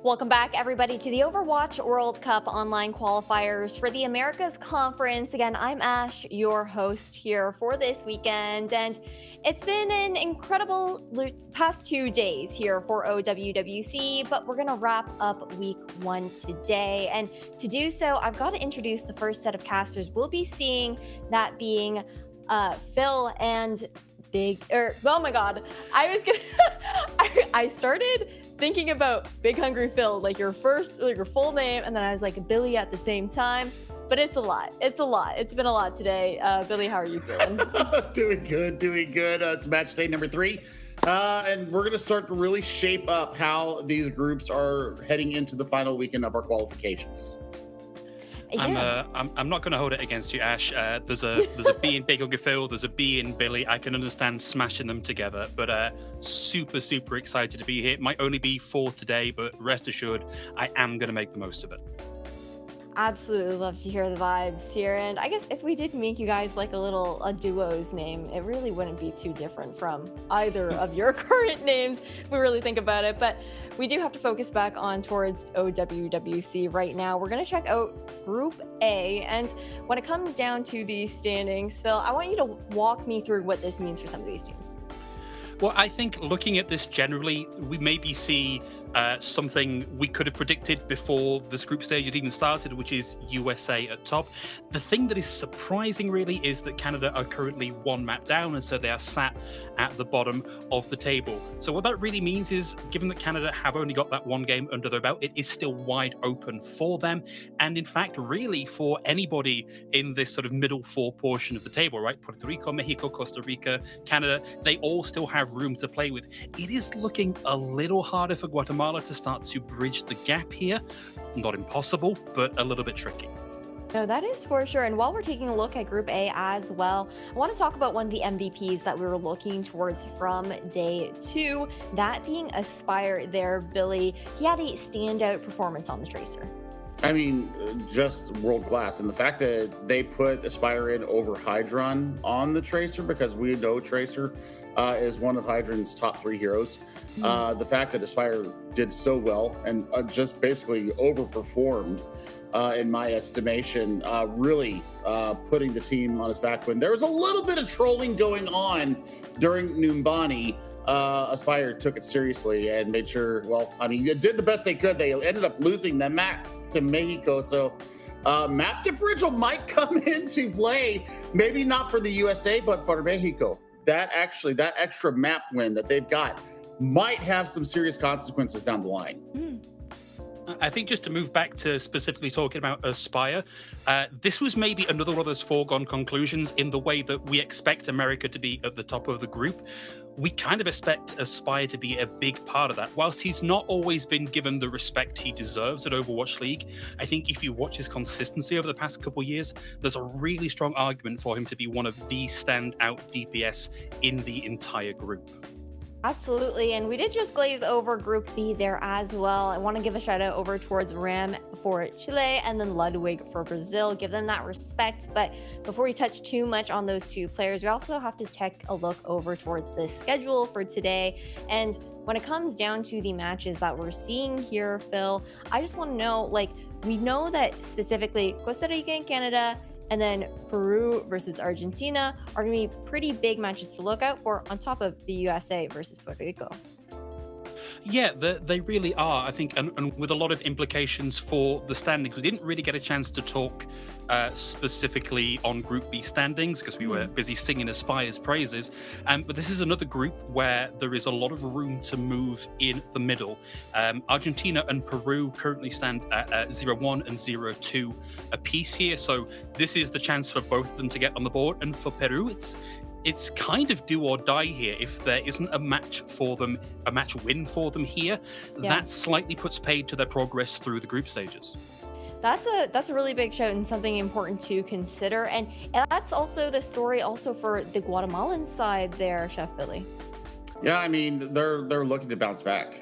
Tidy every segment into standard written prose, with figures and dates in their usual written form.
Welcome back, everybody, to the Overwatch World Cup online qualifiers for the Americas Conference. Again, I'm Ash, your host here for this weekend, and it's been an incredible past 2 days here for OWWC, but we're going to wrap up week 1 today. And to do so, I've got to introduce the first set of casters we'll be seeing, that being Phil and oh my god, I started thinking about Big Hungry Phil, like your full name, and then I was like Billy at the same time. But it's a lot. It's been a lot today. Billy, how are you feeling? Doing good. It's match day number 3. And we're going to start to really shape up how these groups are heading into the final weekend of our qualifications. Yeah. I'm not going to hold it against you, Ash. There's a B in Big Hungry Phil, there's a B in Billy. I can understand smashing them together, but super excited to be here. It might only be 4 today, but rest assured, I am going to make the most of it. Absolutely love to hear the vibes here. And I guess if we did make you guys like a duo's name, it really wouldn't be too different from either of your current names if we really think about it. But we do have to focus back on towards OWWC right now. We're going to check out Group A. And when it comes down to these standings, Phil, I want you to walk me through what this means for some of these teams. Well, I think looking at this generally, we maybe see something we could have predicted before this group stage had even started, which is USA at top. The thing that is surprising really is that Canada are currently 1 map down, and so they are sat at the bottom of the table. So what that really means is, given that Canada have only got that 1 game under their belt, it is still wide open for them. And in fact, really for anybody in this sort of middle 4 portion of the table, right? Puerto Rico, Mexico, Costa Rica, Canada, they all still have room to play with. It is looking a little harder for Guatemala to start to bridge the gap here. Not impossible, but a little bit tricky. No, that is for sure. And while we're taking a look at Group A as well, I want to talk about one of the MVPs that we were looking towards from day 2, that being Aspire there, Billy. He had a standout performance on the Tracer. I mean, just world class. And the fact that they put Aspire in over Hydron on the Tracer, because we know Tracer is one of Hydron's top 3 heroes. The fact that Aspire did so well and just basically overperformed, in my estimation, really putting the team on his back when there was a little bit of trolling going on during Numbani. Aspire took it seriously and made sure, it did the best they could. They ended up losing the map to Mexico, so map differential might come into play, maybe not for the USA, but for Mexico. That extra map win that they've got might have some serious consequences down the line. I think just to move back to specifically talking about Aspire, this was maybe another one of those foregone conclusions in the way that we expect America to be at the top of the group. We kind of expect Aspire to be a big part of that. Whilst he's not always been given the respect he deserves at Overwatch League, I think if you watch his consistency over the past couple of years, there's a really strong argument for him to be one of the standout DPS in the entire group. Absolutely, and we did just glaze over Group B there as well. I want to give a shout out over towards Ram for Chile and then Ludwig for Brazil. Give them that respect. But before we touch too much on those 2 players, we also have to take a look over towards the schedule for today. And when it comes down to the matches that we're seeing here, Phil, I just want to know, we know that specifically Costa Rica and Canada, and then Peru versus Argentina are going to be pretty big matches to look out for, on top of the USA versus Puerto Rico. Yeah, they really are, I think, and with a lot of implications for the standings. We didn't really get a chance to talk specifically on Group B standings because we were busy singing Aspire's praises. But this is another group where there is a lot of room to move in the middle. Argentina and Peru currently stand at 0-1 and 0-2 apiece here. So this is the chance for both of them to get on the board. And for Peru, it's kind of do or die here. If there isn't a match win for them here, that slightly puts paid to their progress through the group stages. That's a really big shout and something important to consider. And that's also the story also for the Guatemalan side there, Chef Billy. Yeah, I mean, they're looking to bounce back.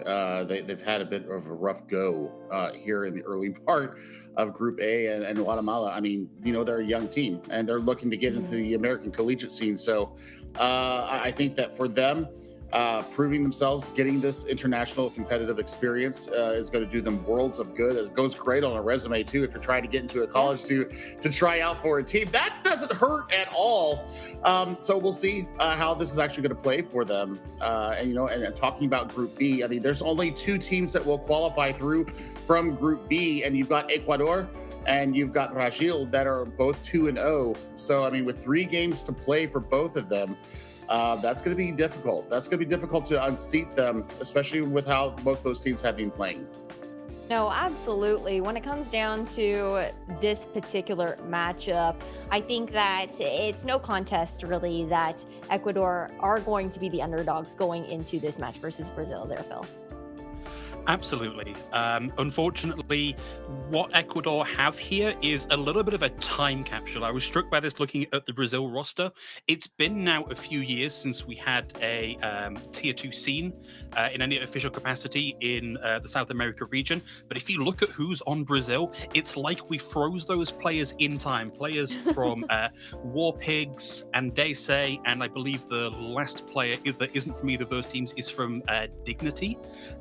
They've had a bit of a rough go here in the early part of Group A, and Guatemala. I mean, they're a young team, and they're looking to get into the American collegiate scene. So I think that for them, proving themselves, getting this international competitive experience is going to do them worlds of good. It goes great on a resume too if you're trying to get into a college to try out for a team. That doesn't hurt at all. So we'll see how this is actually going to play for them. And talking about Group B, I mean, there's only 2 teams that will qualify through from Group B, and you've got Ecuador and you've got Brazil that are both 2-0. So I mean, with 3 games to play for both of them. That's going to be difficult. That's going to be difficult to unseat them, especially with how both those teams have been playing. No, absolutely. When it comes down to this particular matchup, I think that it's no contest really that Ecuador are going to be the underdogs going into this match versus Brazil there, Phil. Absolutely. Unfortunately, what Ecuador have here is a little bit of a time capsule. I was struck by this looking at the Brazil roster. It's been now a few years since we had a tier 2 scene in any official capacity in the South America region. But if you look at who's on Brazil, it's like we froze those players in time. Players from War Pigs and Daysay, and I believe the last player that isn't from either of those teams is from Dignity.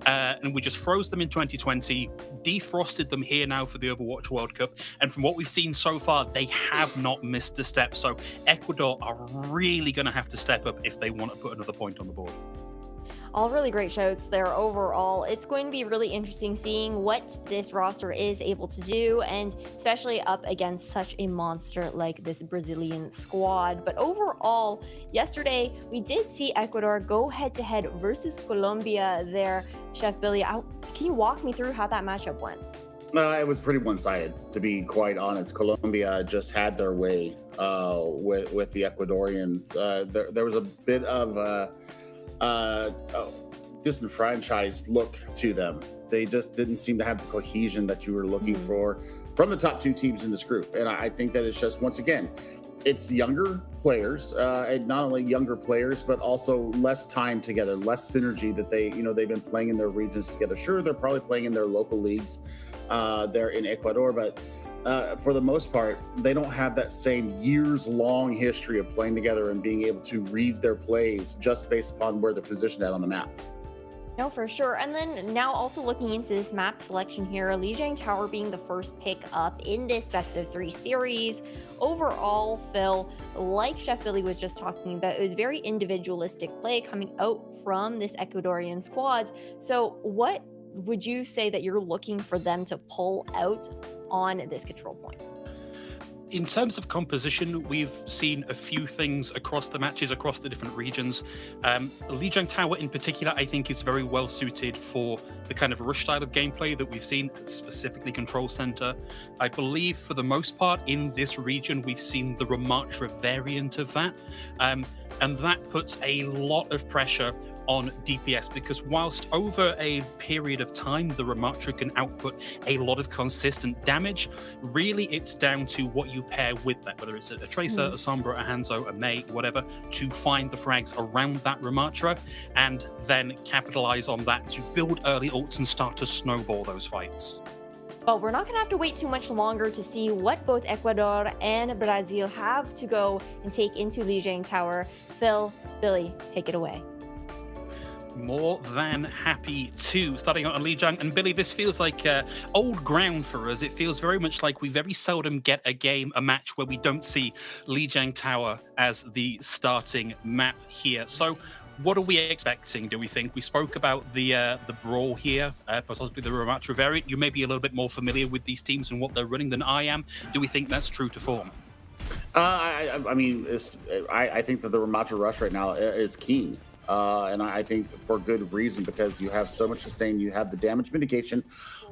And we just froze them in 2020, defrosted them here now for the Overwatch World Cup, and from what we've seen so far, they have not missed a step. So Ecuador are really going to have to step up if they want to put another point on the board. All really great shows there overall. It's going to be really interesting seeing what this roster is able to do, and especially up against such a monster like this Brazilian squad. But overall, yesterday we did see Ecuador go head-to-head versus Colombia there. Chef Billy, can you walk me through how that matchup went? It was pretty one-sided, to be quite honest. Colombia just had their way with the Ecuadorians. There was a bit of disenfranchised look to them. They just didn't seem to have the cohesion that you were looking for from the top 2 teams in this group. And I think that it's just, once again, it's younger players, and not only younger players, but also less time together, less synergy that they've been playing in their regions together. Sure, they're probably playing in their local leagues there in Ecuador, but for the most part, they don't have that same years-long history of playing together and being able to read their plays just based upon where they're positioned at on the map. No, for sure. And then now also looking into this map selection here, Lijiang Tower being the first pick up in this best of 3 series. Overall, Phil, like Chef Billy was just talking about, it was very individualistic play coming out from this Ecuadorian squad. So what would you say that you're looking for them to pull out on this control point? In terms of composition, we've seen a few things across the matches, across the different regions. Lijiang Tower in particular, I think is very well suited for the kind of rush style of gameplay that we've seen, specifically Control Center. I believe for the most part in this region, we've seen the Ramatra variant of that. And that puts a lot of pressure on DPS, because whilst over a period of time the Ramatra can output a lot of consistent damage, really it's down to what you pair with that, whether it's a Tracer, a Sombra, a Hanzo, a Mei, whatever, to find the frags around that Ramatra and then capitalize on that to build early ults and start to snowball those fights. But we're not going to have to wait too much longer to see what both Ecuador and Brazil have to go and take into Lijiang Tower. Phil, Billy, take it away. More than happy to. Starting out on Lijiang, and Billy, this feels like old ground for us. It feels very much like we very seldom get a match where we don't see Lijiang Tower as the starting map here. So what are we expecting, do we think? We spoke about the brawl here, possibly the Ramatra variant. You may be a little bit more familiar with these teams and what they're running than I am. Do we think that's true to form? I think that the Ramatra rush right now is keen. And I think for good reason, because you have so much sustain, you have the damage mitigation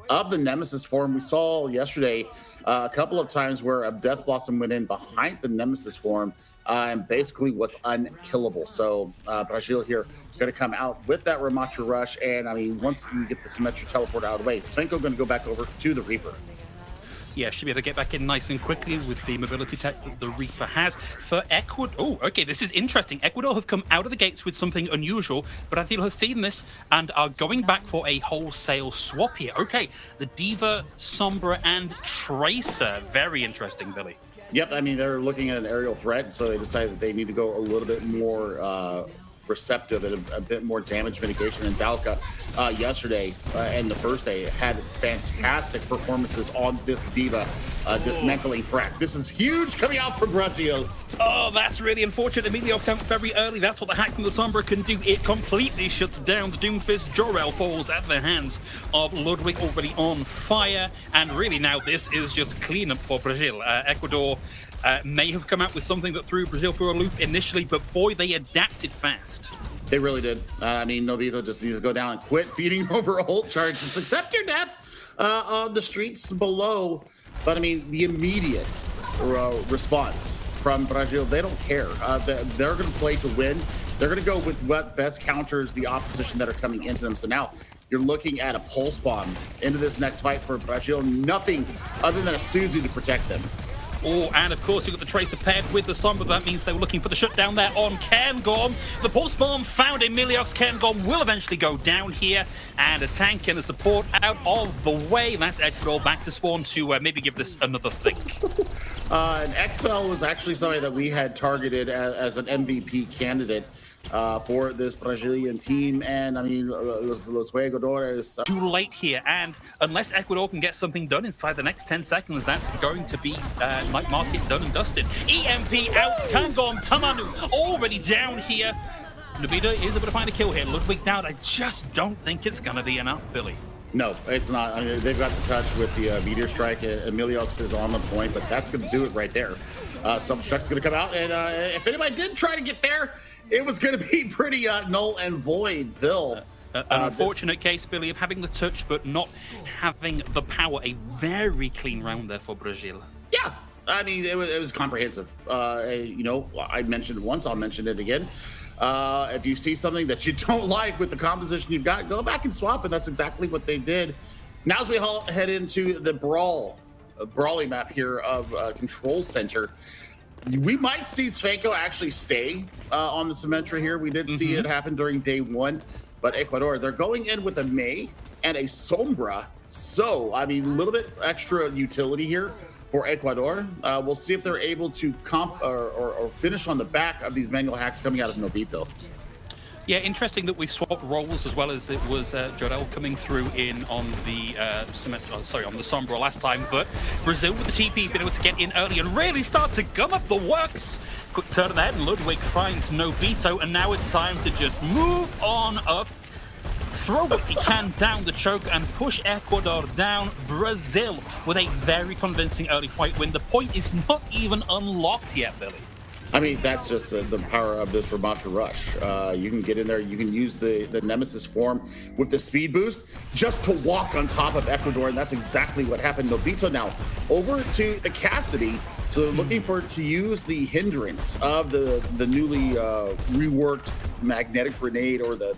of the Nemesis form. We saw yesterday a couple of times where a Death Blossom went in behind the Nemesis form and basically was unkillable. So Brazil here is going to come out with that Ramatra rush, and I mean, once you get the Symmetra teleport out of the way, Svenko going to go back over to the Reaper. Yeah, should be able to get back in nice and quickly with the mobility tech that the Reaper has. For Ecuador, oh, okay, this is interesting. Ecuador have come out of the gates with something unusual, but I feel have seen this and are going back for a wholesale swap here. Okay, the Diva, Sombra, and Tracer. Very interesting, Billy. Yep, I mean, they're looking at an aerial threat, so they decided that they need to go a little bit more receptive and a bit more damage mitigation. And Dalka yesterday and the first day had fantastic performances on this diva, dismantling Frack. This is huge coming out from Brazil. Oh, that's really unfortunate. Emilio's out very early. That's what the hack from the Sombra can do. It completely shuts down the Doomfist. Jorel falls at the hands of Ludwig, already on fire. And really now this is just cleanup for Brazil. Ecuador may have come out with something that threw Brazil through a loop initially, but boy, they adapted fast. They really did. I mean, Nobito just needs to go down and quit feeding over ult charges. Accept your death on the streets below. But I mean, the immediate response from Brazil, they don't care. They're going to play to win. They're going to go with what best counters the opposition that are coming into them. So now you're looking at a pulse bomb into this next fight for Brazil. Nothing other than a Suzu to protect them. Oh, and of course you've got the Tracer paired with the Sombra. That means they were looking for the shutdown there on Cairngorm. The Pulse Bomb found Emiliox. Cairngorm will eventually go down here, and a tank and a support out of the way. That's Ecuador back to spawn to maybe give this another think. And XL was actually somebody that we had targeted as an MVP candidate for this Brazilian team. And I mean, Los Jugadores. Too late here, and unless Ecuador can get something done inside the next 10 seconds, that's going to be night market done and dusted. EMP out, Cairngorm, Tamanu already down here. Nobita is able to find a kill here. Ludwig down. I just don't think it's going to be enough, Billy. No, it's not. I mean, they've got the touch with the Meteor Strike. Emiliox is on the point, but that's going to do it right there. Self-destruct's going to come out, and if anybody did try to get there, it was going to be pretty null and void, Phil. An unfortunate case, Billy, of having the touch but not having the power. A very clean round there for Brazil. Yeah, I mean, it was comprehensive. You know, I mentioned it once, I'll mention it again. If you see something that you don't like with the composition you've got, go back and swap, and that's exactly what they did. Now as we head into the brawly map here of Control Center, we might see Svenko actually stay on the Symmetra here. We did see it happen during day one, but Ecuador, they're going in with a Mei and a Sombra. So, I mean, a little bit extra utility here for Ecuador. We'll see if they're able to or finish on the back of these manual hacks coming out of Nobito. Yeah, interesting that we've swapped roles as well as it was Jorel coming through in on the on the Sombra last time, but Brazil with the TP been able to get in early and really start to gum up the works. Quick turn ahead, and Ludwig finds Nobito, and now it's time to just move on up, throw what he can down the choke and push Ecuador down. Brazil with a very convincing early fight win. The point is not even unlocked yet, Billy. I mean, that's just the power of this Ramasha Rush. You can get in there, you can use the Nemesis form with the speed boost just to walk on top of Ecuador, and that's exactly what happened. Nobito now over to the Cassidy, so they're looking to use the hindrance of the newly reworked magnetic grenade, or the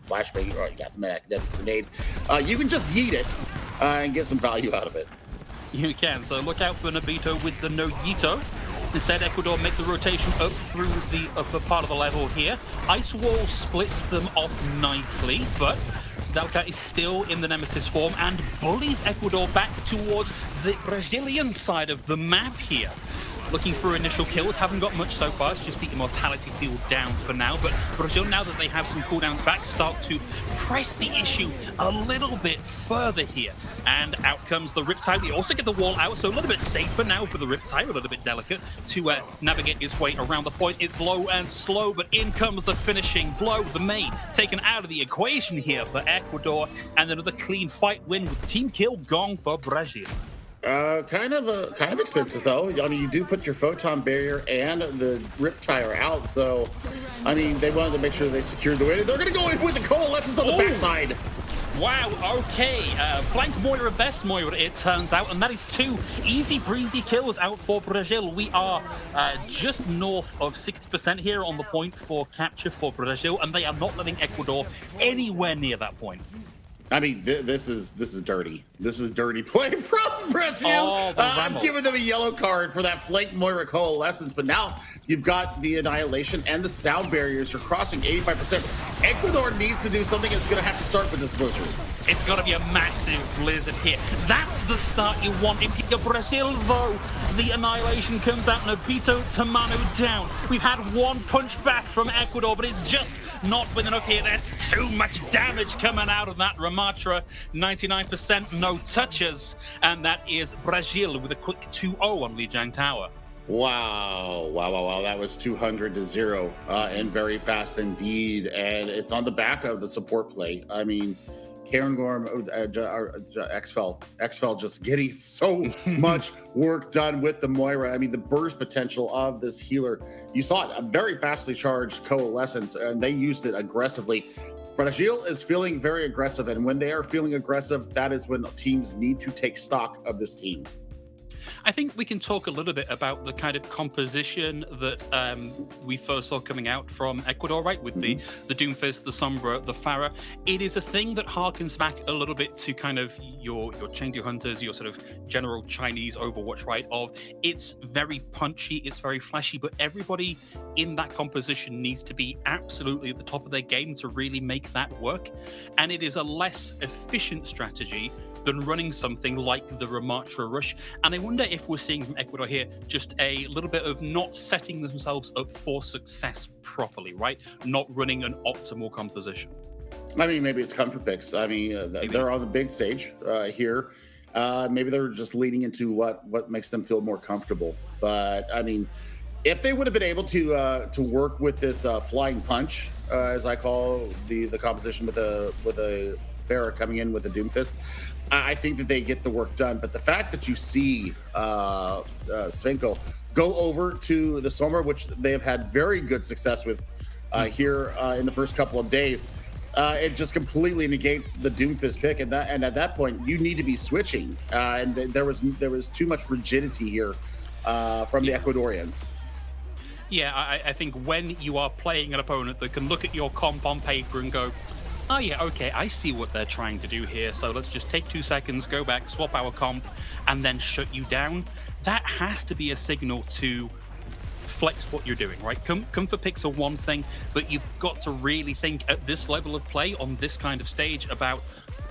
flashbang. Oh, you got the magnetic grenade. You can just yeet it and get some value out of it. You can, so look out for Nobito with the no-yito. Instead, Ecuador make the rotation up through the upper part of the level here. Ice Wall splits them off nicely, but Dalka is still in the Nemesis form and bullies Ecuador back towards the Brazilian side of the map here. Looking for initial kills, haven't got much so far. It's just the Immortality field down for now. But Brazil, now that they have some cooldowns back, start to press the issue a little bit further here. And out comes the Riptide. They also get the wall out, so a little bit safer now for the Riptide, a little bit delicate to navigate its way around the point. It's low and slow, but in comes the finishing blow. The Mei taken out of the equation here for Ecuador, and another clean fight win with team kill gong for Brazil. Kind of expensive though. I mean, you do put your photon barrier and the Riptide out, so I mean, they wanted to make sure they secured the win. They're going to go in with the Coalescence on the backside. Wow, okay. Flank Moira, best Moira, it turns out, and that is 2 easy breezy kills out for Brazil. We are just north of 60% here on the point for capture for Brazil, and they are not letting Ecuador anywhere near that point. I mean, this is dirty. This is dirty play from Brazil. Oh, I'm giving them a yellow card for that flank Moira coalescence, but now you've got the annihilation and the sound barriers are crossing 85%. Ecuador needs to do something. It's going to have to start with this blizzard. It's got to be a massive blizzard here. That's the start you want. If you're Brazil, though, the annihilation comes out and Abito Tamano down. We've had one punch back from Ecuador, but it's just not been enough here. There's too much damage coming out of that Ramatra. 99% no touches. And that is Brazil with a quick 2-0 on lijiang Tower. Wow. That was 200-0 and very fast indeed. And it's on the back of the support play. I mean, Karen Gorm, XFEL just getting so much work done with the Moira. I mean, the burst potential of this healer. You saw it, a very fastly charged coalescence, and they used it aggressively. Brazil is feeling very aggressive, and when they are feeling aggressive, that is when teams need to take stock of this team. I think we can talk a little bit about the kind of composition that we first saw coming out from Ecuador, right? With the Doomfist, the Sombra, the Pharah. It is a thing that harkens back a little bit to kind of your Chengdu Hunters, your sort of general Chinese Overwatch, right? Of it's very punchy, it's very flashy, but everybody in that composition needs to be absolutely at the top of their game to really make that work. And it is a less efficient strategy than running something like the Ramatra Rush. And I wonder if we're seeing from Ecuador here just a little bit of not setting themselves up for success properly, right? Not running an optimal composition. I mean, maybe it's comfort picks. I mean, they're on the big stage here. Maybe they're just leaning into what makes them feel more comfortable. But I mean, if they would have been able to work with this flying punch, as I call the composition with a Pharah coming in with the Doomfist, I think that they get the work done. But the fact that you see Svenko go over to the Sombra, which they have had very good success with here in the first couple of days, it just completely negates the Doomfist pick. And at that point, you need to be switching. And there was too much rigidity here from the Ecuadorians. Yeah, I think when you are playing an opponent that can look at your comp on paper and go, oh yeah, okay, I see what they're trying to do here, so let's just take 2 seconds, go back, swap our comp, and then shut you down. That has to be a signal to flex what you're doing, right? Comfort picks are one thing, but you've got to really think at this level of play on this kind of stage about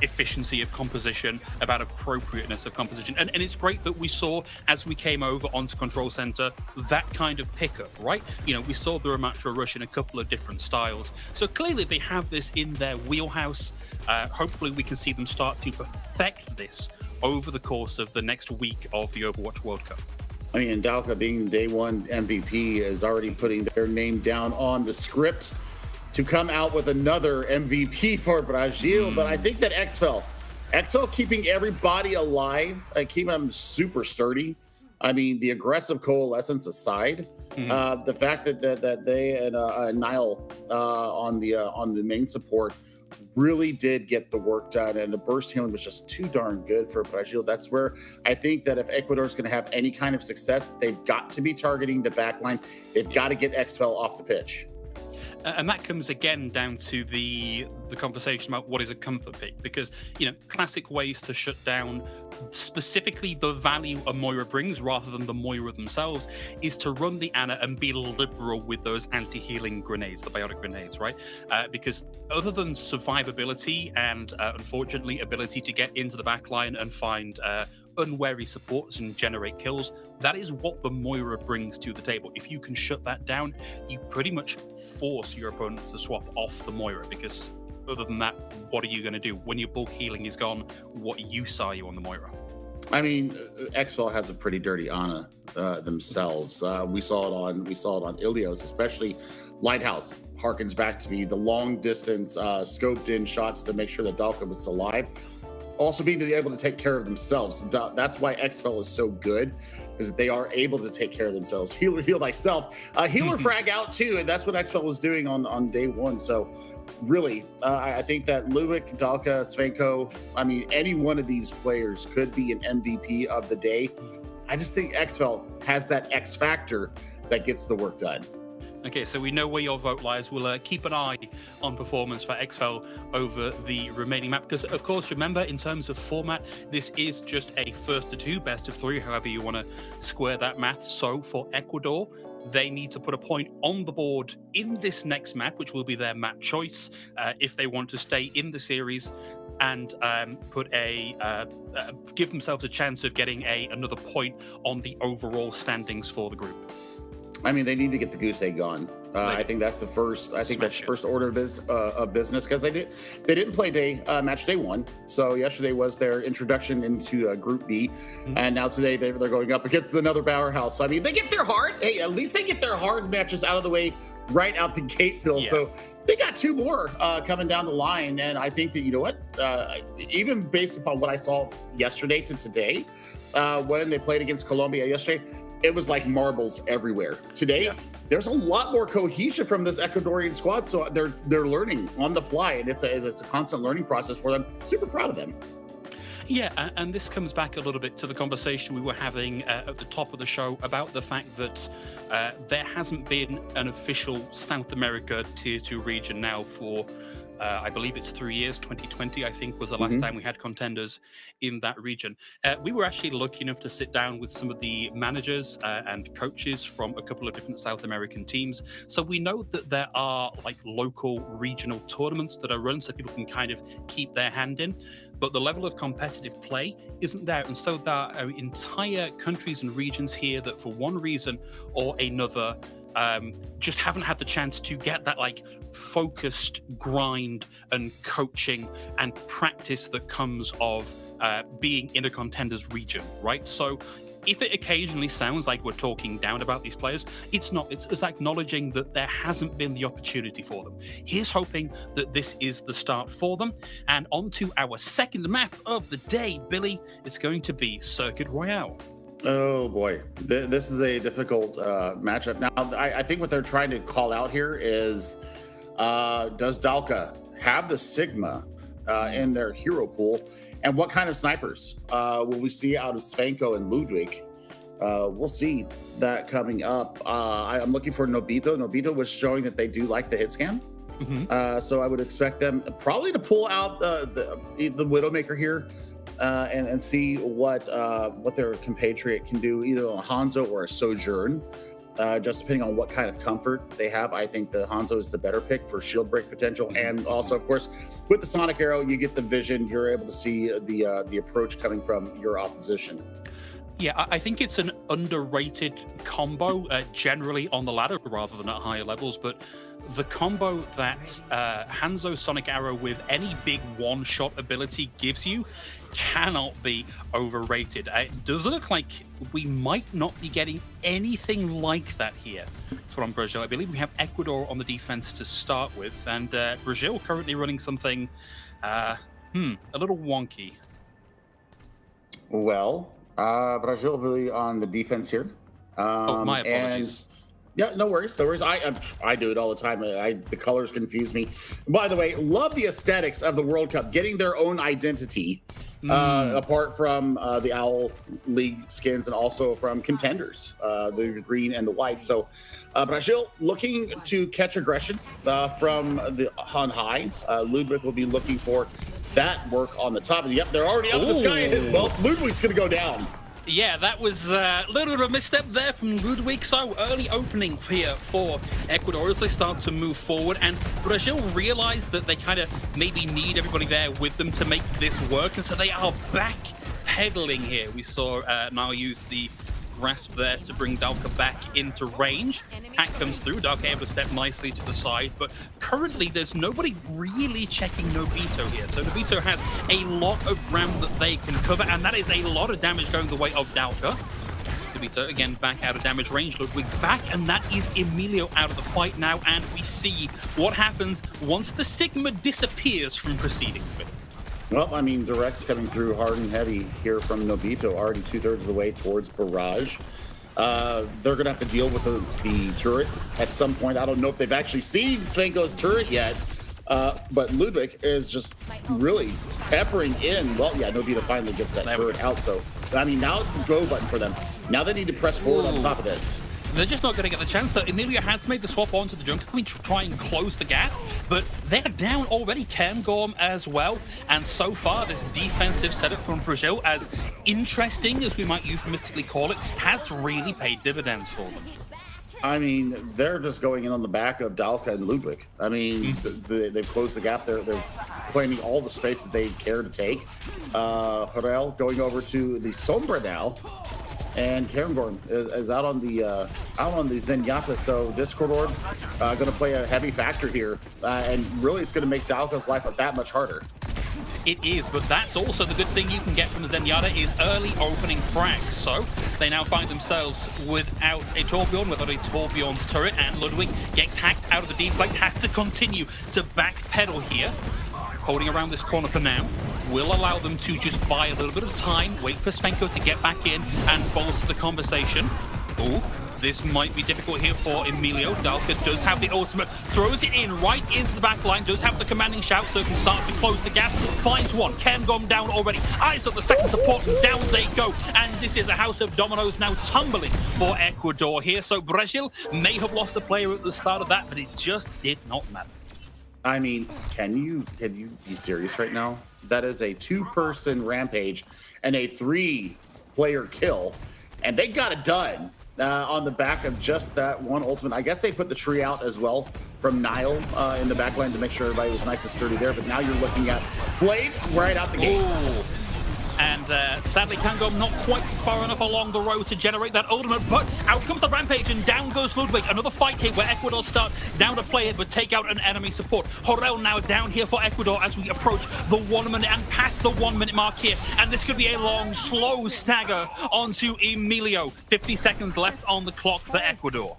efficiency of composition, about appropriateness of composition. And it's great that we saw, as we came over onto Control Center, that kind of pickup, right? You know, we saw the Ramatra Rush in a couple of different styles. So clearly they have this in their wheelhouse. Hopefully we can see them start to perfect this over the course of the next week of the Overwatch World Cup. I mean, Dalka being day one MVP is already putting their name down on the script to come out with another MVP for Brazil. But I think that XFEL keeping everybody alive, keep them super sturdy. I mean, the aggressive coalescence aside, the fact that they and Nile on the main support really did get the work done, and the burst healing was just too darn good for Brazil. That's where I think that if Ecuador is going to have any kind of success, they've got to be targeting the back line. They've got to get XFEL off the pitch. And that comes again down to the conversation about what is a comfort pick, because, you know, classic ways to shut down specifically the value a Moira brings rather than the Moira themselves is to run the Ana and be liberal with those anti-healing grenades, the biotic grenades, right? Because other than survivability and unfortunately ability to get into the back line and find unwary supports and generate kills, that is what the Moira brings to the table. If you can shut that down, you pretty much force your opponent to swap off the Moira, because other than that, what are you going to do when your bulk healing is gone? What use are you on the Moira? I mean, XFEL has a pretty dirty Ana themselves. We saw it on Ilios, especially Lighthouse harkens back to me the long distance scoped in shots to make sure that Dalka was alive. Also being able to take care of themselves. That's why XFEL is so good, is that they are able to take care of themselves. Healer, heal thyself. Healer frag out too, and that's what XFEL was doing on day one. So really, I think that Lubick, Dalka, Svenko, I mean, any one of these players could be an MVP of the day. I just think XFEL has that X factor that gets the work done. Okay, so we know where your vote lies. We'll keep an eye on performance for XFL over the remaining map. Because, of course, remember, in terms of format, this is just a first to two, best of three, however you want to square that math. So for Ecuador, they need to put a point on the board in this next map, which will be their map choice, if they want to stay in the series and give themselves a chance of getting another point on the overall standings for the group. I mean, they need to get the goose egg gone. I think that's the first. I think that's the first order of business, because they didn't play match day one. So yesterday was their introduction into Group B, and now today they're going up against another powerhouse. I mean, they get their hard. Hey, at least they get their hard matches out of the way right out the gate, Phil. Yeah. So they got two more coming down the line, and I think that, you know what, even based upon what I saw yesterday to today, when they played against Colombia yesterday, it was like marbles everywhere. Today, there's a lot more cohesion from this Ecuadorian squad, so they're learning on the fly, and it's a constant learning process for them. Super proud of them. Yeah, and this comes back a little bit to the conversation we were having at the top of the show about the fact that there hasn't been an official South America Tier 2 region now for I believe it's 3 years. 2020, I think, was the last time we had contenders in that region. We were actually lucky enough to sit down with some of the managers and coaches from a couple of different South American teams. So we know that there are like local regional tournaments that are run so people can kind of keep their hand in. But the level of competitive play isn't there. And so there are entire countries and regions here that for one reason or another just haven't had the chance to get that like focused grind and coaching and practice that comes of being in a contender's region, right? So if it occasionally sounds like we're talking down about these players, it's not. It's acknowledging that there hasn't been the opportunity for them. Here's hoping that this is the start for them. And on to our second map of the day, Billy. It's going to be Circuit Royale. Oh boy, this is a difficult matchup. Now, I think what they're trying to call out here is, does Dalka have the Sigma in their hero pool, and what kind of snipers will we see out of Svenko and Ludwig? We'll see that coming up. I'm looking for Nobito. Nobito was showing that they do like the hit scan. So I would expect them probably to pull out the Widowmaker here. And see what their compatriot can do, either on a Hanzo or a Sojourn, just depending on what kind of comfort they have. I think the Hanzo is the better pick for shield break potential, and also, of course, with the Sonic Arrow, you get the vision. You're able to see the approach coming from your opposition. Yeah, I think it's an underrated combo generally on the ladder rather than at higher levels, but the combo that Hanzo Sonic Arrow with any big one-shot ability gives you cannot be overrated. It does look like we might not be getting anything like that here from Brazil. I believe we have Ecuador on the defense to start with, and Brazil currently running something a little wonky. Well, Brazil really on the defense here. My apologies. Yeah, no worries. I do it all the time. The colors confuse me. By the way, love the aesthetics of the World Cup, getting their own identity, apart from the Owl League skins and also from contenders, the green and the white. So Brazil looking to catch aggression from the on high. Ludwig will be looking for that work on the top. And yep, they're already up in the sky. Well, Ludwig's going to go down. Yeah, that was a little bit of a misstep there from Ludwig. So early opening here for Ecuador as they start to move forward, and Brazil realize that they kind of maybe need everybody there with them to make this work, and so they are back pedaling here. We saw now use the grasp there to bring Dalka back into range. Hack comes through, Dalka able to step nicely to the side, but currently there's nobody really checking Nobito here. So Nobito has a lot of ground that they can cover, and that is a lot of damage going the way of Dalka. Nobito again back out of damage range, Ludwig's back, and that is Emilio out of the fight now, and we see what happens once the Sigma disappears from proceedings. Well, I mean, direct's coming through hard and heavy here from Nobito, already 2/3 of the way towards Barrage. They're going to have to deal with the turret at some point. I don't know if they've actually seen Svenko's turret yet, but Ludwig is just really peppering in. Well, yeah, Nobito finally gets that turret out. So, I mean, now it's a go button for them. Now they need to press forward on top of this. They're just not going to get the chance. So Emilio has made the swap onto the jungle queen to try and close the gap, but they're down already. Cairngorm as well. And so far, this defensive setup from Brazil, as interesting as we might euphemistically call it, has really paid dividends for them. I mean, they're just going in on the back of Dalka and Ludwig. I mean, they've closed the gap. They're claiming all the space that they care to take. Horel going over to the Sombra now, and Cairngorm is out on the Zenyatta. So Discord going to play a heavy factor here, and really it's going to make Dalka's life that much harder. It is, but that's also the good thing you can get from the Zenyatta is early opening frags. So they now find themselves without a Torbjorn, without a Torbjorn's turret, and Ludwig gets hacked out of the deep flank, has to continue to backpedal here. Holding around this corner for now will allow them to just buy a little bit of time, wait for Svenko to get back in and bolster the conversation. Ooh. This might be difficult here for Emilio. Dalka does have the ultimate, throws it in right into the back line, does have the commanding shout, so can start to close the gap. Finds one, Cairngorm down already. Eyes on the second support, and down they go. And this is a house of dominoes now tumbling for Ecuador here. So Brazil may have lost a player at the start of that, but it just did not matter. I mean, can you be serious right now? That is a 2-person rampage and a 3-player kill, and they got it done. On the back of just that one ultimate. I guess they put the tree out as well from Nile in the back line to make sure everybody was nice and sturdy there, but now you're looking at Blade right out the gate. Ooh. And sadly, Cairngorm not quite far enough along the road to generate that ultimate, but out comes the rampage and down goes Ludwig. Another fight here where Ecuador start down to play it, but take out an enemy support. Horel now down here for Ecuador as we approach the 1 minute and past the 1 minute mark here. And this could be a long, slow stagger onto Emilio. 50 seconds left on the clock for Ecuador.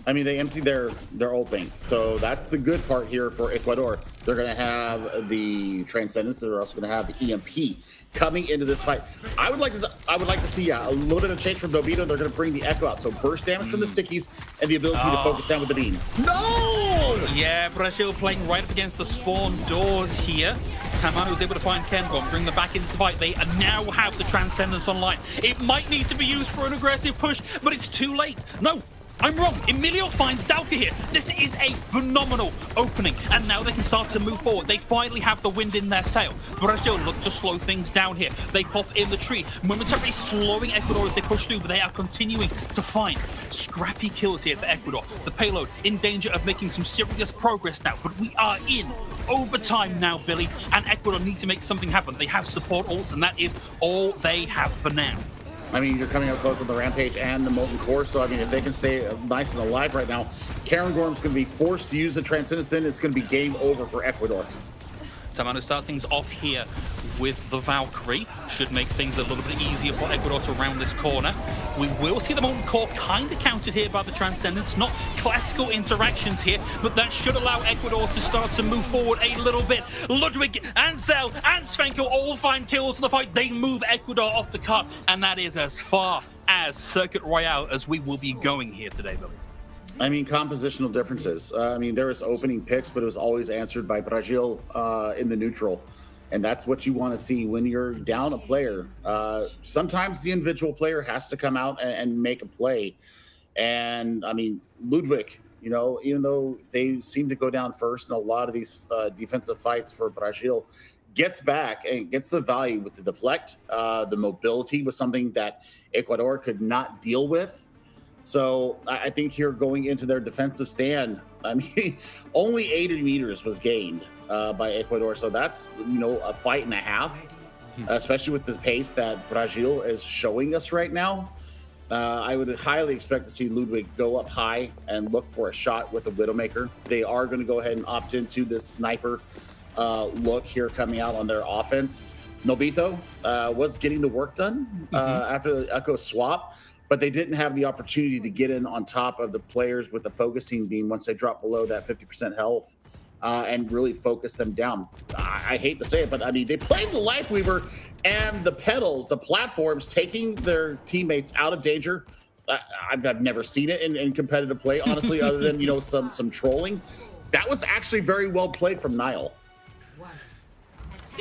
I mean, they emptied their ult bank, so that's the good part here for Ecuador. They're going to have the Transcendence. They're also going to have the EMP coming into this fight. I would like to see a little bit of change from Dobito. They're going to bring the Echo out, so burst damage from the stickies and the ability to focus down with the beam. No! Yeah, Brazil playing right up against the spawn doors here. Tamano was able to find Cairngorm, bring them back into the fight. They now have the Transcendence online. It might need to be used for an aggressive push, but it's too late. No. I'm wrong. Emilio finds Dalka here. This is a phenomenal opening, and now they can start to move forward. They finally have the wind in their sail. Brazil look to slow things down here. They pop in the tree, momentarily slowing Ecuador as they push through, but they are continuing to find scrappy kills here for Ecuador. The payload in danger of making some serious progress now, but we are in overtime now, Billy, and Ecuador need to make something happen. They have support ults, and that is all they have for now. I mean, you're coming out close on the Rampage and the Molten Core, so I mean, if they can stay nice and alive right now, Cairngorm's going to be forced to use the Transcendence, then it's going to be game over for Ecuador. Tamano start things off here with the Valkyrie. Should make things a little bit easier for Ecuador to round this corner. We will see the Molten Core kind of countered here by the Transcendence. Not classical interactions here, but that should allow Ecuador to start to move forward a little bit. Ludwig and Zell and Svenko all find kills in the fight. They move Ecuador off the cart, and that is as far as Circuit Royale as we will be going here today, Billy. I mean, compositional differences. I mean, there was opening picks, but it was always answered by Brazil in the neutral. And that's what you want to see when you're down a player. Sometimes the individual player has to come out and make a play. And, I mean, Ludwig, you know, even though they seem to go down first in a lot of these defensive fights for Brazil, gets back and gets the value with the deflect. The mobility was something that Ecuador could not deal with. So I think here going into their defensive stand, I mean, only 80 meters was gained by Ecuador. So that's, you know, a fight and a half, especially with the pace that Brazil is showing us right now. I would highly expect to see Ludwig go up high and look for a shot with a Widowmaker. They are going to go ahead and opt into this sniper look here coming out on their offense. Nobito was getting the work done after the Echo swap, but they didn't have the opportunity to get in on top of the players with the focusing beam once they dropped below that 50% health and really focus them down. I hate to say it, but I mean, they played the Lifeweaver and the pedals, the platforms, taking their teammates out of danger. I've never seen it in competitive play, honestly, other than, you know, some trolling. That was actually very well played from Nile.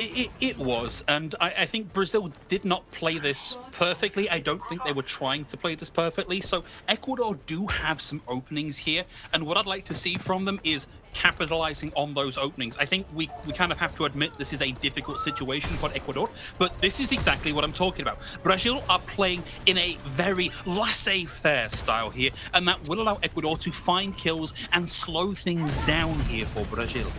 It was, and I think Brazil did not play this perfectly. I don't think they were trying to play this perfectly. So Ecuador do have some openings here, and what I'd like to see from them is capitalizing on those openings. I think we kind of have to admit this is a difficult situation for Ecuador, but this is exactly what I'm talking about. Brazil are playing in a very laissez-faire style here, and that will allow Ecuador to find kills and slow things down here for Brazil.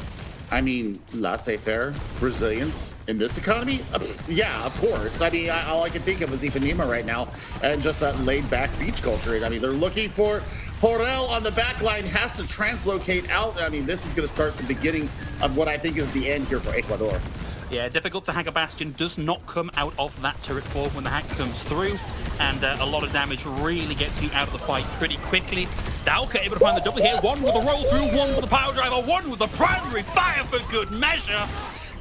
I mean, laissez-faire Brazilians in this economy? Yeah, of course. I mean, all I can think of is Ipanema right now and just that laid-back beach culture. I mean, they're looking for Jorel on the back line, has to translocate out. I mean, this is going to start the beginning of what I think is the end here for Ecuador. Yeah, difficult to hack a Bastion. Does not come out of that turret form when the hack comes through. And a lot of damage really gets you out of the fight pretty quickly. Dalka able to find the double here. One with a roll through, one with a power driver, one with the primary fire for good measure.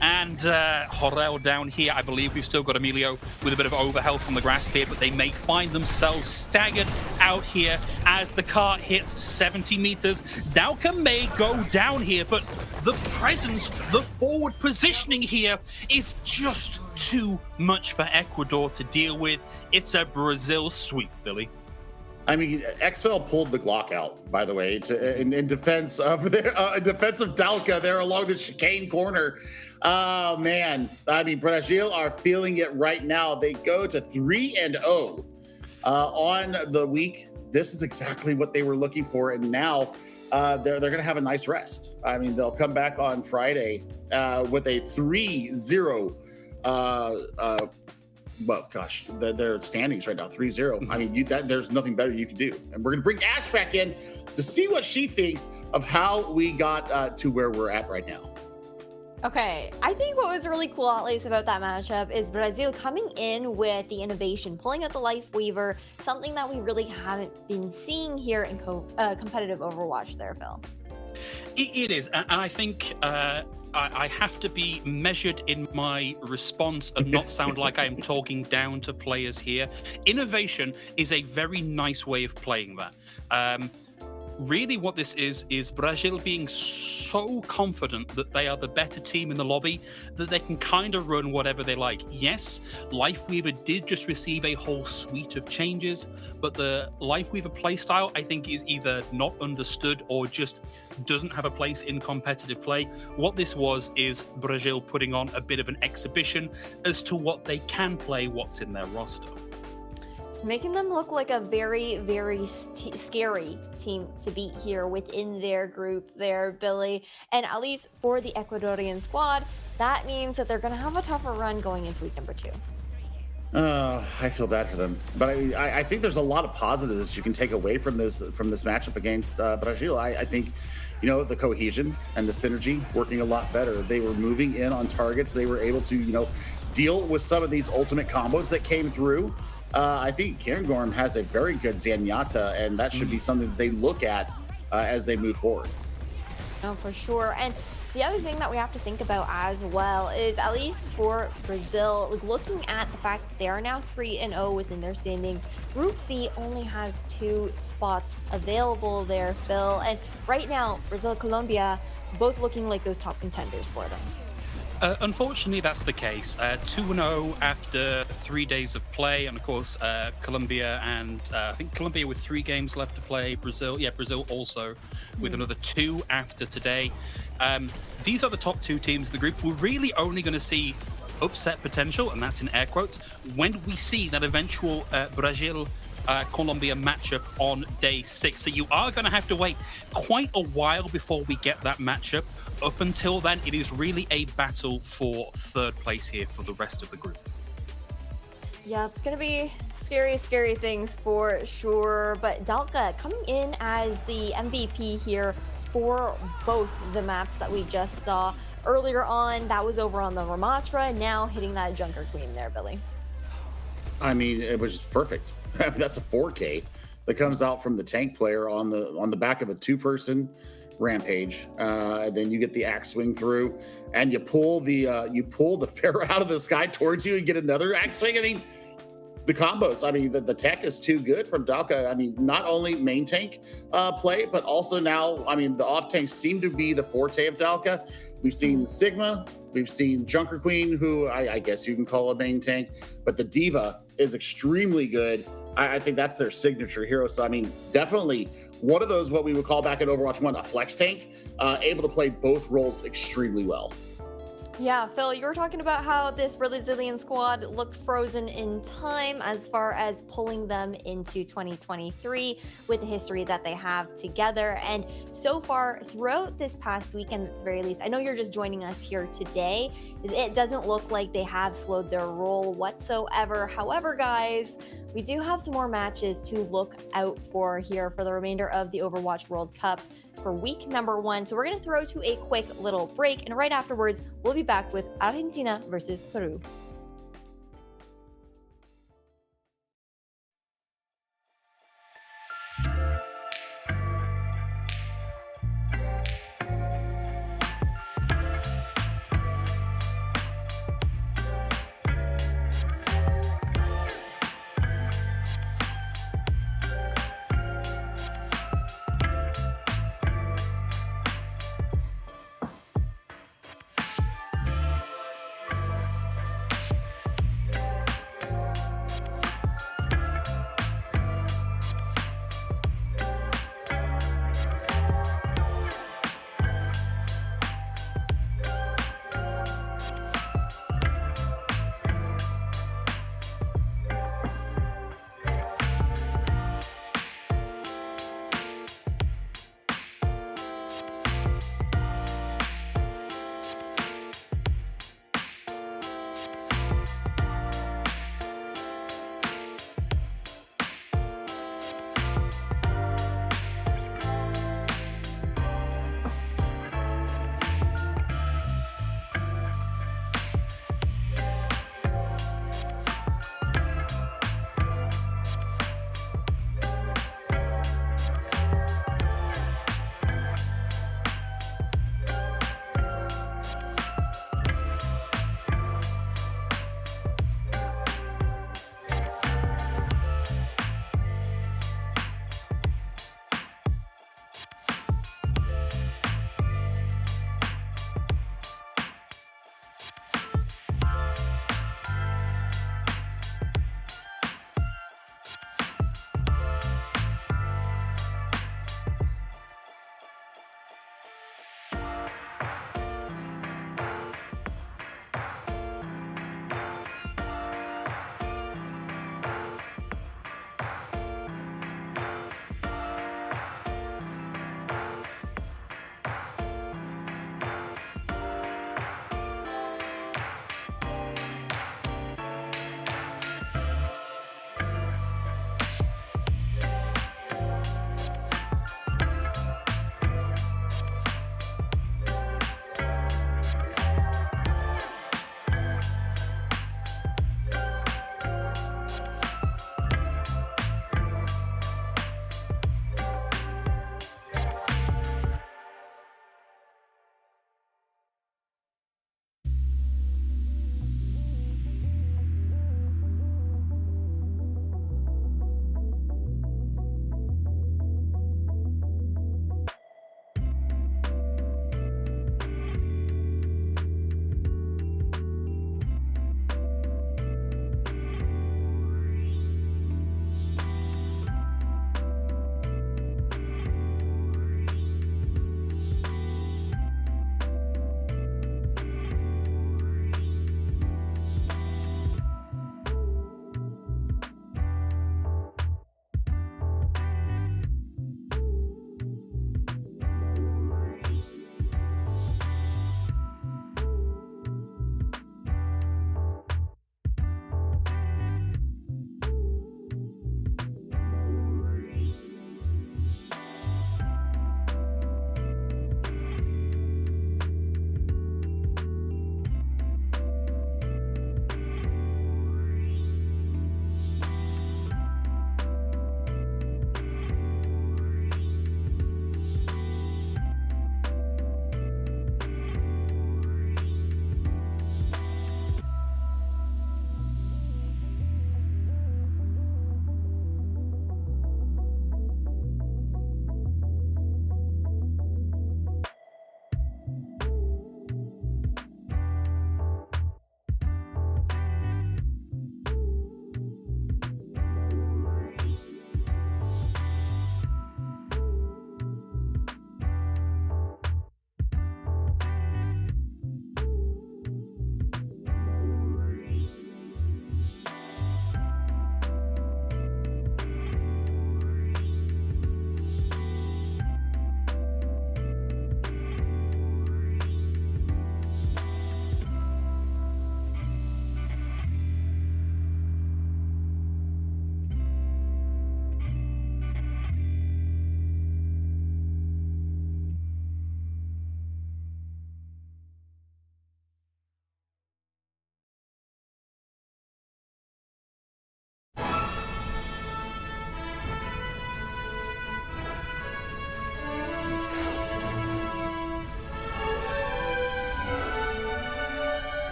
And Jorel down here. I believe we've still got Emilio with a bit of overhealth from the grasp here, but they may find themselves staggered out here as the car hits 70 meters. Dalka may go down here, but the presence, the forward positioning here is just too much for Ecuador to deal with. It's a Brazil sweep, Billy. I mean, XFL pulled the Glock out, by the way, in defense of their Dalka there along the chicane corner. Oh man, I mean, Brazil are feeling it right now. They go to 3-0 on the week. This is exactly what they were looking for, and now they're going to have a nice rest. I mean, they'll come back on Friday with a 3-0. Well, gosh, their standings right now, 3-0. I mean, there's nothing better you can do. And we're going to bring Ash back in to see what she thinks of how we got to where we're at right now. Okay, I think what was really cool, at least, about that matchup is Brazil coming in with the innovation, pulling out the Life Weaver, something that we really haven't been seeing here in competitive Overwatch there, Phil. It is, and I think I have to be measured in my response and not sound like I am talking down to players here. Innovation is a very nice way of playing that. Really what this is Brazil being so confident that they are the better team in the lobby, that they can kind of run whatever they like. Yes, Lifeweaver did just receive a whole suite of changes, but the Lifeweaver playstyle, I think, is either not understood or just doesn't have a place in competitive play. What this is Brazil putting on a bit of an exhibition as to what they can play, what's in their roster. It's making them look like a very, very scary team to beat here within their group there, Billy. And at least for the Ecuadorian squad, that means that they're going to have a tougher run going into week number 2. I feel bad for them, but I think there's a lot of positives that you can take away from this matchup against Brazil. I think, the cohesion and the synergy working a lot better. They were moving in on targets. They were able to, deal with some of these ultimate combos that came through. I think Cairngorm has a very good Zenyatta, and that should be something that they look at as they move forward. No, for sure. And the other thing that we have to think about as well is, at least for Brazil, looking at the fact that they are now 3-0 within their standings. Group B only has 2 spots available there, Phil. And right now, Brazil, Colombia, both looking like those top contenders for them. Unfortunately, that's the case. 2-0 after 3 days of play, and of course, Colombia and I think Colombia with 3 games left to play. Brazil also with another 2 after today. These are the top 2 teams in the group. We're really only going to see upset potential, and that's in air quotes, when we see that eventual Brazil-Colombia matchup on day 6. So you are going to have to wait quite a while before we get that matchup. Up until then, it is really a battle for 3rd place here for the rest of the group. Yeah, it's going to be scary things for sure. But Dalka coming in as the MVP here for both the maps that we just saw earlier on. That was over on the Ramatra, now hitting that Junker Queen there, Billy. I mean, it was perfect. That's a 4K that comes out from the tank player on the back of a 2-person rampage. And then you get the axe swing through, and you pull the Pharaoh out of the sky towards you and get another axe swing. I mean, the combos. I mean, the tech is too good from Dalka. I mean, not only main tank play, but also now, I mean, the off tanks seem to be the forte of Dalka. We've seen Sigma, we've seen Junker Queen, who I guess you can call a main tank, but the Diva is extremely good. I think that's their signature hero. So, I mean, definitely one of those, what we would call back in Overwatch 1, a flex tank, able to play both roles extremely well. Yeah, Phil, you were talking about how this Brazilian squad looked frozen in time as far as pulling them into 2023 with the history that they have together. And so far, throughout this past weekend, at the very least, I know you're just joining us here today. It doesn't look like they have slowed their roll whatsoever. However, guys, we do have some more matches to look out for here for the remainder of the Overwatch World Cup for week number 1. So we're going to throw to a quick little break, and right afterwards, we'll be back with Argentina versus Peru.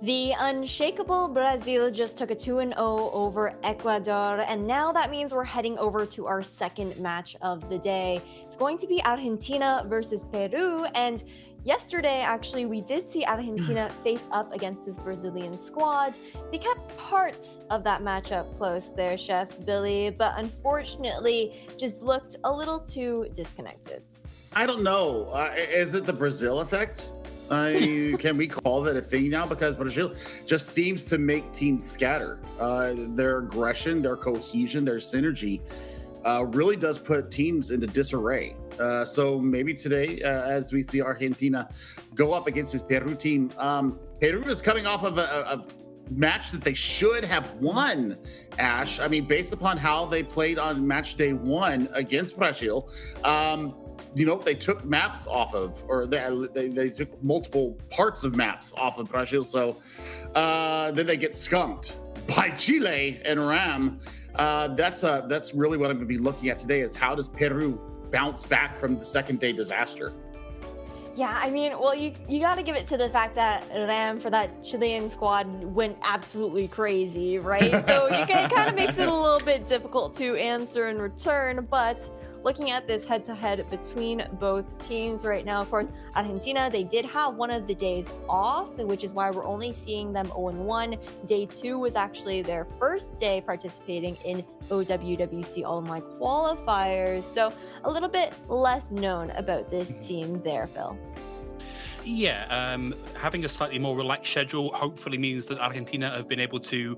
The unshakable Brazil just took a 2-0 over Ecuador, and now that means we're heading over to our second match of the day. It's going to be Argentina versus Peru, and yesterday, actually, we did see Argentina face up against this Brazilian squad. They kept parts of that matchup close there, Chef Billy, but unfortunately just looked a little too disconnected. I don't know. Is it the Brazil effect? Can we call that a thing now? Because Brazil just seems to make teams scatter. Their aggression, their cohesion, their synergy really does put teams into disarray. So maybe today, as we see Argentina go up against this Peru team, Peru is coming off of a match that they should have won, Ash. I mean, based upon how they played on match day 1 against Brazil, they took maps off of, or they took multiple parts of maps off of Brazil. So then they get skunked by Chile and Ram. That's really what I'm going to be looking at today, is how does Peru bounce back from the second day disaster? Yeah, I mean, well, you got to give it to the fact that Ram for that Chilean squad went absolutely crazy, right? So it kind of makes it a little bit difficult to answer in return, but looking at this head-to-head between both teams right now, of course, Argentina, they did have one of the days off, which is why we're only seeing them 0-1. Day 2 was actually their first day participating in OWWC All-Online Qualifiers, so a little bit less known about this team there, Phil. Yeah, having a slightly more relaxed schedule hopefully means that Argentina have been able to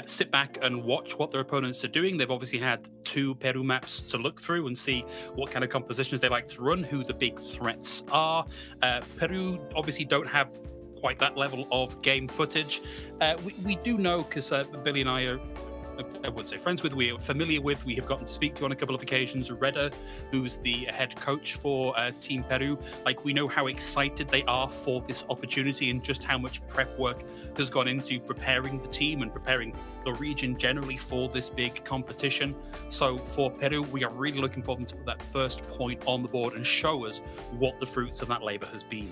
sit back and watch what their opponents are doing. They've obviously had 2 Peru maps to look through and see what kind of compositions they like to run, who the big threats are. Peru obviously don't have quite that level of game footage. We do know, because Billy and I would say friends with, we are familiar with, we have gotten to speak to on a couple of occasions, Reda, who's the head coach for Team Peru. Like, we know how excited they are for this opportunity and just how much prep work has gone into preparing the team and preparing the region generally for this big competition. So for Peru, we are really looking for them to put that first point on the board and show us what the fruits of that labor has been.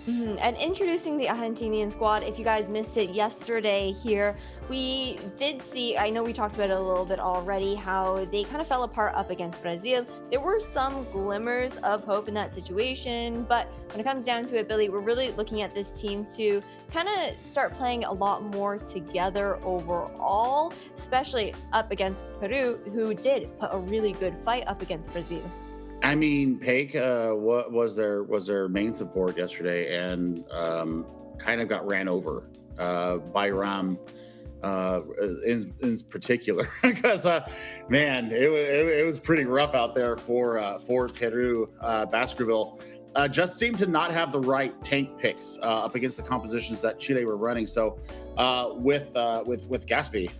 And introducing the Argentinian squad, if you guys missed it yesterday here, we did see, I know we talked about it a little bit already, how they kind of fell apart up against Brazil. There were some glimmers of hope in that situation, but when it comes down to it, Billy, we're really looking at this team to kind of start playing a lot more together overall, especially up against Peru, who did put a really good fight up against Brazil. I mean, Paik what was their main support yesterday, and kind of got ran over by Ram in particular, because man, it was pretty rough out there for Peru. Baskerville just seemed to not have the right tank picks up against the compositions that Chile were running. So with Gaspi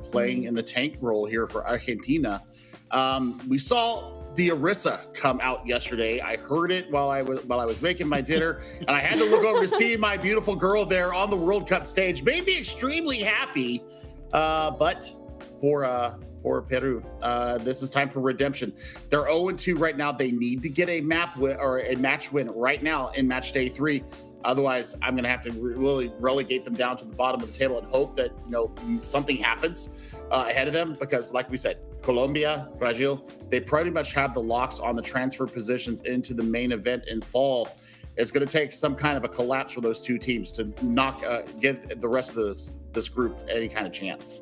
playing in the tank role here for Argentina, we saw the Orisa come out yesterday. I heard it while I was making my dinner, and I had to look over to see my beautiful girl there on the World Cup stage. Made me extremely happy. But for Peru, this is time for redemption. They're 0-2 right now. They need to get a match win right now in match day 3. Otherwise, I'm going to have to really relegate them down to the bottom of the table and hope that something happens ahead of them, because, like we said, Colombia, Brazil, they pretty much have the locks on the transfer positions into the main event in fall. It's going to take some kind of a collapse for those 2 teams to give the rest of this group any kind of chance.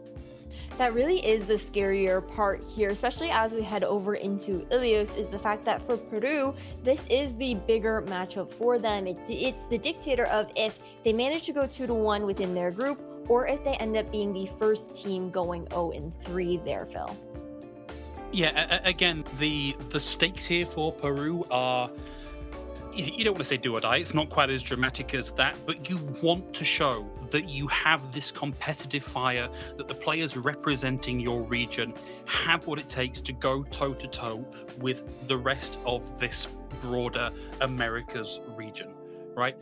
That really is the scarier part here, especially as we head over into Ilios, is the fact that for Peru, this is the bigger matchup for them. It's the dictator of if they manage to go 2-1 within their group, or if they end up being the first team going 0-3 there, Phil. Yeah, again, the stakes here for Peru are, you don't want to say do or die, it's not quite as dramatic as that, but you want to show that you have this competitive fire, that the players representing your region have what it takes to go toe-to-toe with the rest of this broader Americas region, right?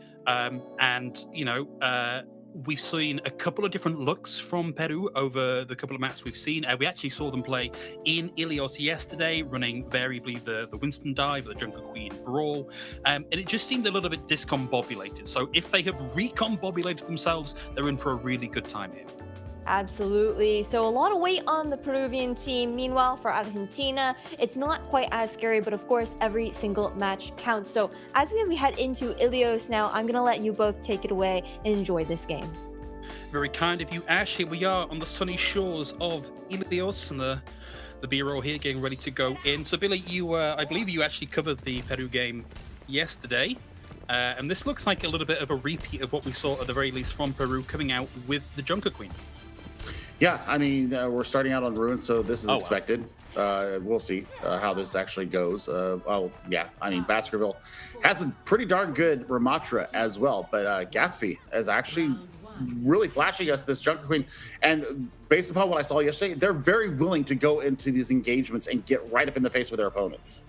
we've seen a couple of different looks from Peru over the couple of maps we've seen. We actually saw them play in Ilios yesterday, running variably the Winston dive, the Junker Queen brawl, and it just seemed a little bit discombobulated. So if they have recombobulated themselves, they're in for a really good time here. Absolutely. So a lot of weight on the Peruvian team. Meanwhile, for Argentina, it's not quite as scary, but of course, every single match counts. So as we head into Ilios now, I'm going to let you both take it away and enjoy this game. Very kind of you, Ash. Here we are on the sunny shores of Ilios, and the B-roll here getting ready to go in. So Billy, I believe you actually covered the Peru game yesterday. And this looks like a little bit of a repeat of what we saw at the very least from Peru coming out with the Junker Queen. Yeah, I mean, we're starting out on Ruin, so this is expected. Wow. We'll see how this actually goes. Yeah, I mean, Baskerville has a pretty darn good Ramatra as well, but Gatsby is actually really flashing us this Junker Queen. And based upon what I saw yesterday, they're very willing to go into these engagements and get right up in the face with their opponents.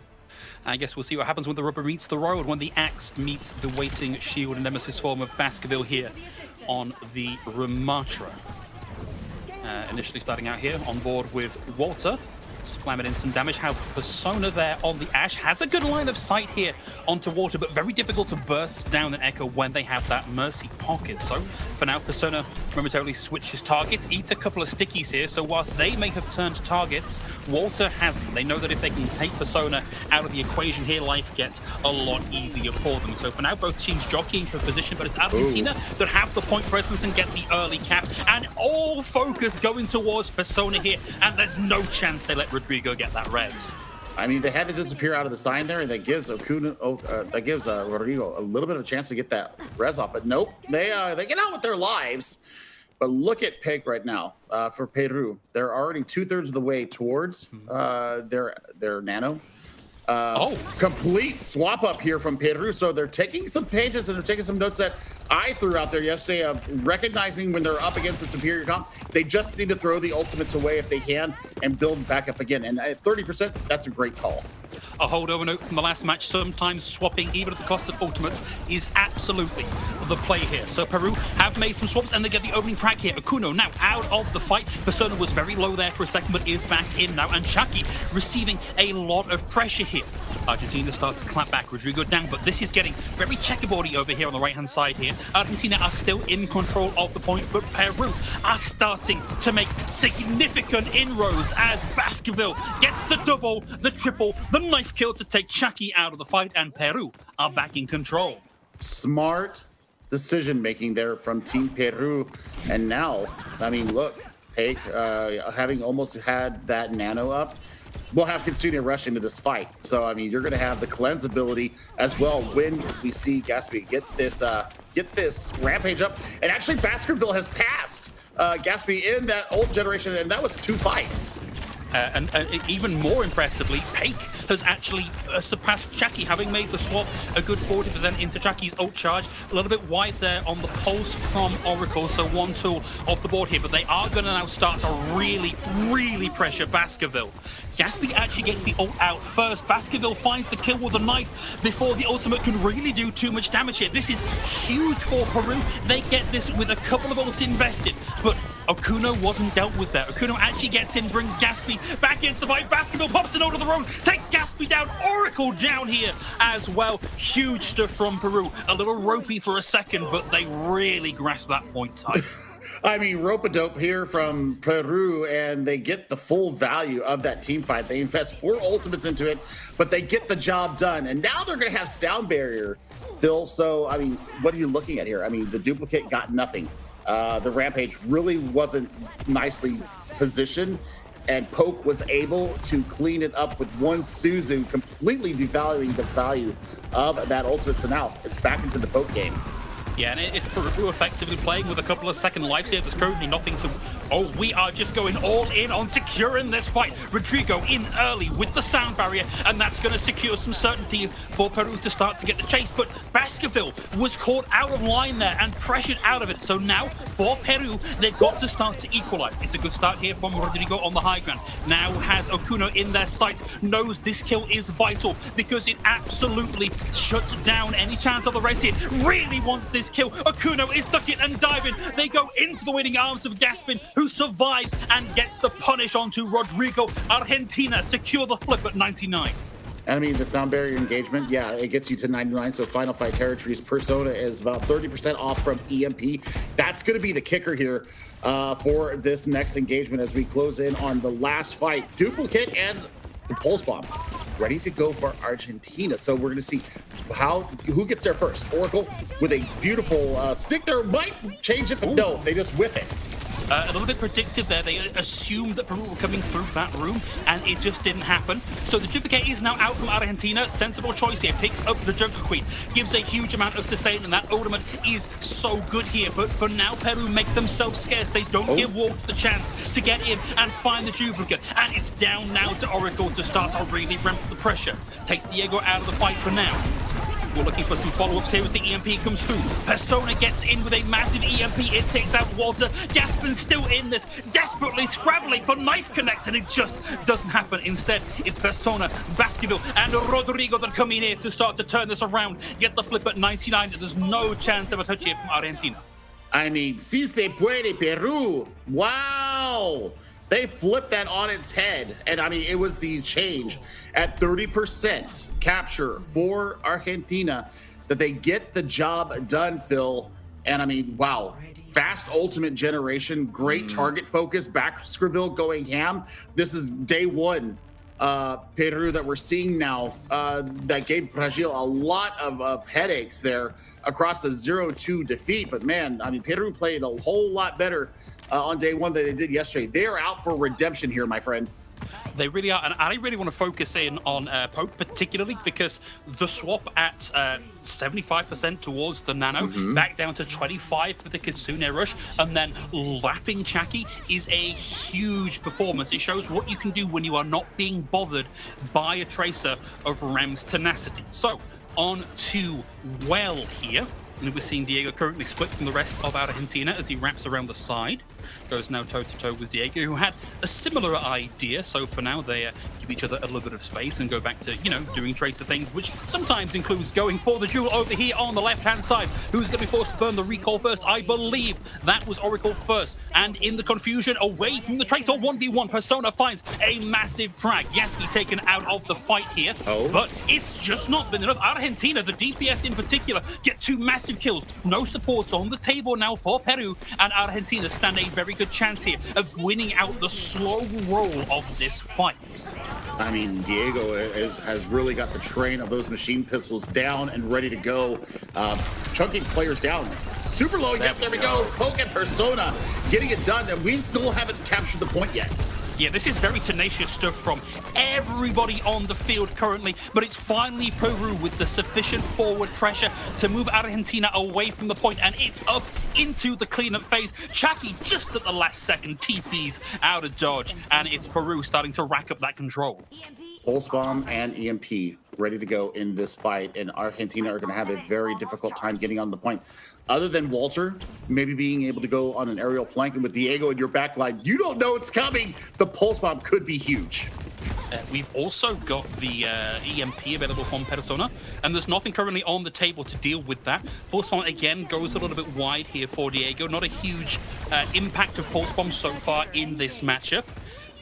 I guess we'll see what happens when the rubber meets the road, when the axe meets the waiting shield and nemesis form of Baskerville here on the Ramatra. Initially starting out here on board with Walter, slamming in some damage. How Persona there on the Ash has a good line of sight here onto Walter, but very difficult to burst down an Echo when they have that Mercy pocket. So for now, Persona momentarily switches targets, eats a couple of stickies here. So whilst they may have turned targets, Walter hasn't. They know that if they can take Persona out of the equation here, life gets a lot easier for them. So for now, both teams jockeying for position, but it's Argentina that have the point presence and get the early cap, and all focus going towards Persona here, and there's no chance they let Rodrigo get that res. I mean, they had to disappear out of the sign there, and that gives Rodrigo a little bit of a chance to get that res off. But nope, they get out with their lives. But look at Peg right now for Peru. They're already 2/3 of the way towards their nano. Complete swap up here from Peru. So they're taking some pages and they're taking some notes that I threw out there yesterday of recognizing when they're up against a superior comp, they just need to throw the ultimates away if they can and build back up again. And at 30%, that's a great call. A holdover note from the last match, sometimes swapping even at the cost of ultimates is absolutely the play here. So Peru have made some swaps and they get the opening frag here. Akuno now out of the fight. Persona was very low there for a second, but is back in now. And Chucky receiving a lot of pressure here. Argentina starts to clap back. Rodrigo down, but this is getting very checkerboardy over here on the right-hand side here. Argentina are still in control of the point, but Peru are starting to make significant inroads as Baskerville gets the double, the triple, the knife kill to take Chucky out of the fight, and Peru are back in control. Smart decision-making there from Team Peru. And now, I mean, look, Pake, having almost had that nano up, we'll have Kitsune rush into this fight. So, I mean, you're going to have the cleanse ability as well when we see Gatsby get this rampage up. And actually, Baskerville has passed Gatsby in that old generation, and that was 2 fights. And even more impressively, Pake has actually surpassed Chucky, having made the swap a good 40% into Chucky's ult charge. A little bit wide there on the pulse from Oracle, so 1 tool off the board here, but they are going to now start to really, really pressure Baskerville. Gatsby actually gets the ult out first. Baskerville finds the kill with a knife before the ultimate can really do too much damage here. This is huge for Peru. They get this with a couple of ults invested, but Okuno wasn't dealt with there. Okuno actually gets in, brings Gatsby back into the fight. Baskerville pops it over the road, takes Gatsby down. Oracle down here as well. Huge stuff from Peru. A little ropey for a second, but they really grasp that point tight. I mean, rope-a-dope here from Peru, and they get the full value of that team fight. They invest 4 ultimates into it, but they get the job done. And now they're going to have sound barrier, Phil. So, I mean, what are you looking at here? I mean, the duplicate got nothing. The Rampage really wasn't nicely positioned, and Poke was able to clean it up with 1 Suzu, completely devaluing the value of that ultimate. So now it's back into the Poke game. Yeah, and it's Peru effectively playing with a couple of second lives here. There's currently nothing to Oh, we are just going all in on securing this fight. Rodrigo in early with the sound barrier, and that's going to secure some certainty for Peru to start to get the chase. But Baskerville was caught out of line there and pressured out of it. So now for Peru, they've got to start to equalize. It's a good start here from Rodrigo on the high ground. Now has Okuno in their sights, knows this kill is vital because it absolutely shuts down any chance of the race here. Really wants this kill. Okuno is ducking and diving. They go into the waiting arms of Gaspin, who survives and gets the punish onto Rodrigo. Argentina secure the flip at 99. And I mean, the sound barrier engagement, yeah, it gets you to 99. So Final Fight Territories Persona is about 30% off from EMP. That's going to be the kicker here for this next engagement as we close in on the last fight. Duplicate and the Pulse Bomb ready to go for Argentina. So we're going to see who gets there first. Oracle with a beautiful stick there, might change it, but no, they just whip it. A little bit predictive there. They assumed that Peru were coming through that room, and it just didn't happen. So the duplicate is now out from Argentina. Sensible choice here. Picks up the Jungle Queen. Gives a huge amount of sustain, and that ultimate is so good here. But for now, Peru make themselves scarce. They don't give Wolf the chance to get in and find the duplicate. And it's down now to Oracle to start to really ramp up the pressure. Takes Diego out of the fight for now. We're looking for some follow-ups here as the EMP comes through. Persona gets in with a massive EMP. It takes out Walter. Gaspin's still in this, desperately scrabbling for knife connects, and it just doesn't happen. Instead, it's Persona, Baskerville, and Rodrigo that come in here to start to turn this around. Get the flip at 99, and there's no chance of a touch here from Argentina. I mean, si se puede, Peru. Wow. They flipped that on its head. And I mean, it was the change at 30% capture for Argentina that they get the job done, Phil. And I mean, wow. Fast ultimate generation, great target focus, Baskerville going ham. This is day one. Peru that we're seeing now that gave Brazil a lot of headaches there across the 0-2 defeat. But man, I mean, Peru played a whole lot better on day one than they did yesterday. They are out for redemption here, my friend. They really are, and I really want to focus in on Pope particularly because the swap at 75% towards the Nano, back down to 25 for the Kitsune Rush, and then lapping Chaki is a huge performance. It shows what you can do when you are not being bothered by a tracer of Rem's tenacity. So, on to Well here. And we're seeing Diego currently split from the rest of Argentina as he wraps around the side. Goes now toe-to-toe with Diego, who had a similar idea. So for now, they give each other a little bit of space and go back to, you know, doing tracer things, which sometimes includes going for the duel over here on the left-hand side. Who's going to be forced to burn the recall first? I believe that was Oracle first. And in the confusion, away from the tracer 1v1, Persona finds a massive frag. Yaski taken out of the fight here. But it's just not been enough. Argentina, the DPS in particular, get two massive kills. No supports on the table now for Peru, and Argentina stand a very good chance here of winning out the slow roll of this fight. I mean, Diego has really got the train of those machine pistols down and ready to go. Chunking players down. Super low, yep, there we go. Poke and Persona getting it done, and we still haven't captured the point yet. Yeah, this is very tenacious stuff from everybody on the field currently, but it's finally Peru with the sufficient forward pressure to move Argentina away from the point, and it's up into the cleanup phase. Chaki just at the last second TPs out of dodge, and it's Peru starting to rack up that control. Pulse Bomb and EMP ready to go in this fight, and Argentina are going to have a very difficult time getting on the point. Other than Walter maybe being able to go on an aerial flank, and with Diego in your back line, you don't know it's coming. The Pulse Bomb could be huge. We've also got the EMP available from Persona, and there's nothing currently on the table to deal with that. Pulse Bomb again goes a little bit wide here for Diego. Not a huge impact of Pulse Bomb so far in this matchup.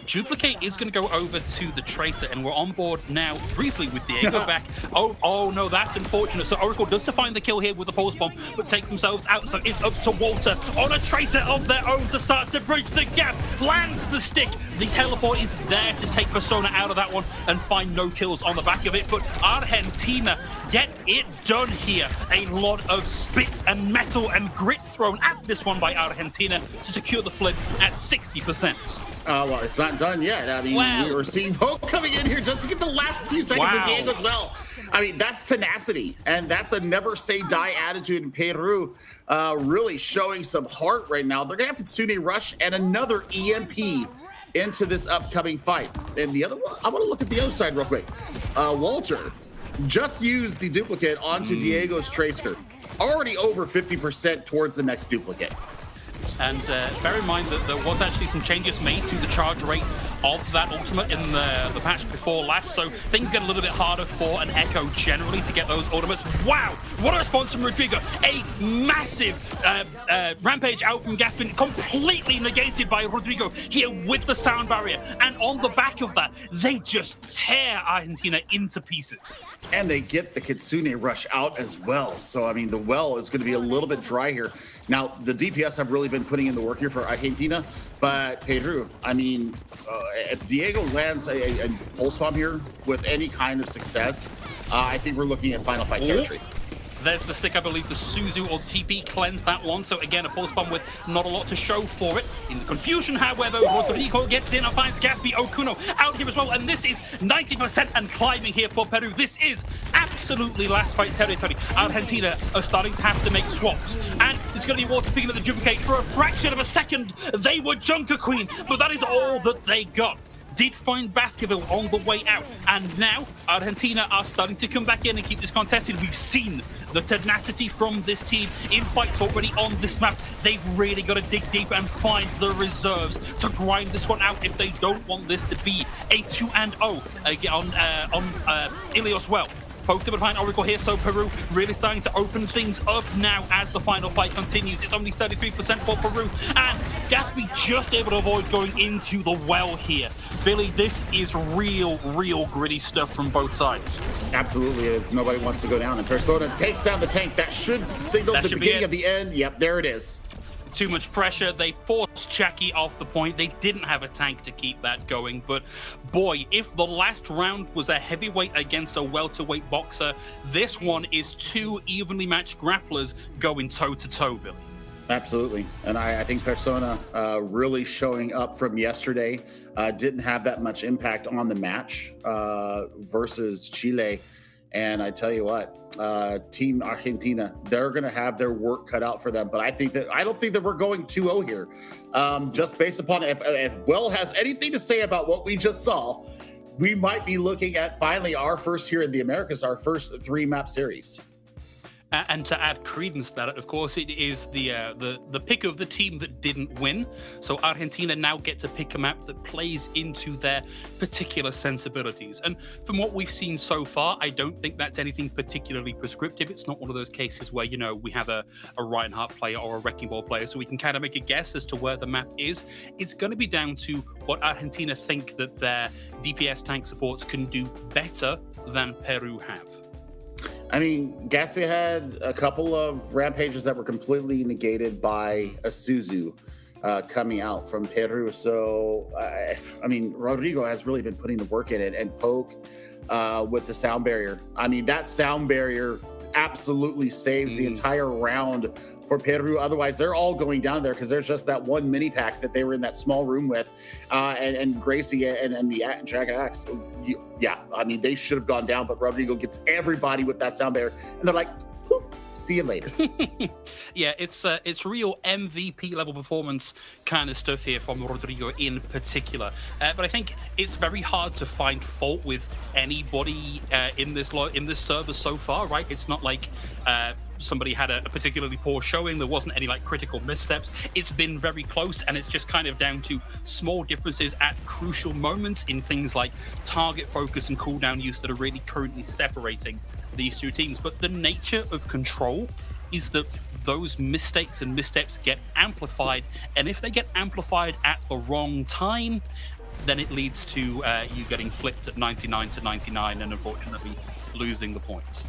Duplicate is going to go over to the Tracer, and we're on board now briefly with Diego back. Oh no, that's unfortunate. So Oracle does find the kill here with the Pulse Bomb, but takes themselves out. So it's up to Walter on a Tracer of their own to start to bridge the gap. Lands the stick. The teleport is there to take Persona out of that one and find no kills on the back of it. But Argentina get it done here. A lot of spit and metal and grit thrown at this one by Argentina to secure the flip at 60%. Well, it's not done yet. I mean, we were seeing Poke coming in here just to get the last few seconds of Diego as well. I mean, that's tenacity, and that's a never say die attitude in Peru, really showing some heart right now. They're gonna have Kitsune Rush and another EMP into this upcoming fight. And the other one, I want to look at the other side real quick. Walter just used the duplicate onto Diego's Tracer, already over 50% towards the next duplicate. And bear in mind that there was actually some changes made to the charge rate of that ultimate in the patch before last, so things get a little bit harder for an Echo generally to get those ultimates. Wow, what a response from Rodrigo. A massive rampage out from Gaspin, completely negated by Rodrigo here with the sound barrier. And on the back of that, they just tear Argentina into pieces. And they get the Kitsune Rush out as well. So, I mean, the well is going to be a little bit dry here. Now, the DPS have really been putting in the work here for Argentina, but Peru, I mean, if Diego lands a pulse bomb here with any kind of success, I think we're looking at final fight territory. There's the stick, I believe, the Suzu or TP cleansed that one. So again, a pulse bomb with not a lot to show for it. In the confusion, however, Rodrigo gets in and finds Gaspi Okuno out here as well. And this is 90% and climbing here for Peru. This is absolutely last fight territory. Argentina are starting to have to make swaps. And it's going to be Walter picking up the duplicate for a fraction of a second. They were Junker Queen, but that is all that they got. Did find Baskerville on the way out, and now Argentina are starting to come back in and keep this contested. We've seen the tenacity from this team in fights already on this map. They've really got to dig deep and find the reserves to grind this one out if they don't want this to be a 2-0 on Ilios well. Pokes him behind Oracle here, so Peru really starting to open things up now as the final fight continues. It's only 33% for Peru, and Gaspi just able to avoid going into the well here. Billy, this is real gritty stuff from both sides. Absolutely is. Nobody wants to go down, and Persona takes down the tank. That should signal the beginning of the end. Yep, there it is. Too much pressure. They forced Chucky off the point. They didn't have a tank to keep that going. But boy, if the last round was a heavyweight against a welterweight boxer, this one is two evenly matched grapplers going toe-to-toe, Billy. Absolutely. And I think Persona really showing up from yesterday didn't have that much impact on the match versus Chile. And I tell you what, Team Argentina, they're going to have their work cut out for them. But I don't think that we're going 2-0 here. Just based upon if Will has anything to say about what we just saw, we might be looking at finally our first here in the Americas, our first 3-map series. And to add credence to that, of course, it is the pick of the team that didn't win. So Argentina now get to pick a map that plays into their particular sensibilities. And from what we've seen so far, I don't think that's anything particularly prescriptive. It's not one of those cases where, we have a Reinhardt player or a Wrecking Ball player, so we can kind of make a guess as to where the map is. It's going to be down to what Argentina think that their DPS tank supports can do better than Peru have. I mean, Gaspi had a couple of rampages that were completely negated by a Suzu coming out from Peru. So, I mean, Rodrigo has really been putting the work in it, and Poke with the sound barrier. I mean, that sound barrier absolutely saves the entire round for Peru. Otherwise, they're all going down there because there's just that one mini pack that they were in that small room with, and Gracie and the Jagged Axe. Yeah, I mean, they should have gone down, but Rodrigo gets everybody with that sound barrier, and they're like, poof, see you later. Yeah, it's real MVP level performance kind of stuff here from Rodrigo in particular. But I think it's very hard to find fault with anybody in this server so far, right? It's not like somebody had a particularly poor showing. There wasn't any critical missteps. It's been very close, and it's just kind of down to small differences at crucial moments in things like target focus and cooldown use that are really currently separating these two teams. But the nature of control is that those mistakes and missteps get amplified, and if they get amplified at the wrong time, then it leads to you getting flipped at 99-99 and unfortunately losing the points.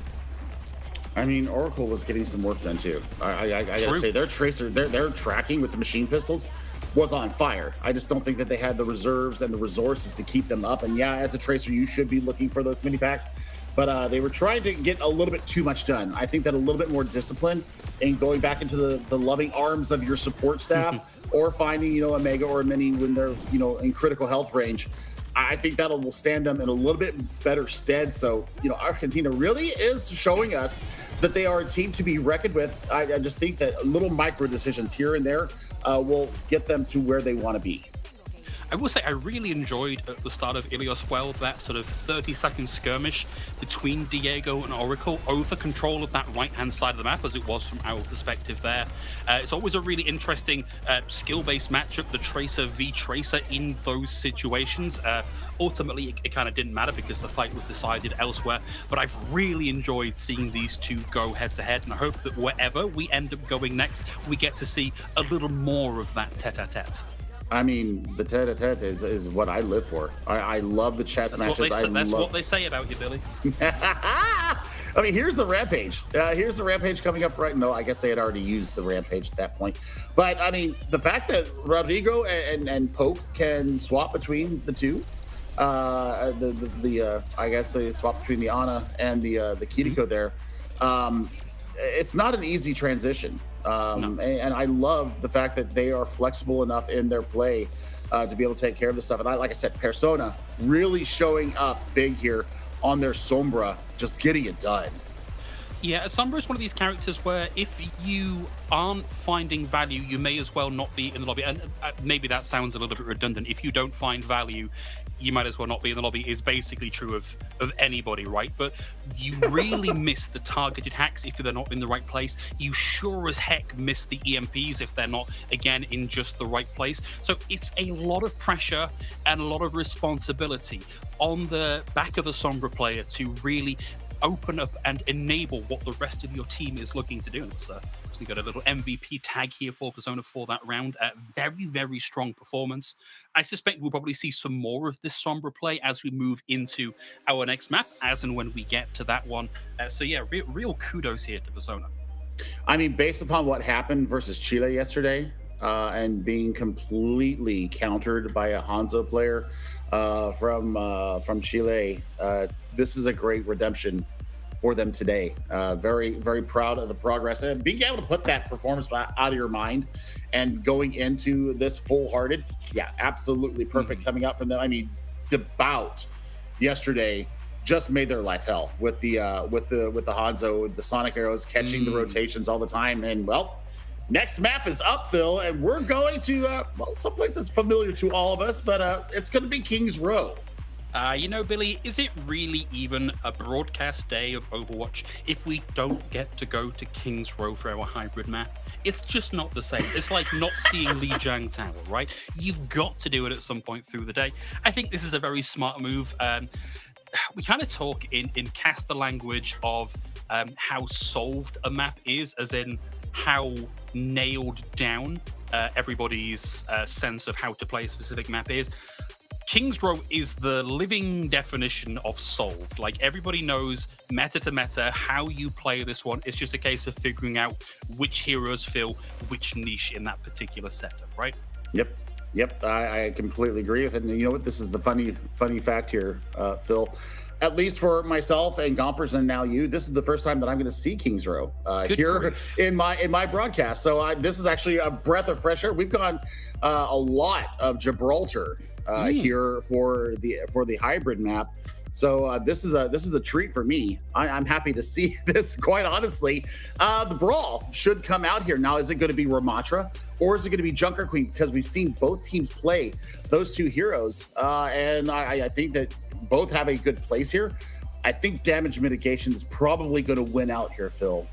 I mean, Oracle was getting some work done too. I gotta say, their tracer, their tracking with the machine pistols was on fire. I just don't think that they had the reserves and the resources to keep them up. And yeah, as a tracer, you should be looking for those mini packs. But they were trying to get a little bit too much done. I think that a little bit more discipline and going back into the loving arms of your support staff or finding, a mega or a mini when they're, in critical health range. I think will stand them in a little bit better stead. So, Argentina really is showing us that they are a team to be reckoned with. I just think that little micro decisions here and there will get them to where they want to be. I will say I really enjoyed at the start of Ilios 12 that sort of 30-second skirmish between Diego and Oracle over control of that right-hand side of the map, as it was from our perspective there. It's always a really interesting skill-based matchup, the Tracer v Tracer in those situations. Ultimately, it kind of didn't matter because the fight was decided elsewhere, but I've really enjoyed seeing these two go head-to-head, and I hope that wherever we end up going next, we get to see a little more of that tete-a-tete. I mean, the tete-a-tete is what I live for. I love the chess matches. That's what they say about you, Billy. I mean, here's the Rampage. Here's the Rampage coming up right. No, I guess they had already used the Rampage at that point. But, I mean, the fact that Rodrigo and Poke can swap between the two, I guess they swap between the Ana and the Kiriko there. It's not an easy transition. No. And I love the fact that they are flexible enough in their play to be able to take care of this stuff. And like I said, Persona really showing up big here on their Sombra, just getting it done. Yeah, Sombra is one of these characters where if you aren't finding value, you may as well not be in the lobby. And maybe that sounds a little bit redundant. If you don't find value, you might as well not be in the lobby is basically true of anybody, right? But you really miss the targeted hacks if they're not in the right place. You sure as heck miss the EMPs if they're not, again, in just the right place. So it's a lot of pressure and a lot of responsibility on the back of a Sombra player to really open up and enable what the rest of your team is looking to do. And so we got a little MVP tag here for Persona for that round. Very, very strong performance. I suspect we'll probably see some more of this Sombra play as we move into our next map, as and when we get to that one. So yeah, real kudos here to Persona. I mean, based upon what happened versus Chile yesterday, and being completely countered by a Hanzo player from Chile, this is a great redemption for them today. Very, very proud of the progress and being able to put that performance out of your mind and going into this full-hearted. Yeah, absolutely perfect coming out from them. I mean, the bout yesterday just made their life hell with the Hanzo, the Sonic arrows catching the rotations all the time. And well, next map is up, Phil, and we're going to, someplace that's familiar to all of us, but it's going to be Kings Row. Billy, is it really even a broadcast day of Overwatch if we don't get to go to Kings Row for our hybrid map? It's just not the same. It's like not seeing Lijiang Tower, right? You've got to do it at some point through the day. I think this is a very smart move. We kind of talk in caster language of how solved a map is, as in how nailed down everybody's sense of how to play a specific map is. Kings Row is the living definition of solved. Like, everybody knows meta to meta how you play this one. It's just a case of figuring out which heroes fill which niche in that particular setup, right? Yep, I completely agree with it. And you know what? This is the funny fact here, Phil. At least for myself and Gompers and now you, this is the first time that I'm going to see Kings Row here in my broadcast. So this is actually a breath of fresh air. We've gone a lot of Gibraltar here for the hybrid map. So this is a treat for me. I'm happy to see this, quite honestly. The Brawl should come out here. Now, is it going to be Ramatra or is it going to be Junker Queen? Because we've seen both teams play those two heroes. And I think that both have a good place here. I think damage mitigation is probably going to win out here, Phil.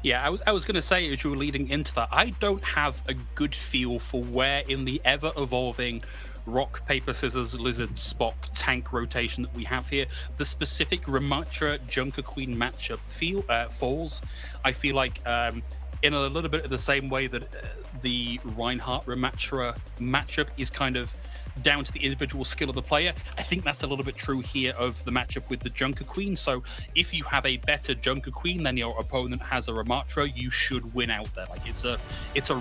Yeah, I was going to say, as you were leading into that, I don't have a good feel for where in the ever-evolving rock, paper, scissors, lizard, Spock tank rotation that we have here, the specific Ramatra Junker Queen matchup falls. I feel like in a little bit of the same way that the Reinhardt Ramatra matchup is kind of down to the individual skill of the player. I think that's a little bit true here of the matchup with the Junker Queen. So if you have a better Junker Queen than your opponent has a Ramatra, you should win out there. Like, it's a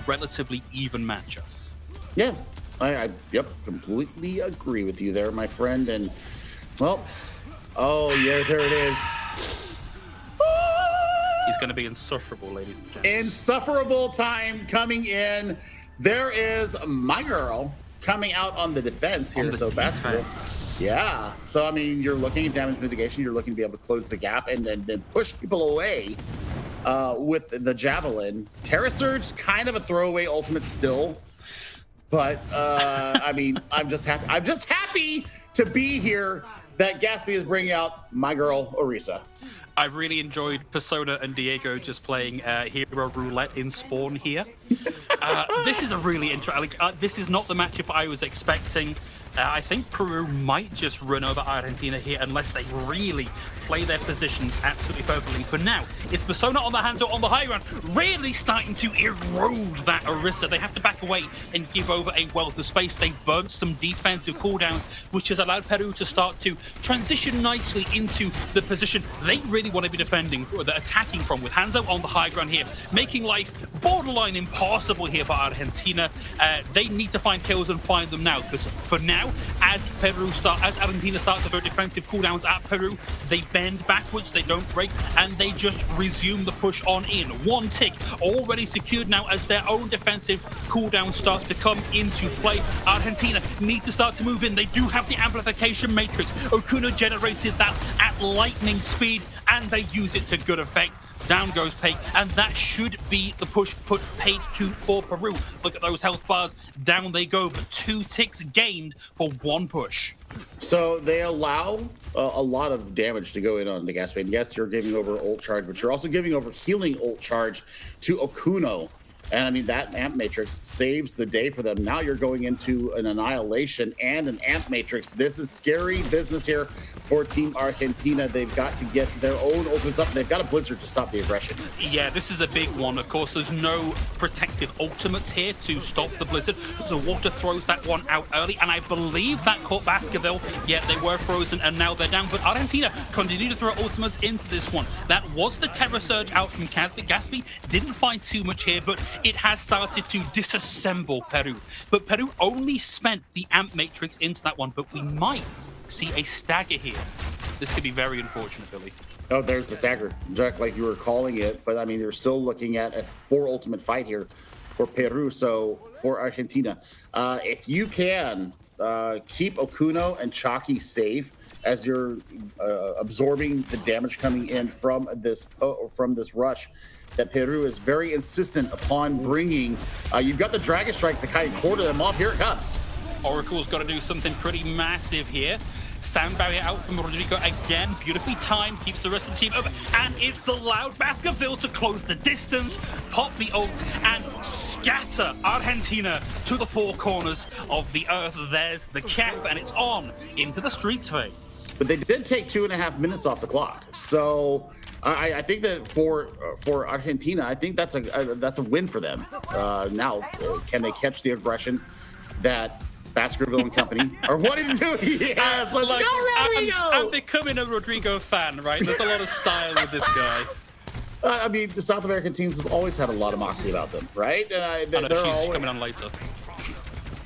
relatively even matchup. Yeah, I completely agree with you there, my friend. And well, oh yeah, there it is. He's going to be insufferable, ladies and gents. Insufferable time coming in. There is my girl, coming out on the defense here. So basketball. Yeah. So I mean, you're looking at damage mitigation. You're looking to be able to close the gap and then push people away with the javelin. Terra Surge, kind of a throwaway ultimate still, but I mean, I'm just happy. I'm just happy to be here that Gatsby is bringing out my girl Orisa. I really enjoyed Persona and Diego just playing Hero Roulette in Spawn here. This is a really interesting. This is not the matchup I was expecting. I think Peru might just run over Argentina here unless they really play their positions absolutely perfectly. For now, it's Persona on the Hanzo on the high ground, really starting to erode that Orisa. They have to back away and give over a wealth of space. They burnt some defensive cooldowns, which has allowed Peru to start to transition nicely into the position they really want to be defending, or the attacking from, with Hanzo on the high ground here, making life borderline impossible here for Argentina. They need to find kills and find them now, because for now, as Argentina starts to burn defensive cooldowns at Peru, they bend backwards, they don't break, and they just resume the push on in. One tick already secured now as their own defensive cooldown starts to come into play. Argentina need to start to move in. They do have the amplification matrix. Okuno generated that at lightning speed, and they use it to good effect. Down goes Pate, and that should be the push put Pate to for Peru. Look at those health bars. Down they go, but 2 ticks gained for 1 push. So they allow a lot of damage to go in on the Gatsby. Yes, you're giving over ult charge, but you're also giving over healing ult charge to Okuno. And I mean, that amp matrix saves the day for them. Now you're going into an annihilation and an amp matrix. This is scary business here for Team Argentina. They've got to get their own ultimates up. They've got a Blizzard to stop the aggression. Yeah, this is a big one. Of course, there's no protected ultimates here to stop the Blizzard. So Water throws that one out early, and I believe that caught Baskerville. Yeah, they were frozen, and now they're down. But Argentina continue to throw ultimates into this one. That was the Terror Surge out from Gatsby. Gatsby didn't find too much here, but it has started to disassemble Peru. But Peru only spent the amp matrix into that one, but we might see a stagger here. This could be very unfortunate, Billy. Oh, there's the stagger, Jack, like you were calling it. But I mean, they're still looking at a 4 ultimate fight here for Peru. So for Argentina, if you can keep Okuno and Chalky safe as you're absorbing the damage coming in from this rush, that Peru is very insistent upon bringing. You've got the Dragon Strike to kind of quarter them off. Here it comes. Oracle's got to do something pretty massive here. Sound barrier out from Rodrigo again. Beautifully timed, keeps the rest of the team over. And it's allowed Baskerville to close the distance, pop the ult, and scatter Argentina to the 4 corners of the earth. There's the cap, and it's on into the streets phase. But they did take 2.5 minutes off the clock. So I think that for Argentina, I think that's a win for them. Now, can they catch the aggression that Baskerville and company are wanting to do? Yes, let's go, Rodrigo! I'm becoming a Rodrigo fan, right? There's a lot of style with this guy. I mean, the South American teams have always had a lot of moxie about them, right? They're always coming on later.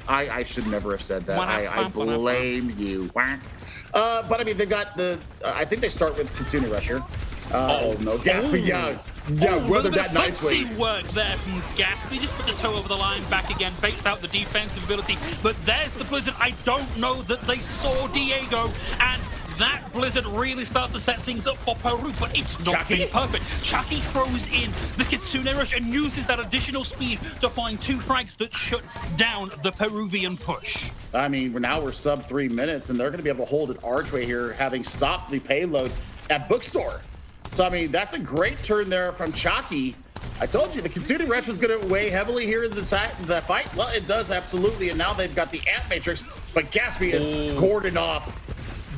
I should never have said that. I blame you. But I mean, they've got I think they start with Kitsune Rusher. Oh no, Gatsby, weathered that nicely. Work there from Gatsby. Just puts a toe over the line, back again, baits out the defensive ability. But there's the Blizzard. I don't know that they saw Diego, and that Blizzard really starts to set things up for Peru, but it's not being perfect. Chucky throws in the Kitsune Rush and uses that additional speed to find 2 frags that shut down the Peruvian push. I mean, now we're sub 3 minutes, and they're going to be able to hold an archway here, having stopped the payload at Bookstore. So, I mean, that's a great turn there from Chalky. I told you the Kitsune Rush was going to weigh heavily here in the fight. Well, it does, absolutely. And now they've got the amp matrix, but Gatsby is cordoned off.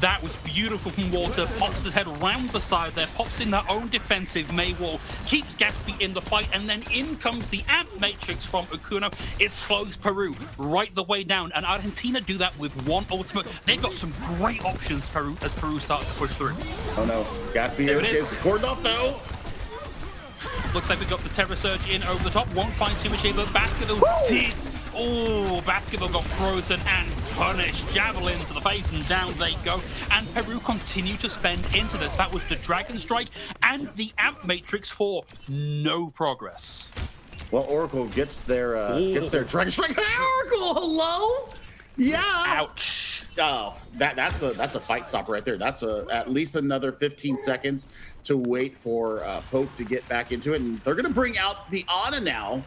That was beautiful from Water. Pops his head around the side there, pops in their own defensive May wall, keeps Gatsby in the fight, and then in comes the amp matrix from Okuno. It slows Peru right the way down, and Argentina do that with 1 ultimate. They've got some great options, Peru, as Peru starts to push through. Oh no, Gatsby is cordoned off though. Looks like we got the Terror Surge in over the top. Won't find too much here, but Baskerville did. Oh, Baskerville got frozen and punished. Javelin to the face, and down they go. And Peru continue to spend into this. That was the Dragon Strike and the Amp Matrix for no progress. Well, Oracle gets their Dragon Strike. Hey, Oracle, hello! Yeah. Ouch. Oh, that's a fight stopper right there. That's at least another 15 seconds to wait for Poke to get back into it, and they're gonna bring out the Ana now.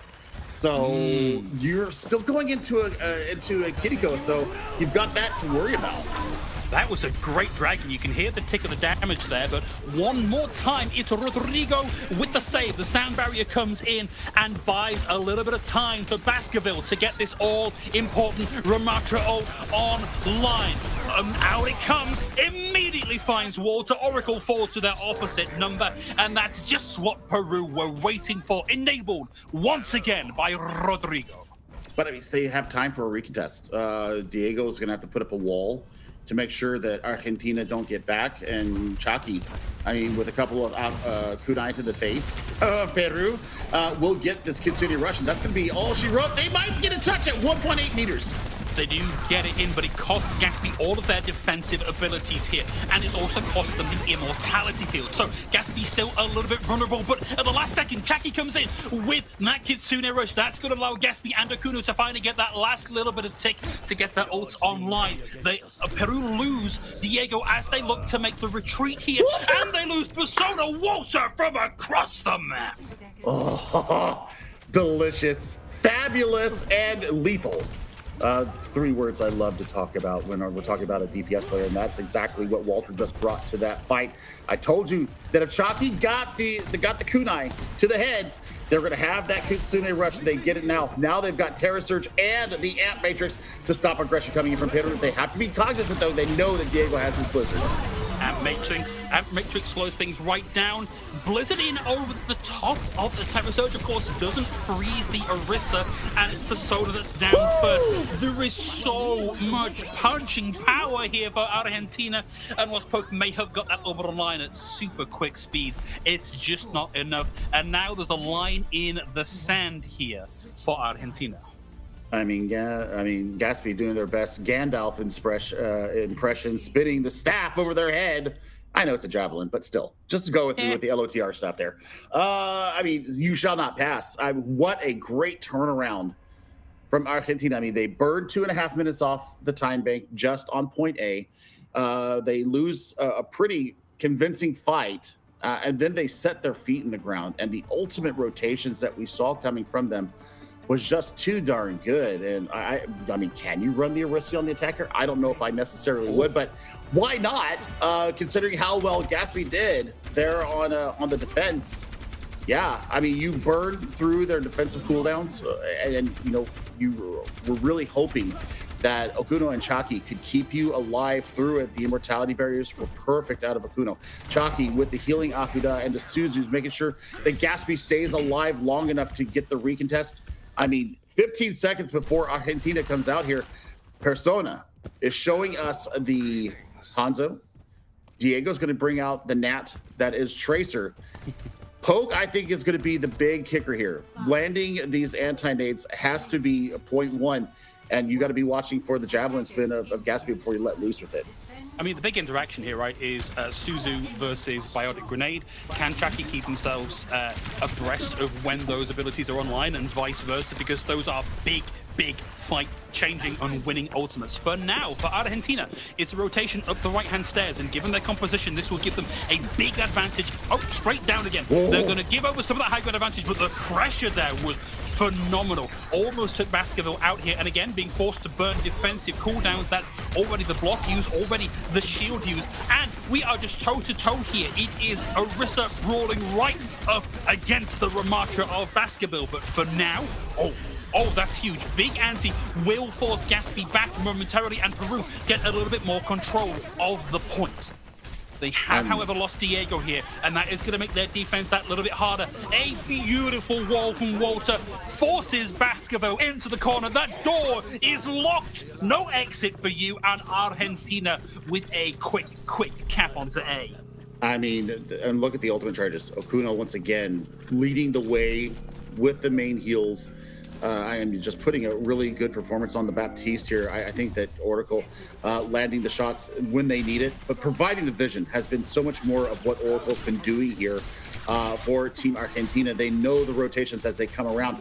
So you're still going into a Kiriko, so you've got that to worry about. That was a great dragon. You can hear the tick of the damage there, but one more time, it's Rodrigo with the save. The sound barrier comes in and buys a little bit of time for Baskerville to get this all-important Ramatra ult online. Out it comes, immediately finds Walter. Oracle falls to their opposite number, and that's just what Peru were waiting for. Enabled once again by Rodrigo. But I mean, they have time for a recontest. Diego's gonna have to put up a wall to make sure that Argentina don't get back, and Chucky, I mean, with a couple of kunai to the face, Peru will get this Kitsune rush, and that's going to be all she wrote. They might get a touch at 1.8 meters. They do get it in, but it costs Gatsby all of their defensive abilities here, and it also costs them the immortality field. So Gatsby's still a little bit vulnerable, but at the last second, Chucky comes in with that Kitsune rush. That's going to allow Gatsby and Okuno to finally get that last little bit of tick to get their ults online. Peru lose Diego as they look to make the retreat here, and they lose Persona Walter from across the map. Oh, delicious, fabulous, and lethal. Three words I love to talk about when we're talking about a DPS player, and that's exactly what Walter just brought to that fight. I told you that if Chucky got the kunai to the head, they're going to have that Kitsune rush. They get it now. Now they've got Terra Surge and the Amp Matrix to stop aggression coming in from Peru. They have to be cognizant, though. They know that Diego has his Blizzard. Amp Matrix slows things right down. Blizzard in over the top of the Terra Surge, of course, doesn't freeze the Orisa, and it's Persona that's down first. There is so much punching power here for Argentina, and whilst Poke may have got that over the line at super quick speeds, it's just not enough. And now there's a line in the sand here for Argentina. I mean, Gatsby doing their best Gandalf impression, spinning the staff over their head. I know it's a javelin, but still, just to go with the LOTR stuff there. I mean, you shall not pass. What a great turnaround from Argentina. I mean, they burned 2.5 minutes off the time bank just on point A. They lose a pretty convincing fight, and then they set their feet in the ground. And the ultimate rotations that we saw coming from them was just too darn good. And I mean, can you run the Orisa on the attacker? I don't know if I necessarily would, but why not? Considering how well Gatsby did there on the defense. Yeah, I mean, you burned through their defensive cooldowns, and you know, you were really hoping that Okuno and Chucky could keep you alive through it. The immortality barriers were perfect out of Okuno. Chucky with the healing Akuda and the Suzu's, making sure that Gatsby stays alive long enough to get the recontest. I mean, 15 seconds before Argentina comes out here, Persona is showing us the Hanzo. Diego's going to bring out the Nat that is Tracer. Poke, I think, is going to be the big kicker here. Landing these anti-nades has to be a 0.1, and you got to be watching for the javelin spin of Gatsby before you let loose with it. I mean, the big interaction here, right, is Suzu versus Biotic Grenade. Can Chucky keep themselves abreast of when those abilities are online, and vice versa, because those are big fight-changing and winning ultimates. For now, for Argentina, it's a rotation up the right-hand stairs, and given their composition, this will give them a big advantage. Oh, straight down again. Whoa. They're going to give over some of that high-ground advantage, but the pressure there was phenomenal. Almost took Baskerville out here, and again, being forced to burn defensive cooldowns. That's already the block used, already the shield used, and we are just toe-to-toe here. It is Orisa brawling right up against the Ramatra of Baskerville, but for now, oh, that's huge. Big anti will force Gatsby back momentarily, and Peru get a little bit more control of the point. They have, however, lost Diego here, and that is going to make their defense that little bit harder. A beautiful wall from Walter forces Baskerville into the corner. That door is locked. No exit for you, and Argentina with a quick cap onto A. I mean, and look at the ultimate charges. Okuno once again leading the way with the main heals. I am just putting a really good performance on the Baptiste here. I think that Oracle landing the shots when they need it, but providing the vision has been so much more of what Oracle's been doing here for Team Argentina. They know the rotations as they come around.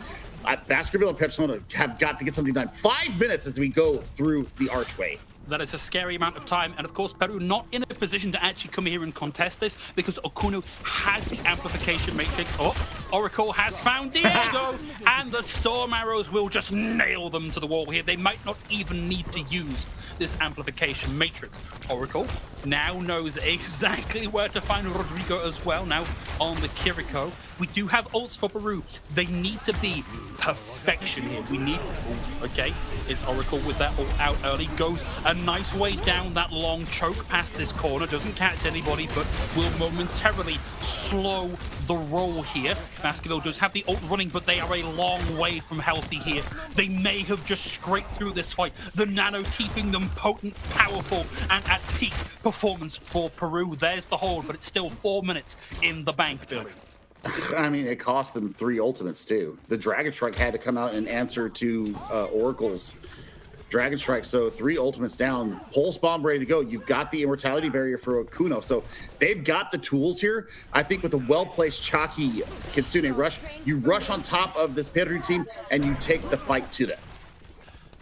Baskerville and Persona have got to get something done. 5 minutes as we go through the archway. That is a scary amount of time. And of course, Peru not in a position to actually come here and contest this because Okuno has the amplification matrix. Oh, Oracle has found Diego, and the Storm Arrows will just nail them to the wall here. They might not even need to use this amplification matrix. Oracle now knows exactly where to find Rodrigo as well. Now on the Kiriko. We do have ults for Peru. They need to be perfection here. We need... Ooh, okay, it's Oracle with that ult out early. Goes a nice way down that long choke past this corner. Doesn't catch anybody, but will momentarily slow the roll here. Baskerville does have the ult running, but they are a long way from healthy here. They may have just scraped through this fight. The nano keeping them potent, powerful, and at peak performance for Peru. There's the hold, but it's still 4 minutes in the bank, Billy. I mean, it cost them 3 ultimates, too. The Dragon Strike had to come out and answer to Oracle's Dragon Strike. So 3 ultimates down. Pulse Bomb ready to go. You've got the Immortality Barrier for Okuno. So they've got the tools here. I think with a well-placed Chalky Kitsune rush, you rush on top of this Peru team and you take the fight to them.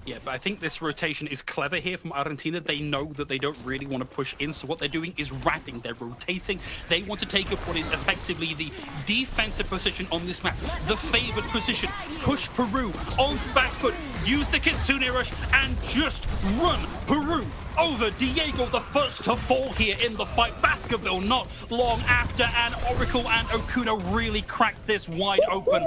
Yeah, but I think this rotation is clever here from Argentina. They know that they don't really want to push in, so what they're doing is wrapping. They're rotating. They want to take up what is effectively the defensive position on this map, the favored position. Push Peru onto back foot, use the Kitsune rush, and just run Peru over. Diego the first to fall here in the fight. Baskerville not long after, and Oracle and Okuno really cracked this wide open.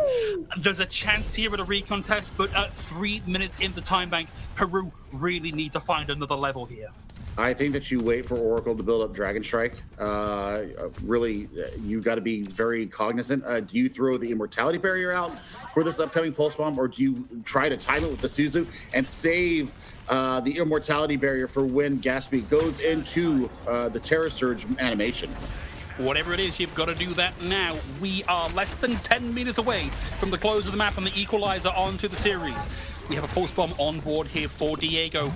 There's a chance here at a recontest, but at 3 minutes in the time bank, Peru really need to find another level here. I think that you wait for Oracle to build up Dragon Strike. Really, you got to be very cognizant. Do you throw the Immortality Barrier out for this upcoming Pulse Bomb, or do you try to time it with the Suzu and save the Immortality Barrier for when Gatsby goes into the Terror Surge animation? Whatever it is, you've got to do that now. We are less than 10 meters away from the close of the map and the equalizer onto the series. We have a Pulse Bomb on board here for Diego.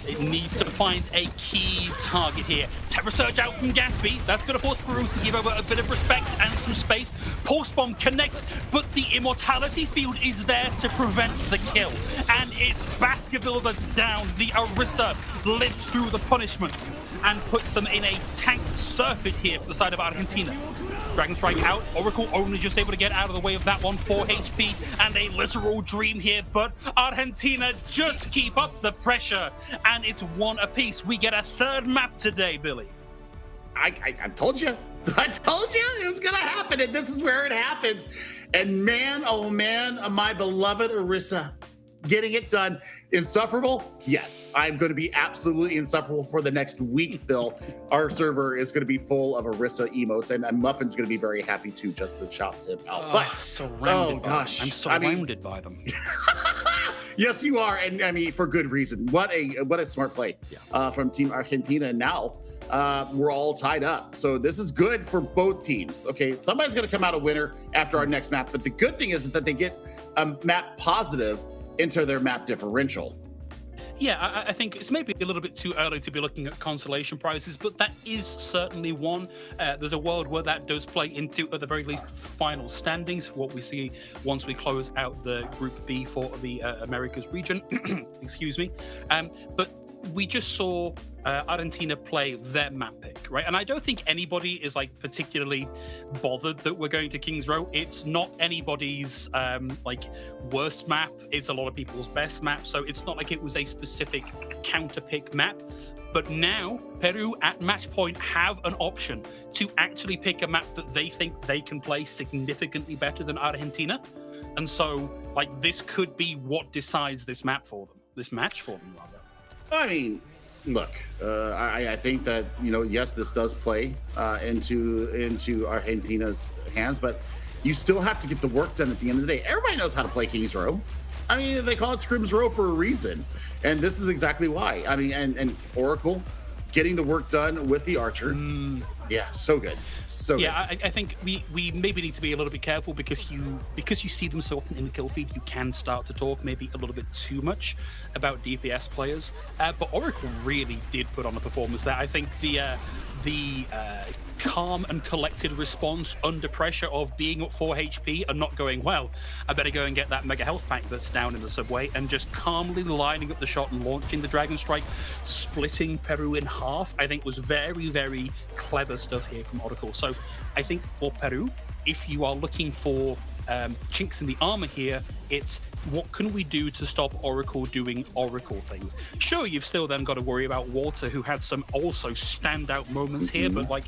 It needs to find a key target here. Terror Surge out from Gatsby. That's going to force Peru to give over a bit of respect and some space. Pulse Bomb connect, but the Immortality Field is there to prevent the kill. And it's Baskerville that's down. The Orisa lives through the punishment and puts them in a tanked surfeit here for the side of Argentina. Dragon Strike out. Oracle only just able to get out of the way of that one. 4 HP and a literal dream here, but Argentina just keep up the pressure, and it's 1 apiece. We get a 3rd map today, Billy. I told you. I told you it was going to happen, and this is where it happens. And man, oh man, my beloved Orisa getting it done. Insufferable? Yes, I'm going to be absolutely insufferable for the next week, Phil. Our server is going to be full of Orisa emotes, and Muffin's going to be very happy too, just to shout him out. But surrounded I'm surrounded by them. Yes, you are, and I mean for good reason. What a smart play from Team Argentina. Now we're all tied up, so this is good for both teams. Okay, somebody's going to come out a winner after our next map, but the good thing is that they get a map positive into their map differential. Yeah, I think it's maybe a little bit too early to be looking at consolation prizes, but that is certainly one. There's a world where that does play into, at the very least, final standings, what we see once we close out the Group B for the Americas region. Excuse me. But we just saw Argentina play their map pick, right? And I don't think anybody is like particularly bothered that we're going to King's Row. It's not anybody's like worst map. It's a lot of people's best map. So it's not like it was a specific counter pick map. But now Peru at match point have an option to actually pick a map that they think they can play significantly better than Argentina. And so like this could be what decides this map for them, this match for them rather. I mean, look, I think that, you know, yes, this does play into Argentina's hands, but you still have to get the work done at the end of the day. Everybody knows how to play King's Row. I mean, they call it Crimzo Row for a reason, and this is exactly why. I mean, and Oracle getting the work done with the Archer. Yeah, so good. So Yeah, good. I think we maybe need to be a little bit careful because you see them so often in the kill feed, you can start to talk maybe a little bit too much about DPS players. But Oracle really did put on a performance there. I think the calm and collected response under pressure of being at 4 HP and not going, well, I better go and get that mega health pack that's down in the subway, and just calmly lining up the shot and launching the Dragon Strike, splitting Peru in half, I think was very, very clever stuff here from Oracle. So I think for Peru, if you are looking for chinks in the armor here, it's what can we do to stop Oracle doing Oracle things? Sure, you've still then got to worry about Walter, who had some also standout moments here, but like,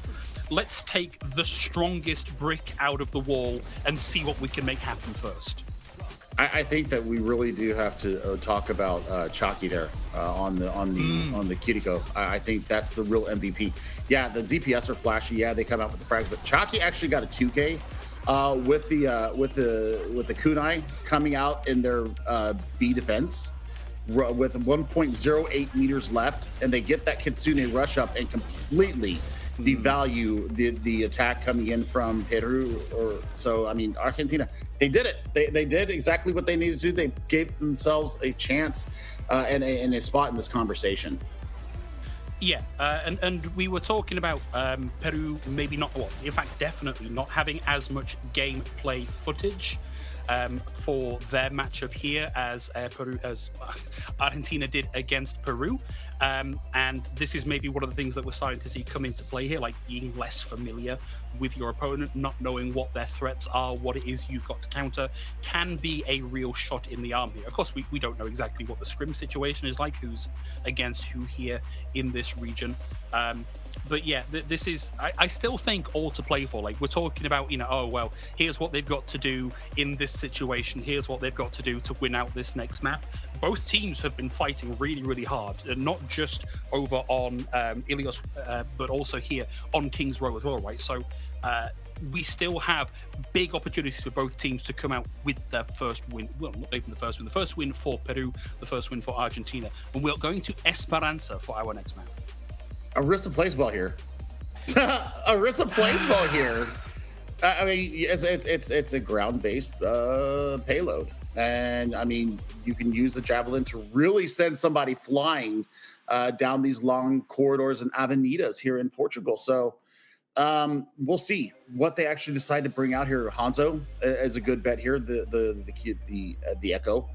let's take the strongest brick out of the wall and see what we can make happen first. I think that we really do have to talk about Chalky there on the Kiriko. I think that's the real MVP. Yeah, the DPS are flashy. Yeah, they come out with the frags, but Chalky actually got a 2K with the kunai coming out in their B defense with 1.08 meters left, and they get that Kitsune rush up and completely devalue the attack coming in from Peru. I mean, Argentina, they did it. They did exactly what they needed to do. They gave themselves a chance and a spot in this conversation. Yeah, and we were talking about Peru maybe not, well, in fact, definitely not having as much gameplay footage for their matchup here as Argentina did against Peru. And this is maybe one of the things that we're starting to see come into play here, like being less familiar with your opponent, not knowing what their threats are, what it is you've got to counter, can be a real shot in the arm here. Of course, we don't know exactly what the scrim situation is like, who's against who here in this region. But yeah, this is, I still think all to play for. Like, we're talking about, oh, well, here's what they've got to do in this situation. Here's what they've got to do to win out this next map. Both teams have been fighting really, really hard, and not just over on Ilios, but also here on King's Row as well, right? So we still have big opportunities for both teams to come out with their first win. Well, not even the first win for Peru, the first win for Argentina. And we're going to Esperança for our next map. Arista plays well here. Arista plays well here. I mean, it's a ground-based payload, and I mean, you can use the javelin to really send somebody flying down these long corridors and avenidas here in Portugal. So we'll see what they actually decide to bring out here. Hanzo is a good bet here. The Echo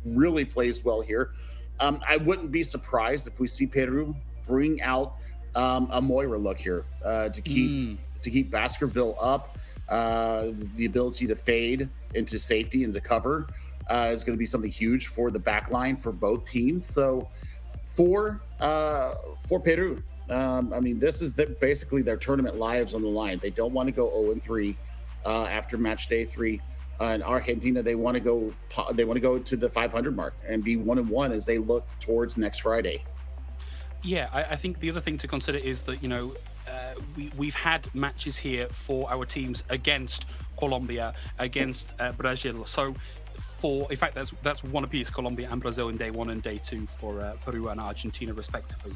really plays well here. I wouldn't be surprised if we see Peru bring out a Moira look here to keep Baskerville up. The ability to fade into safety and to cover is going to be something huge for the back line for both teams. So for Peru, I mean, this is basically their tournament lives on the line. They don't want to go 0-3 after match day 3. In Argentina, they want to go to the 500 mark and be 1-1 as they look towards next Friday. Yeah, I think the other thing to consider is that, we've had matches here for our teams against Colombia, against Brazil. So in fact, that's one apiece, Colombia and Brazil in day 1 and day 2 for Peru and Argentina, respectively.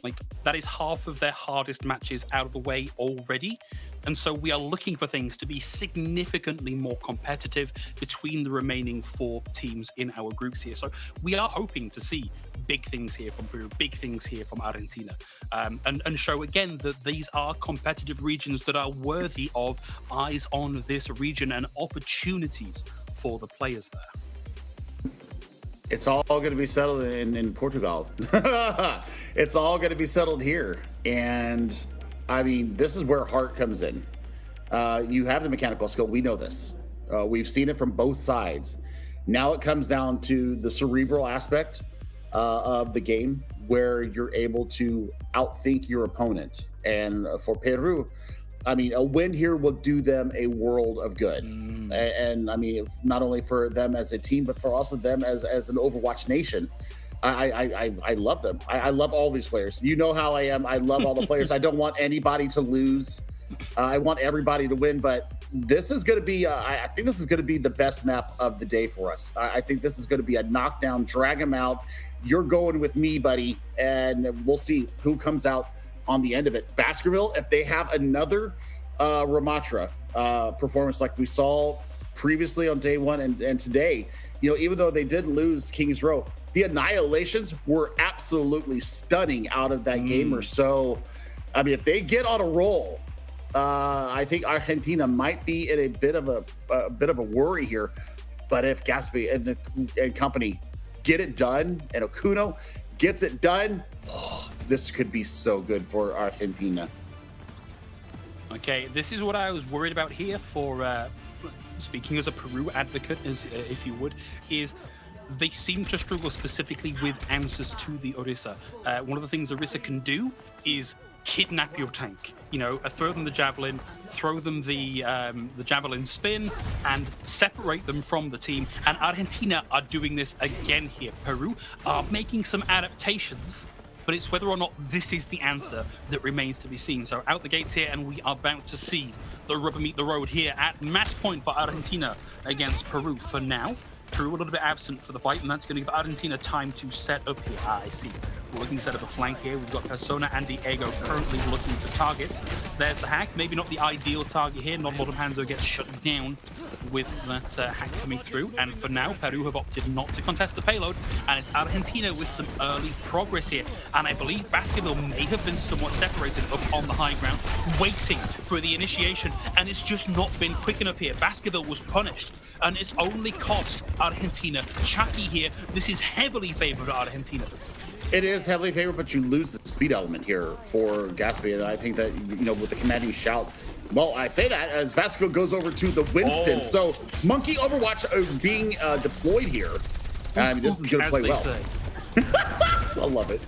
Like, that is half of their hardest matches out of the way already. And so we are looking for things to be significantly more competitive between the remaining 4 teams in our groups here. So we are hoping to see big things here from Peru, big things here from Argentina, and show again that these are competitive regions that are worthy of eyes on this region and opportunities for the players there. It's all going to be settled in Portugal. It's all going to be settled here. And I mean, this is where heart comes in. You have the mechanical skill. We know this. We've seen it from both sides. Now it comes down to the cerebral aspect of the game, where you're able to outthink your opponent. And for Peru, I mean, a win here will do them a world of good. And I mean, not only for them as a team, but for also them as an Overwatch nation. I love them. I love all these players. You know how I am. I love all the players. I don't want anybody to lose. I want everybody to win, but this is going to be, I think this is going to be the best map of the day for us. I think this is going to be a knockdown, drag them out. You're going with me, buddy, and we'll see who comes out on the end of it. Baskerville, if they have another Ramatra performance like we saw previously on day one and today, even though they did lose Kings Row, the annihilations were absolutely stunning out of that gamer. So, I mean, if they get on a roll, I think Argentina might be in a bit of a worry here. But if Gaspi and company get it done, and Okuno gets it done, this could be so good for Argentina. Okay, this is what I was worried about here for, speaking as a Peru advocate, if you would, is they seem to struggle specifically with answers to the Orisa. One of the things Orisa can do is kidnap your tank. Throw them the javelin, throw them the javelin spin, and separate them from the team. And Argentina are doing this again here. Peru are making some adaptations, but it's whether or not this is the answer that remains to be seen. So out the gates here, and we are about to see the rubber meet the road here at match point for Argentina against Peru. For now, Peru a little bit absent for the fight, and that's going to give Argentina time to set up here. I see. We're looking to set up a flank here. We've got Persona and Diego currently looking for targets. There's the hack. Maybe not the ideal target here. Not a lot of Hanzo gets shut down with that hack coming through. And for now, Peru have opted not to contest the payload, and it's Argentina with some early progress here. And I believe Baskerville may have been somewhat separated up on the high ground, waiting for the initiation, and it's just not been quick enough here. Baskerville was punished, and it's only cost Argentina. Chucky here, this is heavily favored Argentina. It is heavily favored, but you lose the speed element here for Gaspi, and I think that, with the commanding shout, well, I say that as Baskerville goes over to the Winston. So Monkey Overwatch being deployed here. I mean, this is going to play well. I love it.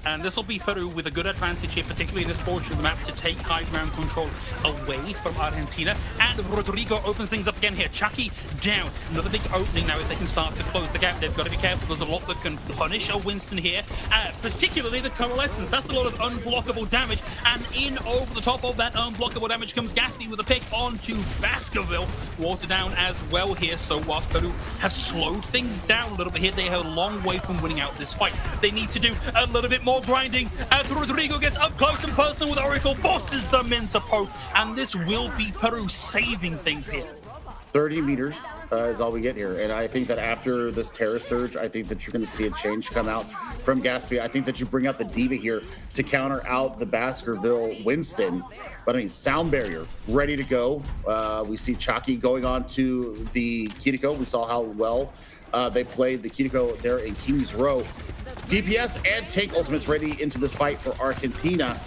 And this will be Peru with a good advantage here, particularly in this portion of the map, to take high ground control away from Argentina. And Puerto Rico opens things up again here. Chucky down. Another big opening now if they can start to close the gap. They've got to be careful. There's a lot that can punish a Winston here, particularly the Coalescence. That's a lot of unblockable damage. And in over the top of that unblockable damage comes Gatsby with a pick onto Baskerville. Water down as well here. So whilst Peru have slowed things down a little bit here, they are a long way from winning out this fight. They need to do a little bit more grinding as Rodrigo gets up close and personal with Oracle, forces them into poke, and this will be Peru saving things here. 30 meters is all we get here, and I think that after this Terror Surge, I think that you're going to see a change come out from Gaspi. I think that you bring out the Diva here to counter out the Baskerville Winston, but I mean, Sound Barrier ready to go. We see Chucky going on to the Kiriko. We saw how well they played the Kiriko there in Kings Row. DPS and tank ultimates ready into this fight for Argentina.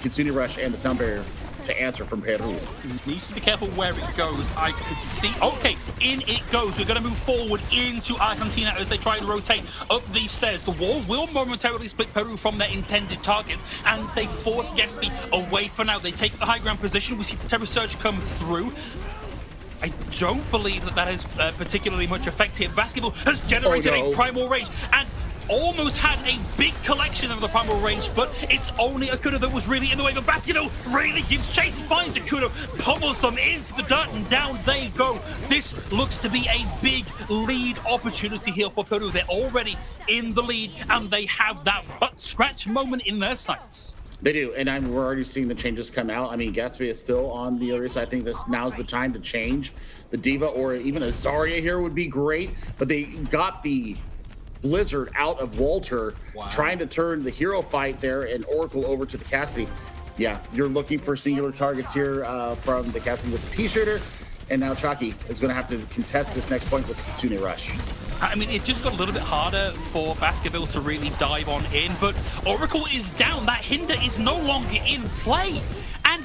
Kitsune Rush and the Sound Barrier to answer from Peru. Needs to be careful where it goes. I could see, okay, in it goes. We're going to move forward into Argentina as they try to rotate up these stairs. The wall will momentarily split Peru from their intended targets, and they force Gatsby away for now. They take the high ground position. We see the Terror Surge come through. I don't believe that has particularly much effect here. Basketball has generated a Primal Rage and almost had a big collection of the Primal Rage, but it's only Akuno that was really in the way. But Basketball really gives chase, finds Akuno, pummels them into the dirt, and down they go. This looks to be a big lead opportunity here for Peru. They're already in the lead, and they have that butt-scratch moment in their sights. They do, and we're already seeing the changes come out. I mean, Gatsby is still on the Orisa. I think now's the time to change. The Diva or even a Zarya here would be great, but they got the Blizzard out of Walter, trying to turn the hero fight there and Oracle over to the Cassidy. Yeah, you're looking for singular targets here from the Cassidy with the P-Shooter, and now Chucky is going to have to contest this next point with the Kitsune Rush. I mean, it just got a little bit harder for Baskerville to really dive on in, but Oracle is down. That hinder is no longer in play. And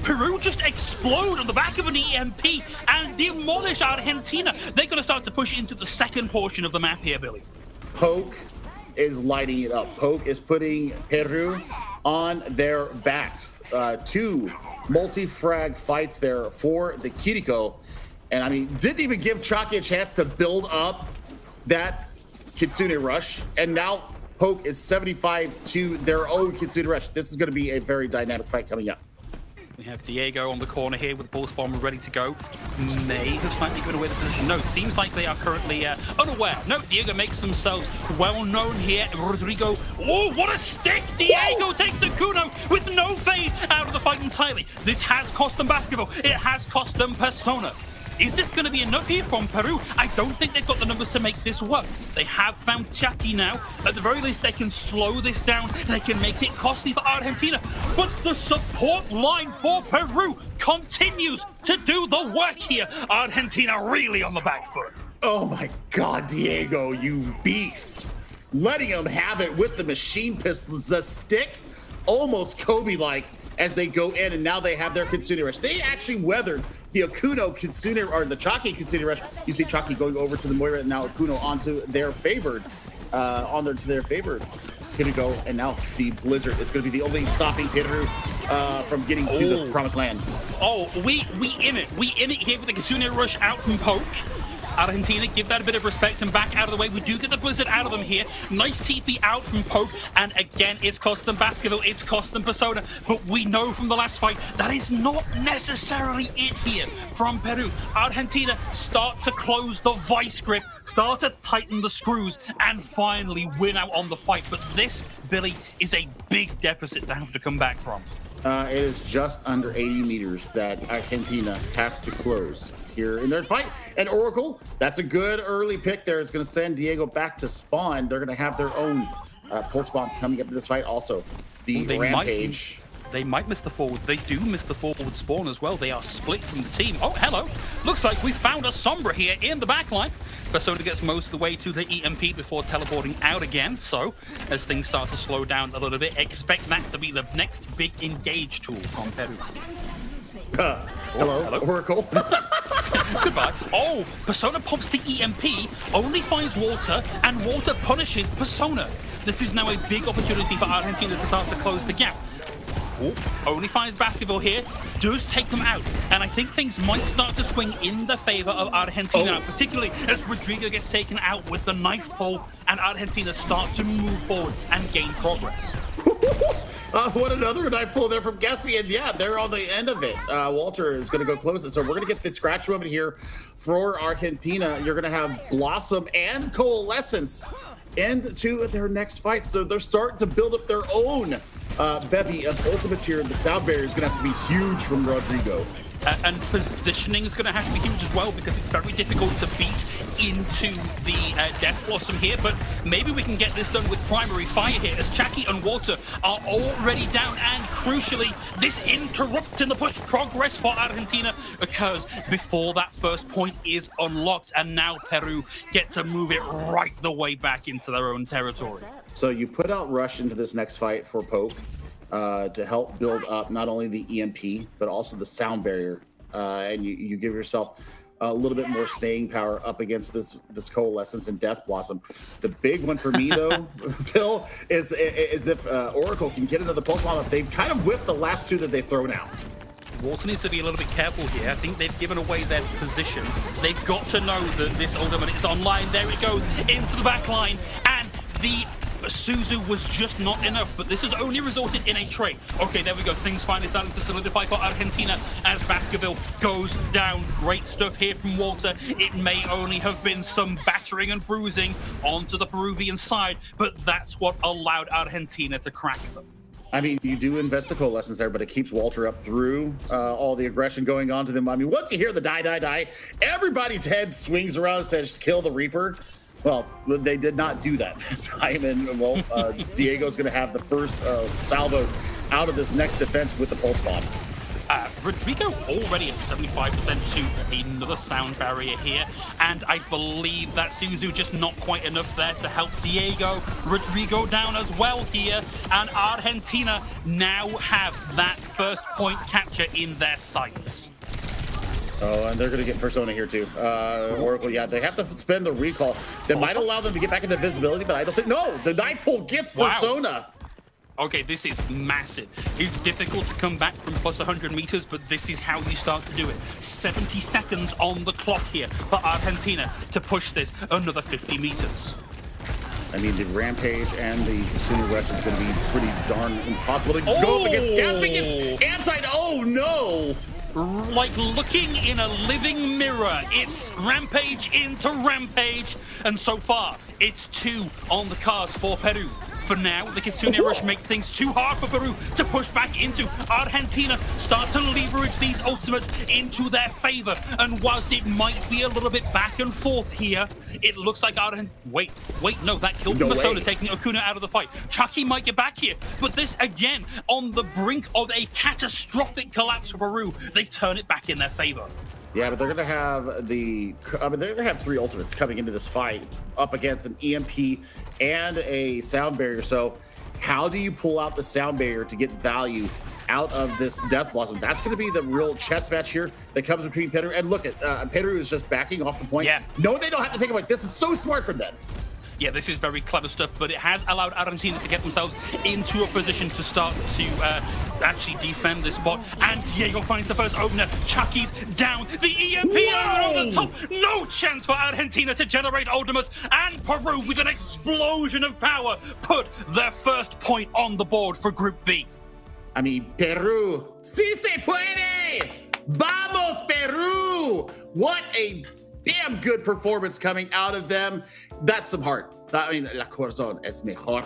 Peru just explode on the back of an EMP and demolish Argentina. They're going to start to push into the second portion of the map here, Billy. Poke is lighting it up. Poke is putting Peru on their backs. Two multi-frag fights there for the Kiriko. And I mean, didn't even give Chucky a chance to build up that Kitsune Rush. And now Poke is 75 to their own Kitsune Rush. This is going to be a very dynamic fight coming up. We have Diego on the corner here with the pulse bomb ready to go. May have slightly given away the position. No, it seems like they are currently unaware. No, Diego makes themselves well known here. Rodrigo, oh, what a stick! Diego takes a kuno with no fade out of the fight entirely. This has cost them basketball. It has cost them persona. Is this going to be enough here from Peru? I don't think they've got the numbers to make this work. They have found Chucky now. At the very least, they can slow this down. They can make it costly for Argentina. But the support line for Peru continues to do the work here. Argentina really on the back foot. Oh my God, Diego, you beast. Letting him have it with the machine pistols, the stick, almost Kobe-like, as they go in, and now they have their Kitsune Rush. They actually weathered the Akuno Kitsune, or the Chaki Kitsune Rush. You see Chaki going over to the Moira, and now Akuno onto their favored, Go, and now the Blizzard is going to be the only stopping Peru from getting to the Promised Land. Oh, we in it. We in it here with the Kitsune Rush out from Poke. Argentina, give that a bit of respect and back out of the way. We do get the Blizzard out of them here. Nice TP out from Poke. And again, it's cost them Baskerville. It's cost them Persona. But we know from the last fight, that is not necessarily it here from Peru. Argentina start to close the vice grip, start to tighten the screws, and finally win out on the fight. But this, Billy, is a big deficit to have to come back from. It is just under 80 meters that Argentina have to close here in their fight. And Oracle, that's a good early pick there. It's going to send Diego back to spawn. They're going to have their own pulse bomb coming up to this fight. Also, the Rampage. They might miss the forward. They do miss the forward spawn as well. They are split from the team. Oh, hello. Looks like we found a Sombra here in the backline. Persona gets most of the way to the EMP before teleporting out again. So, as things start to slow down a little bit, expect that to be the next big engage tool from Peru. Hello, Oracle. Goodbye. Oh, Persona pops the EMP, only finds Walter, and Walter punishes Persona. This is now a big opportunity for Argentina to start to close the gap. Oh, only finds Baskerville here, does take them out, and I think things might start to swing in the favor of Argentina, particularly as Rodrigo gets taken out with the knife pull, and Argentina start to move forward and gain progress. What another knife pull there from Gatsby, and yeah, they're on the end of it. Walter is going to go close it, so we're going to get the scratch moment here for Argentina. You're going to have Blossom and Coalescence into their next fight, so they're starting to build up their own bevy of ultimates here. The sound barrier is going to have to be huge from Rodrigo. And positioning is going to have to be huge as well, because it's very difficult to beat into the Death Blossom here, but maybe we can get this done with primary fire here, as Chucky and Walter are already down, and crucially, this interrupt in the push progress for Argentina occurs before that first point is unlocked, and now Peru get to move it right the way back into their own territory. So you put out Rush into this next fight for Poke to help build up not only the EMP, but also the sound barrier. And you give yourself a little bit more staying power up against this Coalescence and Death Blossom. The big one for me, though, Phil, is if Oracle can get another pulse bomb up. They've kind of whipped the last two that they've thrown out. Walter needs to be a little bit careful here. I think they've given away their position. They've got to know that this ultimate is online. There it goes into the back line, and the Suzu was just not enough, but this has only resulted in a trade. Okay, there we go. Things finally starting to solidify for Argentina as Baskerville goes down. Great stuff here from Walter. It may only have been some battering and bruising onto the Peruvian side, but that's what allowed Argentina to crack them. I mean, you do invest the Coalescence there, but it keeps Walter up through all the aggression going on to them. I mean, once you hear the die, everybody's head swings around and says, kill the Reaper. Well, they did not do that this time, and Diego's going to have the first salvo out of this next defense with the pulse bomb. Rodrigo already at 75% to another sound barrier here, and I believe that Suzu just not quite enough there to help Diego. Rodrigo down as well here, and Argentina now have that first point capture in their sights. Oh, and they're going to get Persona here too. Oracle, yeah, they have to spend the recall. That might allow them to get back into visibility, but I don't think, no, the knife pull gets Persona. Okay, this is massive. It's difficult to come back from plus 100 meters, but this is how you start to do it. 70 seconds on the clock here for Argentina to push this another 50 meters. I mean, the Rampage and the Consumer Rush is going to be pretty darn impossible to go up against. Gatsby gets anti. Oh no! Like looking in a living mirror, it's Rampage into Rampage, and so far it's 2 on the cards for Peru. For now, the Kitsune Rush make things too hard for Peru to push back into. Argentina start to leverage these ultimates into their favor, and whilst it might be a little bit back and forth here, it looks like Argentina... Wait, no, that killed Masona, taking Okuna out of the fight. Chucky might get back here, but this, again, on the brink of a catastrophic collapse for Peru, they turn it back in their favor. Yeah, but they're going to have they're going to have 3 ultimates coming into this fight up against an EMP and a sound barrier. So how do you pull out the sound barrier to get value out of this Death Blossom? That's going to be the real chess match here that comes between Peru. And look at Peru is just backing off the point. Yeah. No, they don't have to take a point. This is so smart from them. Yeah, this is very clever stuff, but it has allowed Argentina to get themselves into a position to start to actually defend this spot. And Diego finds the first opener. Chucky's down. The EMP over the top. No chance for Argentina to generate ultimates. And Peru, with an explosion of power, put their first point on the board for Group B. I mean, Peru. Si se puede! Vamos, Peru! What a damn good performance coming out of them. That's some heart. I mean, la corazón es mejor.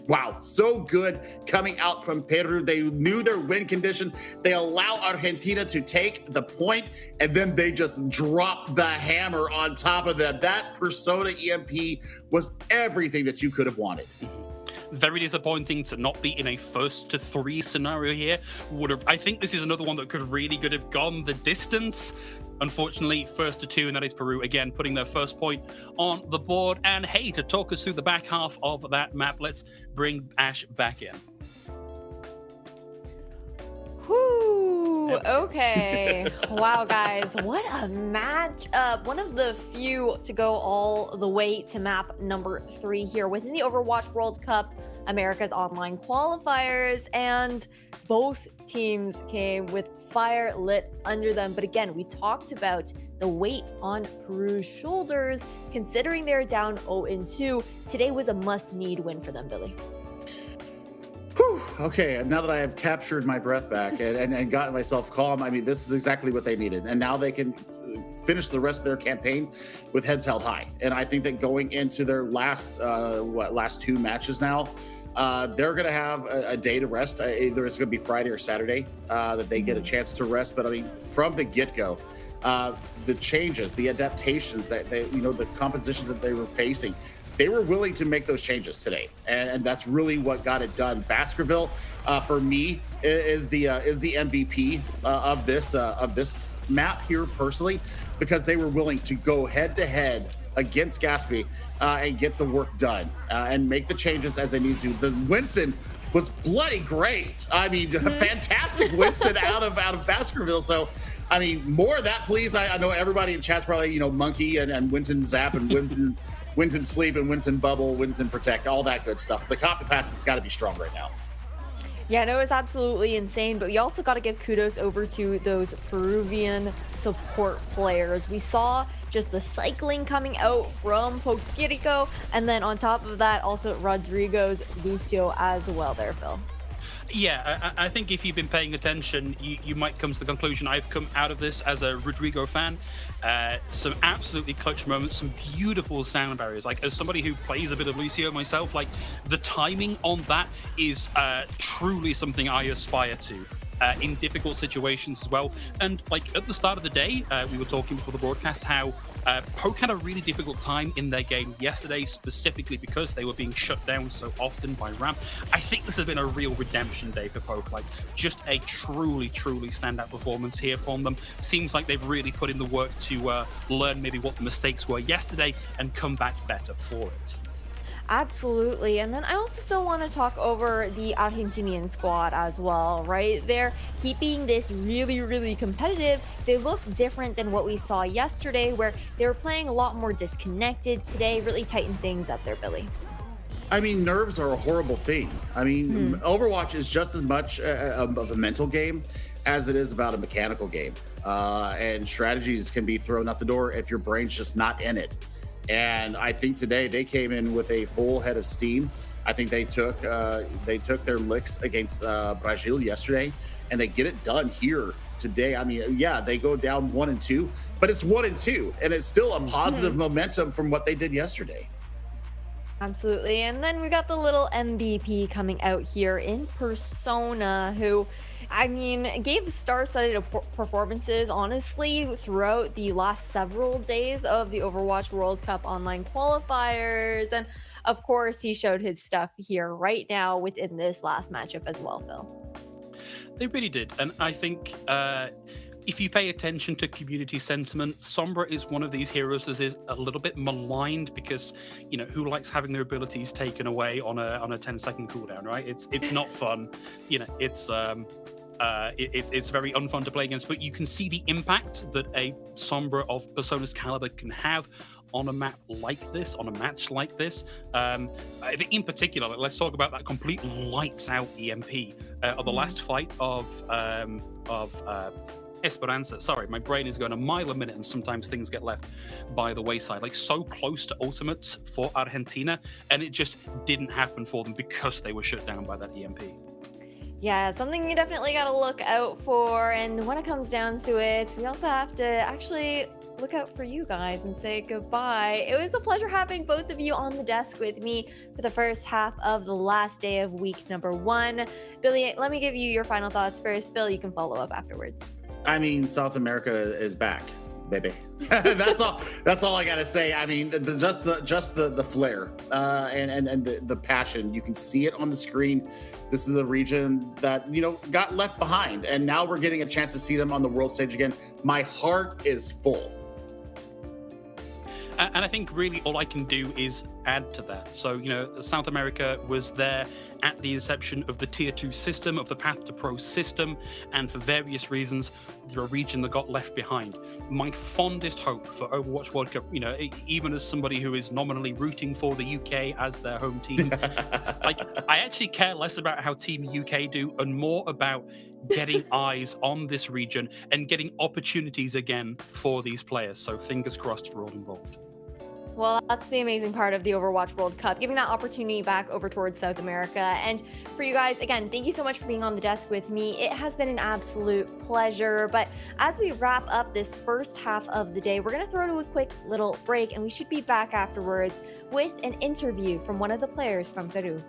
Wow, so good coming out from Peru. They knew their win condition. They allow Argentina to take the point, and then they just drop the hammer on top of them. That Persona EMP was everything that you could have wanted. Very disappointing to not be in a 1st to 3 scenario here. I think this is another one that could have gone the distance. Unfortunately, 1st to 2, and that is Peru again putting their first point on the board. And hey, to talk us through the back half of that map, let's bring Ash back in. Whoo, okay. Wow, guys, what a matchup. One of the few to go all the way to map number 3 here within the Overwatch World Cup, America's online qualifiers, and both teams came with fire lit under them. But again, we talked about the weight on Peru's shoulders, considering they're down 0-2. Today was a must-need win for them, Billy. Whew. Okay, now that I have captured my breath back and gotten myself calm, I mean, this is exactly what they needed. And now they can finish the rest of their campaign with heads held high. And I think that going into their last 2 matches now, they're going to have a day to rest. Either it's going to be Friday or Saturday that they get a chance to rest. But I mean, from the get-go, the changes, the adaptations that the compositions that they were facing, they were willing to make those changes today, and that's really what got it done. Baskerville, for me, is the MVP of this map here personally, because they were willing to go head to head against Gatsby and get the work done and make the changes as they need to. The Winston was bloody great. I mean, fantastic Winston out of Baskerville. So, I mean, more of that, please. I know everybody in chat's probably Monkey and Winston Zap and Winston Sleep and Winston Bubble, Winston Protect, all that good stuff. The copy pass has got to be strong right now. Yeah, no, it's absolutely insane, but we also got to give kudos over to those Peruvian support players. We saw just the cycling coming out from Puerto Rico, and then on top of that, also Rodrigo's Lucio as well there, Phil. Yeah, I think if you've been paying attention, you might come to the conclusion I've come out of this as a Rodrigo fan. Some absolutely clutch moments, some beautiful sound barriers. Like, as somebody who plays a bit of Lucio myself, like, the timing on that is truly something I aspire to. In difficult situations as well. And like at the start of the day, we were talking before the broadcast how Poke had a really difficult time in their game yesterday, specifically because they were being shut down so often by Ramp. I think this has been a real redemption day for Poke. Like, just a truly standout performance here from them. Seems like they've really put in the work to learn maybe what the mistakes were yesterday and come back better for it. Absolutely. And then I also still want to talk over the Argentinian squad as well, right? They're keeping this really competitive. They look different than what we saw yesterday, where they were playing a lot more disconnected today, really tighten things up there, Billy. I mean, nerves are a horrible thing. I mean, Overwatch is just as much of a mental game as it is about a mechanical game. And strategies can be thrown out the door if your brain's just not in it. And I think today they came in with a full head of steam. I think they took their licks against Brazil yesterday, and they get it done here today. I mean, yeah, they go down 1-2, but it's 1-2, and it's still a positive momentum from what they did yesterday. Absolutely. And then we got the little MVP coming out here in persona, who, I mean, gave star-studded performances, honestly, throughout the last several days of the Overwatch World Cup online qualifiers. And of course, he showed his stuff here right now within this last matchup as well, Phil. They really did. And I think if you pay attention to community sentiment, Sombra is one of these heroes that is a little bit maligned because, you know, who likes having their abilities taken away on a 10-second cooldown, right? It's not fun. You know, it's very unfun to play against, but you can see the impact that a Sombra of Persona's caliber can have on a map like this, on a match like this. I think in particular, let's talk about that complete lights out EMP of the last fight of Esperança. Sorry, my brain is going a mile a minute and sometimes things get left by the wayside. Like, so close to ultimates for Argentina, and it just didn't happen for them because they were shut down by that EMP. Yeah, something you definitely got to look out for. And when it comes down to it, we also have to actually look out for you guys and say goodbye. It was a pleasure having both of you on the desk with me for the first half of the last day of week number 1. Billy, let me give you your final thoughts first. Phil, you can follow up afterwards. I mean, South America is back, baby. That's all I gotta say. I mean, just the flair and the passion. You can see it on the screen. This is a region that, you know, got left behind, and now we're getting a chance to see them on the world stage again. My heart is full. And I think really all I can do is add to that. So, you know, South America was there at the inception of the Tier 2 system, of the Path to Pro system, and for various reasons, they're a region that got left behind. My fondest hope for Overwatch World Cup, you know, even as somebody who is nominally rooting for the UK as their home team, like, I actually care less about how Team UK do and more about getting eyes on this region and getting opportunities again for these players. So fingers crossed for all involved. Well, that's the amazing part of the Overwatch World Cup, giving that opportunity back over towards South America. And for you guys, again, thank you so much for being on the desk with me. It has been an absolute pleasure. But as we wrap up this first half of the day, we're going to throw to a quick little break, and we should be back afterwards with an interview from one of the players from Peru.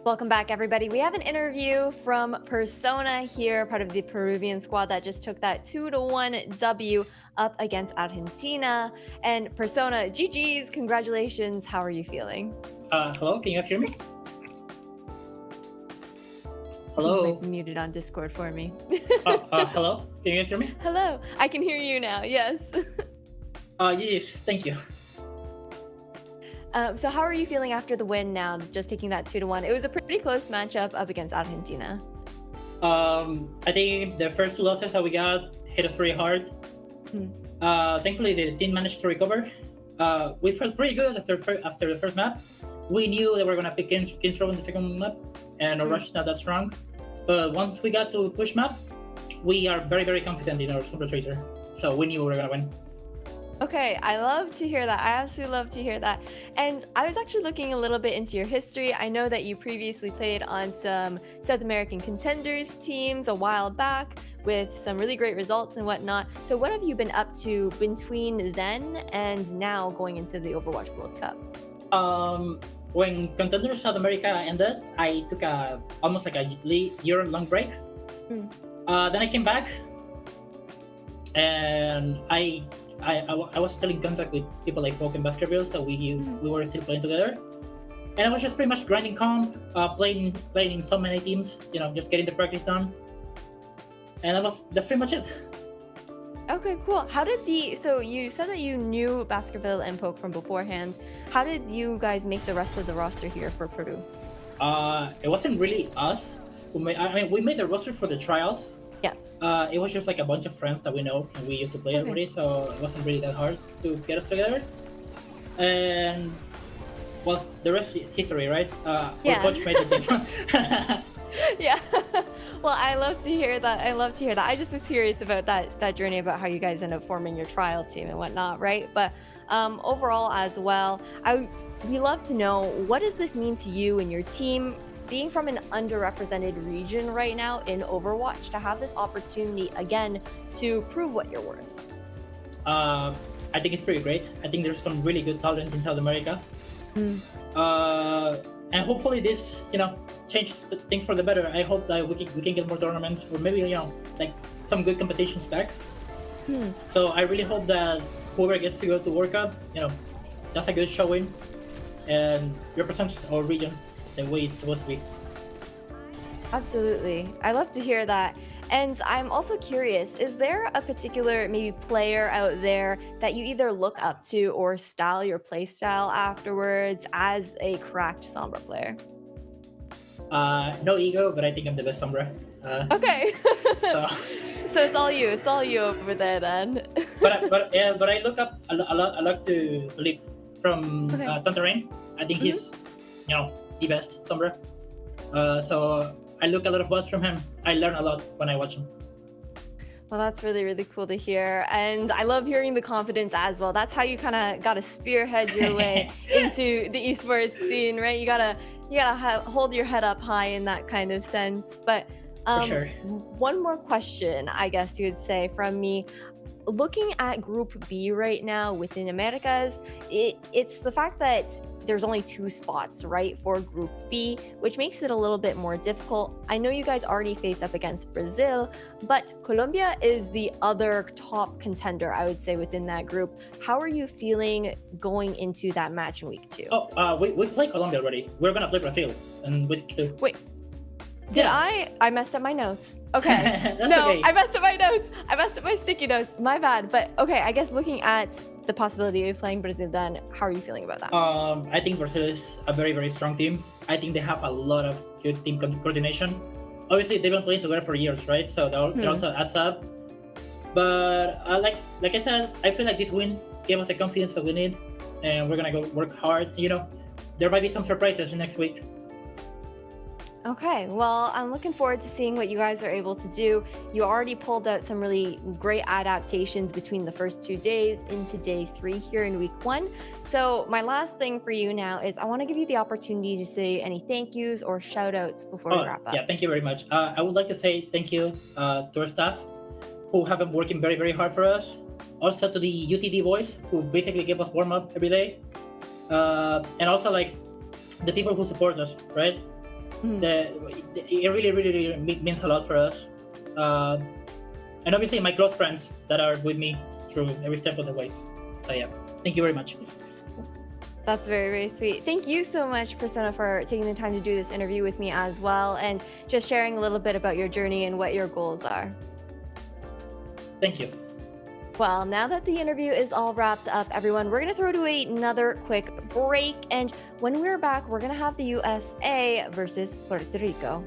Welcome back, everybody. We have an interview from Persona here, part of the Peruvian squad that just took that 2-1 W up against Argentina. And Persona, GG's, congratulations. How are you feeling? Hello, can you guys hear me? Hello? You might be muted on Discord for me. Hello, can you guys hear me? Hello, I can hear you now, yes. Yes, thank you. So how are you feeling after the win now, just taking that 2-1? It was a pretty close matchup up against Argentina. I think the first two losses that we got hit us very hard. Thankfully, the team managed to recover. We felt pretty good after the first map. We knew they were going to pick Crimzo in the second map, and our rush is not that strong. But once we got to push map, we are very, very confident in our Super Tracer. So we knew we were going to win. Okay, I love to hear that. I absolutely love to hear that. And I was actually looking a little bit into your history. I know that you previously played on some South American contenders teams a while back with some really great results and whatnot. So what have you been up to between then and now going into the Overwatch World Cup? When Contenders South America ended, I took almost like a year-long break. Then I came back, and I was still in contact with people like Poke and Baskerville, so we were still playing together. And I was just pretty much grinding comp, playing in so many teams, just getting the practice done. And that's pretty much it. Okay, cool. So you said that you knew Baskerville and Poke from beforehand. How did you guys make the rest of the roster here for Peru? It wasn't really us. We made the roster for the trials. Yeah. It was just like a bunch of friends that we know and we used to play already, so it wasn't really that hard to get us together. And well, the rest is history, right? Our coach made the team. Yeah. Well, I love to hear that. I just was curious about that journey, about how you guys end up forming your trial team and whatnot, right? But overall as well, we love to know, what does this mean to you and your team, being from an underrepresented region right now in Overwatch, to have this opportunity again to prove what you're worth? I think it's pretty great. I think there's some really good talent in South America. And hopefully this, changes things for the better. I hope that we can get more tournaments, or maybe, like some good competitions back. So I really hope that whoever gets to go to World Cup, that's a good showing and represents our region the way it's supposed to be. Absolutely. I love to hear that. And I'm also curious, is there a particular maybe player out there that you either look up to or style your play style afterwards as a cracked Sombra player? No ego, but I think I'm the best Sombra. Okay. So it's all you. It's all you over there then. but I look up a lot. I like to Philippe from Tantarine. I think he's the best Sombra. So I look a lot of bots from him. I learn a lot when I watch him. Well, that's really, really cool to hear. And I love hearing the confidence as well. That's how you kind of got to spearhead your way into the esports scene, right? You gotta hold your head up high in that kind of sense. But For sure. One more question, I guess you would say, from me. Looking at Group B right now within Americas, it's the fact that there's only 2 spots, right, for Group B, which makes it a little bit more difficult. I know you guys already faced up against Brazil, but Colombia is the other top contender, I would say, within that group. How are you feeling going into that match in week 2? We played Colombia already. We're gonna play Brazil in week 2. Wait. Did I messed up my notes. Okay. No, okay. I messed up my notes. I messed up my sticky notes. My bad. But okay, I guess looking at the possibility of playing Brazil then, how are you feeling about that? I think Brazil is a very, very strong team. I think they have a lot of good team coordination. Obviously, they've been playing together for years, right? So that also adds up. But like I said, I feel like this win gave us the confidence that we need, and we're gonna go work hard. There might be some surprises next week. Okay, well, I'm looking forward to seeing what you guys are able to do. You already pulled out some really great adaptations between the first 2 days into day 3 here in week 1. So my last thing for you now is I want to give you the opportunity to say any thank yous or shout outs before we wrap up. Yeah, thank you very much. I would like to say thank you to our staff who have been working very, very hard for us. Also to the UTD boys who basically give us warm up every day. And also like the people who support us, right? It really means a lot for us. And obviously my close friends that are with me through every step of the way. So yeah, thank you very much. That's very, very sweet. Thank you so much, Persona, for taking the time to do this interview with me as well, and just sharing a little bit about your journey and what your goals are. Thank you. Well, now that the interview is all wrapped up, everyone, we're going to throw to another quick break. And when we're back, we're going to have the USA versus Puerto Rico.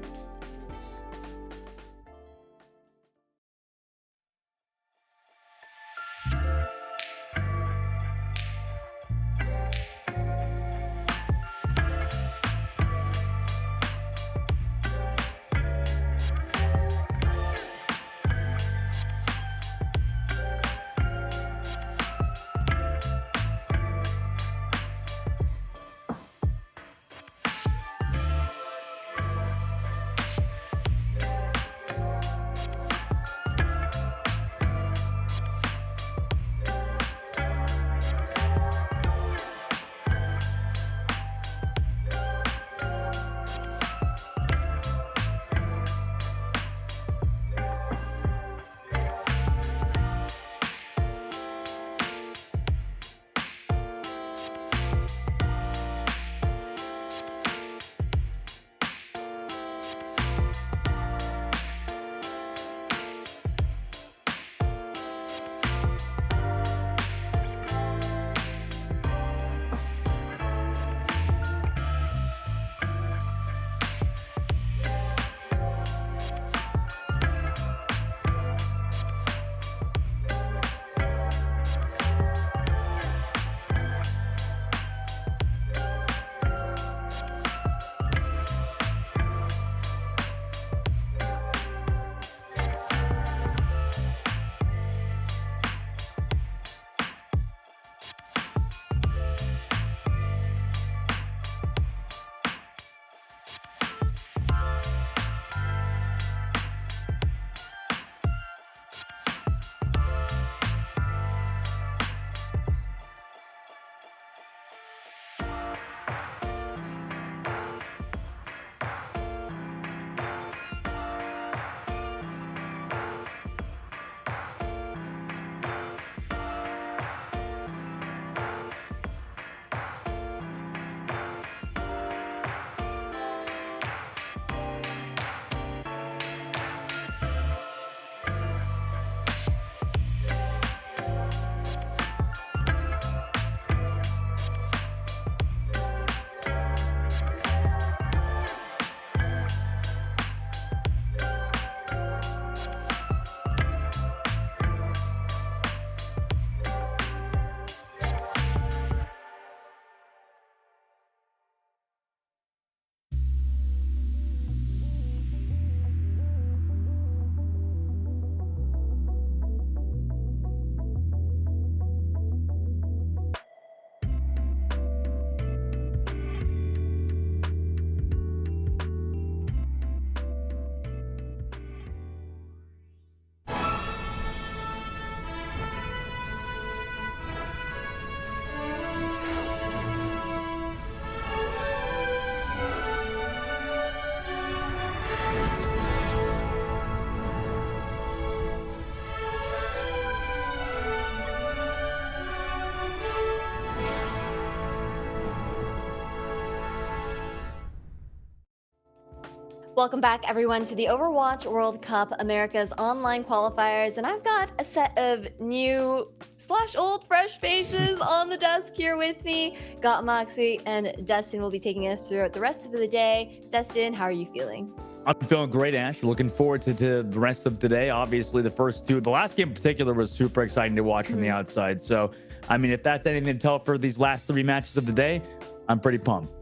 Welcome back, everyone, to the Overwatch World Cup America's online qualifiers. And I've got a set of new / old fresh faces on the desk here with me. Got Moxie and Dustin will be taking us throughout the rest of the day. Dustin, how are you feeling? I'm feeling great, Ash. Looking forward to the rest of today. Obviously, the last game in particular was super exciting to watch from the outside. So, I mean, if that's anything to tell for these last 3 matches of the day, I'm pretty pumped.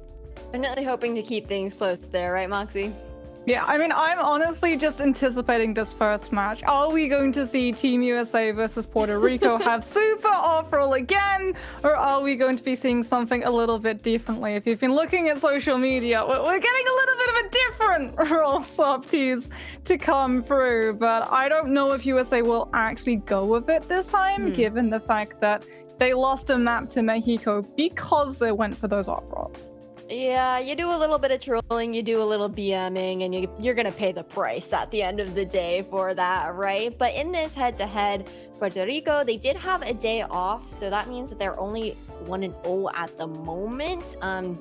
Definitely hoping to keep things close there, right, Moxie? Yeah, I mean, I'm honestly just anticipating this first match. Are we going to see Team USA versus Puerto Rico have super off-roll again? Or are we going to be seeing something a little bit differently? If you've been looking at social media, we're getting a little bit of a different roll swap tease to come through. But I don't know if USA will actually go with it this time, given the fact that they lost a map to Mexico because they went for those off-rolls. Yeah, you do a little bit of trolling, you do a little BMing, and you're gonna pay the price at the end of the day for that, right? But in this head-to-head, Puerto Rico, they did have a day off, so that means that they're only 1-0 at the moment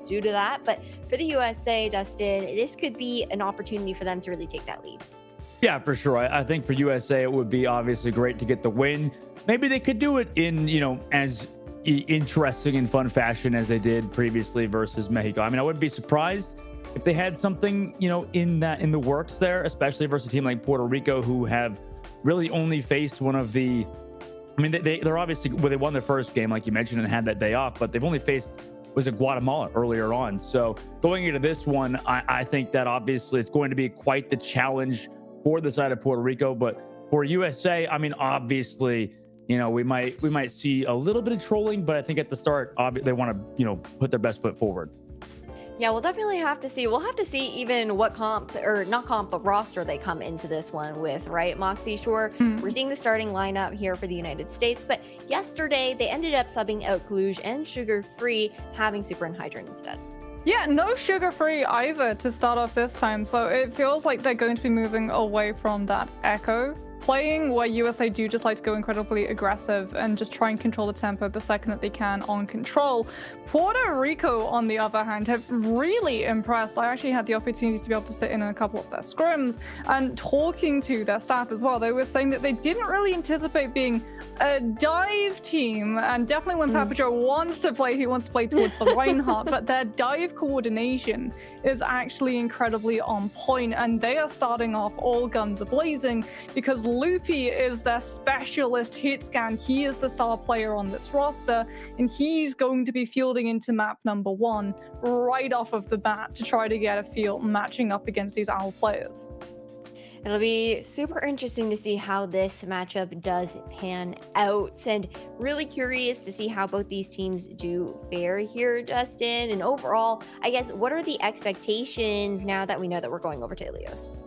due to that. But for the USA, Dustin, this could be an opportunity for them to really take that lead. Yeah, for sure. I think for USA, it would be obviously great to get the win. Maybe they could do it in, as interesting and fun fashion as they did previously versus Mexico. I mean, I wouldn't be surprised if they had something, in the works there, especially versus a team like Puerto Rico, who have really only faced one of the. I mean, they're obviously they won their first game, like you mentioned, and had that day off, but they've only faced was it Guatemala earlier on. So going into this one, I think that obviously it's going to be quite the challenge for the side of Puerto Rico, but for USA, I mean, obviously. We might see a little bit of trolling, but I think at the start, they want to, put their best foot forward. Yeah, we'll definitely have to see. We'll have to see even what but roster they come into this one with, right? Moxie, sure, we're seeing the starting lineup here for the United States, but yesterday they ended up subbing out Cluj and Sugar Free, having Super and Hydrant instead. Yeah, no sugar-free either to start off this time, so it feels like they're going to be moving away from that Echo playing, where USA do just like to go incredibly aggressive and just try and control the tempo the second that they can on control. Puerto Rico, on the other hand, have really impressed. I actually had the opportunity to be able to sit in on a couple of their scrims and talking to their staff as well. They were saying that they didn't really anticipate being a dive team, and definitely when Papa Joe wants to play, he wants to play towards the Reinhardt, but their dive coordination is actually incredibly on point, and they are starting off all guns a-blazing because Loopy is their specialist hit scan. He is the star player on this roster, and he's going to be fielding into map number 1 right off of the bat to try to get a feel matching up against these OWL players. It'll be super interesting to see how this matchup does pan out, and really curious to see how both these teams do fare here, Justin. And overall, I guess, what are the expectations now that we know that we're going over to Ilios?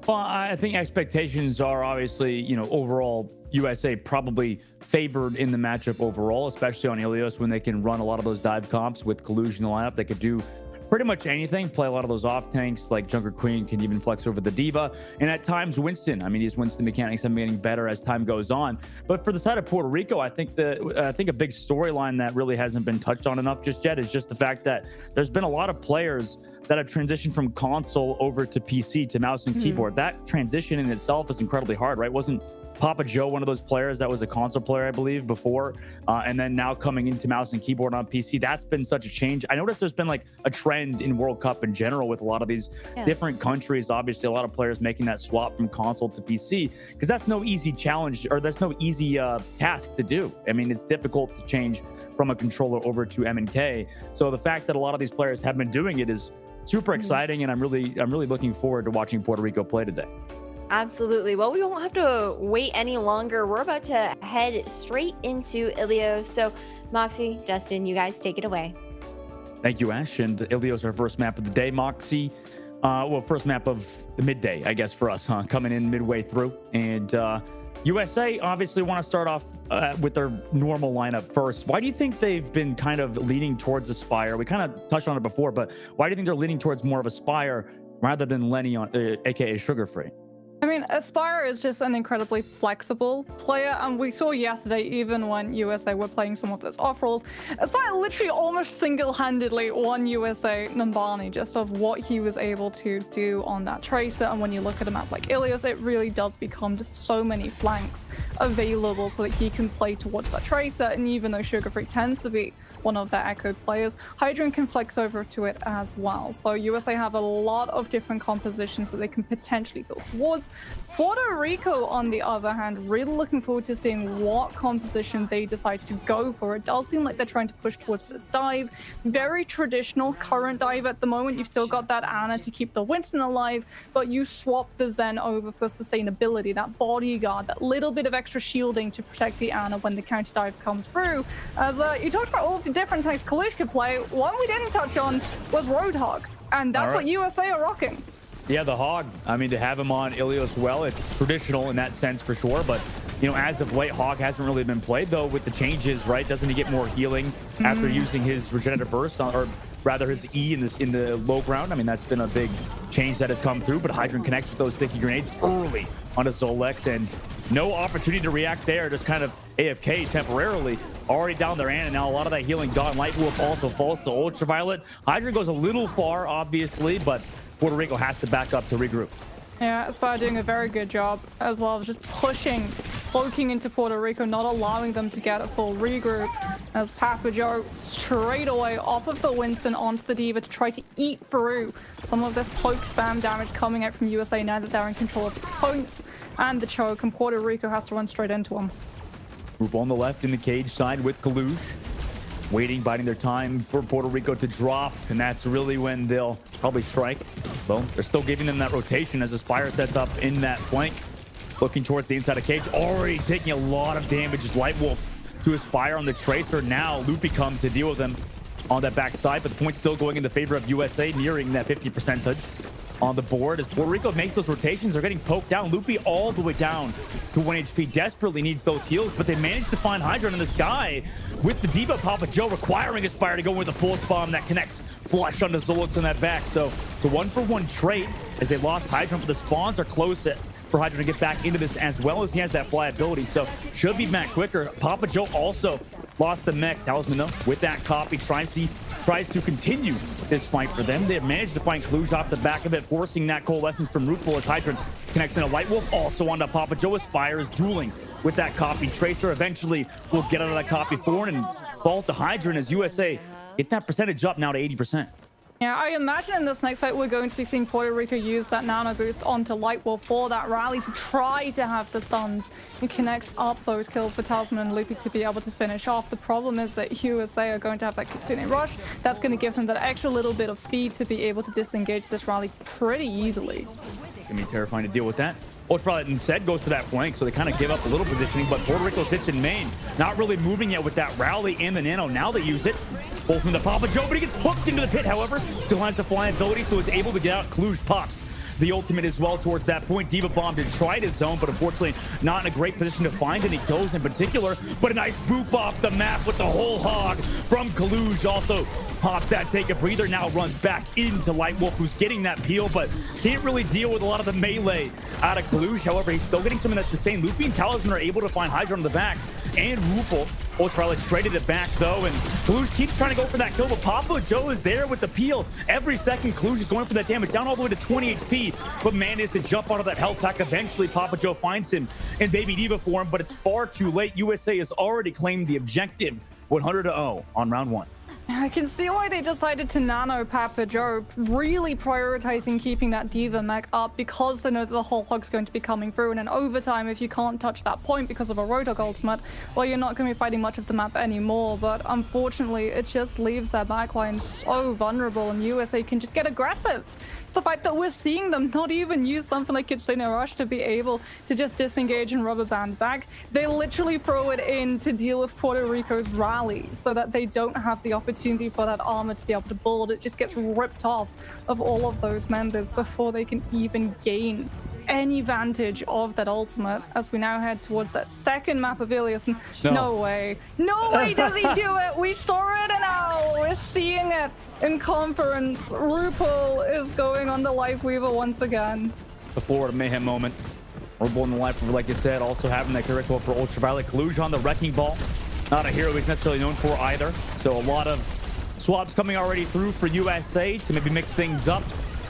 Well, I think expectations are obviously, overall USA probably favored in the matchup overall, especially on Ilios when they can run a lot of those dive comps with Collusion in the lineup. They could do pretty much anything, play a lot of those off tanks, like Junker Queen can even flex over the Diva, and at times Winston. I mean, these Winston mechanics have been getting better as time goes on. But for the side of Puerto Rico, I think a big storyline that really hasn't been touched on enough just yet is just the fact that there's been a lot of players that have transitioned from console over to PC to mouse and keyboard. That transition in itself is incredibly hard, right? Wasn't Papa Joe one of those players that was a console player, I believe, before, and then now coming into mouse and keyboard on PC? That's been such a change. I noticed there's been like a trend in World Cup in general with a lot of these different countries. Obviously, a lot of players making that swap from console to PC, because that's no easy challenge, or that's no easy task to do. I mean, it's difficult to change from a controller over to M&K. So the fact that a lot of these players have been doing it is super exciting, and I'm really looking forward to watching Puerto Rico play today. Absolutely. Well, we won't have to wait any longer. We're about to head straight into Ilios. So, Moxie, Dustin, you guys take it away. Thank you, Ash. And Ilios, our first map of the day. Moxie, first map of the midday, I guess, for us, coming in midway through. And USA obviously want to start off with their normal lineup first. Why do you think they've been kind of leaning towards Aspire? We kind of touched on it before, but why do you think they're leaning towards more of Aspire rather than Lenny, aka Sugar Free? I mean, Aspire is just an incredibly flexible player, and we saw yesterday, even when USA were playing some of those off roles, Aspire literally almost single-handedly won USA Numbani just of what he was able to do on that Tracer. And when you look at a map like Ilios, it really does become just so many flanks available so that he can play towards that Tracer. And even though Sugar Free tends to be one of their Echo players, Hydrant can flex over to it as well. So USA have a lot of different compositions that they can potentially go towards. Puerto Rico, on the other hand, really looking forward to seeing what composition they decide to go for. It does seem like they're trying to push towards this dive. Very traditional current dive at the moment. You've still got that Ana to keep the Winston alive, but you swap the Zen over for sustainability, that bodyguard, that little bit of extra shielding to protect the Ana when the counter dive comes through. As you talked about all of the different types Kalish could play, one we didn't touch on was Roadhog, and that's what USA are rocking. Yeah, the Hog. I mean, to have him on Ilios, well, it's traditional in that sense for sure. But, as of late, Hog hasn't really been played, though, with the changes, right? Doesn't he get more healing after using his regenerative burst or rather his E in the low ground. I mean, that's been a big change that has come through, but Hydran connects with those sticky grenades early onto Zolex, and no opportunity to react there, just kind of AFK temporarily. Already down their end, and now a lot of that healing gone. Light Wolf also falls to Ultraviolet. Hydran goes a little far, obviously, but Puerto Rico has to back up to regroup. Yeah, Aspire doing a very good job as well of just pushing, cloaking into Puerto Rico, not allowing them to get a full regroup, as Papa Joe straight away off of the Winston onto the Diva to try to eat through some of this poke spam damage coming out from USA now that they're in control of the points and the choke, and Puerto Rico has to run straight into them. Group on the left in the cage side with Kalush. Waiting, biding their time for Puerto Rico to drop, and that's really when they'll probably strike. Well, they're still giving them that rotation as Aspire sets up in that flank. Looking towards the inside of cage, already taking a lot of damage as Light Wolf to Aspire on the Tracer. Now Loopy comes to deal with them on that backside, but the point's still going in the favor of USA, nearing that 50% on the board. As Puerto Rico makes those rotations, they're getting poked down. Loopy all the way down to 1 HP, desperately needs those heals, but they managed to find Hydran in the sky with the Diva. Papa Joe requiring Aspire to go with a pulse bomb that connects flush onto Zolix on that back. So it's a 1-for-1 trade as they lost Hydran, but the spawns are close for Hydran to get back into this, as well as he has that fly ability, so should be back quicker. Papa Joe also lost the mech. Talisman though, with that copy, tries to continue this fight for them. They managed to find Kalush off the back of it, forcing that coalescence from Rootpool as Hydran connects in a Light Wolf also onto Papa Joe. Aspire is dueling with that copy. Tracer eventually will get out of that copy forward and fall to Hydran as USA get that percentage up now to 80%. Yeah, I imagine in this next fight we're going to be seeing Puerto Rico use that nano boost onto Light Wolf for that rally to try to have the stuns and connect up those kills for Talisman and Loopy to be able to finish off. The problem is that USA are going to have that Kitsune Rush. That's going to give them that extra little bit of speed to be able to disengage this rally pretty easily. It's going to be terrifying to deal with that. Ultraviolet instead goes for that flank, so they kind of give up a little positioning, but Puerto Rico sits in main, not really moving yet with that rally and the nano. Now they use it. Both from the Papa Joe, but he gets hooked into the pit, however. Still has the fly ability, so is able to get out. Kalush pops the ultimate as well towards that point. Diva bombed and tried his zone, but unfortunately not in a great position to find any kills in particular. But a nice boop off the map with the whole hog from Kalush. Also pops that take a breather, now runs back into Light Wolf, who's getting that peel, but can't really deal with a lot of the melee out of Kalush. However, he's still getting some of that sustained. Loopy and Talisman are able to find Hydra on the back, and Rupel. Ultraviolet traded it back though, and Kalush keeps trying to go for that kill, but Papa Joe is there with the peel. Every second Kalush is going for that damage, down all the way to 20 HP, but manages to jump out of that health pack. Eventually Papa Joe finds him in Baby Diva form, but it's far too late. USA has already claimed the objective, 100-0 on round 1. I can see why they decided to nano Papa Joe, really prioritizing keeping that Diva mech up because they know that the whole hog's going to be coming through, and in overtime, if you can't touch that point because of a Roadhog ultimate, well, you're not going to be fighting much of the map anymore. But unfortunately, it just leaves their backline so vulnerable, and USA can just get aggressive. It's the fact that we're seeing them not even use something like Kitsune Rush to be able to just disengage and rubber band back. They literally throw it in to deal with Puerto Rico's rally so that they don't have the opportunity for that armor to be able to build. It just gets ripped off of all of those members before they can even gain any vantage of that ultimate, as we now head towards that second map of Ilios. And no way does he do it. We saw it, and now we're seeing it in conference. RuPaul is going on the Life Weaver once again. The Florida Mayhem moment. RuPaul in the Life Weaver, like you said, also having that character for Ultraviolet. Kalush on the Wrecking Ball, not a hero he's necessarily known for either, so a lot of swaps coming already through for USA to maybe mix things up,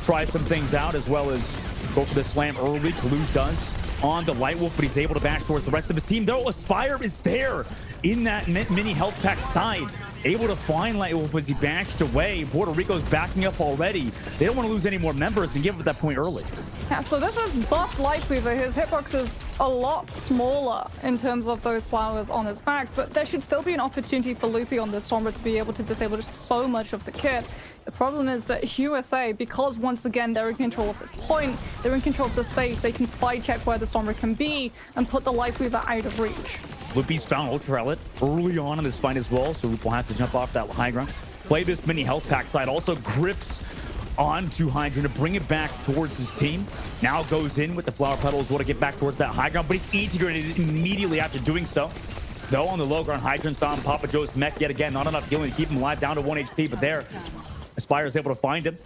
try some things out, as well as go for the slam early. Kalush does on the Light Wolf, but he's able to back towards the rest of his team. Though Aspire is there in that mini health pack side, able to find Light Wolf as he bashed away. Puerto Rico's backing up already. They don't want to lose any more members and give it that point early. Yeah, so this is buff Lightweaver. His hitbox is a lot smaller in terms of those flowers on his back, but there should still be an opportunity for Loopy on this Sombra to be able to disable just so much of the kit. The problem is that USA, because once again they're in control of this point, they're in control of the space, they can spy check where the Sombra can be and put the Lightweaver out of reach. Loopy's found Ultraviolet early on in this fight as well, so Rupel has to jump off that high ground. Play this mini health pack side, also grips onto Hydra to bring it back towards his team. Now goes in with the flower petals, want to get back towards that high ground, but he's integrated immediately after doing so. Though on the low ground, Hydrant's found Papa Joe's mech yet again. Not enough healing to keep him alive, down to 1 HP, but there Aspire is able to find him.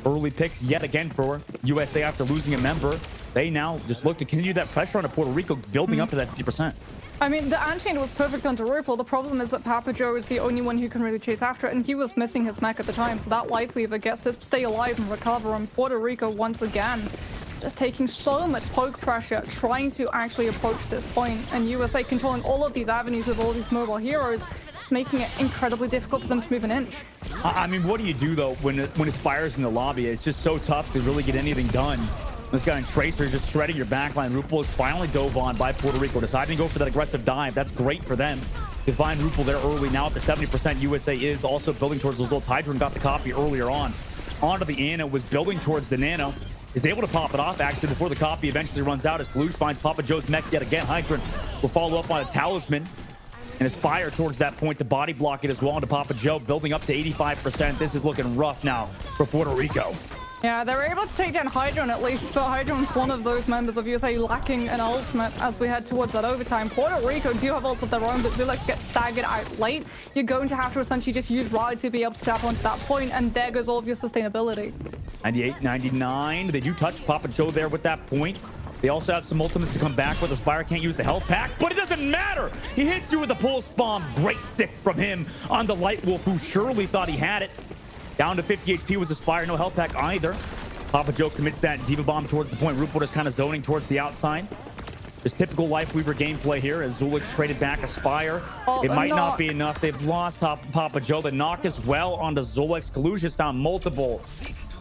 Early picks yet again for USA after losing a member. They now just look to continue that pressure on Puerto Rico, building up to that 50%. I mean, the Unchained was perfect onto Rupel. The problem is that Papa Joe is the only one who can really chase after it, and he was missing his mech at the time, so that Life Weaver gets to stay alive and recover, and Puerto Rico once again just taking so much poke pressure, trying to actually approach this point, and USA controlling all of these avenues with all these mobile heroes, just making it incredibly difficult for them to move an inch. I mean, what do you do, though, when Aspire's in the lobby? It's just so tough to really get anything done. This guy in Tracer just shredding your backline. Rupel is finally dove on by Puerto Rico, deciding to go for that aggressive dive. That's great for them. To find Rupel there early. Now at the 70%, USA is also building towards those little Hydron. Got the copy earlier on. Onto the Ana, was building towards the Nano. Is able to pop it off, actually, before the copy eventually runs out as Kalush finds Papa Joe's mech yet again. Hydron will follow up on a Talisman and Aspire towards that point to body block it as well into Papa Joe, building up to 85%. This is looking rough now for Puerto Rico. Yeah, they were able to take down Hydron at least, but Hydron's one of those members of USA lacking an ultimate as we head towards that overtime. Puerto Rico do have ults of their own, but Zulix gets staggered out late. You're going to have to essentially just use Ride to be able to tap onto that point, and there goes all of your sustainability. 98, 99. They do touch Papa Joe there with that point. They also have some ultimates to come back with. Aspire can't use the health pack, but it doesn't matter. He hits you with a pulse bomb. Great stick from him on the Light Wolf, who surely thought he had it. Down to 50 HP was Aspire. No health pack either. Papa Joe commits that Diva Bomb towards the point. Rupert is kind of zoning towards the outside. Just typical Life Weaver gameplay here as Zulich traded back Aspire. It might not be enough. They've lost Papa Joe. The knock as well onto Zulix. Kalush found multiple.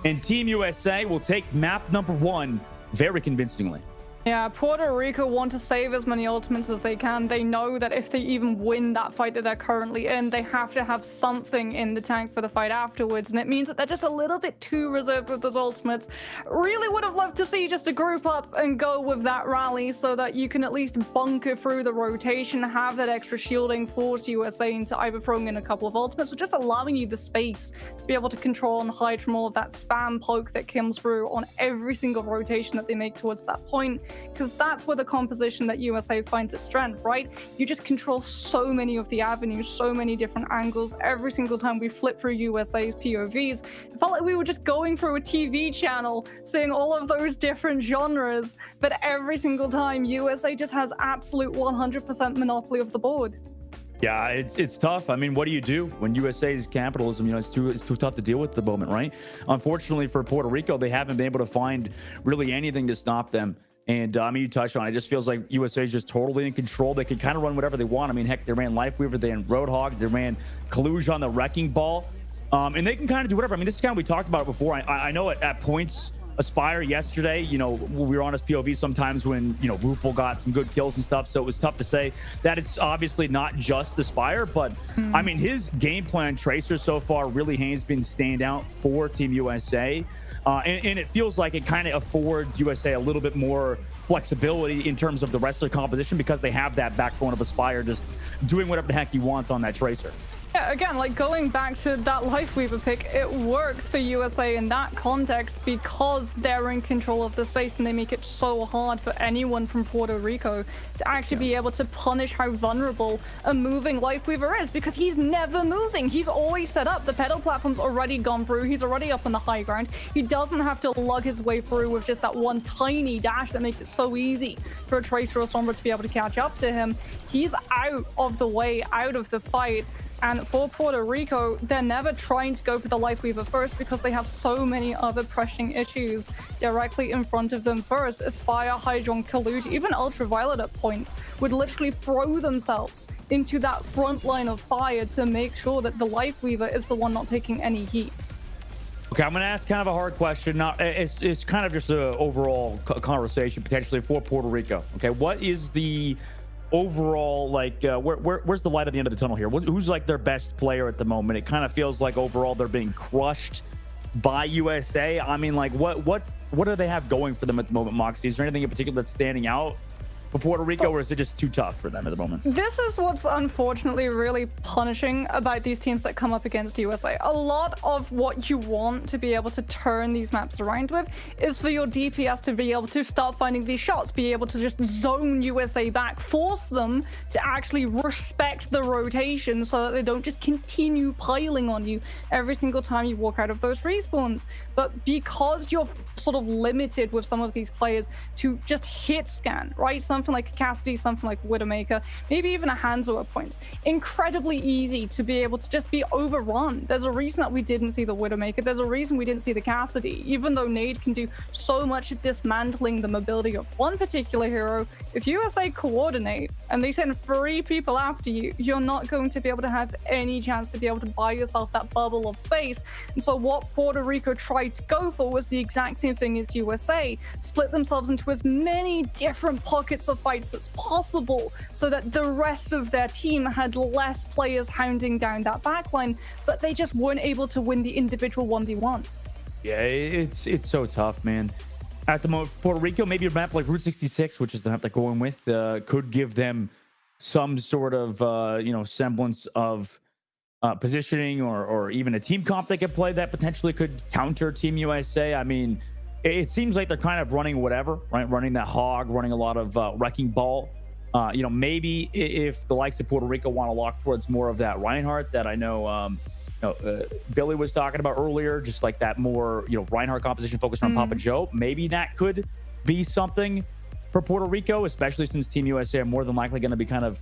And Team USA will take map number 1 very convincingly. Yeah, Puerto Rico want to save as many ultimates as they can. They know that if they even win that fight that they're currently in, they have to have something in the tank for the fight afterwards. And it means that they're just a little bit too reserved with those ultimates. Really would have loved to see just a group up and go with that rally so that you can at least bunker through the rotation, have that extra shielding, force USA into either throwing in a couple of ultimates or just allowing you the space to be able to control and hide from all of that spam poke that comes through on every single rotation that they make towards that point. Because that's where the composition that USA finds its strength, right? You just control so many of the avenues, so many different angles. Every single time we flip through USA's POVs, it felt like we were just going through a TV channel, seeing all of those different genres. But every single time, USA just has absolute 100% monopoly of the board. Yeah, it's tough. I mean, what do you do when USA's capitalism, it's too tough to deal with at the moment, right? Unfortunately for Puerto Rico, they haven't been able to find really anything to stop them. And I mean, you touched on it. It just feels like USA is just totally in control. They can kind of run whatever they want. I mean, heck, they ran Life Weaver, they ran Roadhog, they ran Kalush on the Wrecking Ball. And they can kind of do whatever. I mean, this is kind of, we talked about it before. I know at points, Aspire yesterday, we were on his POV sometimes when, Rupel got some good kills and stuff. So it was tough to say that it's obviously not just Aspire. But, I mean, his game plan Tracer so far really has been stand out for Team USA. And it feels like it kind of affords USA a little bit more flexibility in terms of the rest of the composition because they have that backbone of Aspire just doing whatever the heck he wants on that Tracer. Yeah, again, like going back to that Life Weaver pick, it works for USA in that context because they're in control of the space and they make it so hard for anyone from Puerto Rico to actually be able to punish how vulnerable a moving Life Weaver is because he's never moving. He's always set up. The pedal platform's already gone through. He's already up on the high ground. He doesn't have to lug his way through with just that one tiny dash that makes it so easy for a Tracer or Sombra to be able to catch up to him. He's out of the way, out of the fight. And for Puerto Rico, they're never trying to go for the Life Weaver first because they have so many other pressing issues directly in front of them first. Aspire, Hydron, Kalush, even Ultraviolet at points would literally throw themselves into that front line of fire to make sure that the Life Weaver is the one not taking any heat. Okay, I'm going to ask kind of a hard question. Now, it's kind of just an overall conversation potentially for Puerto Rico. Okay, what is the overall, like, where's the light at the end of the tunnel here? Who's like their best player at the moment? It kind of feels like overall they're being crushed by USA. I mean, like, what do they have going for them at the moment, Moxie? Is there anything in particular that's standing out for Puerto Rico, or is it just too tough for them at the moment? This is what's unfortunately really punishing about these teams that come up against USA. A lot of what you want to be able to turn these maps around with is for your DPS to be able to start finding these shots, be able to just zone USA back, force them to actually respect the rotation so that they don't just continue piling on you every single time you walk out of those respawns. But because you're sort of limited with some of these players to just hit scan, right? Something like Cassidy, something like Widowmaker, maybe even a Hanzo at points. Incredibly easy to be able to just be overrun. There's a reason that we didn't see the Widowmaker. There's a reason we didn't see the Cassidy. Even though Nade can do so much at dismantling the mobility of one particular hero, if USA coordinate and they send 3 people after you, you're not going to be able to have any chance to be able to buy yourself that bubble of space. And so what Puerto Rico tried to go for was the exact same thing as USA. Split themselves into as many different pockets of fights as possible so that the rest of their team had less players hounding down that backline, but they just weren't able to win the individual 1v1s. Yeah, it's so tough, man. At the moment, Puerto Rico, maybe a map like Route 66, which is the map they're going with, could give them some sort of semblance of positioning or even a team comp they could play that potentially could counter Team USA. I mean, it seems like they're kind of running whatever, right? Running that hog, running a lot of wrecking ball. Maybe if the likes of Puerto Rico want to lock towards more of that Reinhardt that I know, Billy was talking about earlier, just like that more, Reinhardt composition focused on Papa Joe. Maybe that could be something for Puerto Rico, especially since Team USA are more than likely going to be kind of,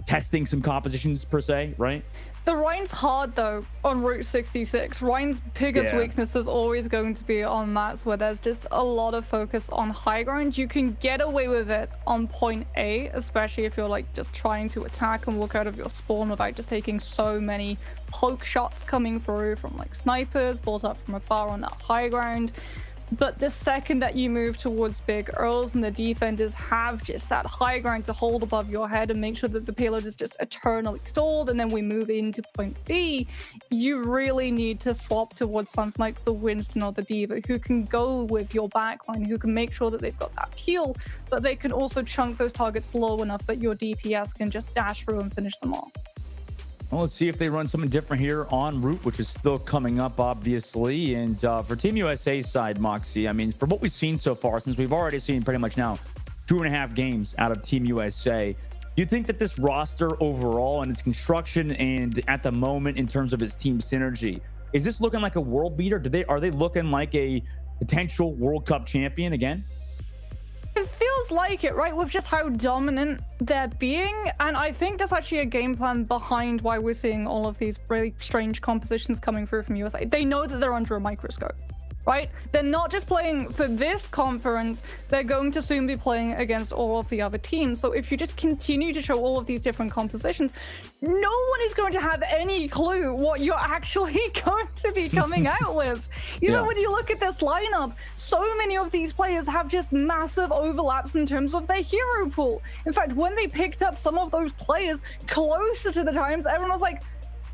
testing some compositions per se, right? The Rhine's hard though on Route 66. Rhine's biggest weakness is always going to be on maps where there's just a lot of focus on high ground. You can get away with it on point A, especially if you're like just trying to attack and walk out of your spawn without just taking so many poke shots coming through from like snipers brought up from afar on that high ground. But the second that you move towards big Earls and the defenders have just that high ground to hold above your head and make sure that the payload is just eternally stalled, and then we move into point B, you really need to swap towards something like the Winston or the Diva, who can go with your backline, who can make sure that they've got that peel, but they can also chunk those targets low enough that your DPS can just dash through and finish them off. Well, let's see if they run something different here en route, which is still coming up, obviously. And for Team USA's side, Moxie, I mean, for what we've seen so far, since we've already seen pretty much now 2.5 games out of Team USA, do you think that this roster overall and its construction and at the moment in terms of its team synergy, is this looking like a world beater? Are they looking like a potential World Cup champion again? It feels like it, right? With just how dominant they're being. And I think there's actually a game plan behind why we're seeing all of these really strange compositions coming through from USA. They know that they're under a microscope, right? They're not just playing for this conference, they're going to soon be playing against all of the other teams. So if you just continue to show all of these different compositions, no one is going to have any clue what you're actually going to be coming out with. You know, when you look at this lineup, so many of these players have just massive overlaps in terms of their hero pool. In fact, when they picked up some of those players closer to the times, everyone was like,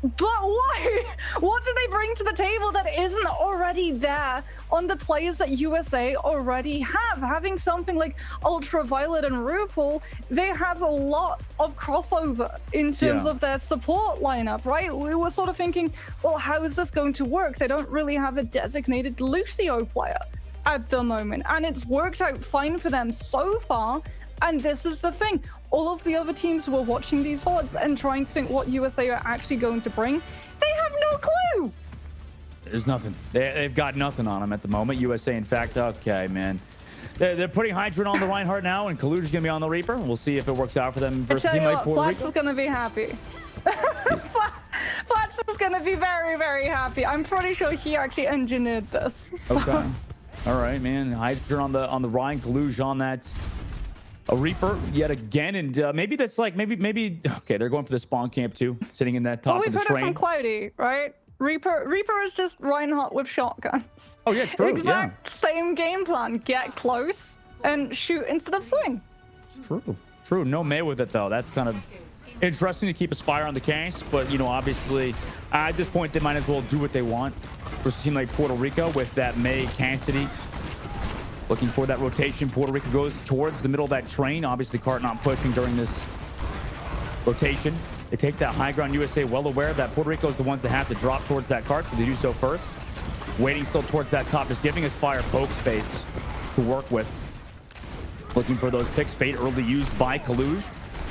but why? What do they bring to the table that isn't already there on the players that USA already have? Having something like Ultraviolet and RuPaul, they have a lot of crossover in terms of their support lineup, right? We were sort of thinking, well, how is this going to work? They don't really have a designated Lucio player at the moment, and it's worked out fine for them so far. And this is the thing. All of the other teams who are watching these VODs and trying to think what USA are actually going to bring, they have no clue. There's nothing. They've got nothing on them at the moment. USA, in fact, okay, man. They're putting Hydra on the Reinhardt now, and Kaluge is going to be on the Reaper. We'll see if it works out for them versus a team like Puerto Rico. Flats is going to be happy. Flats is going to be very, very happy. I'm pretty sure he actually engineered this. So. Okay. All right, man. Hydra on the Ryan, Kaluge on that. A Reaper yet again, and maybe that's like maybe okay, they're going for the spawn camp too, sitting in that top of the train. Well, we've heard it from Cloudy, right? Reaper is just Reinhardt with shotguns. Oh yeah, true. Exact same game plan. Get close and shoot instead of swing. True. No May with it though. That's kind of interesting to keep Aspire on the case, but obviously at this point they might as well do what they want versus a team like Puerto Rico with that May Cassidy Looking for that rotation. Puerto Rico goes towards the middle of that train. Obviously, Cart not pushing during this rotation. They take that high ground. USA well aware that Puerto Rico is the ones that have to drop towards that Cart, so they do so first. Waiting still towards that top, just giving Aspire poke space to work with. Looking for those picks. Fate early used by Kaluj.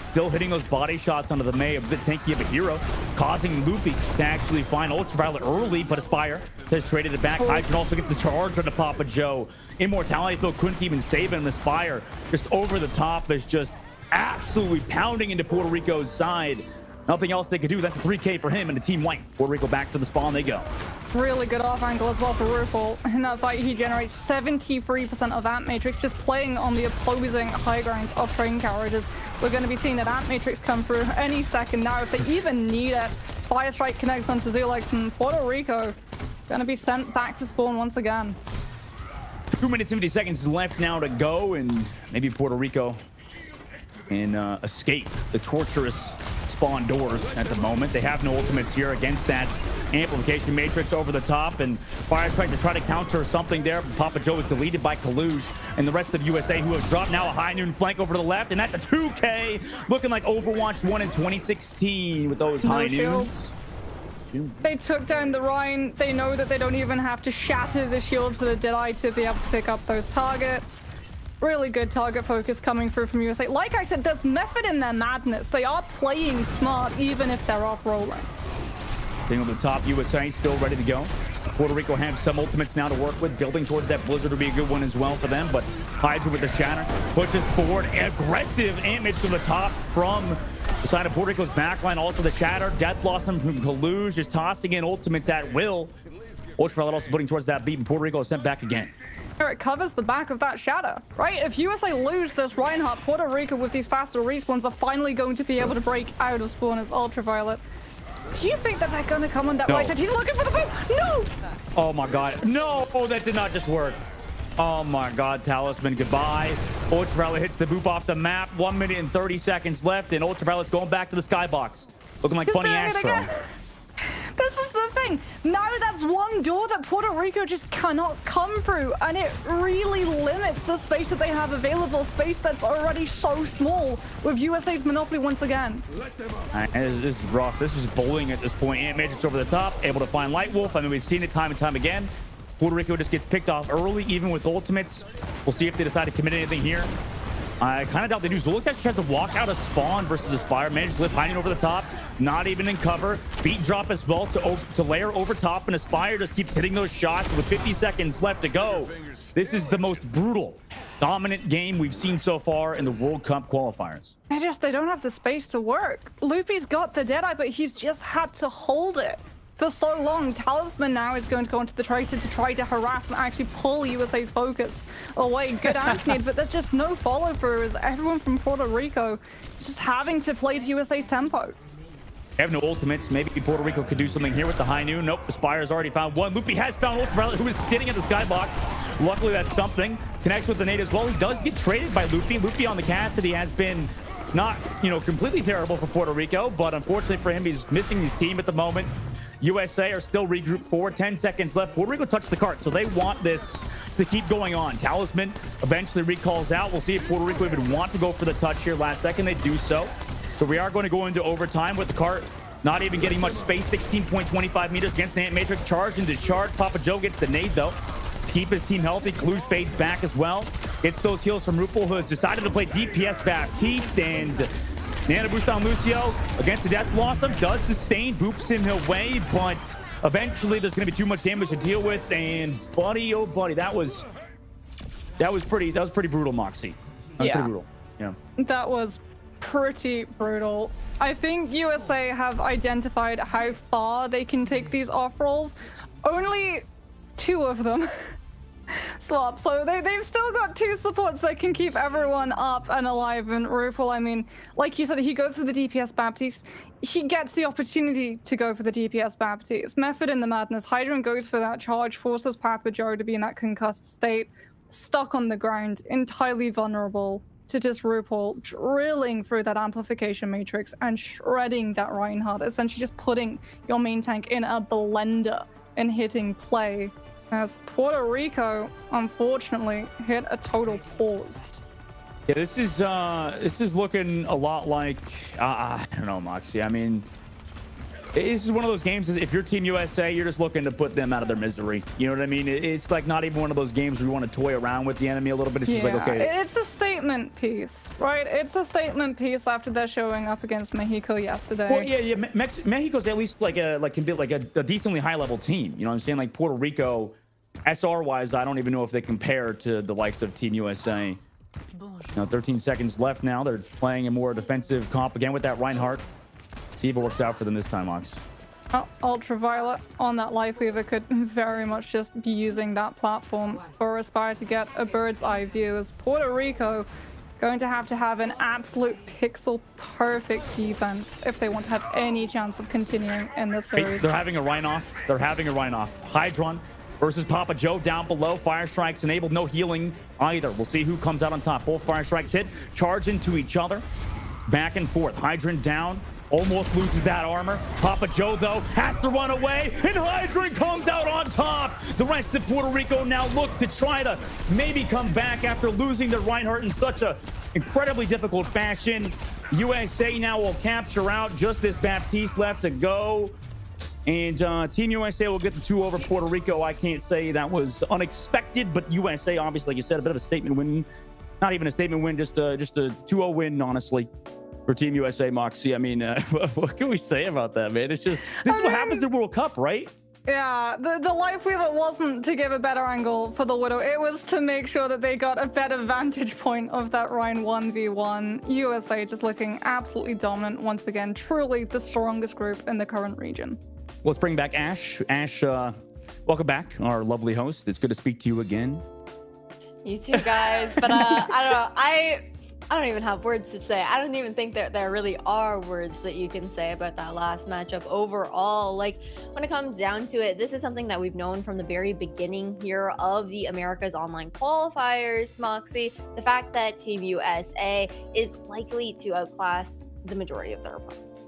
Still hitting those body shots onto the May, a bit tanky of a hero, causing Loopy to actually find Ultraviolet early, but Aspire has traded it back. Hydron also gets the charge onto Papa Joe. Immortality Phil couldn't even save him. Aspire just over the top is just absolutely pounding into Puerto Rico's side. Nothing else they could do. That's a 3K for him and the team white. Puerto Rico back to the spawn they go. Really good off angle as well for RuPaul. In that fight, he generates 73% of Amp Matrix just playing on the opposing high ground of train carriages. We're going to be seeing that Amp Matrix come through any second now if they even need it. Fire Strike connects onto Zulax, and Puerto Rico going to be sent back to spawn once again. 2 minutes 50 seconds left now to go, and maybe Puerto Rico can escape the torturous spawn doors at the moment. They have no ultimates here against that amplification matrix over the top, and Fire Strike to try to counter something there. Papa Joe is deleted by Kaluj and the rest of USA, who have dropped now a high noon flank over to the left, and that's a 2K, looking like Overwatch 1 in 2016 with those high noons. They took down the Rhine. They know that they don't even have to shatter the shield for the Deadeye to be able to pick up those targets. Really good target focus coming through from USA. Like I said, there's method in their madness. They are playing smart even if they're off rolling. Thing on the top, USA still ready to go. Puerto Rico have some ultimates now to work with. Building towards that Blizzard would be a good one as well for them, but Hydra with the Shatter pushes forward. Aggressive image to the top from the side of Puerto Rico's backline. Also the Shatter. Death Blossom from Kaluj just tossing in ultimates at will. Ultraviolet also putting towards that beat, and Puerto Rico is sent back again. It covers the back of that Shatter, right? If USA lose this Reinhardt, Puerto Rico with these faster respawns are finally going to be able to break out of spawn as Ultraviolet. Do you think that they're going to come on that right side? He's looking for the boot. No! Oh my god. No! Oh, that did not just work. Oh my god, Talisman, goodbye. Ultraviolet hits the boop off the map. 1 minute and 30 seconds left, and Ultraviolet's going back to the skybox. Looking like Funny Astro. This is the thing. Now that's one door that Puerto Rico just cannot come through, and it really limits the space that they have available, space that's already so small with USA's monopoly once again. This is rough. This is bowling at this point. Ant Matrix over the top, able to find Light Wolf. I mean, we've seen it time and time again. Puerto Rico just gets picked off early, even with ultimates. We'll see if they decide to commit anything here. I kind of doubt they do. Zulix actually tries to walk out of spawn versus Aspire. Manages to lift hiding over the top. Not even in cover. Beat drop as well to layer over top. And Aspire just keeps hitting those shots with 50 seconds left to go. This is the most brutal, dominant game we've seen so far in the World Cup qualifiers. They don't have the space to work. Loopy's got the Deadeye, but he's just had to hold it for so long. Talisman now is going to go into the Tracer to try to harass and actually pull USA's focus away. Good need, but there's just no follow through as everyone from Puerto Rico is just having to play to USA's tempo. They have no ultimates. Maybe Puerto Rico could do something here with the high noon. Nope, Aspire's already found one. Loopy has found Ultraviolet, who is sitting at the skybox. Luckily, that's something. Connects with the nade as well. He does get traded by Loopy. Loopy on the Cassidy has been not, completely terrible for Puerto Rico, but unfortunately for him, he's missing his team at the moment. USA are still regrouped forward. 10 seconds left. Puerto Rico touched the cart, so they want this to keep going on. Talisman eventually recalls out. We'll see if Puerto Rico even want to go for the touch here last second. They do so. So we are going to go into overtime with the cart not even getting much space. 16.25 meters against the Ant Matrix. Charge into charge. Papa Joe gets the nade, though. Keep his team healthy. Kaluj fades back as well. Gets those heals from RuPaul, who has decided to play DPS Baptiste, and Nano boost on Lucio against the Death Blossom. Does sustain, boops him away, but eventually there's going to be too much damage to deal with. And buddy, oh buddy, that was pretty brutal, Moxie. That was pretty brutal. Yeah. That was pretty brutal. I think USA have identified how far they can take these off rolls. Only 2 of them swap, so they've still got 2 supports that can keep everyone up and alive. And RuPaul, I mean, like you said, he goes for the DPS Baptiste. He gets the opportunity to go for the DPS Baptiste. Method in the madness. Hydron goes for that charge, forces Papa Joe to be in that concussed state, stuck on the ground, entirely vulnerable to just RuPaul drilling through that amplification matrix and shredding that Reinhardt, essentially just putting your main tank in a blender and hitting play as Puerto Rico, unfortunately, hit a total pause. Yeah, this is looking a lot like I don't know, Moxie. I mean, this is one of those games. If you're Team USA, you're just looking to put them out of their misery. You know what I mean? It's like not even one of those games where you want to toy around with the enemy a little bit. It's just like, okay. It's a statement piece, right? It's a statement piece after they're showing up against Mexico yesterday. Well, yeah. Mexico's at least can be like a decently high level team. You know what I'm saying? Like Puerto Rico, SR wise, I don't even know if they compare to the likes of Team USA. 13 seconds left now. They're playing a more defensive comp again with that Reinhardt. See if it works out for them this time, Ox. Ultraviolet on that Life Weaver could very much just be using that platform for Aspire to get a bird's eye view, as Puerto Rico going to have an absolute pixel perfect defense if they want to have any chance of continuing in this series. They're having a Rhinoff. Hydron versus Papa Joe down below. Fire strikes enabled, no healing either. We'll see who comes out on top. Both fire strikes hit, charge into each other. Back and forth. Hydron down. Almost loses that armor. Papa Joe, though, has to run away, and Hydron comes out on top. The rest of Puerto Rico now look to try to maybe come back after losing their Reinhardt in such a incredibly difficult fashion. USA now will capture out. Just this Baptiste left to go. And Team USA will get the 2 over Puerto Rico. I can't say that was unexpected, but USA, obviously, like you said, a bit of a statement win. Not even a statement win, just a 2-0 win, honestly, for Team USA, Moxie. I mean, what can we say about that, man? It's just, this is what happens in World Cup, right? Yeah, the Life Weaver wasn't to give a better angle for the Widow. It was to make sure that they got a better vantage point of that Rhine 1v1. USA just looking absolutely dominant once again. Truly the strongest group in the current region. Let's bring back Ash. Ash, welcome back, our lovely host. It's good to speak to you again. You too, guys. But I don't know. I don't even have words to say. I don't even think that there really are words that you can say about that last matchup overall. Like, when it comes down to it, this is something that we've known from the very beginning here of the America's Online Qualifiers, Moxie. The fact that Team USA is likely to outclass the majority of their opponents.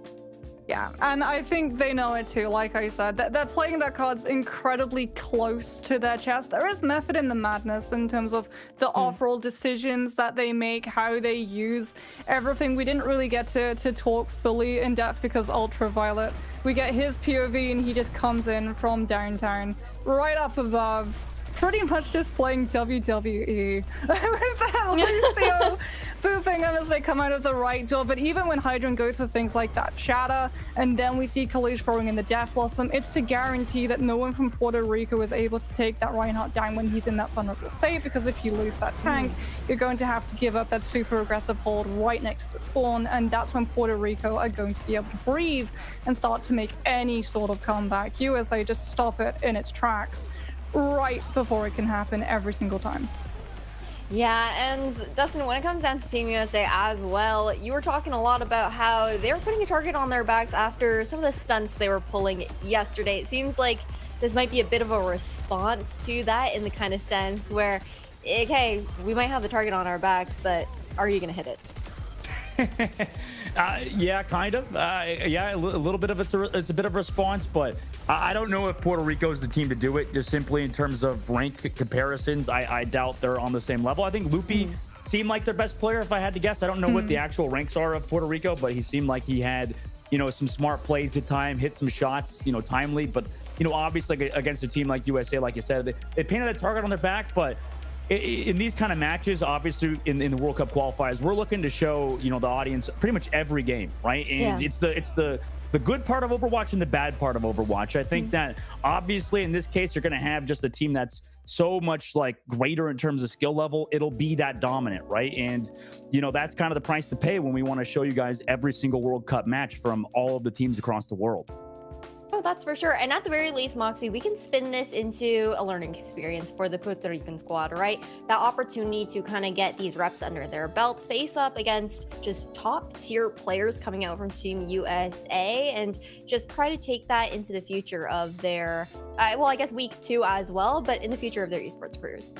Yeah, and I think they know it too. Like I said, they're playing their cards incredibly close to their chest. There is method in the madness in terms of the off-roll decisions that they make, how they use everything. We didn't really get to talk fully in depth because Ultraviolet, we get his POV and he just comes in from downtown, right up above, pretty much just playing WWE with that Lucio booping them as they come out of the right door. But even when Hydron goes for things like that Shatter, and then we see Khalid throwing in the Death Blossom, it's to guarantee that no one from Puerto Rico is able to take that Reinhardt down when he's in that vulnerable state, because if you lose that tank, you're going to have to give up that super aggressive hold right next to the spawn, and that's when Puerto Rico are going to be able to breathe and start to make any sort of comeback. USA just stop it in its tracks right before it can happen every single time. Yeah, and Dustin, when it comes down to Team USA as well, you were talking a lot about how they were putting a target on their backs after some of the stunts they were pulling yesterday. It seems like this might be a bit of a response to that, in the kind of sense where, okay, we might have the target on our backs, but are you going to hit it? Yeah, kind of. Yeah, a little bit of it's a bit of a response, but I don't know if Puerto Rico is the team to do it. Just simply in terms of rank comparisons, I doubt they're on the same level. I think Loopy seemed like their best player, if I had to guess. I don't know what the actual ranks are of Puerto Rico, but he seemed like he had, some smart plays at time, hit some shots, timely. But obviously against a team like USA, like you said, they painted a target on their back, but in these kind of matches, obviously in the World Cup qualifiers, we're looking to show the audience pretty much every game, right? And it's the good part of Overwatch and the bad part of Overwatch. I think that obviously in this case, you're going to have just a team that's so much like greater in terms of skill level. It'll be that dominant, right? And that's kind of the price to pay when we want to show you guys every single World Cup match from all of the teams across the world. Oh, that's for sure. And at the very least, Moxie, we can spin this into a learning experience for the Puerto Rican squad, right? That opportunity to kind of get these reps under their belt, face up against just top tier players coming out from Team USA, and just try to take that into the future of their, I guess week 2 as well, but in the future of their esports careers.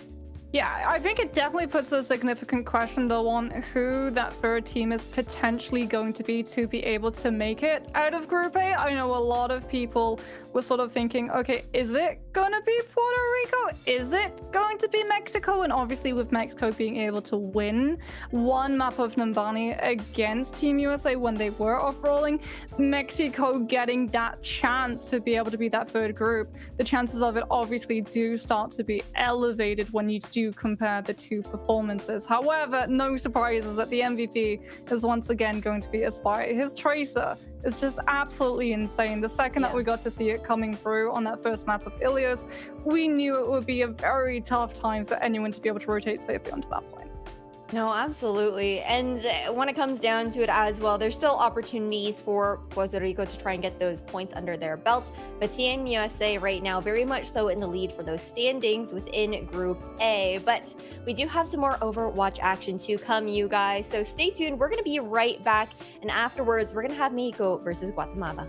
Yeah, I think it definitely puts a significant question though on who that third team is potentially going to be able to make it out of Group A. I know a lot of people were sort of thinking, okay, is it going to be Puerto Rico? Is it going to be Mexico? And obviously with Mexico being able to win one map of Nambani against Team USA when they were off-rolling, Mexico getting that chance to be able to be that third group, the chances of it obviously do start to be elevated when you do compare the two performances. However, no surprises that the MVP is once again going to be Aspire. His Tracer is just absolutely insane. The second that we got to see it coming through on that first map of Ilios, we knew it would be a very tough time for anyone to be able to rotate safely onto that point. No, absolutely. And when it comes down to it as well, there's still opportunities for Puerto Rico to try and get those points under their belt. But Team USA right now, very much so in the lead for those standings within Group A. But we do have some more Overwatch action to come, you guys. So stay tuned. We're going to be right back. And afterwards, we're going to have Mexico versus Guatemala.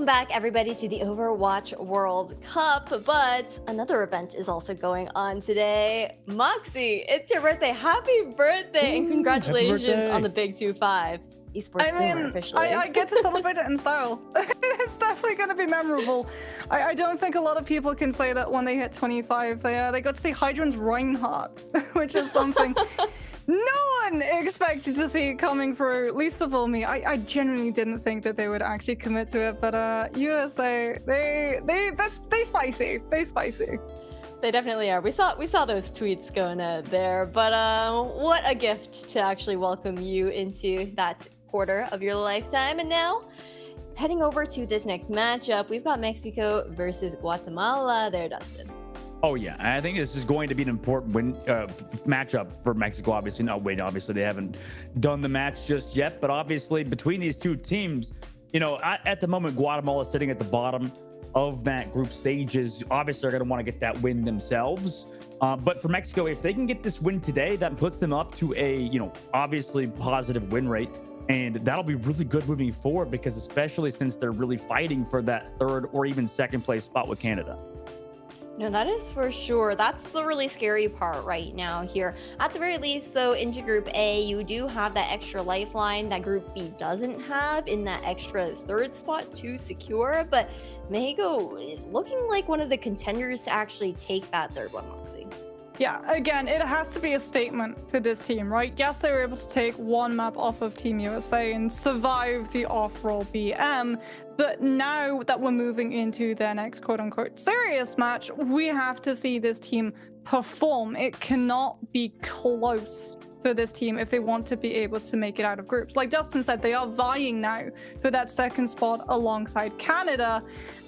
Welcome back, everybody, to the Overwatch World Cup. But another event is also going on today. Moxie, it's your birthday. Happy birthday and congratulations on the big 2-5. Esports Boomer officially. I get to celebrate it in style. It's definitely going to be memorable. I don't think a lot of people can say that when they hit 25, they got to see Hydrant's Reinhardt, which is something no one expected to see coming through, least of all me. I genuinely didn't think that they would actually commit to it, but USA, they spicy. They spicy. They definitely are. We saw those tweets going out there, but what a gift to actually welcome you into that quarter of your lifetime. And now, heading over to this next matchup, we've got Mexico versus Guatemala there, Dustin. Oh yeah, I think this is going to be an important matchup for Mexico. Obviously they haven't done the match just yet, but obviously between these two teams, at the moment Guatemala is sitting at the bottom of that group stages. Obviously they're going to want to get that win themselves. But for Mexico, if they can get this win today, that puts them up to a obviously positive win rate. And that'll be really good moving forward, because especially since they're really fighting for that third or even second place spot with Canada. No, that is for sure. That's the really scary part right now here. At the very least, though, into Group A, you do have that extra lifeline that Group B doesn't have in that extra third spot to secure. But Mexico looking like one of the contenders to actually take that third one, Moxie. Yeah, again, it has to be a statement for this team, right? Yes, they were able to take one map off of Team USA and survive the off-roll BM, but now that we're moving into their next quote-unquote serious match, we have to see this team perform. It cannot be close for this team if they want to be able to make it out of groups. Like Dustin said, they are vying now for that second spot alongside Canada,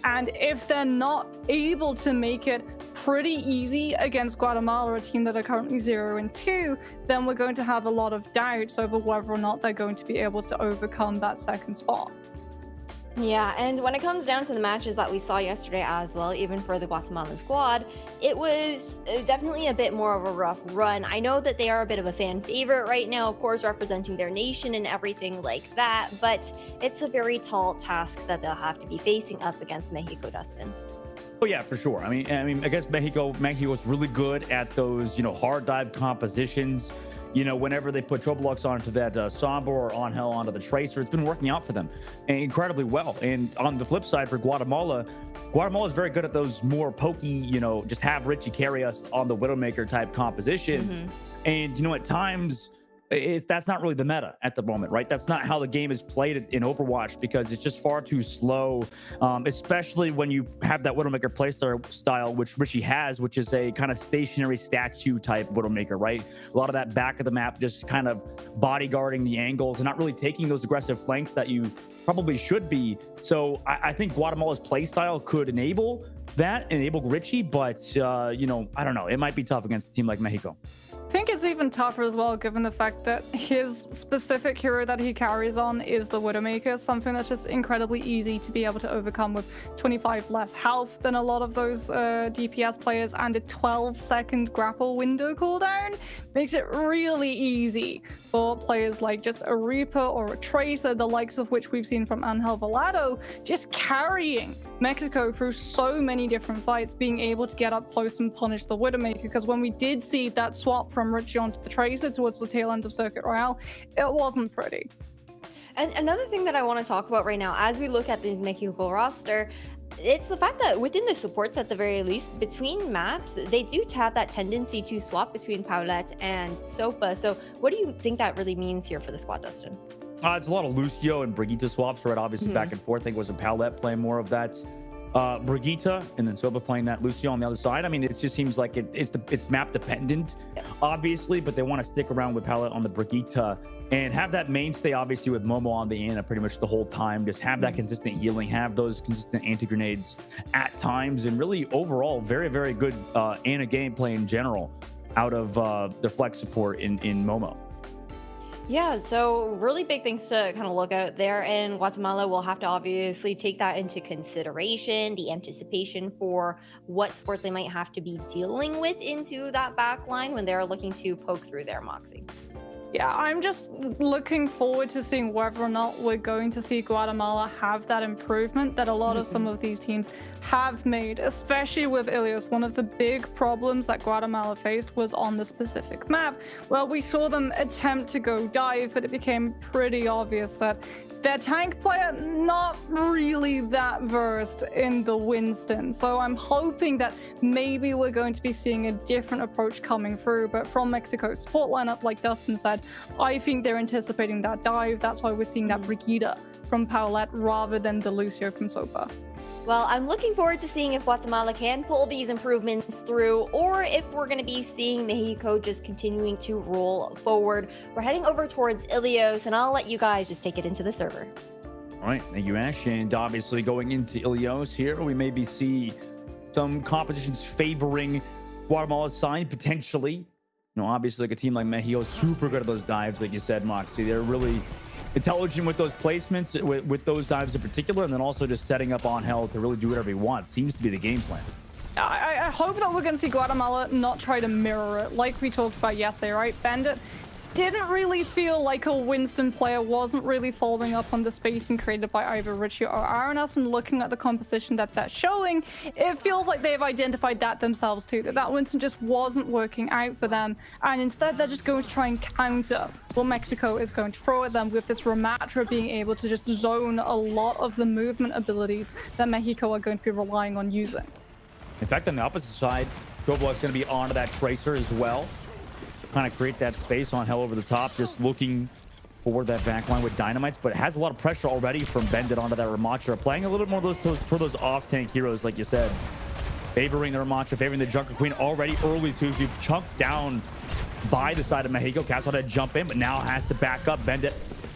and if they're not able to make it pretty easy against Guatemala, a team that are currently 0-2, then we're going to have a lot of doubts over whether or not they're going to be able to overcome that second spot. Yeah, and when it comes down to the matches that we saw yesterday as well, even for the Guatemalan squad, it was definitely a bit more of a rough run. I know that they are a bit of a fan favorite right now, of course, representing their nation and everything like that, but it's a very tall task that they'll have to be facing up against Mexico, Dustin. Oh yeah, for sure. I mean, against Mexico's really good at those, hard dive compositions. Whenever they put Troblux onto that Sombra or Angel onto the Tracer, it's been working out for them incredibly well. And on the flip side for Guatemala is very good at those more pokey, just have Richie carry us on the Widowmaker type compositions. Mm-hmm. And, at times, that's not really the meta at the moment, right? That's not how the game is played in Overwatch, because it's just far too slow, especially when you have that Widowmaker playstyle, which Richie has, which is a kind of stationary statue type Widowmaker, right? A lot of that back of the map just kind of bodyguarding the angles and not really taking those aggressive flanks that you probably should be. So I think Guatemala's playstyle could enable Richie, but, I don't know. It might be tough against a team like Mexico. I think it's even tougher as well, given the fact that his specific hero that he carries on is the Widowmaker, something that's just incredibly easy to be able to overcome with 25 less health than a lot of those DPS players, and a 12-second grapple window cooldown makes it really easy for players like just a Reaper or a Tracer, the likes of which we've seen from Angel Volado, just carrying Mexico through so many different fights, being able to get up close and punish the Widowmaker. Because when we did see that swap from Richie onto the Tracer towards the tail end of Circuit Royale, it wasn't pretty. And another thing that I want to talk about right now, as we look at the Mexico roster, it's the fact that within the supports, at the very least, between maps, they do have that tendency to swap between Paulette and Sopa. So what do you think that really means here for the squad, Dustin? It's a lot of Lucio and Brigitte swaps, right? Obviously back and forth. I think it was a Paulette playing more of that Brigitte, and then Sopa playing that Lucio on the other side. I mean, it just seems like it's map dependent, obviously, but they want to stick around with Paulette on the Brigitte and have that mainstay, obviously, with Momo on the Ana pretty much the whole time. Just have that consistent healing, have those consistent anti-grenades at times, and really overall very, very good Ana gameplay in general out of the flex support in Momo. Yeah, so really big things to kind of look out there, and Guatemala will have to obviously take that into consideration, the anticipation for what sports they might have to be dealing with into that back line when they're looking to poke through their Moxie. Yeah, I'm just looking forward to seeing whether or not we're going to see Guatemala have that improvement that a lot of some of these teams have made, especially with Ilios. One of the big problems that Guatemala faced was on the specific map. Well, we saw them attempt to go dive, but it became pretty obvious that their tank player not really that versed in the Winston. So I'm hoping that maybe we're going to be seeing a different approach coming through. But from Mexico's support lineup, like Dustin said, I think they're anticipating that dive. That's why we're seeing that Brigida from Paulette rather than the Lucio from Sopa. Well, I'm looking forward to seeing if Guatemala can pull these improvements through, or if we're going to be seeing Mexico just continuing to roll forward. We're heading over towards Ilios, and I'll let you guys just take it into the server. All right, thank you, Ash. And obviously going into Ilios here, we maybe see some compositions favoring Guatemala's side, potentially. You know, obviously like a team like Mexico is super good at those dives, like you said, Moxie. They're really intelligent with those placements, with those dives in particular, and then also just setting up Angel to really do whatever he wants. Seems to be the game plan. I hope that we're going to see Guatemala not try to mirror it like we talked about yesterday, right? Bandit didn't really feel like a Winston player, wasn't really following up on the spacing created by either Richie or Aranas, and looking at the composition that that's showing, it feels like they've identified that themselves too, that Winston just wasn't working out for them, and instead they're just going to try and counter what Mexico is going to throw at them with this Ramatra being able to just zone a lot of the movement abilities that Mexico are going to be relying on using. In fact, on the opposite side, Overwatch is going to be onto that Tracer as well. Kind of create that space on Hell over the top, just looking for that backline with dynamites, but it has a lot of pressure already from Bendit onto that Ramatra. Playing a little bit more for those off-tank heroes, like you said. Favoring the Ramatra, favoring the Junker Queen already early, so you've chunked down by the side of Mexico. Caps had to jump in, but now has to back up. Bendit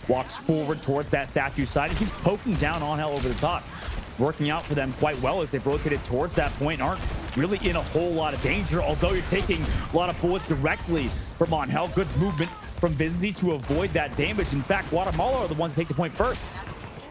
walks forward towards that statue side and keeps poking down on Hell over the top. Working out for them quite well as they've rotated towards that point, aren't really in a whole lot of danger, although you're taking a lot of bullets directly from Angel. Good movement from Vinci to avoid that damage. In fact, Guatemala are the ones to take the point first.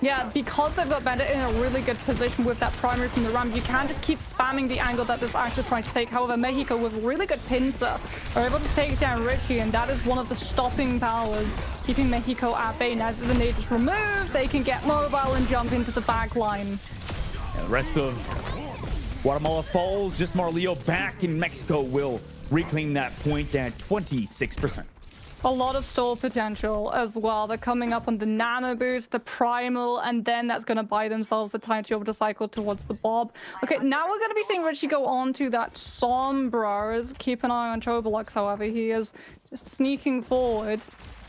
Yeah, because they've got Bandit in a really good position with that primary from the ramp, you can just keep spamming the angle that this actually trying to take. However, Mexico with really good pincer are able to take down Richie, and that is one of the stopping powers keeping Mexico at bay. Now that the nade is removed, they can get mobile and jump into the back line. Yeah, the rest of Guatemala falls, just Marleo back, and Mexico will reclaim that point at 26%. A lot of stall potential as well. They're coming up on the nano boost, the primal, and then that's going to buy themselves the time to be able to cycle towards the Bob. Okay, now we're going to be seeing Richie go on to that Sombras. Keep an eye on Chobalux, however. He is just sneaking forward.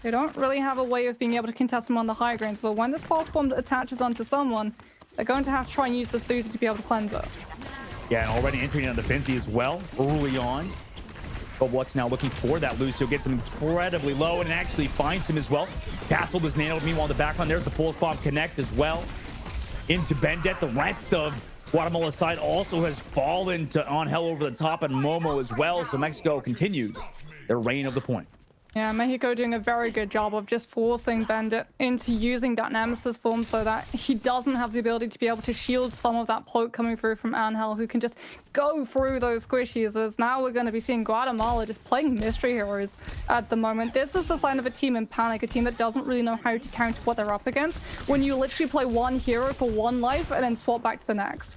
They don't really have a way of being able to contest him on the high ground, so when this pulse bomb attaches onto someone, they're going to have to try and use the Susie to be able to cleanse it. Yeah, and already entering on the Vinci as well, early on. But what's now looking for that Lucio gets him incredibly low and actually finds him as well. Castle is nanoed. Meanwhile, in the background, there's the pulse bomb connect as well. Into Bendit. The rest of Guatemala's side also has fallen to Angel over the top, and Momo as well. So Mexico continues their reign of the point. Yeah, Mexico doing a very good job of just forcing Bandit into using that Nemesis form so that he doesn't have the ability to be able to shield some of that poke coming through from Angel, who can just go through those squishies. As now we're going to be seeing Guatemala just playing mystery heroes at the moment. This is the sign of a team in panic, a team that doesn't really know how to counter what they're up against, when you literally play one hero for one life and then swap back to the next.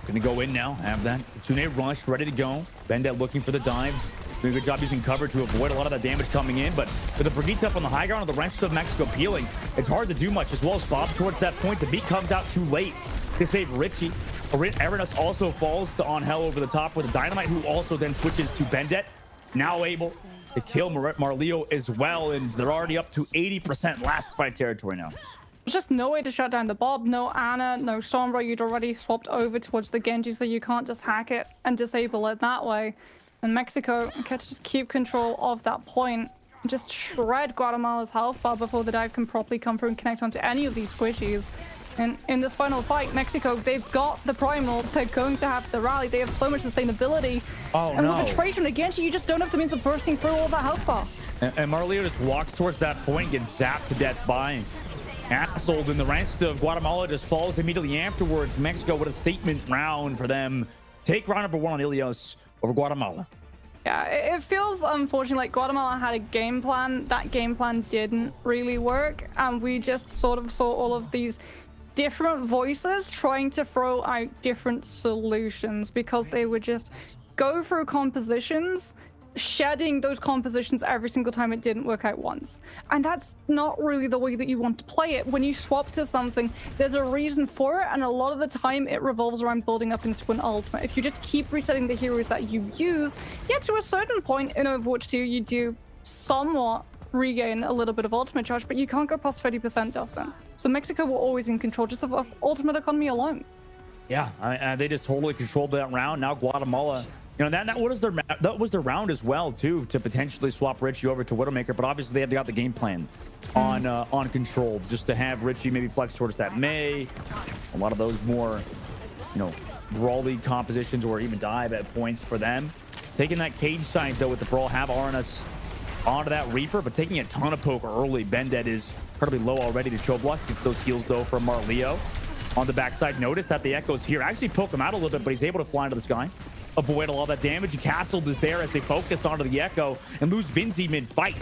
Gonna go in now, have that Kitsune rush ready to go. Bendit looking for the dive. Doing a good job using cover to avoid a lot of that damage coming in, but with the Brigitte up on the high ground and the rest of Mexico peeling, it's hard to do much as well as Bob towards that point. The beat comes out too late to save Richie. Aranas also falls to Angel over the top with a Dynamite, who also then switches to Bendit. Now able to kill Marleo as well, and they're already up to 80% last fight territory now. There's just no way to shut down the Bob, no Ana, no Sombra. You'd already swapped over towards the Genji, so you can't just hack it and disable it that way. And Mexico can just keep control of that point and just shred Guatemala's health bar before the dive can properly come through and connect onto any of these squishies. And in this final fight, Mexico, they've got the primal, they're going to have the rally, they have so much sustainability. Oh, and no. with the Tracer against you just don't have the means of bursting through all that health bar. And Marleo just walks towards that point, gets zapped to death by Assold, and the rest of Guatemala just falls immediately afterwards. Mexico with a statement round for them. Take round number 1 on Ilios over Guatemala. Yeah, it feels unfortunate like Guatemala had a game plan. That game plan didn't really work, and we just sort of saw all of these different voices trying to throw out different solutions because they would just go through compositions, shedding those compositions every single time it didn't work out once. And that's not really the way that you want to play it. When you swap to something, there's a reason for it, and a lot of the time it revolves around building up into an ultimate. If you just keep resetting the heroes that you use, yeah, to a certain point in Overwatch 2, you do somewhat regain a little bit of ultimate charge, but you can't go past 30%, Dustin. So Mexico were always in control just of ultimate economy alone. Yeah, they just totally controlled that round. Now Guatemala, you know, that was their round as well too, to potentially swap Richie over to Widowmaker, but obviously they got the game plan on control, just to have Richie maybe flex towards that May, a lot of those more, you know, brawly compositions or even dive at points for them. Taking that cage side though with the brawl, have RNS onto that Reaper, but taking a ton of poke early. Bended is incredibly low already to Choblus. Gets those heals though from Marleo on the backside. Notice that the Echo's here. Actually poke him out a little bit, but he's able to fly into the sky, avoid a lot of that damage. Castled is there as they focus onto the Echo and lose Vinzi mid-fight.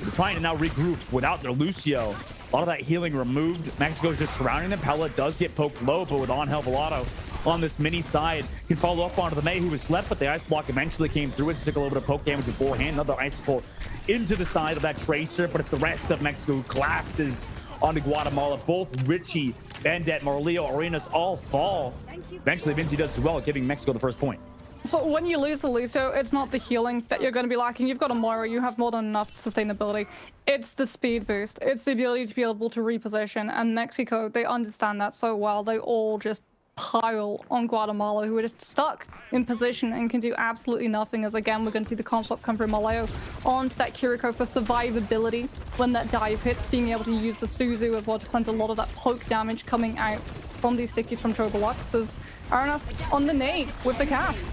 They're trying to now regroup without their Lucio. A lot of that healing removed. Mexico's just surrounding them. Pellet does get poked low, but with on Helvalato on this mini side, can follow up onto the May, who was slept, but the ice block eventually came through it. Took a little bit of poke damage beforehand. Another icicle into the side of that Tracer, but it's the rest of Mexico who collapses onto Guatemala. Both Richie, Bandit, Marleo, Arenas all fall. Eventually, Vinci does as well, giving Mexico the first point. So when you lose the Lucio, it's not the healing that you're going to be lacking. You've got a Moira, you have more than enough sustainability. It's the speed boost. It's the ability to be able to reposition. And Mexico, they understand that so well. They all just pile on Guatemala, who are just stuck in position and can do absolutely nothing. As again, we're going to see the comp swap come from Maleo onto that Kiriko for survivability when that dive hits, being able to use the Suzu as well to cleanse a lot of that poke damage coming out from these stickies from Chobolux. As Aranas on the nade with the cast.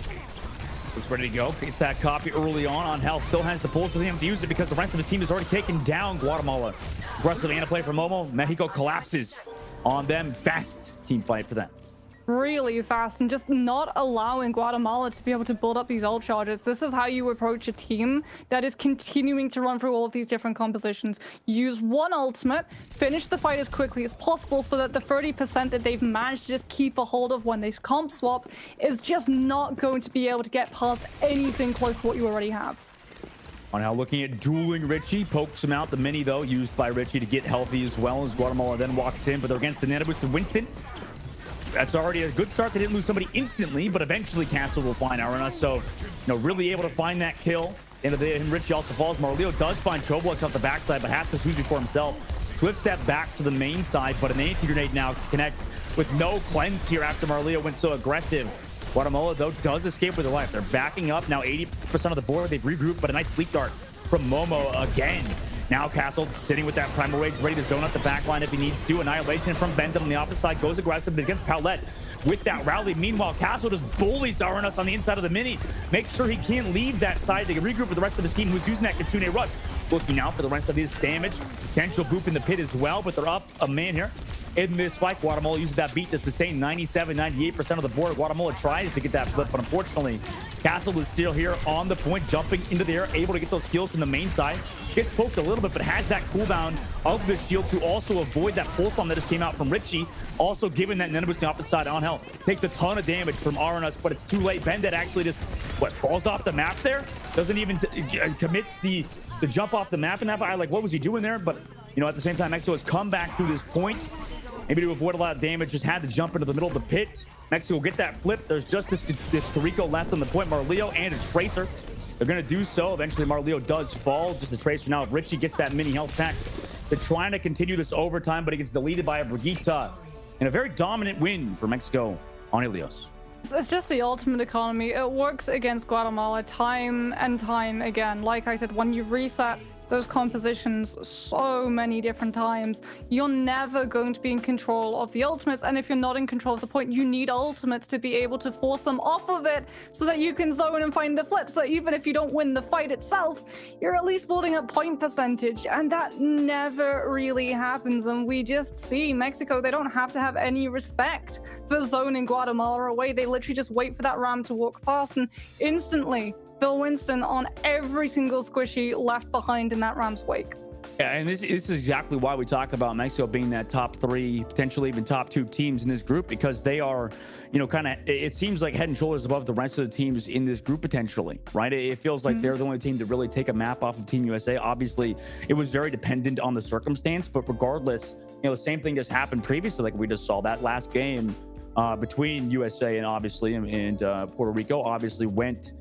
Looks ready to go. Gets that copy early on health. Still has the pulse for him to use it because the rest of his team has already taken down Guatemala. Aggressive Ana play for Momo. Mexico collapses on them. Fast team fight for them. Really fast, and just not allowing Guatemala to be able to build up these ult charges. This is how you approach a team that is continuing to run through all of these different compositions. Use one ultimate, finish the fight as quickly as possible so that the 30% that they've managed to just keep a hold of when they comp swap is just not going to be able to get past anything close to what you already have. On now looking at dueling Richie, pokes him out. The mini though used by Richie to get healthy as well, as Guatemala then walks in, but they're against the nano boost to Winston. That's already a good start. They didn't lose somebody instantly, but eventually Castle will find Arena. So, you know, really able to find that kill. End of the day, and Richie also falls. Marleo does find Choblux off the backside, but has to Suzu for himself. Swift step back to the main side, but an anti-grenade now can connect with no cleanse here after Marleo went so aggressive. Guatemala, though, does escape with their life. They're backing up now 80% of the board. They've regrouped, but a nice sleep dart from Momo again. Now Castle sitting with that primal rage, ready to zone up the back line if he needs to. Annihilation from Benton on the opposite side, goes aggressive against Paulette with that rally. Meanwhile, Castle just bullies Arnas on the inside of the mini. Make sure he can't leave that side to regroup with the rest of his team, who's using that Kitsune Rush. Looking out for the rest of his damage. Potential boop in the pit as well, but they're up a man here. In this fight, Guatemala uses that beat to sustain 97, 98% of the board. Guatemala tries to get that flip, but unfortunately, Castle is still here on the point, jumping into the air, able to get those kills from the main side. Gets poked a little bit, but has that cooldown of the shield to also avoid that pulse bomb that just came out from Richie. Also giving that Nenabus the opposite side on health. Takes a ton of damage from Arnas, but it's too late. Bended actually just, falls off the map there? Doesn't even commits the jump off the map in that fight. Like, what was he doing there? But, you know, at the same time, Mexico has come back through this point. Maybe to avoid a lot of damage, just had to jump into the middle of the pit. Mexico will get that flip. There's just this Rico left on the point. Marleo and a Tracer. They're going to do so. Eventually, Marleo does fall. Just a Tracer now. If Richie gets that mini health pack, they're trying to continue this overtime, but it gets deleted by a Brigitte. And a very dominant win for Mexico on Ilios. It's just the ultimate economy. It works against Guatemala time and time again. Like I said, when you reset those compositions so many different times, you're never going to be in control of the ultimates. And if you're not in control of the point, you need ultimates to be able to force them off of it so that you can zone and find the flip, so that even if you don't win the fight itself, you're at least building up point percentage. And that never really happens. And we just see Mexico, they don't have to have any respect for zoning Guatemala away. They literally just wait for that ram to walk past, and instantly the Winston on every single squishy left behind in that Ram's wake. Yeah, and this is exactly why we talk about Mexico being that top 3, potentially even top 2 teams in this group, because they are, kind of, it seems like head and shoulders above the rest of the teams in this group potentially, right? It feels like they're the only team to really take a map off of Team USA. Obviously, it was very dependent on the circumstance, but regardless, the same thing just happened previously. Like we just saw that last game between USA and obviously and Puerto Rico obviously went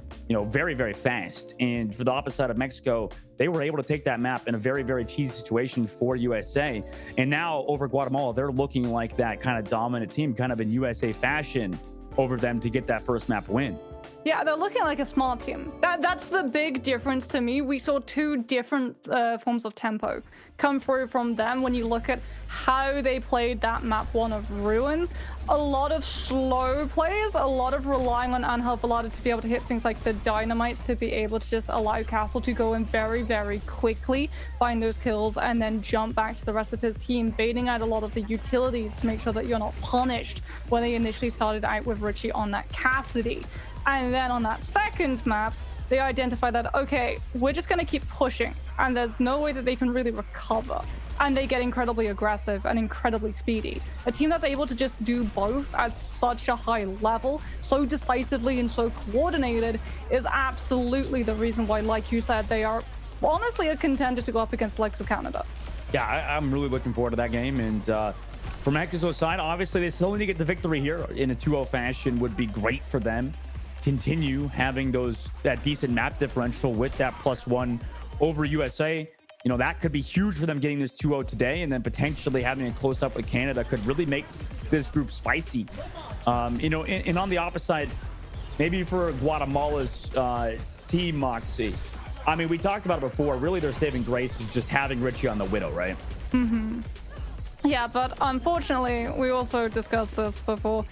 very, very fast. And for the opposite side of Mexico, they were able to take that map in a very, very cheesy situation for USA. And now over Guatemala, they're looking like that kind of dominant team, kind of in USA fashion over them to get that first map win. Yeah, they're looking like a smart team. That's the big difference to me. We saw 2 different forms of tempo come through from them when you look at how they played that map 1 of Ruins. A lot of slow plays, a lot of relying on Angel Velada to be able to hit things like the dynamites, to be able to just allow Castle to go in very, very quickly, find those kills, and then jump back to the rest of his team, baiting out a lot of the utilities to make sure that you're not punished when they initially started out with Richie on that Cassidy. And then on that second map, they identify that, okay, we're just going to keep pushing, and there's no way that they can really recover. And they get incredibly aggressive and incredibly speedy. A team that's able to just do both at such a high level, so decisively and so coordinated, is absolutely the reason why, like you said, they are honestly a contender to go up against the likes of Canada. Yeah, I'm really looking forward to that game. And from Mexico's side, obviously, they still need to get the victory here in a 2-0 fashion would be great for them. Continue having that decent map differential with that +1 over USA. That could be huge for them getting this 2-0 today, and then potentially having a close up with Canada could really make this group spicy. And on the opposite side, maybe for Guatemala's team, Moxie. I mean, we talked about it before. Really, their saving grace is just having Richie on the Widow, right? Yeah, but unfortunately, we also discussed this before.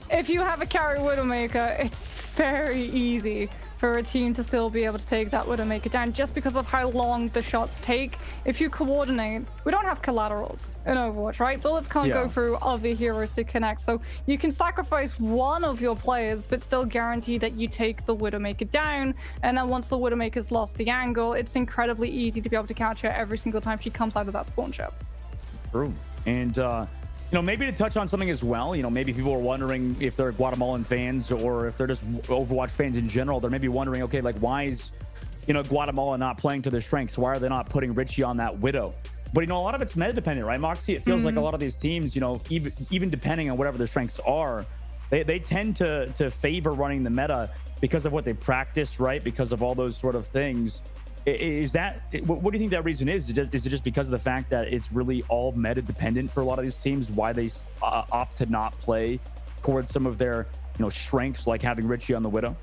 If you have a carry Widowmaker, it's very easy for a team to still be able to take that Widowmaker down just because of how long the shots take. If you coordinate, we don't have collaterals in Overwatch, right? Bullets can't go through other heroes to connect. So you can sacrifice one of your players, but still guarantee that you take the Widowmaker down. And then once the Widowmaker's lost the angle, it's incredibly easy to be able to catch her every single time she comes out of that spawn ship. True. And maybe to touch on something as well, maybe people are wondering if they're Guatemalan fans or if they're just Overwatch fans in general. They're maybe wondering, okay, like why is, Guatemala not playing to their strengths? Why are they not putting Richie on that Widow? But, a lot of it's meta dependent, right, Moxie? It feels like a lot of these teams, even depending on whatever their strengths are, they tend to favor running the meta because of what they practice, right? Because of all those sort of things. Is that what do you think that reason is? Is it just because of the fact that it's really all meta dependent for a lot of these teams, why they opt to not play towards some of their strengths, like having Richie on the Widow?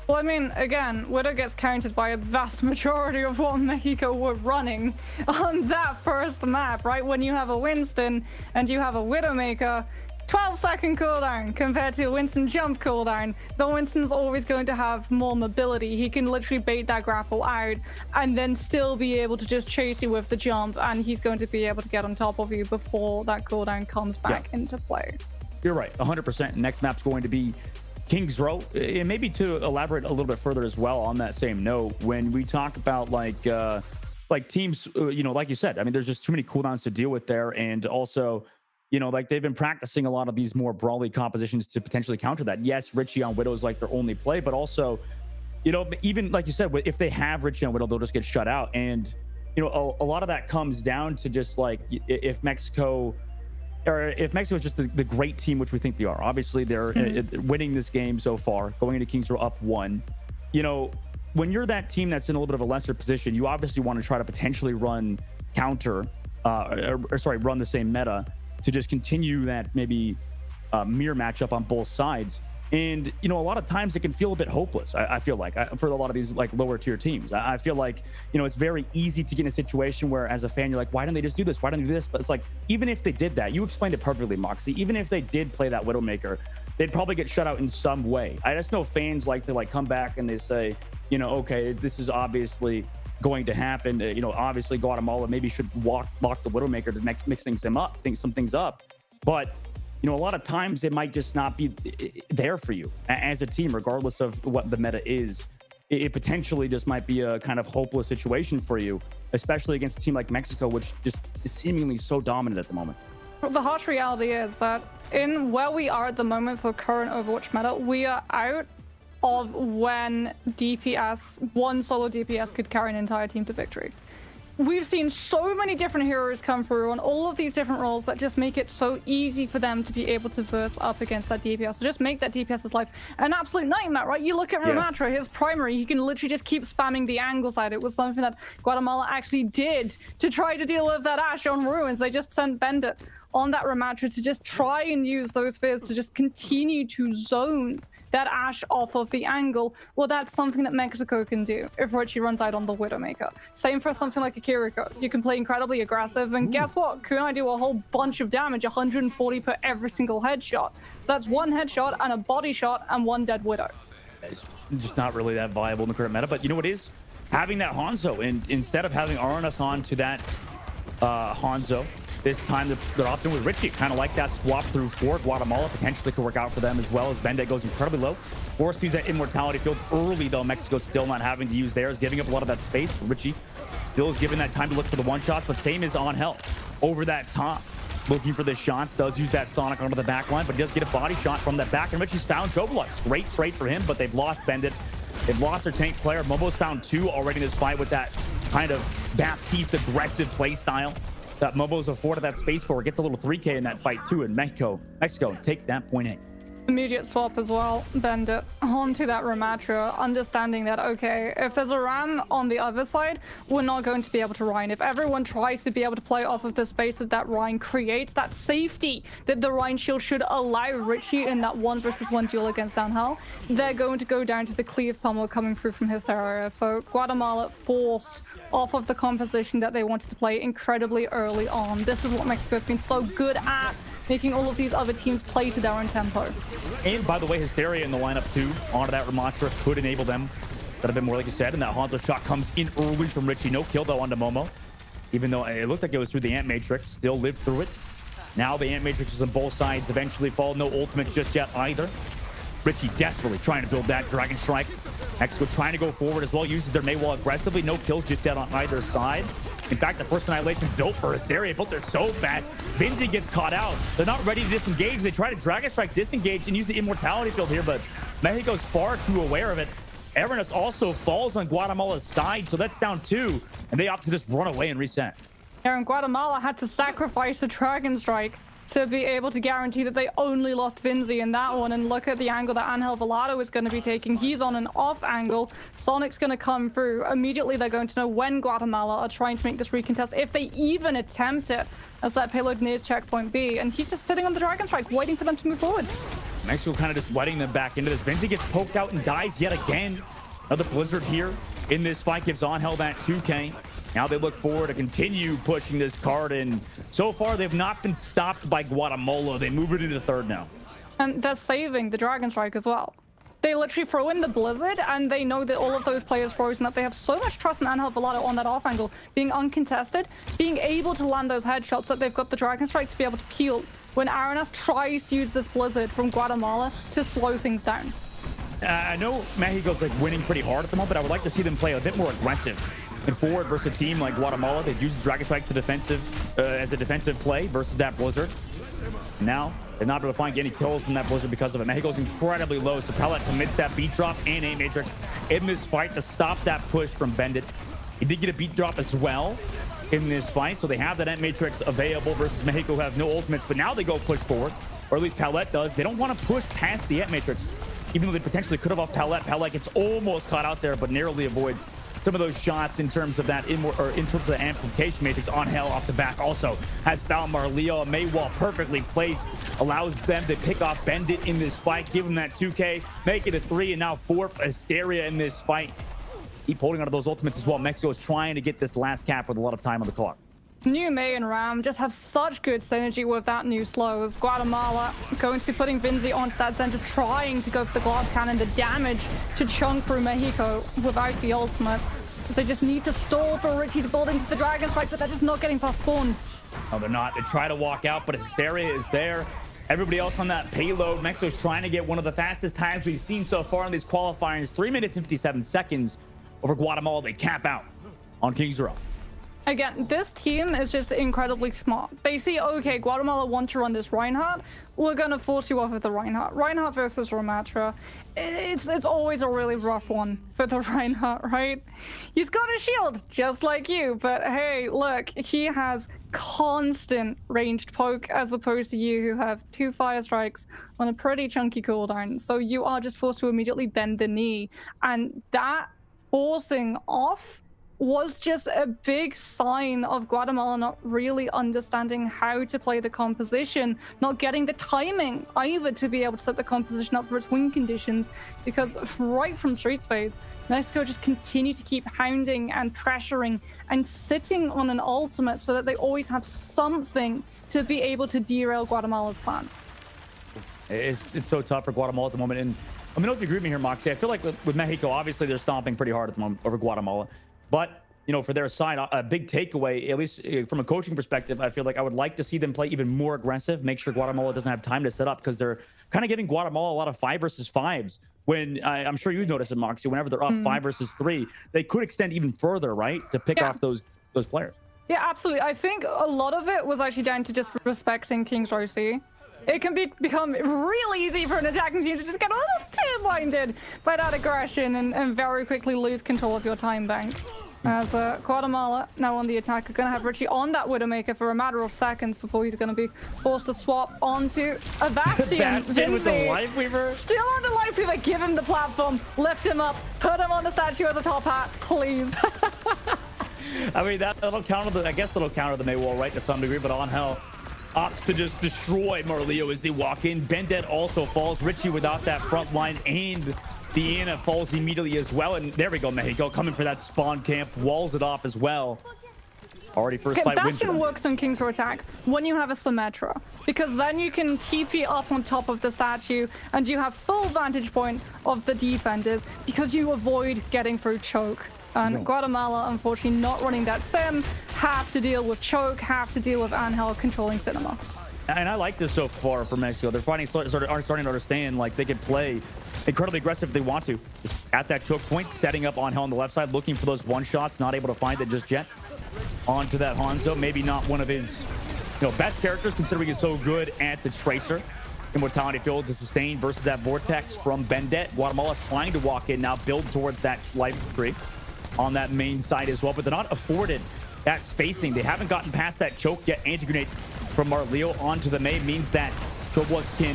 Well, I mean, again, Widow gets counted by a vast majority of what Mexico were running on that first map, right? When you have a Winston and you have a Widowmaker, 12-second cooldown compared to a Winston jump cooldown. The Winston's always going to have more mobility. He can literally bait that grapple out and then still be able to just chase you with the jump, and he's going to be able to get on top of you before that cooldown comes back into play. You're right, 100%. Next map's going to be King's Row. And maybe to elaborate a little bit further as well on that same note, when we talk about like teams, like you said, I mean, there's just too many cooldowns to deal with there, and also like they've been practicing a lot of these more brawly compositions to potentially counter that. Yes, Richie on Widow is like their only play, but also, even like you said, if they have Richie on Widow, they'll just get shut out. And, a lot of that comes down to just like if Mexico is just the great team, which we think they are. Obviously, they're winning this game so far, going into Kings Row up 1. When you're that team that's in a little bit of a lesser position, you obviously want to try to potentially run run the same meta to just continue that maybe mirror matchup on both sides. And, a lot of times it can feel a bit hopeless, I feel like, for a lot of these like lower tier teams. I feel like, it's very easy to get in a situation where as a fan, you're like, why didn't they just do this? Why didn't they do this? But it's like, even if they did that, you explained it perfectly, Moxie. Even if they did play that Widowmaker, they'd probably get shut out in some way. I just know fans like to come back and they say, okay, this is obviously going to happen. Obviously Guatemala maybe should lock the Widowmaker to mix some things up. But a lot of times it might just not be there for you as a team, regardless of what the meta is. it potentially just might be a kind of hopeless situation for you, especially against a team like Mexico, which just is seemingly so dominant at the moment. The harsh reality is that in where we are at the moment for current Overwatch meta, we are out of when DPS, one solo DPS could carry an entire team to victory. We've seen so many different heroes come through on all of these different roles that just make it so easy for them to be able to verse up against that DPS. So just make that DPS's life an absolute nightmare, right? You look at Ramatra, his primary, he can literally just keep spamming the angle side. It was something that Guatemala actually did to try to deal with that Ashe on Ruins. They just sent Bendit on that Ramatra to just try and use those fears to just continue to zone that Ashe off of the angle. Well, that's something that Mexico can do if Richie runs out on the Widowmaker. Same for something like a Kiriko. You can play incredibly aggressive, and guess what? Kunai do a whole bunch of damage, 140 per every single headshot. So that's one headshot and a body shot and one dead Widow. It's just not really that viable in the current meta, but you know what is? Having that Hanzo, and instead of having Arnas on to that Hanzo, this time they're often with Richie, kind of like that swap through for Guatemala. Potentially could work out for them as well, as Bende goes incredibly low. Forces that immortality field early, though. Mexico still not having to use theirs, giving up a lot of that space. Richie still is given that time to look for the one shots, but same is on Hell over that top, looking for the shots. Does use that Sonic onto the back line, but does get a body shot from that back, and Richie's found Jovelux. Great trade for him, but they've lost Bendit. They've lost their tank player. Momo's found 2 already in this fight with that kind of Baptiste aggressive play style that Momo's afforded that space for. It gets a little 3K in that fight too, and Mexico take that point A. Immediate swap as well, Bendit onto that Ramatra, understanding that, okay, if there's a Ram on the other side, we're not going to be able to Rhine. If everyone tries to be able to play off of the space that Rhine creates, that safety that the Rhine shield should allow Richie in that 1v1 duel against Downhell, they're going to go down to the cleave pummel coming through from his area. So Guatemala forced off of the composition that they wanted to play incredibly early on. This is what Mexico's been so good at, making all of these other teams play to their own tempo. And by the way, Hysteria in the lineup too, onto that Ramatra could enable them. That'd have been more like you said, and that Hanzo shot comes in early from Richie. No kill though onto Momo, even though it looked like it was through the Ant Matrix. Still lived through it. Now the Ant Matrix is on both sides. Eventually fall. No ultimates just yet either. Richie desperately trying to build that Dragon Strike. Mexico trying to go forward as well, uses their Maywall aggressively. No kills just yet on either side. In fact, the first annihilation built for Hysteria, built there so fast. Vinzi gets caught out. They're not ready to disengage. They try to Dragon Strike, disengage, and use the immortality field here, but Mexico's far too aware of it. Evernus also falls on Guatemala's side, so that's down 2, and they opt to just run away and reset. And Guatemala had to sacrifice the Dragon Strike to be able to guarantee that they only lost Vinzi in that one. And look at the angle that Angel Velado is going to be taking. He's on an off angle. Sonic's going to come through. Immediately, they're going to know when Guatemala are trying to make this recontest, if they even attempt it, as that payload nears checkpoint B. And he's just sitting on the Dragon Strike, waiting for them to move forward. Mexico kind of just letting them back into this. Vinzi gets poked out and dies yet again. Another Blizzard here in this fight gives Angel that 2K. Now they look forward to continue pushing this card, and so far they've not been stopped by Guatemala. They move it into the third now. And they're saving the Dragon Strike as well. They literally throw in the Blizzard, and they know that all of those players frozen up. They have so much trust in Angel Velado on that off angle, being uncontested, being able to land those headshots, that they've got the Dragon Strike to be able to peel when Aranas tries to use this Blizzard from Guatemala to slow things down. I know Mexico's like winning pretty hard at the moment, but I would like to see them play a bit more aggressive and forward versus a team like Guatemala. They've used the Dragon Strike to defensive as a defensive play versus that Blizzard. Now they're not able to find any kills from that Blizzard because of it. Mexico's incredibly low, so Pellet commits that beat drop and a Matrix in this fight to stop that push from Bendit. He did get a beat drop as well in this fight, so they have that Ant Matrix available versus Mexico, who have no ultimates, but now they go push forward, or at least Pellet does. They don't want to push past the Ant Matrix, even though they potentially could have off Pellet. Pellet gets almost caught out there, but narrowly avoids some of those shots in terms of that in terms of the amplification matrix. On Hell off the back also has found Marleo. Maywall perfectly placed, allows them to pick off Bendit in this fight, give him that 2K, make it a 3, and now 4 for Hysteria in this fight. Keep holding onto those ultimates as well. Mexico is trying to get this last cap with a lot of time on the clock. New May and Ram just have such good synergy with that new slows. Guatemala going to be putting Vinzi onto that Zen, just trying to go for the glass cannon, the damage to chunk through Mexico without the ultimates. They just need to stall for Richie to build into the Dragon Strike, but they're just not getting past spawn. No, they're not. They try to walk out, but Hysteria is there. Everybody else on that payload. Mexico's trying to get one of the fastest times we've seen so far in these qualifiers. 3 minutes and 57 seconds over Guatemala. They cap out on King's Row. Again, this team is just incredibly smart. They see, okay, Guatemala wants to run this Reinhardt. We're going to force you off with the Reinhardt. Reinhardt versus Ramatra. It's always a really rough one for the Reinhardt, right? He's got a shield, just like you. But hey, look, he has constant ranged poke as opposed to you who have 2 fire strikes on a pretty chunky cooldown. So you are just forced to immediately bend the knee. And that forcing off was just a big sign of Guatemala not really understanding how to play the composition, not getting the timing either to be able to set the composition up for its win conditions, because right from Streets phase, Mexico just continued to keep hounding and pressuring and sitting on an ultimate so that they always have something to be able to derail Guatemala's plan. It's so tough for Guatemala at the moment. And I mean, I don't know if you agree with me here, Moxie. I feel like with Mexico, obviously they're stomping pretty hard at the moment over Guatemala. But, you know, for their side, a big takeaway, at least from a coaching perspective, I feel like I would like to see them play even more aggressive, make sure Guatemala doesn't have time to set up, because they're kind of giving Guatemala a lot of 5 versus 5s. When I'm sure you notice it, Moxie, whenever they're up 5 versus 3, they could extend even further, right? To pick off those players. Yeah, absolutely. I think a lot of it was actually down to just respecting King's Row C. It can become real easy for an attacking team to just get a little too blinded by that aggression and very quickly lose control of your time bank. As Guatemala now on the attack are going to have Richie on that Widowmaker for a matter of seconds before he's going to be forced to swap onto a Bastion. Bastion with the Lifeweaver. Still on the Lifeweaver. Give him the platform. Lift him up. Put him on the statue of the top hat, please. I mean, that'll counter the, I guess it'll counter the Maywall, right, to some degree, but on hell opts to just destroy Marleo as they walk in. Bendet also falls. Richie without that front line, and the Ana falls immediately as well. And there we go, Mexico coming for that spawn camp, walls it off as well. Already first fight win. Bastion works on King's Row attack when you have a Symmetra, because then you can TP up on top of the statue and you have full vantage point of the defenders because you avoid getting through choke. And Guatemala, unfortunately, not running that sim, have to deal with choke, have to deal with Angel controlling Cinema. And I like this so far for Mexico. They're starting to understand like they can play incredibly aggressive if they want to. Just at that choke point, setting up Angel on the left side, looking for those one shots, not able to find it just yet. Onto that Hanzo, maybe not one of his best characters, considering he's so good at the Tracer. Immortality field to sustain versus that Vortex from Bendet. Guatemala's trying to walk in now, build towards that life tree on that main side as well, but they're not afforded that spacing. They haven't gotten past that choke yet. Anti-grenade from Marleo onto the main means that Choblos can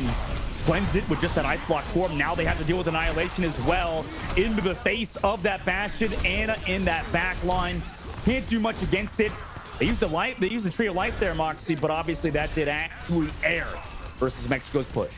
cleanse it with just that ice block form. Now they have to deal with Annihilation as well into the face of that Bastion. Ana in that back line. Can't do much against it. They used the Tree of Life there, Moxie, but obviously that did absolute air versus Mexico's push.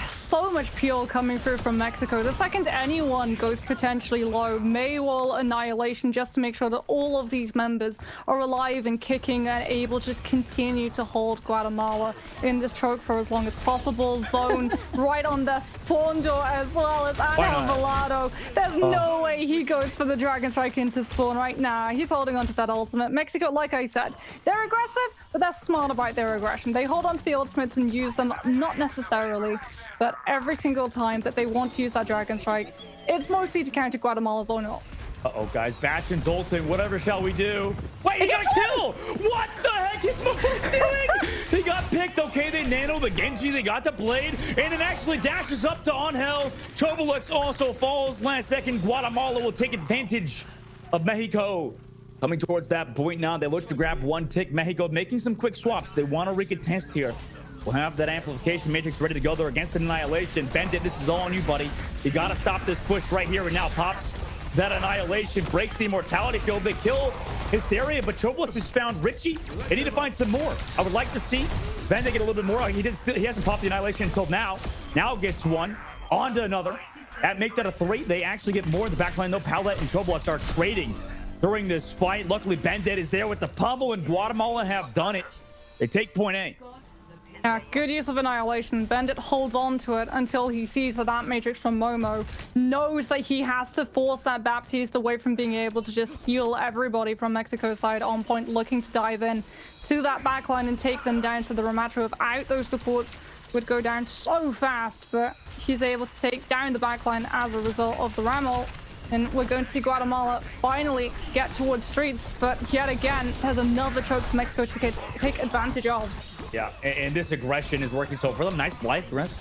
So much peel coming through from Mexico. The second anyone goes potentially low, Maywall Annihilation, just to make sure that all of these members are alive and kicking and able to just continue to hold Guatemala in this choke for as long as possible. Zone right on the spawn door as well as Angel Velado. There's no way he goes for the Dragon Strike into spawn right now. He's holding onto that ultimate. Mexico, like I said, they're aggressive, but they're smart about their aggression. They hold onto the ultimates and use them, not necessarily, but every single time that they want to use that Dragon Strike, it's mostly to counter Guatemala's own ults. Uh-oh, guys. Bastion's ulting. Whatever shall we do? Wait, he got a kill! What the heck is Mahout doing? He got picked. Okay, they nano the Genji. They got the blade. And it actually dashes up to Angel. Chobolux also falls last second. Guatemala will take advantage of Mexico. Coming towards that point now. They look to grab one tick. Mexico making some quick swaps. They want to recontest here. We'll have that amplification matrix ready to go there against an Annihilation. Bendit, this is all on you, buddy. You got to stop this push right here and now. Pops that Annihilation, breaks the Immortality field. They kill Hysteria, but Choblos has found Richie. They need to find some more. I would like to see Bendit get a little bit more. He hasn't popped the Annihilation until now. Now gets one. On to another. That makes that a 3. They actually get more in the backline, though. Paulette and Choblos are trading during this fight. Luckily, Bendit is there with the pummel, and Guatemala have done it. They take point A. Yeah, good use of Annihilation. Bendit holds on to it until he sees that matrix from Momo. Knows that he has to force that Baptiste away from being able to just heal everybody from Mexico's side on point, looking to dive in to that backline and take them down to the Ramatra without those supports would go down so fast, but he's able to take down the backline as a result of the ram ult. And we're going to see Guatemala finally get towards streets, but yet again, there's another choke for Mexico to take advantage of. Yeah, and this aggression is working. So for them, nice life rest.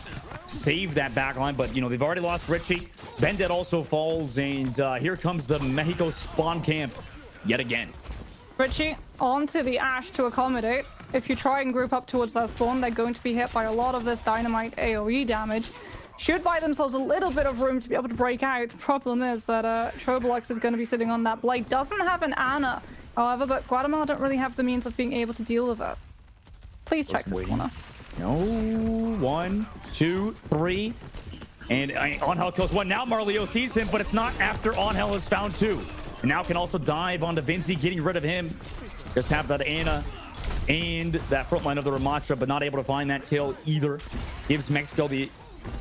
Save that backline, but you know, they've already lost Richie. Bendit also falls, and here comes the Mexico spawn camp yet again. Richie onto the Ash to accommodate. If you try and group up towards that spawn, they're going to be hit by a lot of this dynamite AoE damage. Should buy themselves a little bit of room to be able to break out. The problem is that Trobolux is going to be sitting on that blade. Doesn't have an Ana, however, but Guatemala don't really have the means of being able to deal with it. Please check this corner. No, 1, 2, 3. And Angel kills one. Now Marleo sees him, but it's not after Angel has found 2. And now can also dive onto Vinci, getting rid of him. Just have that Ana and that front line of the Ramatra, but not able to find that kill either. Gives Mexico the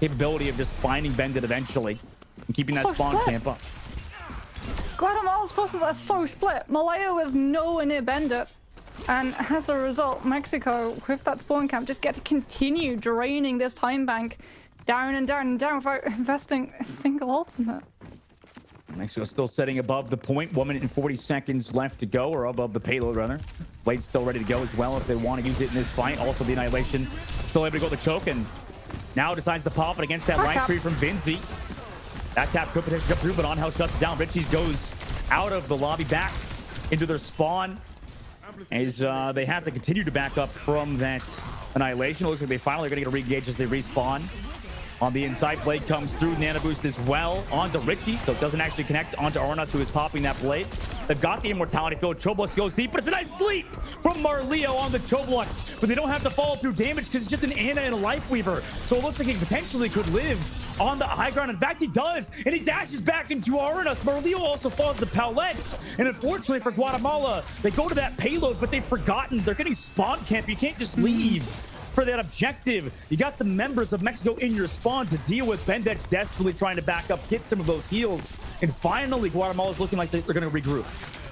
capability of just finding Bendit eventually and keeping that spawn camp up. Guatemala's forces are so split. Maleo is nowhere near Bendit. And as a result, Mexico, with that spawn camp, just get to continue draining this time bank down and down and down without investing a single ultimate. Mexico still sitting above the point. 1 minute and 40 seconds left to go, or above the payload runner. Blade's still ready to go as well if they want to use it in this fight. Also, the Annihilation still able to go the choke, and now decides to pop it against that rank 3 from Vinci. That cap could potentially come through, but Angel shuts it down. Richie's goes out of the lobby back into their spawn as they have to continue to back up from that Annihilation. It looks like they finally are going to get a re-engage as they respawn. On the inside, Blade comes through. Nano Boost as well onto Richie, so it doesn't actually connect onto Arnas, who is popping that Blade. They've got the Immortality field. Choblux goes deep, but it's a nice sleep from Marleo on the Choblux. But they don't have to follow through damage because it's just an Ana and a Life Weaver. So it looks like he potentially could live on the high ground. In fact, he does, and he dashes back into Arnas. Marleo also falls to Paulette. And unfortunately for Guatemala, they go to that payload, but they've forgotten. They're getting spawn camp. You can't just leave for that objective. You got some members of Mexico in your spawn to deal with. Bendit's desperately trying to back up, get some of those heals. And finally, Guatemala's looking like they're going to regroup.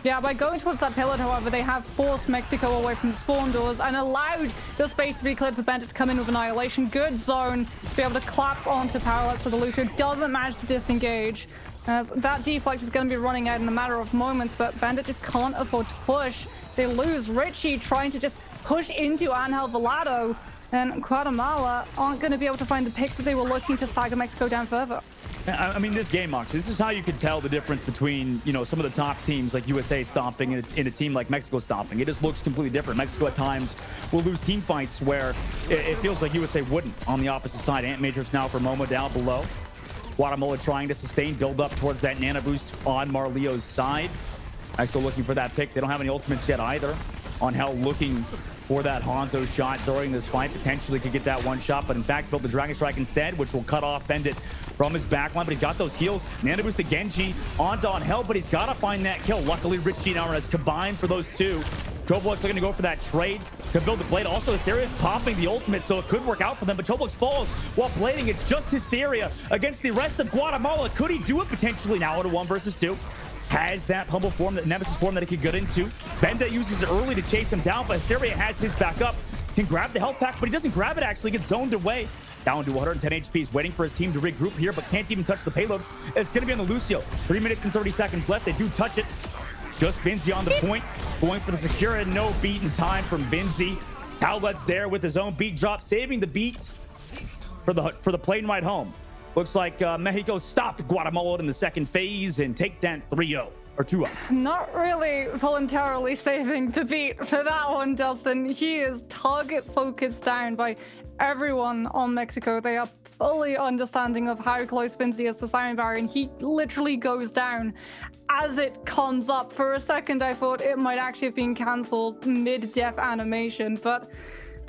Yeah, by going towards that payload, however, they have forced Mexico away from the spawn doors and allowed the space to be cleared for Bendit to come in with Annihilation. Good zone to be able to collapse onto Powerless, so the Lucio doesn't manage to disengage. As that deflect is going to be running out in a matter of moments, but Bendit just can't afford to push. They lose Richie trying to just push into Angel Velado, and Guatemala aren't going to be able to find the picks that they were looking to stagger Mexico down further. I mean, this game, Mox, this is how you can tell the difference between, you know, some of the top teams like USA stomping and a team like Mexico stomping. It just looks completely different. Mexico at times will lose team fights where it feels like USA wouldn't on the opposite side. Ant Matrix now for Momo down below. Guatemala trying to sustain, build up towards that Nano Boost on Marleo's side. Mexico looking for that pick. They don't have any ultimates yet either. On Hell looking for that Hanzo shot during this fight. Potentially could get that one shot, but in fact built the Dragon Strike instead, which will cut off Bendit from his backline. But he's got those heals. Nano Boost to Genji onto On Hell, but he's got to find that kill. Luckily, Richie and Armas combined for those two. Troblux looking to go for that trade to build the Blade. Also, Hysteria is popping the ultimate, so it could work out for them, but Troblux falls while blading. It's just Hysteria against the rest of Guatemala. Could he do it potentially now at a 1 versus 2? Has that humble form, that Nemesis form that he could get into. Benda uses it early to chase him down, but Hysteria has his back up. Can grab the health pack, but he doesn't grab it actually. Gets zoned away. Down to 110 HP. He's waiting for his team to regroup here, but can't even touch the payload. It's going to be on the Lucio. 3 minutes and 30 seconds left. They do touch it. Just Vinci on the point. Going for the Secura. No beat in time from Vinci. Howlett's there with his own beat drop, saving the beat for the plane ride home. Looks like Mexico stopped Guatemala in the second phase and take that 3-0 or 2-0. Not really voluntarily saving the beat for that one, Dustin. He is target focused down by everyone on Mexico. They are fully understanding of how close Vinci is to Siren Barrier, and he literally goes down as it comes up. For a second, I thought it might actually have been cancelled mid-def animation, but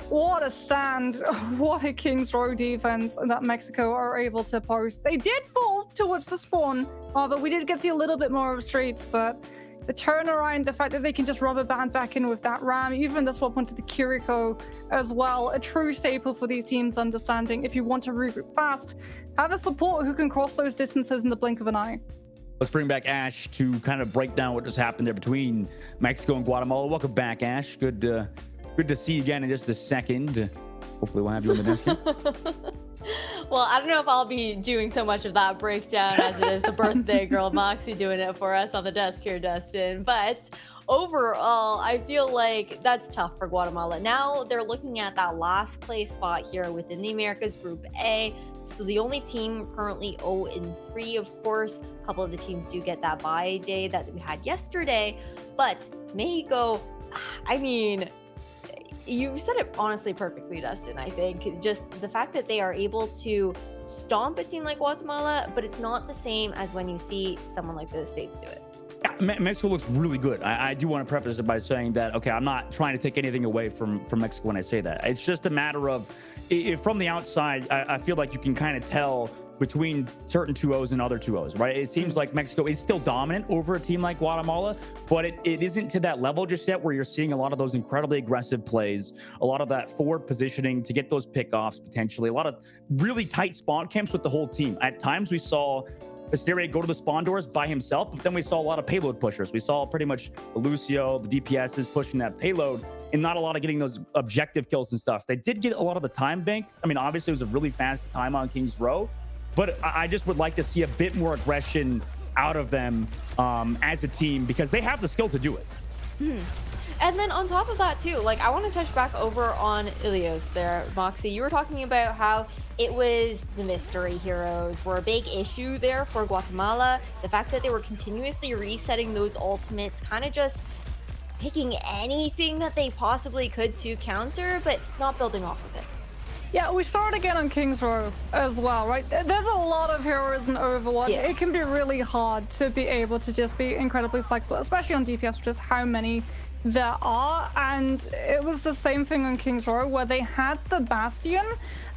what a stand. What a King's Row defense that Mexico are able to post. They did fall towards the spawn, although we did get to see a little bit more of streets, but the turnaround, the fact that they can just rubber band back in with that ram, even the swap onto the Kiriko as well, a true staple for these teams understanding if you want to regroup fast, have a support who can cross those distances in the blink of an eye. Let's bring back Ash to kind of break down what just happened there between Mexico and Guatemala. Welcome back, Ash. Good to see you again in just a second. Hopefully we'll have you on the desk here. Well, I don't know if I'll be doing so much of that breakdown as it is the birthday girl Moxie doing it for us on the desk here, Dustin. But overall, I feel like that's tough for Guatemala. Now they're looking at that last place spot here within the Americas Group A. So the only team currently 0-3, of course. A couple of the teams do get that bye day that we had yesterday. But Mexico, I mean, you said it honestly perfectly, Dustin. I think just the fact that they are able to stomp a team like Guatemala, but it's not the same as when you see someone like the States do it. Yeah, Mexico looks really good. I do want to preface it by saying that, okay, I'm not trying to take anything away from Mexico when I say that. It's just a matter of, from the outside, I feel like you can kind of tell between certain 2-0s and other 2-0s, right? It seems like Mexico is still dominant over a team like Guatemala, but it isn't to that level just yet where you're seeing a lot of those incredibly aggressive plays, a lot of that forward positioning to get those pickoffs potentially, a lot of really tight spawn camps with the whole team. At times we saw Hysteria go to the spawn doors by himself, but then we saw a lot of payload pushers. We saw pretty much Lucio, the DPS is pushing that payload, and not a lot of getting those objective kills and stuff. They did get a lot of the time bank. I mean, obviously it was a really fast time on King's Row, but I just would like to see a bit more aggression out of them as a team, because they have the skill to do it. And then on top of that too, like I want to touch back over on Ilios there, Moxie. You were talking about how it was the mystery heroes were a big issue there for Guatemala. The fact that they were continuously resetting those ultimates, kind of just picking anything that they possibly could to counter, but not building off of it. Yeah, we saw it again on King's Row as well, right? There's a lot of heroes in Overwatch. Yeah. It can be really hard to be able to just be incredibly flexible, especially on DPS, which is how many there are. And it was the same thing on King's Row where they had the Bastion,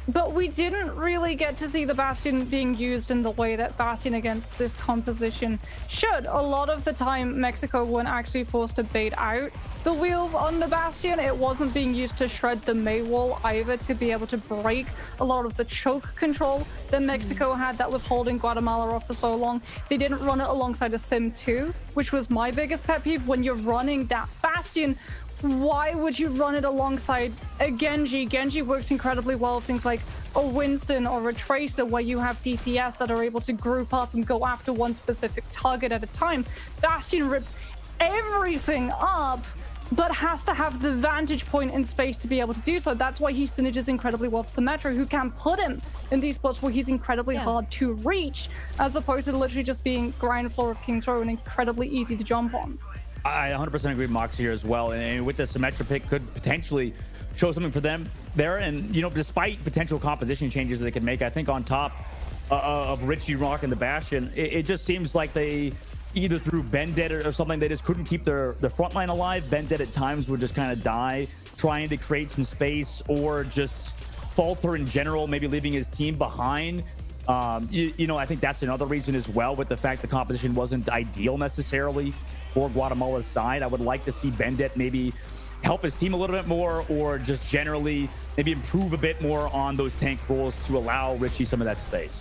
but we didn't really get to see the Bastion being used in the way that Bastion against this composition should. A lot of the time, Mexico weren't actually forced to bait out the wheels on the Bastion. It wasn't being used to shred the May wall either, to be able to break a lot of the choke control that Mexico had that was holding Guatemala off for so long. They didn't run it alongside a Sim 2, which was my biggest pet peeve. When you're running that Bastion, why would you run it alongside a Genji? Genji works incredibly well with things like a Winston or a Tracer, where you have DPS that are able to group up and go after one specific target at a time. Bastion rips everything up, but has to have the vantage point in space to be able to do so. That's why he synergies incredibly well with Symmetra, who can put him in these spots where he's incredibly hard to reach, as opposed to literally just being ground floor of King's Row and incredibly easy to jump on. I 100% agree with Moxie here as well. And with the Symmetra pick, could potentially show something for them there. And, you know, despite potential composition changes that they could make, I think on top of Richie Rock and the Bastion, it just seems like they, either through Bendet or something, they just couldn't keep their front line alive. Bendet at times would just kind of die trying to create some space, or just falter in general, maybe leaving his team behind. You know, I think that's another reason as well, with the fact the composition wasn't ideal necessarily for Guatemala's side. I would like to see Bendet maybe help his team a little bit more, or just generally maybe improve a bit more on those tank roles to allow Richie some of that space.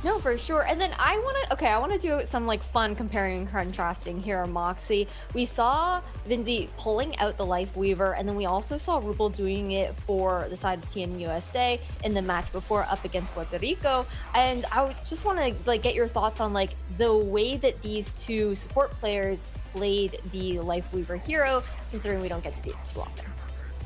No, for sure. And then I want to do some like fun comparing and contrasting here, Moxie. We saw Vinzi pulling out the Life Weaver, and then we also saw Rupel doing it for the side of Team USA in the match before up against Puerto Rico. And I just want to like get your thoughts on like the way that these two support players played the Life Weaver hero, considering we don't get to see it too often.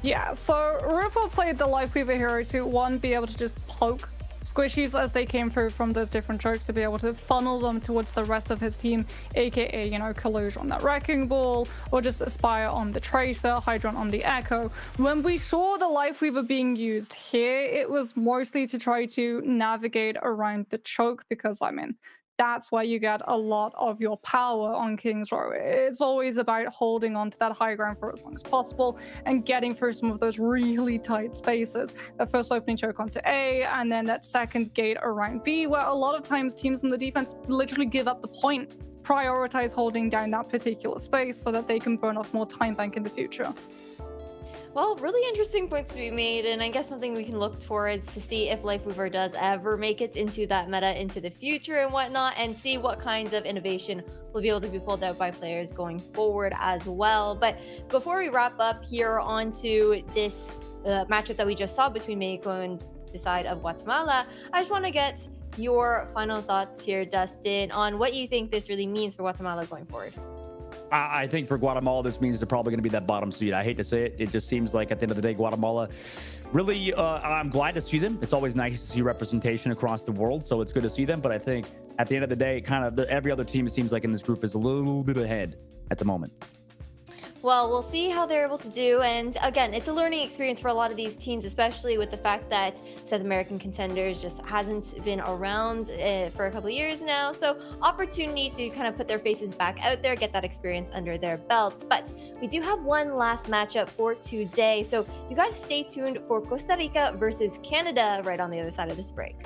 Yeah, so Rupel played the Life Weaver hero to, one, be able to just poke squishies as they came through from those different chokes, to be able to funnel them towards the rest of his team, aka, you know, Colluge on that Wrecking Ball, or just Aspire on the Tracer, Hydron on the Echo. When we saw the Life Weaver being used here, it was mostly to try to navigate around the choke, because, I mean, that's where you get a lot of your power on King's Row. It's always about holding on to that high ground for as long as possible and getting through some of those really tight spaces. That first opening choke onto A, and then that second gate around B, where a lot of times teams in the defense literally give up the point, prioritize holding down that particular space so that they can burn off more time bank in the future. Well, really interesting points to be made, and I guess something we can look towards to see if Life Weaver does ever make it into that meta into the future and whatnot, and see what kinds of innovation will be able to be pulled out by players going forward as well. But before we wrap up here onto this matchup that we just saw between Mexico and the side of Guatemala. I just want to get your final thoughts here, Dustin, on what you think this really means for Guatemala going forward. I think for Guatemala, this means they're probably going to be that bottom seed. I hate to say it. It just seems like at the end of the day, Guatemala really, I'm glad to see them. It's always nice to see representation across the world. So it's good to see them. But I think at the end of the day, kind of every other team, it seems like in this group is a little bit ahead at the moment. Well, we'll see how they're able to do. And again, it's a learning experience for a lot of these teams, especially with the fact that South American contenders just hasn't been around for a couple of years now. So opportunity to kind of put their faces back out there, get that experience under their belts. But we do have one last matchup for today. So you guys stay tuned for Costa Rica versus Canada right on the other side of this break.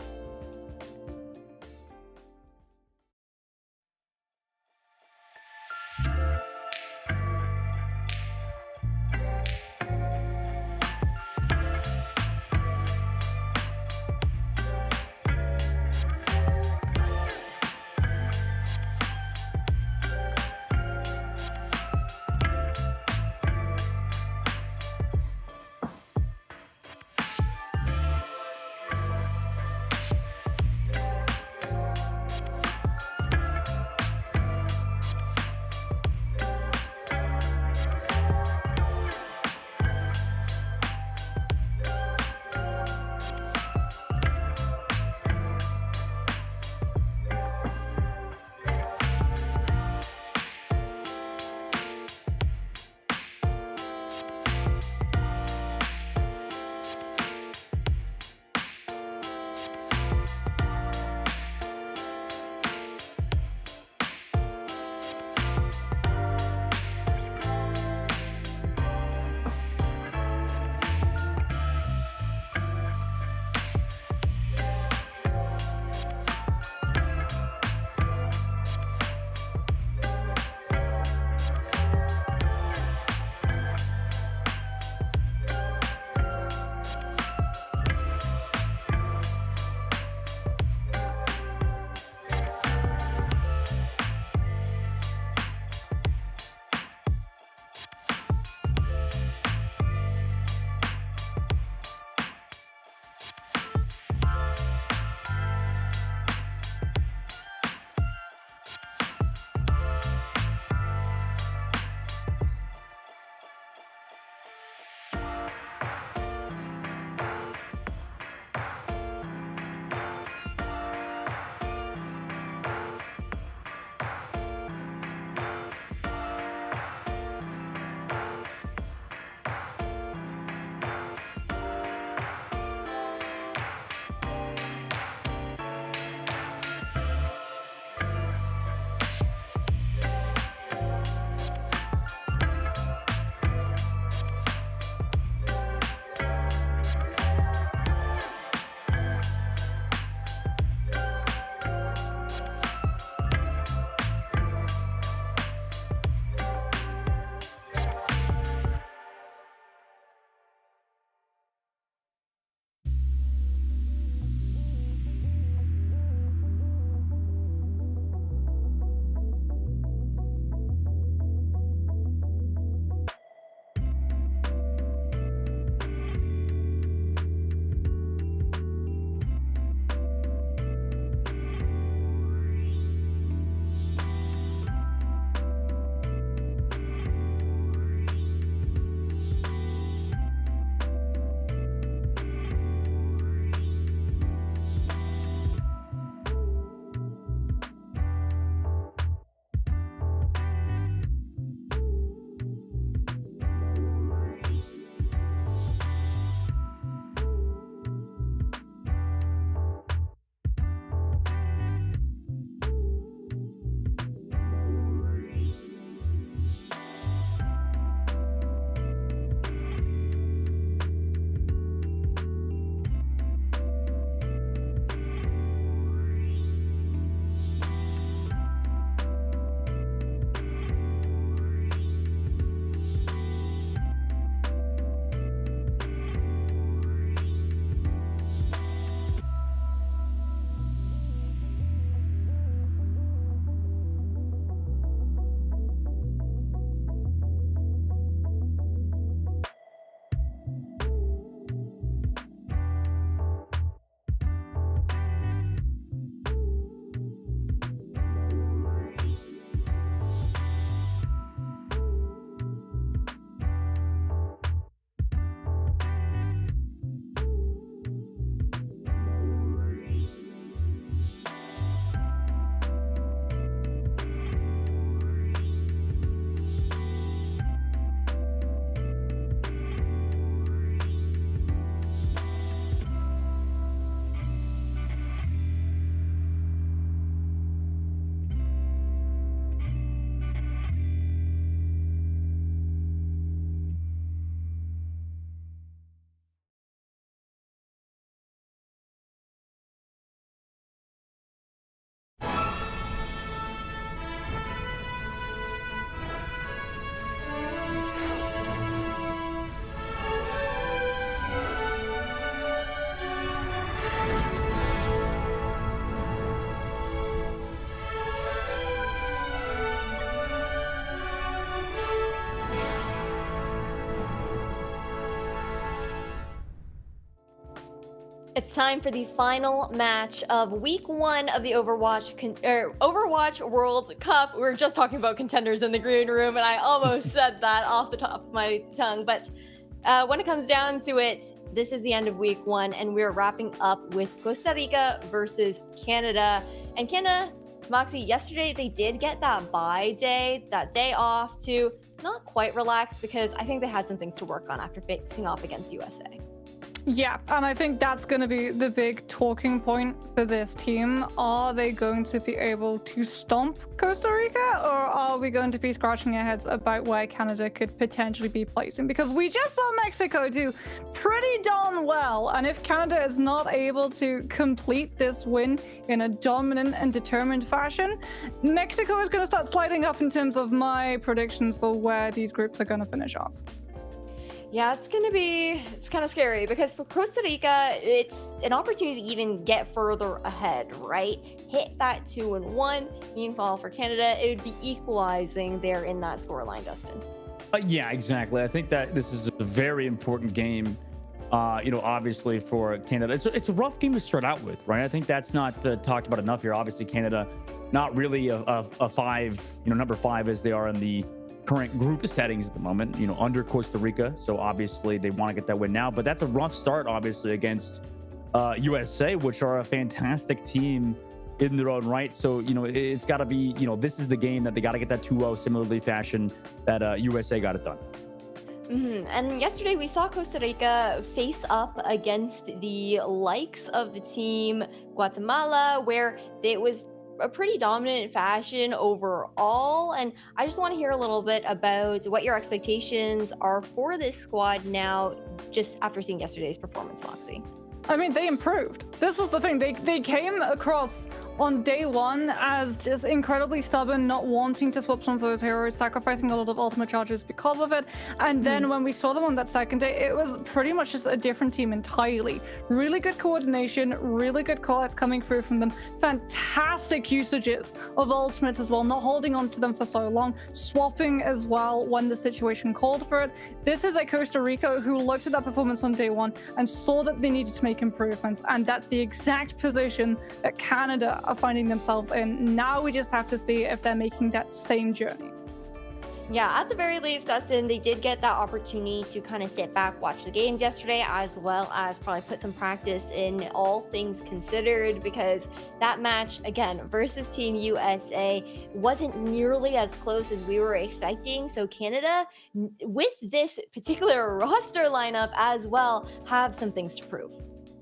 It's time for the final match of week 1 of the Overwatch World Cup. We were just talking about contenders in the green room, and I almost said that off the top of my tongue. But when it comes down to it, this is the end of week 1, and we're wrapping up with Costa Rica versus Canada. And Canada, Moxie, yesterday they did get that bye day, that day off to not quite relax, because I think they had some things to work on after facing off against USA. Yeah, and I think that's going to be the big talking point for this team. Are they going to be able to stomp Costa Rica, or are we going to be scratching our heads about where Canada could potentially be placing? Because we just saw Mexico do pretty darn well, and if Canada is not able to complete this win in a dominant and determined fashion, Mexico is going to start sliding up in terms of my predictions for where these groups are going to finish off. Yeah, it's kind of scary, because for Costa Rica, it's an opportunity to even get further ahead, right? Hit that 2-1. Meanwhile, for Canada, it would be equalizing there in that scoreline, Dustin. Yeah, exactly. I think that this is a very important game, obviously for Canada. It's a rough game to start out with, right? I think that's not talked about enough here. Obviously, Canada, not really a 5, number 5 as they are in the current group settings at the moment, under Costa Rica. So obviously they want to get that win now, but that's a rough start, obviously, against USA, which are a fantastic team in their own right. So, it's got to be, this is the game that they got to get that 2-0 similarly fashion that USA got it done. Mm-hmm. And yesterday we saw Costa Rica face up against the likes of the team Guatemala, where it was a pretty dominant fashion overall. And I just want to hear a little bit about what your expectations are for this squad now, just after seeing yesterday's performance, Moxie. I mean, they improved. This is the thing. They came across on day 1 as just incredibly stubborn, not wanting to swap some of those heroes, sacrificing a lot of ultimate charges because of it. And then when we saw them on that second day, it was pretty much just a different team entirely. Really good coordination, really good callouts coming through from them. Fantastic usages of ultimates as well, not holding on to them for so long, swapping as well when the situation called for it. This is a Costa Rica who looked at that performance on day 1 and saw that they needed to make improvements, and that's the exact position that Canada are finding themselves in. Now we just have to see if they're making that same journey. Yeah, at the very least, Dustin, they did get that opportunity to kind of sit back, watch the games yesterday, as well as probably put some practice in, all things considered, because that match, again, versus Team USA wasn't nearly as close as we were expecting. So Canada, with this particular roster lineup as well, have some things to prove.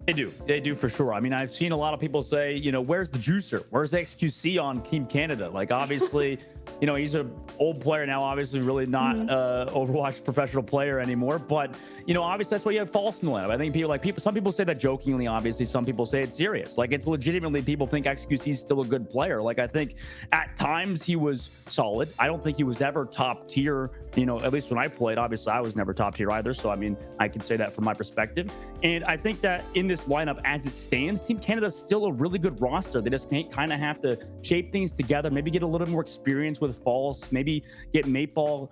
They do for sure. I mean, I've seen a lot of people say, where's the juicer? Where's XQC on Team Canada? Like, obviously, he's an old player now, obviously really not Overwatch professional player anymore. But, obviously that's why you have false in the lineup. I think some people say that jokingly, obviously. Some people say it's serious. Like, it's legitimately, people think XQC is still a good player. Like, I think at times he was solid. I don't think he was ever top tier, at least when I played. Obviously, I was never top tier either. So, I mean, I can say that from my perspective. And I think that in this lineup as it stands, Team Canada is still a really good roster. They just kind of have to shape things together, maybe get a little more experience with false, maybe get Mateball,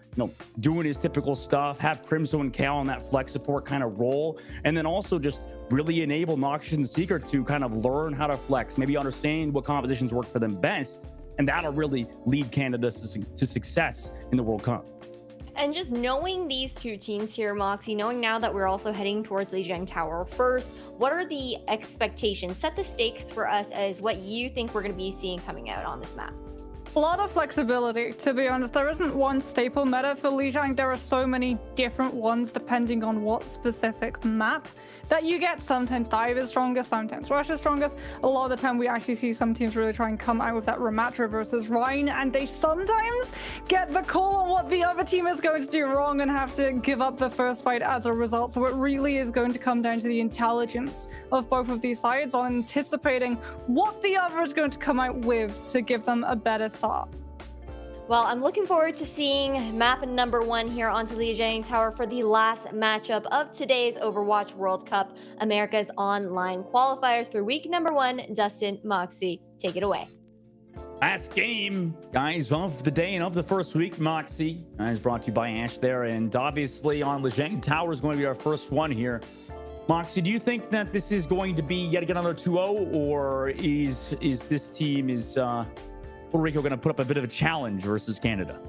doing his typical stuff, have Crimzo and Cal on that flex support kind of role, and then also just really enable Noxious and Seeker to kind of learn how to flex, maybe understand what compositions work for them best, and that'll really lead Canada to success in the World Cup. And just knowing these two teams here, Moxie, knowing now that we're also heading towards Lijiang Tower first, what are the expectations? Set the stakes for us as what you think we're going to be seeing coming out on this map. A lot of flexibility, to be honest. There isn't one staple meta for Lijiang. There are so many different ones depending on what specific map that you get. Sometimes Dive is strongest, sometimes Rush is strongest. A lot of the time we actually see some teams really try and come out with that Ramatra versus Rhine, and they sometimes get the call on what the other team is going to do wrong and have to give up the first fight as a result. So it really is going to come down to the intelligence of both of these sides on anticipating what the other is going to come out with to give them a better start. Well, I'm looking forward to seeing map number 1 here onto Lijiang Tower for the last matchup of today's Overwatch World Cup, America's online qualifiers for week number 1. Dustin, Moxie, take it away. Last game, guys, of the day and of the first week, Moxie, is brought to you by Ash there. And obviously on Lijiang Tower is going to be our first one here. Moxie, do you think that this is going to be yet again another 2-0, or is this team, Puerto Rico going to put up a bit of a challenge versus Canada?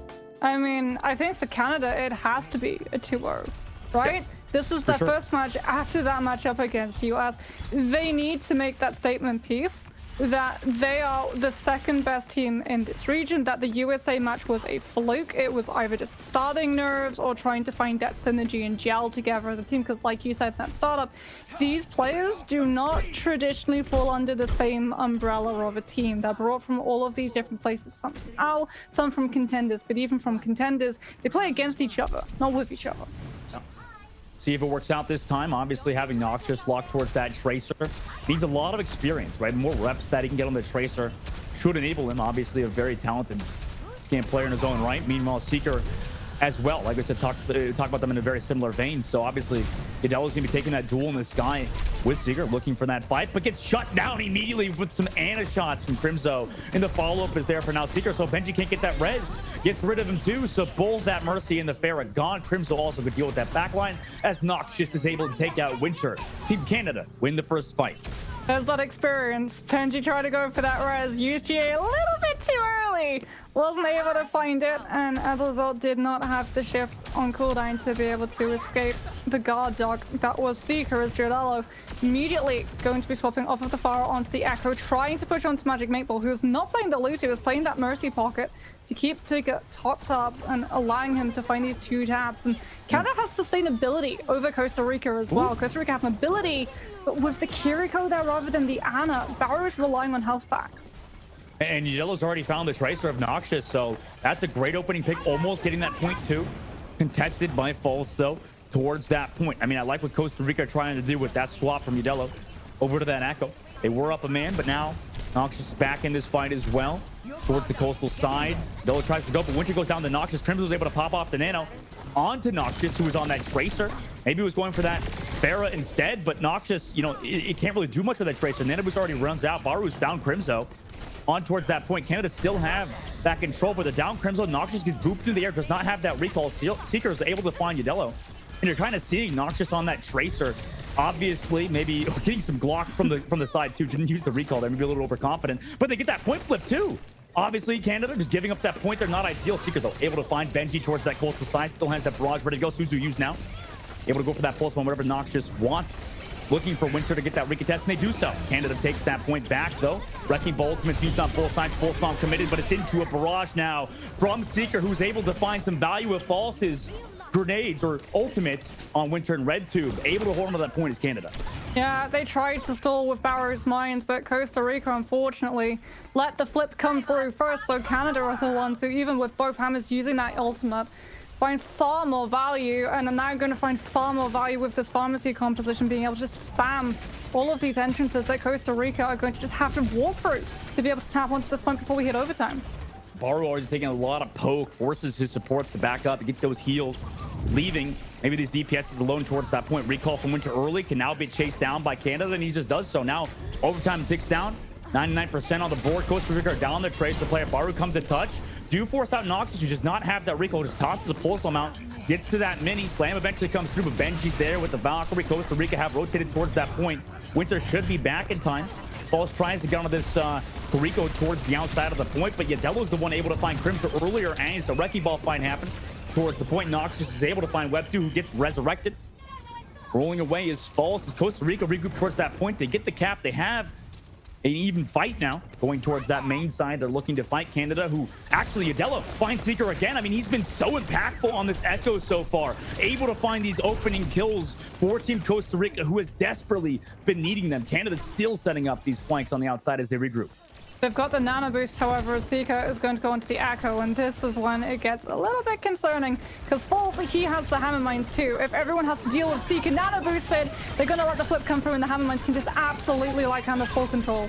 I mean, I think for Canada, it has to be a 2-0, right? Yeah, this is their first match after that matchup against US. They need to make that statement piece that they are the second best team in this region, that the USA match was a fluke. It was either just starting nerves or trying to find that synergy and gel together as a team, because like you said in that startup, these players do not traditionally fall under the same umbrella of a team. They're brought from all of these different places, some from OWL, some from contenders, but even from contenders, they play against each other, not with each other. See if it works out this time. Obviously, having Noxious locked towards that Tracer needs a lot of experience, right? More reps that he can get on the Tracer should enable him. Obviously, a very talented scan player in his own right. Meanwhile, Seeker as well. Like I said, talk about them in a very similar vein. So obviously, Yadelo's going to be taking that duel in the sky with Seeker, looking for that fight, but gets shut down immediately with some Ana shots from Crimzo. And the follow-up is there for now Seeker, so Benji can't get that res. Gets rid of him too, so both that Mercy and the Pharah gone. Crimzo also could deal with that backline as Noxious is able to take out Winter. Team Canada win the first fight. There's that experience. Benji tried to go for that res, used GA a little bit too early, wasn't able to find it, and as a result did not have the shift on cooldown to be able to escape the guard dog that was Seeker, as Yadelo immediately going to be swapping off of the Pharah onto the Echo, trying to push onto Magic Maple, who's not playing the Lucio, was playing that Mercy pocket to keep Tigger topped up and allowing him to find these 2 taps. And Canada has sustainability over Costa Rica as well. Costa Rica have mobility, but with the Kiriko there rather than the Ana, Barrow is relying on health packs. And Yadelo's already found the Tracer of Noxious, so that's a great opening pick, almost getting that point 2. Contested by False, though, towards that point. I mean, I like what Costa Rica are trying to do with that swap from Yadelo over to that Echo. They were up a man, but now Noxious is back in this fight as well. Towards the coastal side. Yadelo tries to go, but Winter goes down to Noxious. Crimzo was able to pop off the Nano onto Noxious, who was on that Tracer. Maybe he was going for that Pharah instead, but Noxious, you know, it can't really do much with that Tracer. Nano already runs out. Baru's down Crimzo. On towards that point, Canada still have that control, but the down Crimzo, Noxious gets booped through the air, does not have that recall. Seeker is able to find Yadelo, and you're kind of seeing Noxious on that Tracer. Obviously, maybe getting some Glock from the side too. Didn't use the recall there, maybe a little overconfident, but they get that point flip too. Obviously, Canada just giving up that point. They're not ideal. Seeker though able to find Benji towards that coastal side. Still has that barrage ready to go. Suzu used now, able to go for that pulse one, whatever Noxious wants. Looking for Winter to get that recontest, and they do so. Canada takes that point back, though. Wrecking Ball ultimate's used on both sides. Full Stomp committed, but it's into a barrage now from Seeker, who's able to find some value with False's grenades or ultimate on Winter and Red Tube. Able to hold on to that point is Canada. Yeah, they tried to stall with Barrow's mines, but Costa Rica, unfortunately, let the flip come through first, so Canada are the ones who, even with both hammers using that ultimate, find far more value, and are now going to find far more value with this pharmacy composition, being able to just spam all of these entrances that Costa Rica are going to just have to walk through to be able to tap onto this point before we hit overtime. Baru already taking a lot of poke, forces his supports to back up and get those heals, leaving maybe these DPSs alone towards that point. Recall from Winter early can now be chased down by Canada, and he just does so. Now overtime ticks down, 99% on the board. Costa Rica are down the Tracer player. Baru comes to touch. Do force out Noxious, who does not have that recall, just tosses a pulse amount, gets to that mini. Slam eventually comes through, but Benji's there with the Valkyrie. Costa Rica have rotated towards that point. Winter should be back in time. False tries to get onto this Rico towards the outside of the point, but Yadelo's the one able to find Crimzo earlier, and it's a Wrecking Ball fight happen towards the point. Noxious is able to find Web2, who gets resurrected. Rolling away is False as Costa Rica regroup towards that point. They get the cap. They have an even fight now going towards that main side. They're looking to fight Canada, who actually Yadelo finds Seeker again. I mean, he's been so impactful on this Echo so far, able to find these opening kills for Team Costa Rica, who has desperately been needing them. Canada's still setting up these flanks on the outside as they regroup. They've got the nano boost, however, Seeker is going to go into the Echo, and this is when it gets a little bit concerning, because False, he has the hammer mines too. If everyone has to deal with Seeker nano boosted, they're going to let the flip come through, and the hammer mines can just absolutely like handle full control.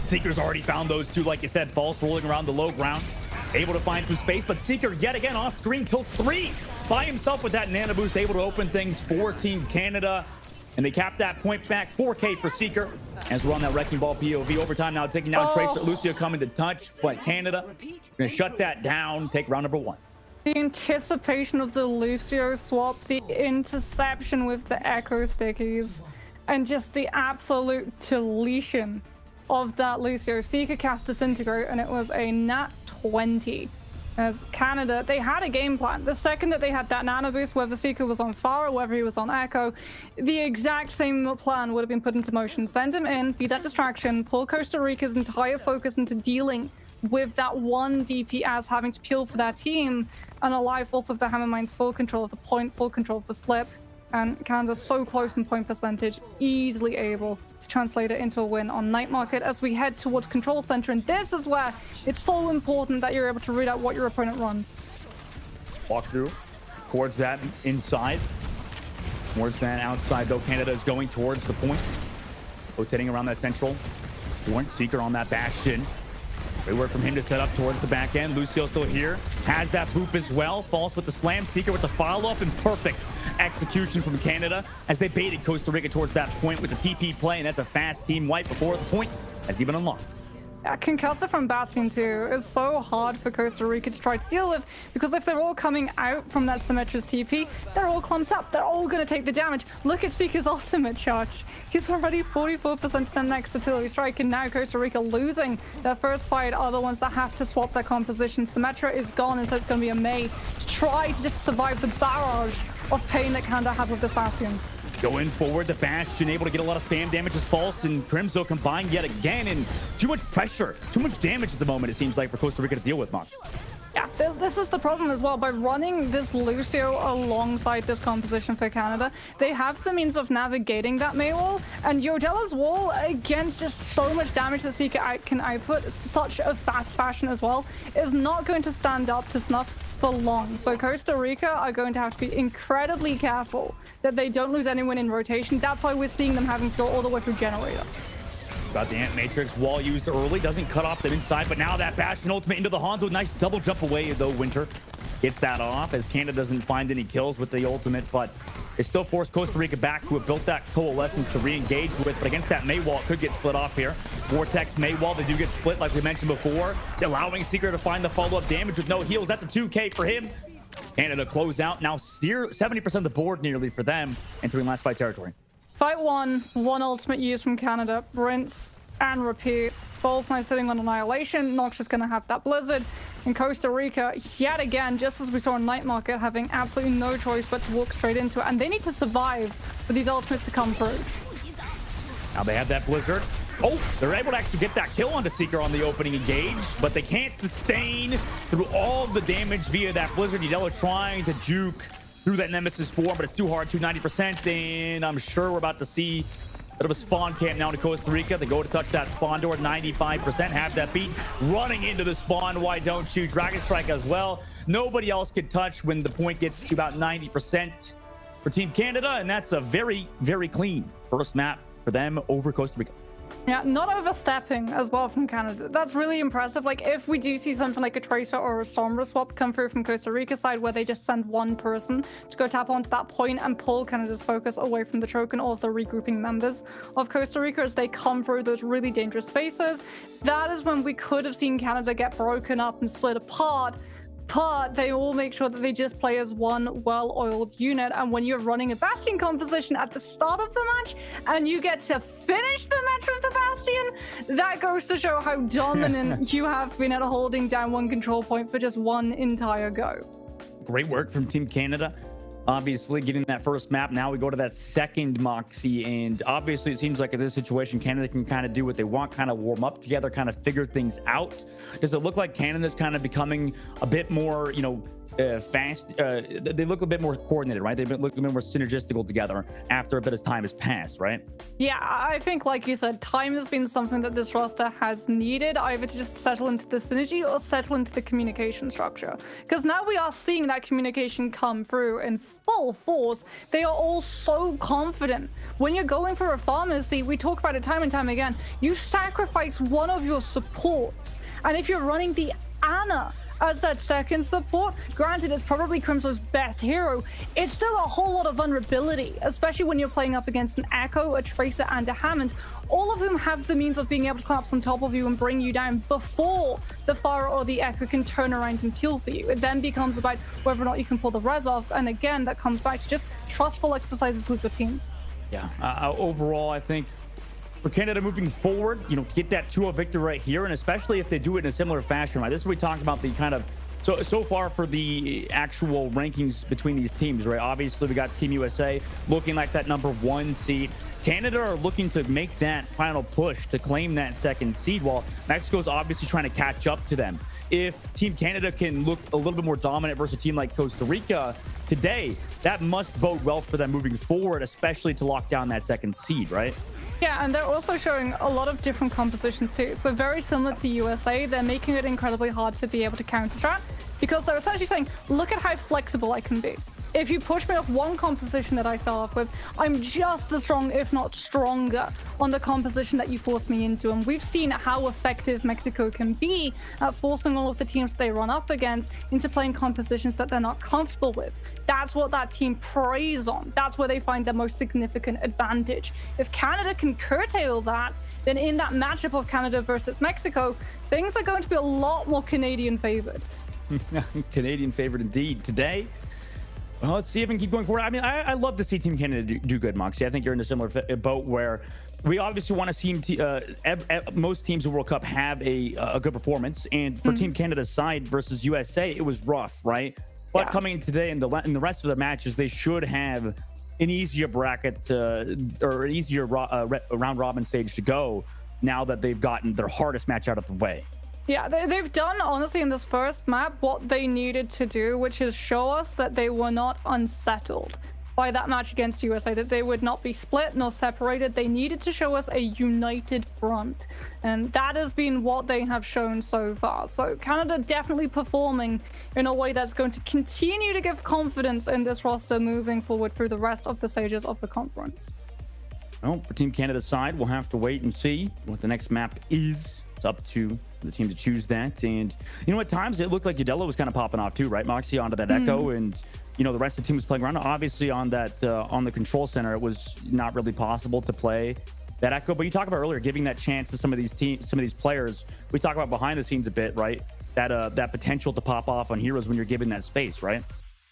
Seeker's already found those two, like you said. False rolling around the low ground, able to find some space, but Seeker yet again off screen kills 3 by himself with that nano boost, able to open things for Team Canada. And they cap that point back. 4K for Seeker as we're on that Wrecking Ball POV. Overtime now taking down Tracer. Lucio coming to touch, but Canada gonna shut that down, take round number 1. The anticipation of the Lucio swap, the interception with the Echo stickies, and just the absolute deletion of that Lucio. Seeker cast Disintegrate, and it was a nat 20. As Canada, they had a game plan. The second that they had that nano boost, whether Seeker was on Fire or whether he was on Echo, the exact same plan would have been put into motion. Send him in, be that distraction, pull Costa Rica's entire focus into dealing with that one DPS having to peel for their team, and allow also of the Hammer Mines full control of the point, full control of the flip. And Canada's so close in point percentage, easily able to translate it into a win on Night Market as we head towards Control Center. And this is where it's so important that you're able to read out what your opponent runs. Walk through towards that inside. Towards that outside, though, Canada is going towards the point. Rotating around that central point. Seeker on that Bastion. Great work from him to set up towards the back end. Lucio still here. Has that boop as well. Falls with the slam. Seeker with the follow-up, and perfect execution from Canada as they baited Costa Rica towards that point with the TP play, and that's a fast team wipe before the point has even unlocked. Yeah, concussive from Bastion too is so hard for Costa Rica to try to deal with, because if they're all coming out from that Symmetra's TP, they're all clumped up. They're all going to take the damage. Look at Seeker's ultimate charge. He's already 44% to the next artillery strike, and now Costa Rica losing their first fight are the ones that have to swap their composition. Symmetra is gone, and so it's going to be a May to try to just survive the barrage of pain that Canada had with this Bastion. Going forward, the Bastion able to get a lot of spam damage as False and Crimzo combined yet again, and too much pressure, too much damage at the moment, it seems like, for Costa Rica to deal with, Mox. Yeah, this is the problem as well. By running this Lucio alongside this composition for Canada, they have the means of navigating that May wall, and Yodella's wall, against just so much damage that Seeker can output, such a fast fashion as well, is not going to stand up to snuff for long. So Costa Rica are going to have to be incredibly careful that they don't lose anyone in rotation. That's why we're seeing them having to go all the way through Generator. Got the Ant Matrix wall used early, doesn't cut off them inside, but now that Bastion ultimate into the Hanzo, nice double jump away though. Winter gets that off as Canada doesn't find any kills with the ultimate, but they still force Costa Rica back, who have built that coalescence to re-engage with, but against that May wall, it could get split off here. Vortex May wall, they do get split like we mentioned before. It's allowing Seeker to find the follow-up damage with no heals. That's a 2K for him. Canada close out now, 70% of the board nearly for them, entering last fight territory. Fight one ultimate use from Canada, rinse and repeat. False now sitting on Annihilation. Nox is going to have that Blizzard. And Costa Rica, yet again, just as we saw in Night Market, having absolutely no choice but to walk straight into it. And they need to survive for these ultimates to come through. Now they have that Blizzard. Oh, they're able to actually get that kill onto Seeker on the opening engage, but they can't sustain through all the damage via that Blizzard. Yodella trying to juke through that Nemesis form, but it's too hard, 290%, and I'm sure we're about to see a bit of a spawn camp now to Costa Rica. They go to touch that spawn door, 95%, have that beat, running into the spawn. Why don't you? Dragon Strike as well. Nobody else can touch when the point gets to about 90% for Team Canada, and that's a very, very clean first map for them over Costa Rica. Yeah, not overstepping as well from Canada. That's really impressive. Like, if we do see something like a Tracer or a Sombra swap come through from Costa Rica side, where they just send one person to go tap onto that point and pull Canada's focus away from the choke and all of the regrouping members of Costa Rica as they come through those really dangerous spaces, that is when we could have seen Canada get broken up and split apart. But they all make sure that they just play as one well-oiled unit. And when you're running a Bastion composition at the start of the match and you get to finish the match with the Bastion, that goes to show how dominant you have been at holding down one control point for just one entire go. Great work from Team Canada. Obviously, getting that first map. Now we go to that second Moxie, and obviously it seems like in this situation, Canada can kind of do what they want, kind of warm up together, kind of figure things out. Does it look like Canada's kind of becoming a bit more, fast? They look a bit more coordinated, right? They've been looking a bit more synergistical together after a bit of time has passed, right? Yeah, I think, like you said, time has been something that this roster has needed, either to just settle into the synergy or settle into the communication structure. Because now we are seeing that communication come through in full force. They are all so confident. When you're going for a pharmacy, we talk about it time and time again, you sacrifice one of your supports. And if you're running the AMER as that second support, granted it's probably Crimzo's best hero, it's still a whole lot of vulnerability, especially when you're playing up against an Echo, a Tracer, and a Hammond, all of whom have the means of being able to collapse on top of you and bring you down before the Pharah or the Echo can turn around and peel for you. It then becomes about whether or not you can pull the res off, and again, that comes back to just trustful exercises with your team. Yeah. Overall, I think for Canada moving forward, get that 2-0 victory right here, and especially if they do it in a similar fashion, right? This is what we talked about, the kind of so far for the actual rankings between these teams, right? Obviously, we got Team USA looking like that #1 seed. Canada are looking to make that final push to claim that 2nd seed, while Mexico's obviously trying to catch up to them. If Team Canada can look a little bit more dominant versus a team like Costa Rica today, that must bode well for them moving forward, especially to lock down that 2nd seed, right? Yeah, and they're also showing a lot of different compositions too. So very similar to USA, they're making it incredibly hard to be able to counter-strat because they're essentially saying, look at how flexible I can be. If you push me off one composition that I start off with, I'm just as strong, if not stronger, on the composition that you force me into. And we've seen how effective Mexico can be at forcing all of the teams they run up against into playing compositions that they're not comfortable with. That's what that team preys on. That's where they find their most significant advantage. If Canada can curtail that, then in that matchup of Canada versus Mexico, things are going to be a lot more Canadian favored. Canadian favored indeed. Today, well, let's see if we can keep going forward. I mean, I love to see Team Canada do good, Moxie. I think you're in a similar boat where we obviously want to see most teams in the World Cup have a good performance. And for Team Canada's side versus USA, it was rough, right? But coming in today in the rest of the matches, they should have an easier bracket or an easier round robin stage to go now that they've gotten their hardest match out of the way. Yeah, they've done, honestly, in this first map, what they needed to do, which is show us that they were not unsettled by that match against USA, that they would not be split nor separated. They needed to show us a united front, and that has been what they have shown so far. So Canada definitely performing in a way that's going to continue to give confidence in this roster moving forward through the rest of the stages of the conference. Well, for Team Canada's side, we'll have to wait and see what the next map is. It's up to the team to choose that. And at times it looked like Udelo was kind of popping off too, right, Moxie, onto that Echo, and the rest of the team was playing around. Obviously on that on the control center, it was not really possible to play that Echo. But you talked about earlier giving that chance to some of these players. We talk about behind the scenes a bit, right? That potential to pop off on heroes when you're given that space, right?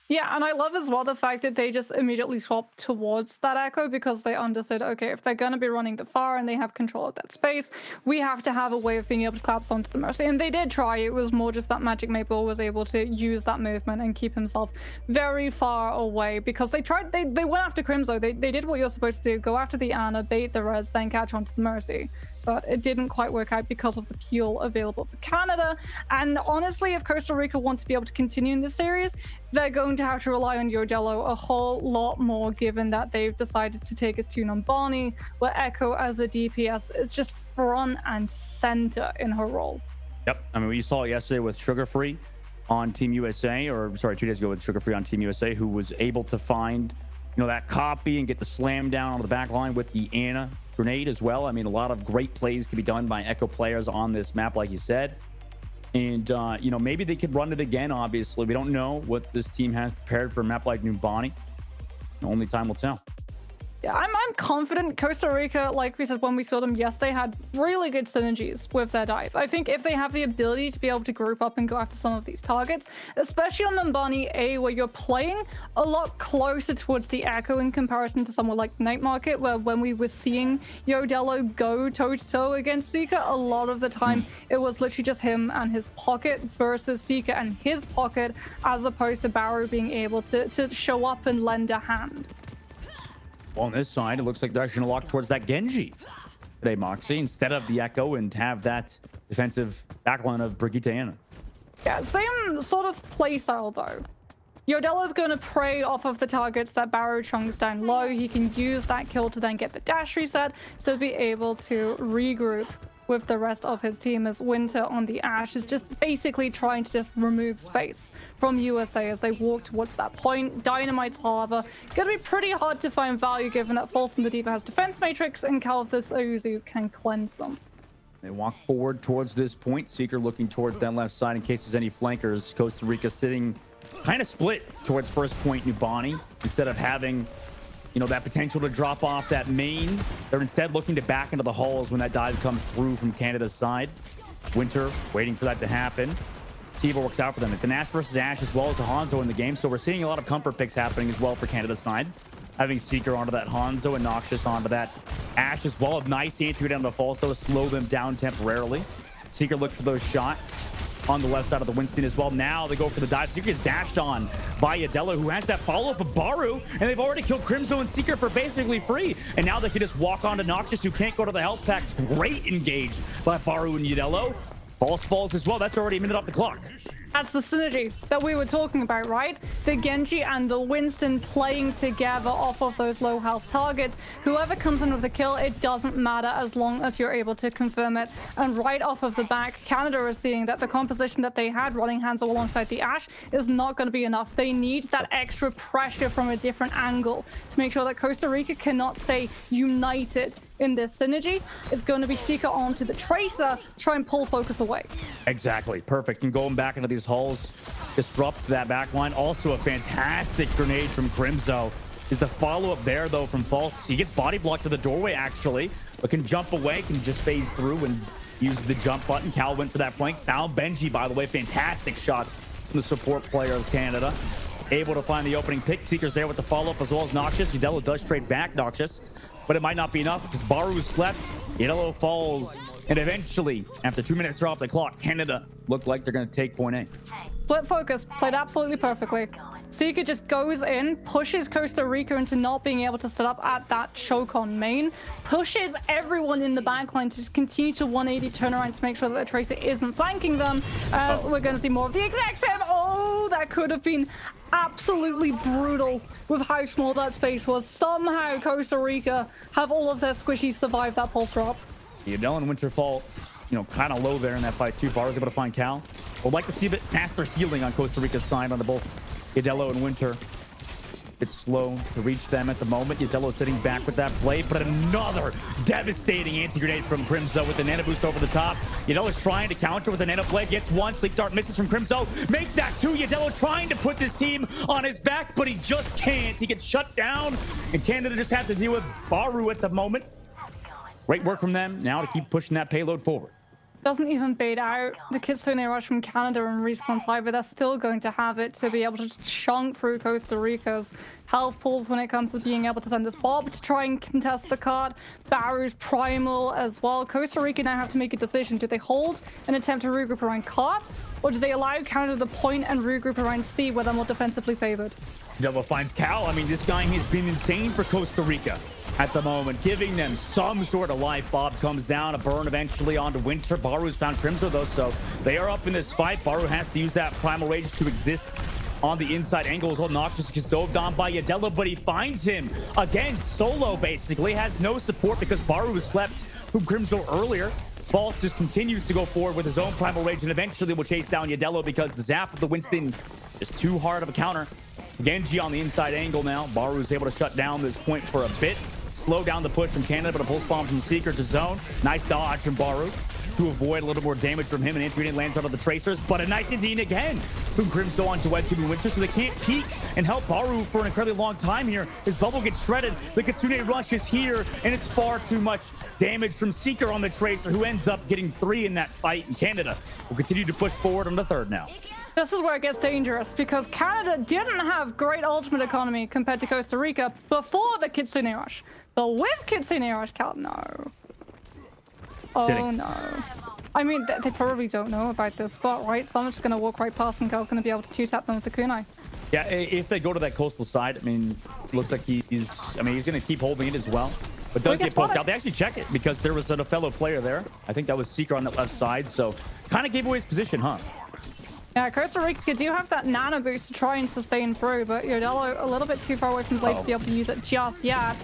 Yeah, and I love as well the fact that they just immediately swapped towards that Echo because they understood, okay, if they're going to be running the far and they have control of that space, we have to have a way of being able to collapse onto the Mercy. And they did try. It was more just that Magic Maple was able to use that movement and keep himself very far away because they tried, they went after Crimzo. They did what you're supposed to do, go after the Ana, bait the res, then catch onto the Mercy. But it didn't quite work out because of the fuel available for Canada. And honestly, if Costa Rica want to be able to continue in this series, they're going to have to rely on Udelo a whole lot more, given that they've decided to take his tune on Barney, where Echo as a DPS is just front and center in her role. Yep. I mean, we saw it yesterday with Sugar Free on Team USA, or sorry, 2 days ago with Sugar Free on Team USA, who was able to find, that copy and get the slam down on the back line with the Ana grenade as well. I mean, a lot of great plays can be done by Echo players on this map, like you said. And, maybe they could run it again, obviously. We don't know what this team has prepared for a map like Numbani. Only time will tell. Yeah, I'm confident Costa Rica, like we said when we saw them yesterday, had really good synergies with their dive. I think if they have the ability to be able to group up and go after some of these targets, especially on Numbani A, where you're playing a lot closer towards the Echo in comparison to somewhere like Night Market, where when we were seeing Udelo go toe-to-toe against Seeker, a lot of the time it was literally just him and his pocket versus Seeker and his pocket, as opposed to Baru being able to show up and lend a hand. Well, on this side, it looks like they're actually going to lock towards that Genji today, Moxie, instead of the Echo, and have that defensive backline of Brigitte Ana. Yeah, same sort of playstyle though. Udelo's going to prey off of the targets that Baru chunks down low. He can use that kill to then get the dash reset, so be able to regroup with the rest of his team, as Winter on the Ashe is just basically trying to just remove space from USA as they walk towards that point. Dynamite's, however, it's going to be pretty hard to find value given that False and the Diva has defense matrix and Kalthus Ozu can cleanse them. They walk forward towards this point. Seeker looking towards that left side in case there's any flankers. Costa Rica sitting kind of split towards first point Numbani instead of having that potential to drop off that main. They're instead looking to back into the halls when that dive comes through from Canada's side. Winter waiting for that to happen. See if it works out for them. It's an Ashe versus Ashe as well as a Hanzo in the game, so we're seeing a lot of comfort picks happening as well for Canada's side. having Seeker onto that Hanzo and Noxious onto that Ashe as well. Nice entry down the falls, though, to slow them down temporarily. Seeker looked for those shots on the left side of the Winston as well. Now they go for the dive. Seeker is dashed on by Adela, who has that follow-up of Baru, and they've already killed Crimzo and Seeker for basically free. And now they can just walk on to Noxious, who can't go to the health pack. Great engage by Baru and Ydello. Falls as well. That's already a minute off the clock. That's the synergy that we were talking about, right? The Genji and the Winston playing together off of those low health targets. Whoever comes in with the kill, it doesn't matter as long as you're able to confirm it. And right off of the back, Canada is seeing that the composition that they had running Hanzo alongside the Ashe is not going to be enough. They need that extra pressure from a different angle to make sure that Costa Rica cannot stay united in this synergy. Is going to be Seeker onto the Tracer, try and pull focus away. Exactly. Perfect. And going back into these hulls, disrupt that back line. Also a fantastic grenade from Crimzo. Is the follow-up there, though, from False. He gets body blocked to the doorway, actually, but can jump away, can just phase through and use the jump button. Cal went for that flank. Found Benji, by the way. Fantastic shot from the support player of Canada. Able to find the opening pick. Seeker's there with the follow-up as well as Noxious. Ydello does trade back Noxious, but it might not be enough because Baru slept. Ydello falls, and eventually, after 2 minutes are off the clock, Canada looked like they're going to take point A. Split focus, played absolutely perfectly. Seeker just goes in, pushes Costa Rica into not being able to set up at that choke on main, pushes everyone in the backline to just continue to 180 turnaround to make sure that the Tracer isn't flanking them, as we're going to see more of the exact same. Oh, that could have been absolutely brutal with how small that space was. Somehow Costa Rica have all of their squishies survive that pulse drop. Ydello and Winterfall, kind of low there in that fight too. Bar was able to find Cal. Would like to see a bit faster healing on Costa Rica's side on the both Ydello and Winter. It's slow to reach them at the moment. Ydello sitting back with that play, but another devastating anti-grenade from Crimzo with the nano boost over the top. Ydello's trying to counter with a nano play. Gets one. Sleep Dart misses from Crimzo. Make that two. Ydello trying to put this team on his back, but he just can't. He gets shut down, and Canada just have to deal with Baru at the moment. Great work from them now to keep pushing that payload forward. Doesn't even bait out the Kitsune Rush from Canada and Respawn side, but they're still going to have it to be able to just chunk through Costa Rica's health pools when it comes to being able to send this Bob to try and contest the card. Baru's Primal as well. Costa Rica now have to make a decision. Do they hold and attempt to regroup around Card, or do they allow Canada to point and regroup around C where they're more defensively favored? Ydello finds Cal. I mean, this guy has been insane for Costa Rica at the moment, giving them some sort of life. Bob comes down, a burn eventually onto Winter. Baru's found Crimzo, though, so they are up in this fight. Baru has to use that Primal Rage to exist on the inside angle as well. Noxious gets dove on by Ydello, but he finds him again solo, basically. Has no support because Baru has slept from Crimzo earlier. False just continues to go forward with his own Primal Rage and eventually will chase down Ydello because the zap of the Winston is too hard of a counter. Genji on the inside angle now. Baru is able to shut down this point for a bit. Slow down the push from Canada, but a pulse bomb from Seeker to zone. Nice dodge from Baru to avoid a little more damage from him. And Anthony lands onto the Tracers, but a nice Indian again from Crimzo onto Wed 2 and Winter, so they can't peek and help Baru for an incredibly long time here. His bubble gets shredded. The Kitsune Rush is here, and it's far too much damage from Seeker on the Tracer, who ends up getting 3 in that fight. And Canada will continue to push forward on the third now. This is where it gets dangerous because Canada didn't have great ultimate economy compared to Costa Rica before the Kitsune Rush. But with Kitsune Rush, Cal, no. Oh, Sitting. no. I mean, they probably don't know about this spot, right? Someone's just going to walk right past and Cal's going to be able to two-tap them with the kunai. Yeah, if they go to that coastal side, I mean, looks like he's going to keep holding it as well. But does get poked out. They actually check it because there was a fellow player there. I think that was Seeker on that left side. So kind of gave away his position, huh? Yeah, Costa Rica do have that nano boost to try and sustain through, but Ydello a little bit too far away from Blade to be able to use it just yet.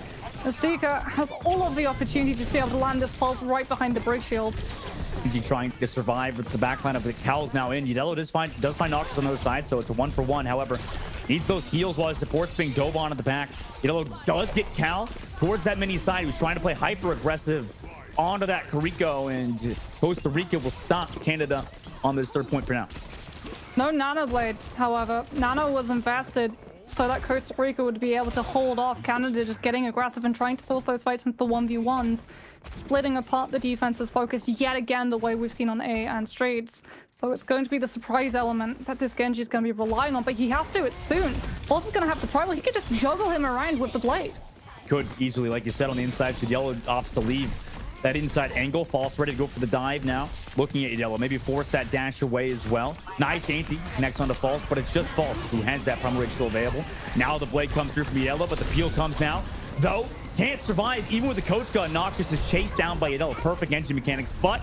And Seeker has all of the opportunity to be able to land this pulse right behind the bridge shield. He trying to survive with the backline of the Cal's now in. Ydello does find Noxious on the other side, so it's a 1-for-1. However, needs those heals while his support's being dove on at the back. Ydello does get Cal towards that mini side. He was trying to play hyper aggressive onto that Carrico, and Costa Rica will stop Canada on this third point for now. No Nano Blade, however. Nano was invested so that Costa Rica would be able to hold off Canada just getting aggressive and trying to force those fights into the 1v1s, splitting apart the defense's focus yet again the way we've seen on A and Straits. So it's going to be the surprise element that this Genji is going to be relying on, but he has to do it soon. Boss is going to have the primal. He could just juggle him around with the blade. Could easily, like you said, on the inside, so Yellow opts to leave that inside angle. False ready to go for the dive now. Looking at Yellow, maybe force that dash away as well. Nice anti, connects onto False, but it's just False who has that primal rage still available. Now the blade comes through from Yellow, but the peel comes now. Though, can't survive even with the coach gun. Noxious is chased down by Yellow. Perfect engine mechanics, but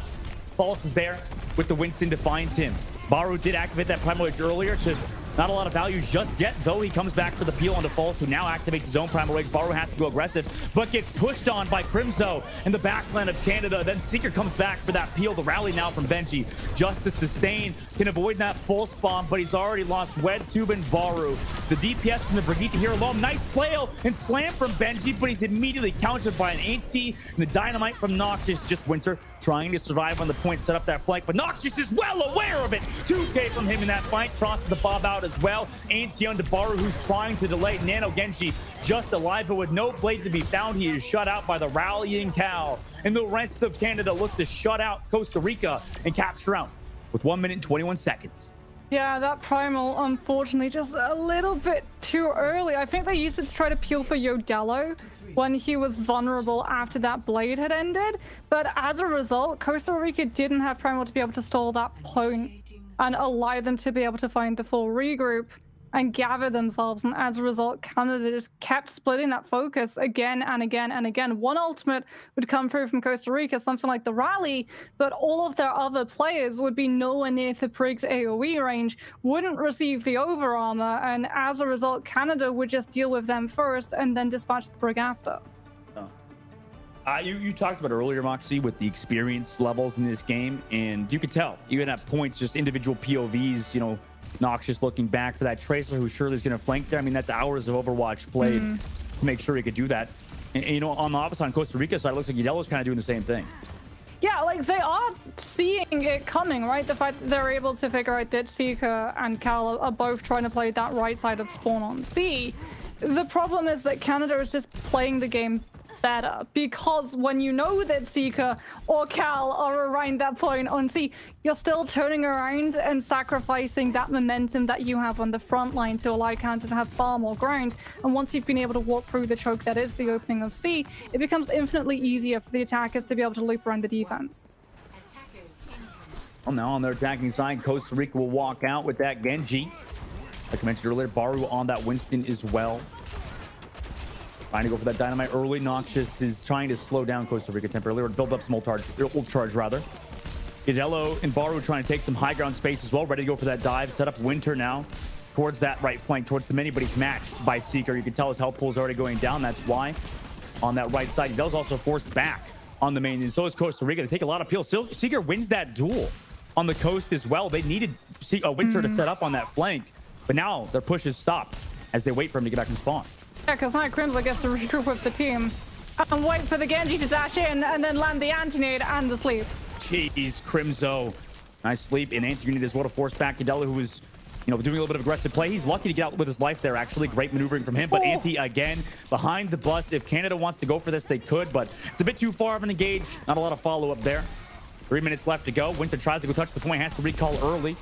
False is there with the Winston to find him. Baru did activate that primal rage earlier to not a lot of value just yet, though he comes back for the peel onto False, who now activates his own primal rage. Baru has to go aggressive, but gets pushed on by Crimzo in the backline of Canada. Then Seeker comes back for that peel. The rally now from Benji. Just to sustain, can avoid that full spawn, but he's already lost Wed, Tube, and Baru. The DPS and the Brigitte here alone. Nice flail and slam from Benji, but he's immediately countered by an anti and the dynamite from Noxious. Just Winter trying to survive on the point, set up that flank, but Noxious is well aware of it. 2K from him in that fight, tosses the Bob out as well. Anti on Baru, who's trying to delay. Nano Genji just alive, but with no blade to be found, he is shut out by the rallying Cal. And the rest of Canada look to shut out Costa Rica and capture out with 1 minute and 21 seconds. Yeah, that primal, unfortunately, just a little bit too early. I think they used it to try to peel for Yodello when he was vulnerable after that blade had ended. But as a result, Costa Rica didn't have primal to be able to stall that point and allow them to be able to find the full regroup and gather themselves. And as a result, Canada just kept splitting that focus again and again and again. One ultimate would come through from Costa Rica, something like the rally, but all of their other players would be nowhere near the Prig's AoE range, wouldn't receive the over armor, and as a result, Canada would just deal with them first and then dispatch the Brig after. You talked about earlier, Moxie, with the experience levels in this game, and you could tell, even at points, just individual POVs, you know, Noxious looking back for that Tracer who surely is going to flank there. I mean, that's hours of Overwatch played to make sure he could do that. And, you know, on the opposite, on Costa Rica side, it looks like Yellow's kind of doing the same thing. Yeah, like they are seeing it coming, right? The fact that they're able to figure out that Seeker and Cal are both trying to play that right side of spawn on C. The problem is that Canada is just playing the game better, because when you know that Seeker or Cal are around that point on C, you're still turning around and sacrificing that momentum that you have on the front line to allow Canada to have far more ground. And once you've been able to walk through the choke that is the opening of C, it becomes infinitely easier for the attackers to be able to loop around the defense. Well, now on their attacking side, Costa Rica will walk out with that Genji. Like I mentioned earlier, Baru on that Winston as well. Trying to go for that dynamite early. Noxious is trying to slow down Costa Rica temporarily, or build up some ult charge rather. Yellow and Baru trying to take some high ground space as well, ready to go for that dive. Set up Winter now towards that right flank, towards the mini, but he's matched by Seeker. You can tell his health pool is already going down. That's why on that right side, Yellow's also forced back on the main, and so is Costa Rica. They take a lot of peels. Seeker wins that duel on the coast as well. They needed Winter to set up on that flank, but now their push is stopped as they wait for him to get back from spawn. Yeah, because now Crimzo gets to regroup with the team and wait for the Genji to dash in and then land the anti-nade and the sleep. Jeez, Crimzo. Nice sleep and anti-nade as well to force back Ydello, who was, you know, doing a little bit of aggressive play. He's lucky to get out with his life there, actually. Great maneuvering from him, but Anti again behind the bus. If Canada wants to go for this, they could, but it's a bit too far of an engage. Not a lot of follow-up there. 3 minutes left to go. Winter tries to go touch the point, has to recall early.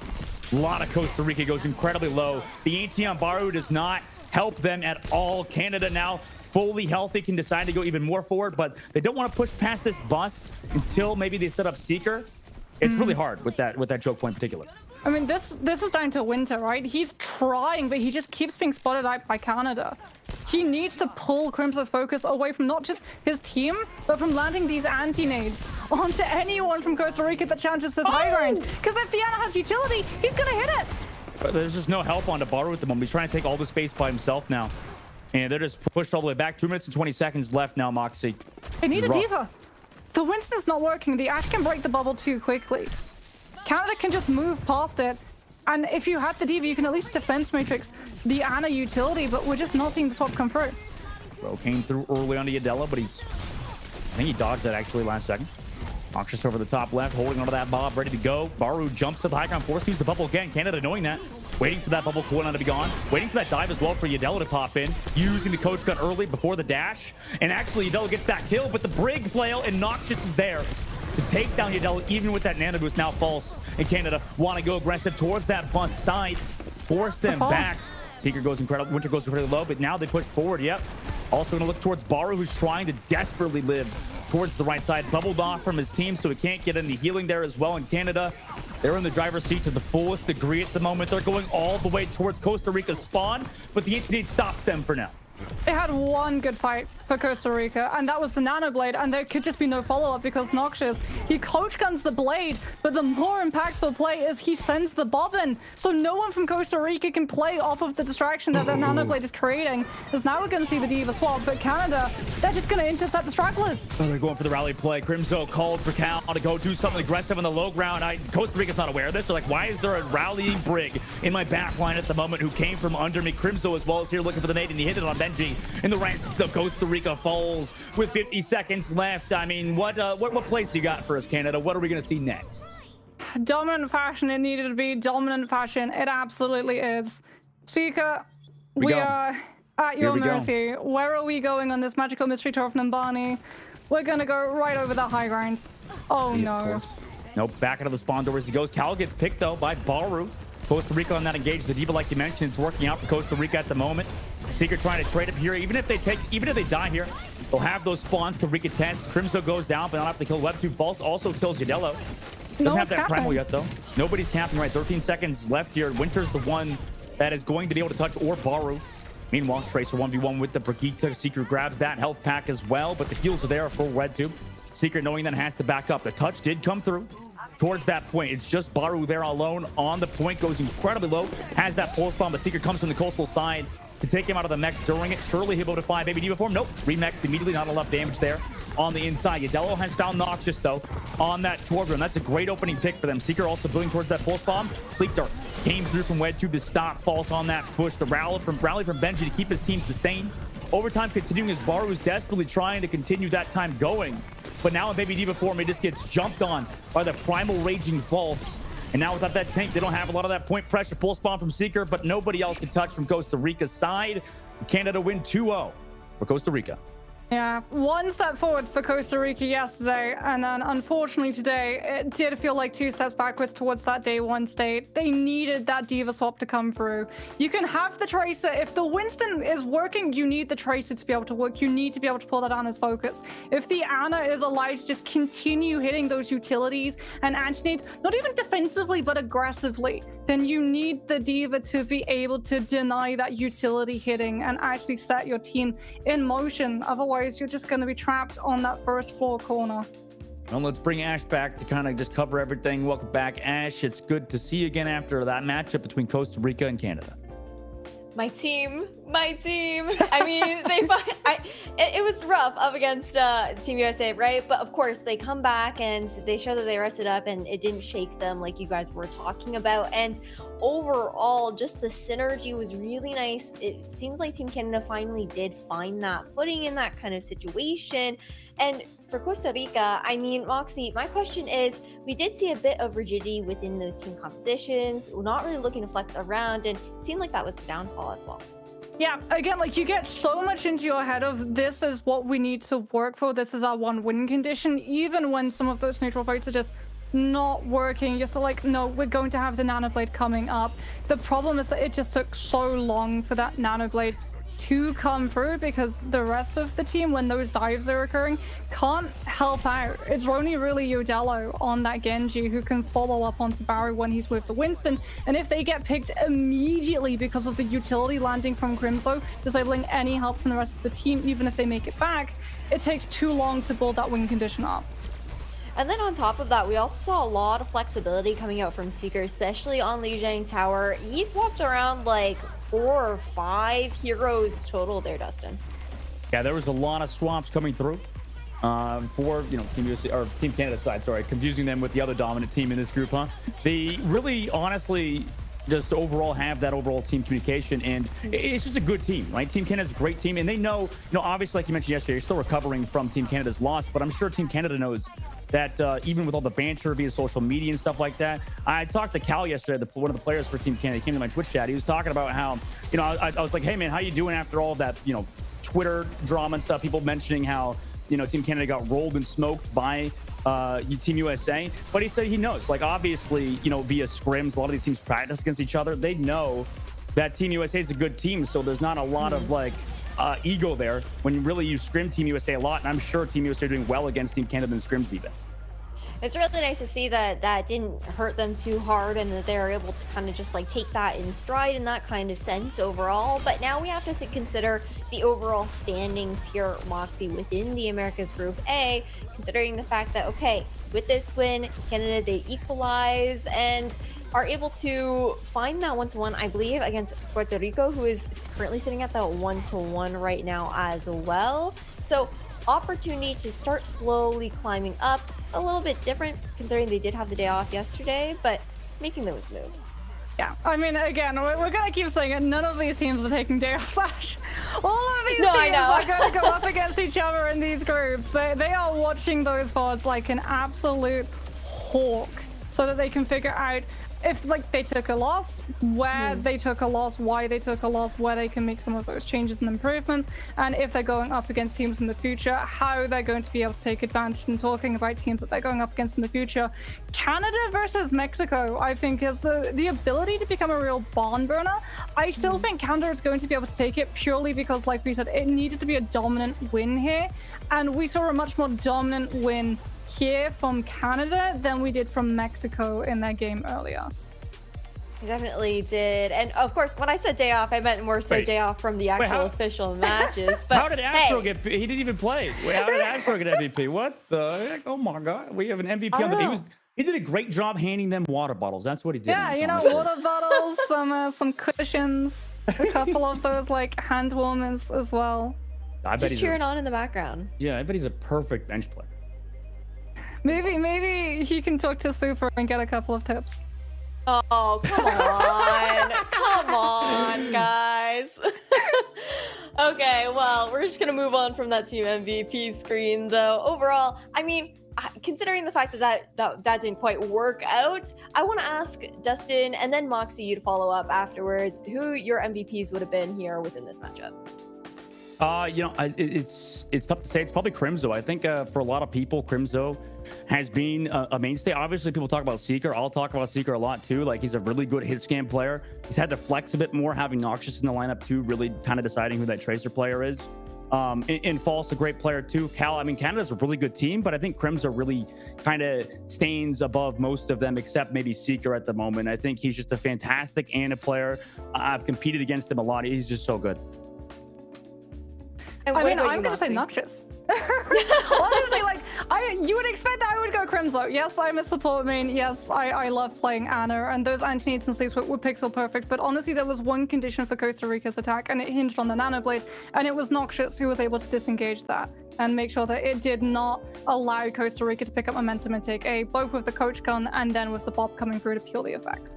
A lot of Costa Rica goes incredibly low. The anti on Baru does not help them at all. Canada now fully healthy, can decide to go even more forward, but they don't want to push past this bus until maybe they set up Seeker. It's really hard with that choke point in particular. I mean, this is down to Winter, right? He's trying, but he just keeps being spotted out by Canada. He needs to pull Crimzo's focus away from not just his team, but from landing these anti-nades onto anyone from Costa Rica that challenges this high ground. Because if Fianna has utility, he's gonna hit it. But there's just no help on Baru at the moment. He's trying to take all the space by himself now. And they're just pushed all the way back. 2 minutes and 20 seconds left now, Moxie. They need a diva. The Winston's not working. The Ashe can break the bubble too quickly. Canada can just move past it. And if you had the diva, you can at least defense matrix the Ana utility, but we're just not seeing the swap come through. Bro came through early onto Ydello, but I think he dodged that actually last second. Noxious over the top left, holding onto that Bob, ready to go. Baru jumps to the high ground, force use the bubble again. Canada knowing that, waiting for that bubble cooldown to be gone, waiting for that dive as well for Yadella to pop in, using the coach gun early before the dash. And actually, Yadella gets that kill, but the Brig flail and Noxious is there to take down Yadella, even with that nano boost now false. And Canada want to go aggressive towards that bust side, force them back. Seeker goes incredible, Winter goes incredibly low, but now they push forward. Yep. Also going to look towards Baru, who's trying to desperately live towards the right side. Bubbled off from his team, so he can't get any healing there as well. In Canada, they're in the driver's seat to the fullest degree at the moment. They're going all the way towards Costa Rica's spawn, but the internet stops them for now. They had one good fight for Costa Rica, and that was the Nano Blade, and there could just be no follow-up because Noxious, he coach guns the blade, but the more impactful play is he sends the bobbin, so no one from Costa Rica can play off of the distraction that the Nano Blade is creating, because now we're going to see the Diva swap, but Canada, they're just going to intercept the stragglers. Oh, they're going for the rally play. Crimzo called for Cal to go do something aggressive on the low ground. Costa Rica's not aware of this. They're like, why is there a rallying Brig in my back line at the moment who came from under me? Crimzo as well is here looking for the nade, and he hit it on Benji in the ranks of Costa Rica falls with 50 seconds left. I mean, what place you got for us, Canada? What are we going to see next? Dominant fashion. It needed to be dominant fashion. It absolutely is. Seeker, we are at your mercy. Where are we going on this magical mystery tour of Nambani? We're going to go right over the high ground. Oh, no. Nope, back out of the spawn door as he goes. Cal gets picked, though, by Baru. Costa Rica on that engage. The Diva, like you mentioned, it's working out for Costa Rica at the moment. Seeker trying to trade up here. Even if they die here, they'll have those spawns to recontest. Crimzo goes down, but not have to kill. Web 2 false also kills Yadella. Doesn't have that primal yet, though. Nobody's capping, right? 13 seconds left here. Winter's the one that is going to be able to touch or Baru. Meanwhile, Tracer 1v1 with the Brigitte. Seeker grabs that health pack as well, but the heals are there for Red 2. Seeker knowing that has to back up. The touch did come through towards that point. It's just Baru there alone on the point. Goes incredibly low. Has that pulse bomb, but Seeker comes from the coastal side to take him out of the mech during it. Surely he'll be able to find Baby Diva form. Nope. Remix immediately. Not enough damage there on the inside. Yadella has found Noxious, though, on that Torb run. That's a great opening pick for them. Seeker also building towards that pulse bomb. Sleep Dart came through from Wed Tube to stop. False on that push. The rally from Benji to keep his team sustained. Overtime continuing as Baru is desperately trying to continue that time going. But now in Baby Diva form, he just gets jumped on by the Primal Raging False. And now without that tank, they don't have a lot of that point pressure. Full spawn from Seeker, but nobody else can touch from Costa Rica's side. Canada win 2-0 for Costa Rica. Yeah, one step forward for Costa Rica yesterday, and then unfortunately today, it did feel like 2 steps backwards towards that day 1 state. They needed that Diva swap to come through. You can have the Tracer. If the Winston is working, you need the Tracer to be able to work. You need to be able to pull that on as focus. If the Ana is allowed to just continue hitting those utilities and anti-nades, not even defensively, but aggressively, then you need the Diva to be able to deny that utility hitting and actually set your team in motion. Otherwise, you're just going to be trapped on that first floor corner. Well, let's bring Ash back to kind of just cover everything. Welcome back, Ash. It's good to see you again after that matchup between Costa Rica and Canada. My team. I mean, it was rough up against Team USA, right? But of course, they come back and they show that they rested up and it didn't shake them like you guys were talking about. And overall, just the synergy was really nice. It seems like Team Canada finally did find that footing in that kind of situation. And for Costa Rica, I mean, Moxie, my question is, we did see a bit of rigidity within those team compositions. We're not really looking to flex around, and it seemed like that was the downfall as well. Yeah, again, like you get so much into your head of this is what we need to work for. This is our 1-win condition, even when some of those neutral fights are just not working. You're still like, no, we're going to have the Nanoblade coming up. The problem is that it just took so long for that Nanoblade to come through because the rest of the team, when those dives are occurring, can't help out. It's only really Yodello on that Genji who can follow up onto Barry when he's with the Winston, and if they get picked immediately because of the utility landing from Crimzo, disabling any help from the rest of the team, even if they make it back, it takes too long to build that win condition up. And then on top of that, we also saw a lot of flexibility coming out from Seeker, especially on lijiang Tower. He swapped around like 4 or 5 heroes total there, Dustin. Yeah, there was a lot of swaps coming through for Team USA or Team Canada side. Sorry, confusing them with the other dominant team in this group, huh? They really, honestly, just overall have that overall team communication, and it's just a good team, right? Team Canada's a great team, and they know, obviously, like you mentioned yesterday, you're still recovering from Team Canada's loss, but I'm sure Team Canada knows that even with all the banter via social media and stuff like that, I talked to Cal yesterday, one of the players for Team Canada. He came to my Twitch chat. He was talking about how, you know, I was like, hey man, how you doing after all of that, you know, Twitter drama and stuff, people mentioning how, you know, Team Canada got rolled and smoked by Team USA. But he said he knows, like, obviously, you know, via scrims, a lot of these teams practice against each other. They know that Team USA is a good team, so there's not a lot of like ego there when you really use scrim Team USA a lot. And I'm sure Team USA are doing well against Team Canada in scrims even. It's really nice to see that that didn't hurt them too hard and that they're able to kind of just like take that in stride in that kind of sense overall. But now we have to consider the overall standings here, Moxie, within the Americas Group A, considering the fact that, okay, with this win, Canada, they equalize and are able to find that 1-1, I believe, against Puerto Rico, who is currently sitting at the 1-1 right now as well. So opportunity to start slowly climbing up, a little bit different considering they did have the day off yesterday, but making those moves. Yeah, I mean, again, we're gonna keep saying it. None of these teams are taking day off flash. All of these teams are gonna go up against each other in these groups. They are watching those VODs like an absolute hawk so that they can figure out if like they took a loss, where they took a loss, why they took a loss, where they can make some of those changes and improvements, and if they're going up against teams in the future, how they're going to be able to take advantage. And talking about teams that they're going up against in the future, Canada versus Mexico, I think, is the ability to become a real barn burner. I still think Canada is going to be able to take it purely because, like we said, it needed to be a dominant win here, and we saw a much more dominant win here from Canada than we did from Mexico in their game earlier. I definitely did. And of course, when I said day off, I meant more so day off from the actual official matches. But how did Astro get? He didn't even play. How did Astro get MVP? What the heck? Oh my God! We have an MVP on the. He did a great job handing them water bottles. That's what he did. Yeah, you know, water bottles, some cushions, a couple of those like hand warmers as well. I bet he's cheering on in the background. Yeah, I bet he's a perfect bench player. Maybe he can talk to Super and get a couple of tips. Oh, come on. Come on, guys. Okay, well, we're just going to move on from that team MVP screen, though. Overall, I mean, considering the fact that didn't quite work out, I want to ask Dustin and then Moxie, you to follow up afterwards, who your MVPs would have been here within this matchup. You know, it's tough to say. It's probably Crimzo. I think for a lot of people, Crimzo has been a mainstay. Obviously, people talk about Seeker. I'll talk about Seeker a lot too. Like, he's a really good hit scan player. He's had to flex a bit more, having Noxious in the lineup too, really kind of deciding who that Tracer player is. In False, a great player too. Cal, I mean, Canada's a really good team, but I think Crimzo really kind of stands above most of them, except maybe Seeker at the moment. I think he's just a fantastic Ana player. I've competed against him a lot. He's just so good. I mean, I'm going to say Noxious. Honestly, like, you would expect that I would go Crimzo. Yes, I'm a support main. Yes, I love playing Ana, and those anti-needs and sleeps were pixel perfect. But honestly, there was one condition for Costa Rica's attack, and it hinged on the Nano Blade, and it was Noxious who was able to disengage that and make sure that it did not allow Costa Rica to pick up momentum and take A, both with the coach gun and then with the Bob coming through to peel the effect.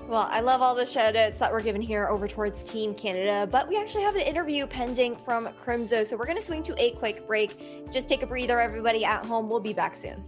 Well, I love all the shoutouts that were given here over towards Team Canada, but we actually have an interview pending from Crimzo, so we're going to swing to a quick break. Just take a breather, everybody at home. We'll be back soon.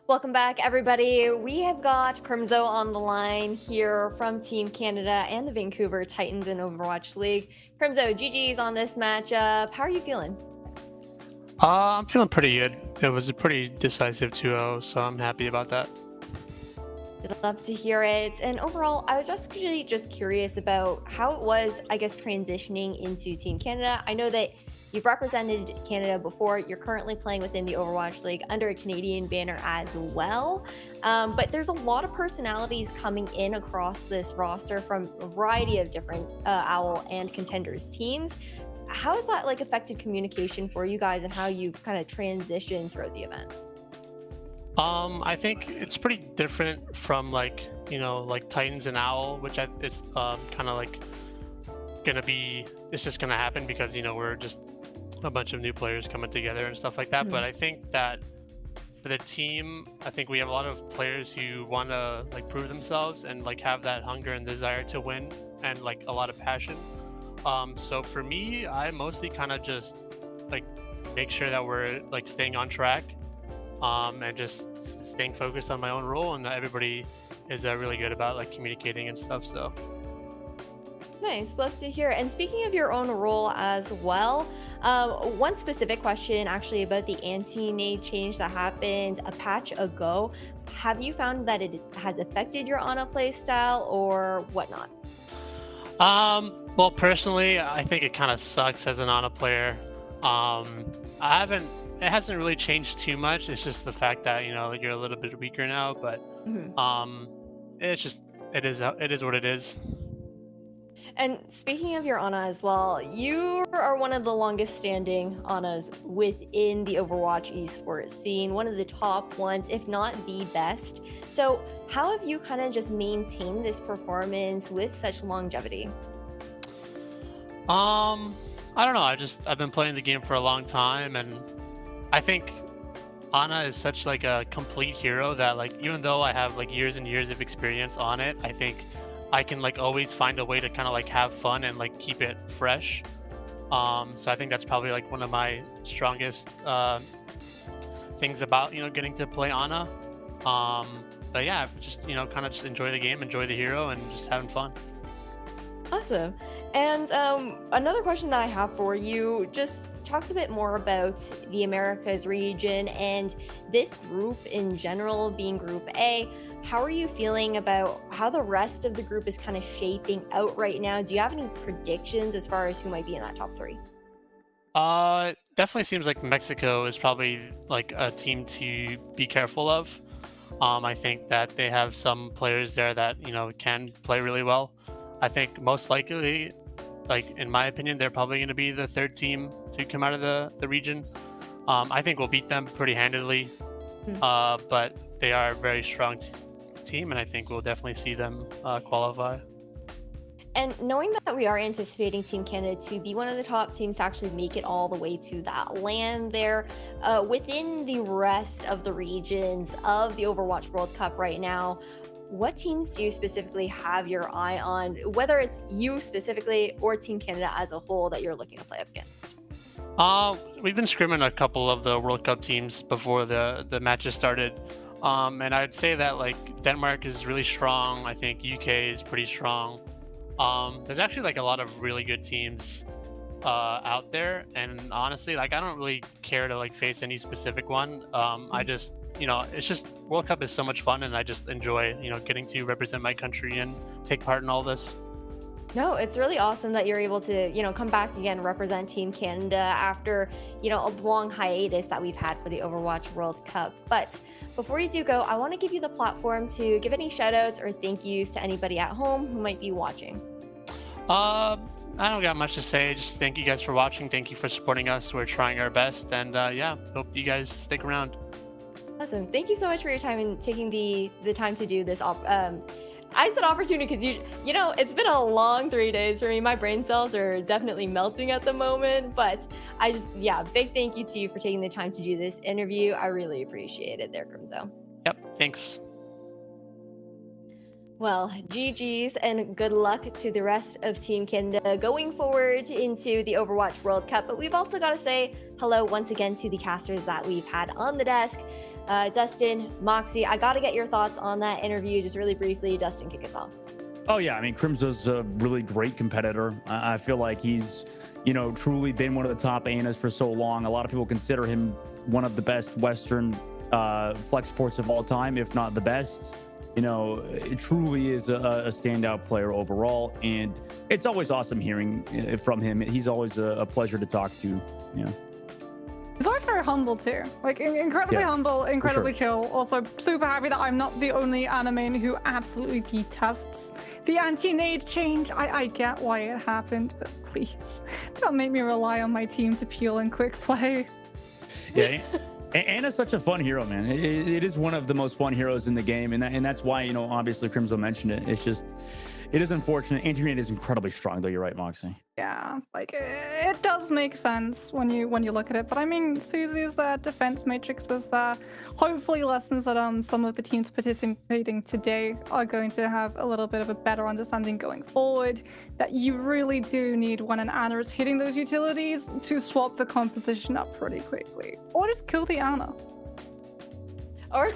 Welcome back, everybody. We have got Crimzo on the line here from Team Canada and the Vancouver Titans in Overwatch League. Crimzo, GG's on this matchup. How are you feeling? I'm feeling pretty good. It was a pretty decisive 2-0, so I'm happy about that. I'd love to hear it. And overall, I was just curious about how it was, I guess, transitioning into Team Canada. I know that you've represented Canada before. You're currently playing within the Overwatch League under a Canadian banner as well. But there's a lot of personalities coming in across this roster from a variety of different OWL and Contenders teams. How has that affected communication for you guys and how you've kind of transitioned throughout the event? I think it's pretty different from Titans and OWL, which is kind of gonna be. It's just gonna happen because we're just a bunch of new players coming together and stuff like that. Mm-hmm. But I think that for the team, I think we have a lot of players who want to prove themselves and have that hunger and desire to win and a lot of passion. So for me, I mostly kind of just make sure that we're staying on track, and just staying focused on my own role, and everybody is really good about communicating and stuff. So nice, love to hear. And speaking of your own role as well, one specific question actually about the anti-nade change that happened a patch ago. Have you found that it has affected your Ana play style or whatnot? Well, personally, I think it kind of sucks as an Ana player. It hasn't really changed too much. It's just the fact that you're a little bit weaker now, but it is what it is. And speaking of your Ana as well, you are one of the longest standing Anas within the Overwatch esports scene, one of the top ones, if not the best. So how have you kind of just maintained this performance with such longevity? I don't know. I've been playing the game for a long time, and I think Ana is such a complete hero that even though I have years and years of experience on it, I think I can always find a way to kind of have fun and keep it fresh. So I think that's probably one of my strongest things about getting to play Ana. But yeah, just kind of just enjoy the game, enjoy the hero, and just having fun. Awesome. And another question that I have for you just talks a bit more about the Americas region and this group in general being Group A. How are you feeling about how the rest of the group is kind of shaping out right now? Do you have any predictions as far as who might be in that top three? Definitely seems like Mexico is probably a team to be careful of. I think that they have some players there that can play really well. I think most likely, in my opinion, they're probably going to be the third team to come out of the region. I think we'll beat them pretty handily, but they are a very strong team, and I think we'll definitely see them qualify. And knowing that we are anticipating Team Canada to be one of the top teams to actually make it all the way to that land there, within the rest of the regions of the Overwatch World Cup right now, what teams do you specifically have your eye on, whether it's you specifically or Team Canada as a whole that you're looking to play up against? We've been scrimming a couple of the World Cup teams before the matches started. And I'd say that Denmark is really strong. I think UK is pretty strong. There's actually a lot of really good teams out there, and honestly, I don't really care to face any specific one. I just it's just World Cup is so much fun, and I just enjoy getting to represent my country and take part in all this. No, it's really awesome that you're able to, come back again, represent Team Canada after, a long hiatus that we've had for the Overwatch World Cup. But before you do go, I want to give you the platform to give any shout outs or thank yous to anybody at home who might be watching. I don't got much to say. Just thank you guys for watching. Thank you for supporting us. We're trying our best, and yeah, hope you guys stick around. Awesome. Thank you so much for your time and taking the time to do this. I said opportunity because it's been a long 3 days for me. My brain cells are definitely melting at the moment, but big thank you to you for taking the time to do this interview. I really appreciate it there, Crimzo. Yep, thanks. Well, GG's and good luck to the rest of Team Canada going forward into the Overwatch World Cup. But we've also got to say hello once again to the casters that we've had on the desk. Dustin, Moxie, I got to get your thoughts on that interview just really briefly. Dustin, kick us off. Oh yeah, I mean Crimzo's a really great competitor. I feel like he's, truly been one of the top ANAs for so long. A lot of people consider him one of the best Western flex sports of all time, if not the best. It truly is a standout player overall, and it's always awesome hearing from him. He's always a pleasure to talk to. He's always very humble too, like incredibly humble, incredibly chill. Also super happy that I'm not the only anime who absolutely detests the anti-nade change. I get why it happened, but please don't make me rely on my team to peel and quick play. Yeah. Anna's such a fun hero, man. It is one of the most fun heroes in the game, and that's why, obviously Crimzo mentioned it. It is unfortunate. Anti-nade is incredibly strong, though. You're right, Moxie. Yeah, like it does make sense when you look at it. But I mean, Susie is there, defense matrix is there. Hopefully, lessons that some of the teams participating today are going to have a little bit of a better understanding going forward. That you really do need when an Ana is hitting those utilities to swap the composition up pretty quickly, or just kill the Ana. Or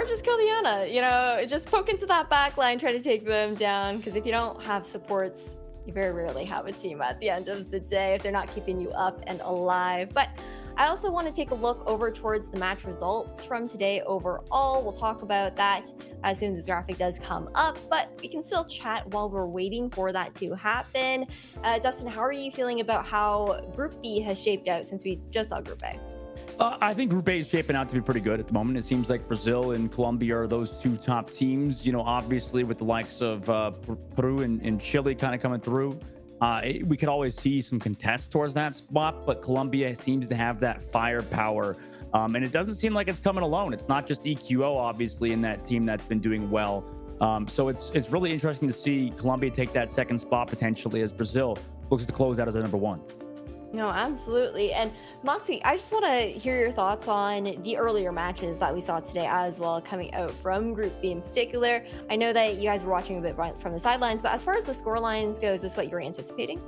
just kill the Ana. Just poke into that back line, try to take them down. Because if you don't have supports, you very rarely have a team at the end of the day if they're not keeping you up and alive. But I also want to take a look over towards the match results from today overall. We'll talk about that as soon as this graphic does come up, but we can still chat while we're waiting for that to happen. Dustin, how are you feeling about how Group B has shaped out since we just saw Group A? I think Group A is shaping out to be pretty good at the moment. It seems like Brazil and Colombia are those two top teams, obviously with the likes of Peru and Chile kind of coming through. We could always see some contest towards that spot, but Colombia seems to have that firepower. And it doesn't seem like it's coming alone. It's not just EQO, obviously, in that team that's been doing well. So it's really interesting to see Colombia take that second spot potentially as Brazil looks to close out as a number one. No, absolutely. And Moxie, I just want to hear your thoughts on the earlier matches that we saw today as well, coming out from Group B in particular. I know that you guys were watching a bit from the sidelines, but as far as the score lines go, is this what you were anticipating?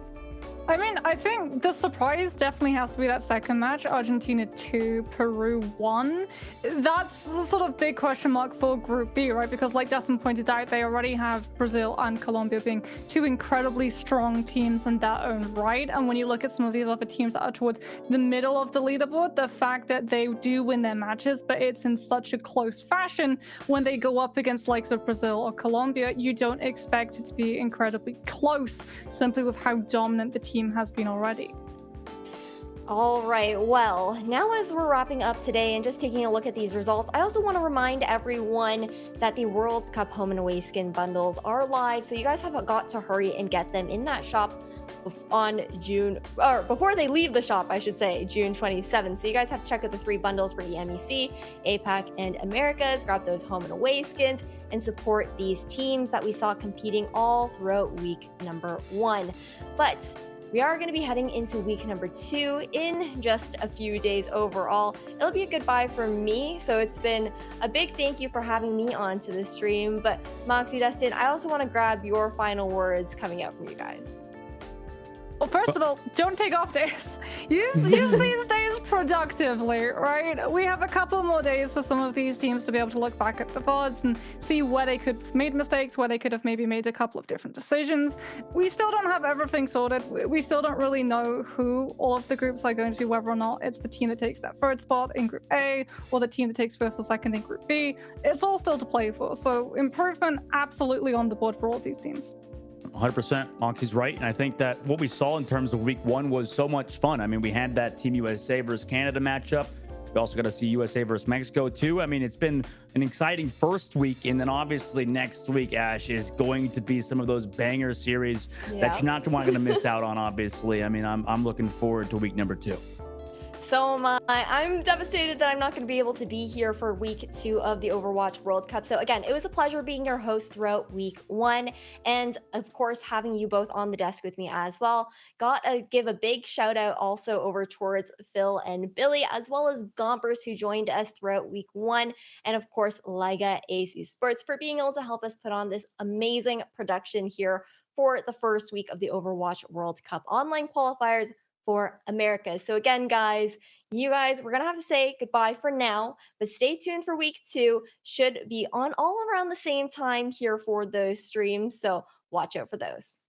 I mean, I think the surprise definitely has to be that second match, Argentina 2, Peru 1. That's a sort of big question mark for Group B, right? Because like Dustin pointed out, they already have Brazil and Colombia being two incredibly strong teams in their own right. And when you look at some of these other teams that are towards the middle of the leaderboard, the fact that they do win their matches, but it's in such a close fashion, when they go up against likes of Brazil or Colombia, you don't expect it to be incredibly close, simply with how dominant the team has been already. All right, well, now as we're wrapping up today and just taking a look at these results, I also want to remind everyone that the World Cup home and away skin bundles are live, so you guys have got to hurry and get them in that shop on before they leave the shop, I should say, June 27th. So you guys have to check out the 3 bundles for EMEC, APAC, and Americas. Grab those home and away skins and support these teams that we saw competing all throughout week number 1. But we are going to be heading into week number 2 in just a few days overall. It'll be a goodbye from me, so it's been a big thank you for having me onto the stream. But Moxie, Dustin, I also want to grab your final words coming out from you guys. Well, first of all, don't take off days. Use these days productively, right? We have a couple more days for some of these teams to be able to look back at the VODs and see where they could have made mistakes, where they could have maybe made a couple of different decisions. We still don't have everything sorted. We still don't really know who all of the groups are going to be, whether or not it's the team that takes that third spot in Group A or the team that takes first or second in Group B. It's all still to play for. So improvement absolutely on the board for all of these teams. 100%. Moxie's right. And I think that what we saw in terms of week 1 was so much fun. I mean, we had that Team USA versus Canada matchup. We also got to see USA versus Mexico too. I mean, it's been an exciting first week. And then obviously next week, Ash, is going to be some of those banger series that you're not going to miss out on, obviously. I mean, I'm looking forward to week number 2. So am I. I'm devastated that I'm not going to be able to be here for week 2 of the Overwatch World Cup. So again, it was a pleasure being your host throughout week 1. And of course, having you both on the desk with me as well. Got to give a big shout out also over towards Phil and Billy, as well as Gompers, who joined us throughout week 1. And of course, Liga AC Sports for being able to help us put on this amazing production here for the first week of the Overwatch World Cup online qualifiers for America. So again, guys, you guys, we're going to have to say goodbye for now, but stay tuned for week 2. Should be on all around the same time here for those streams. So watch out for those.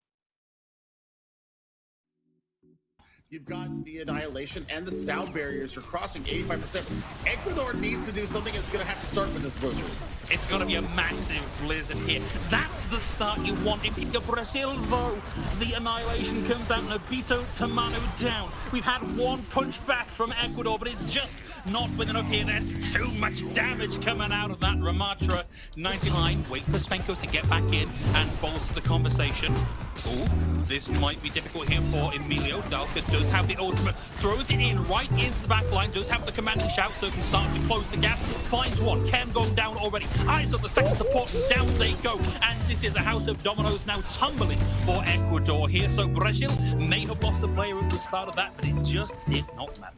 You've got the annihilation and the sound barriers are crossing 85%. Ecuador needs to do something. It's going to have to start with this blizzard. It's going to be a massive blizzard here. That's the start you want. If you're Brazil, though, the annihilation comes out. Nobito Tamano down. We've had one punch back from Ecuador, but it's just not with enough here. There's too much damage coming out of that Ramatra. 99. Wait for Spenko to get back in and bolster the conversation. Oh, this might be difficult here for Emilio. Dalka does have the ultimate, throws it in right into the back line, does have the commanding shout, so can start to close the gap. Finds one, Cam gone down already. Eyes up the second support, and down they go. And this is a house of dominoes now tumbling for Ecuador here. So Brazil may have lost a player at the start of that, but it just did not matter.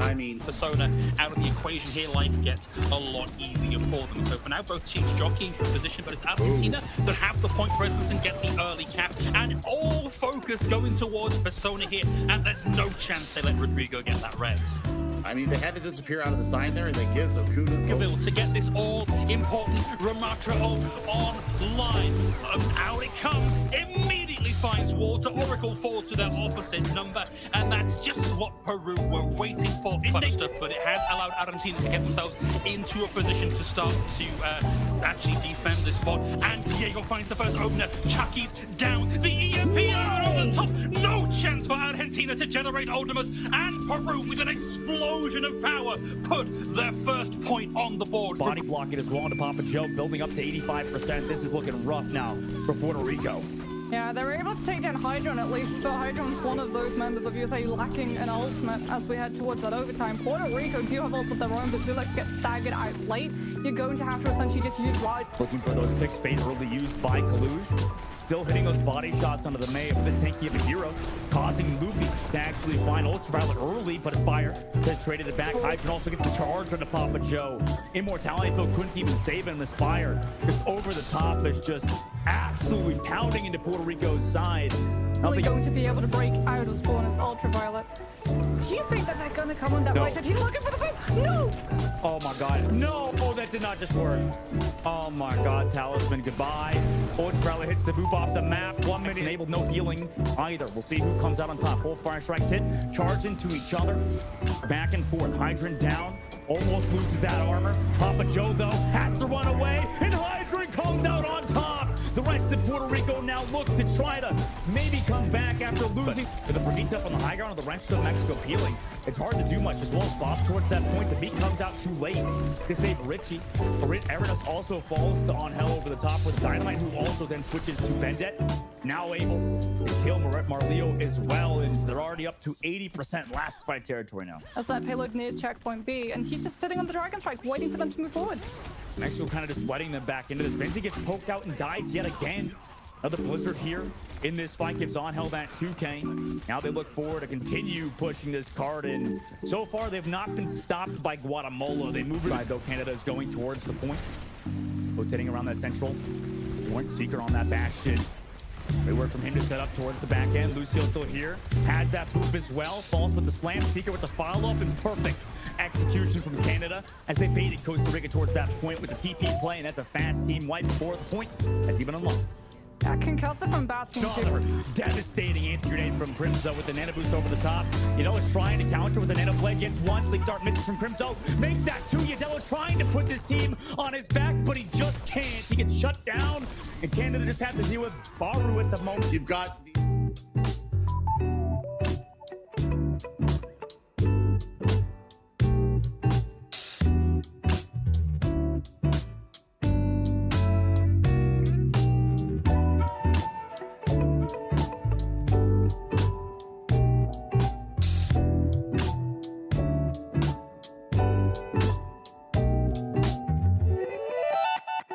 I mean, Persona out of the equation here, life gets a lot easier for them. So for now, both teams jockeying for position, but it's Argentina that have the point presence and get the early cap. And all focus going towards Persona here, and there's no chance they let Rodrigo get that res. I mean, they had to disappear out of the sign there, and they give Okuda Cavill to get this all-important Ramatra online. Out it comes, immediately finds Walter. Oracle falls to their opposite number, and that's just what Peru were waiting for. Clever stuff, but it has allowed Argentina to get themselves into a position to start to actually defend this spot. And Diego finds the first opener. Chucky's down. The EMP on the top. No chance for Argentina to generate ultimates. And Peru, with an explosion of power, put their first point on the board. Body blocking as well into Papa Joe, building up to 85%. This is looking rough now for Puerto Rico. Yeah, they were able to take down Hydron at least, but Hydron's one of those members of USA lacking an ultimate as we head towards that overtime. Puerto Rico do have ults of their own, but do like to get staggered out late. You're going to have to essentially just use Ride. Looking for those picks favorably used by Kaluj. Still hitting those body shots onto the May of the tanky of a hero, causing Loopy to actually find Ultraviolet early, but Aspire has traded it back. Hydron also gets the charge onto Papa Joe. Immortality though couldn't even save him. Aspire just over the top is just absolutely pounding into Puerto Rico's side. Really going to be able to break out of spawn as Ultraviolet. Do you think that they're going to come on that right side? He's looking for the boom. No! Oh my god. No! Oh, that did not just work. Oh my god. Talisman, goodbye. Ultraviolet hits the boop off the map. 1 minute enabled, no healing either. We'll see who comes out on top. Both fire strikes hit, charge into each other. Back and forth. Hydron down. Almost loses that armor. Papa Joe, though, has to run away. And Hydron comes out on top. The rest of Puerto Rico now look to try to maybe come back after losing. With the Brigitte up on the high ground and the rest of Mexico peeling, it's hard to do much as well as Bob towards that point. The beat comes out too late to save Richie. Eridas also falls to On Hell over the top with Dynamite, who also then switches to Vendette. Now able to kill Marleo as well, and they're already up to 80% last fight territory now. As that payload nears checkpoint B, and he's just sitting on the Dragon Strike, waiting for them to move forward. Mexico kind of just letting them back into this. Benzi gets poked out and dies yet again. Another blizzard here in this fight gives On Hell that 2K. Now they look forward to continue pushing this card, and so far they've not been stopped by Guatemala. They move right, though. Canada is going towards the point, rotating around that central point. Seeker on that bastion. Great work from him to set up towards the back end. Lucio still here, has that poop as well. Falls with the slam. Seeker with the follow-up, and perfect execution from Canada as they baited Costa Rica towards that point with the TP play, and that's a fast team wipe before the point has even unlocked. Concussive from Bastion. Another devastating anti-grenade from Crimzo with the nano boost over the top. Is trying to counter with the nano play, gets one. Sleep dart misses from Crimzo. Make that two. Yadello trying to put this team on his back, but he just can't. He gets shut down, and Canada just have to deal with Baru at the moment. You've got the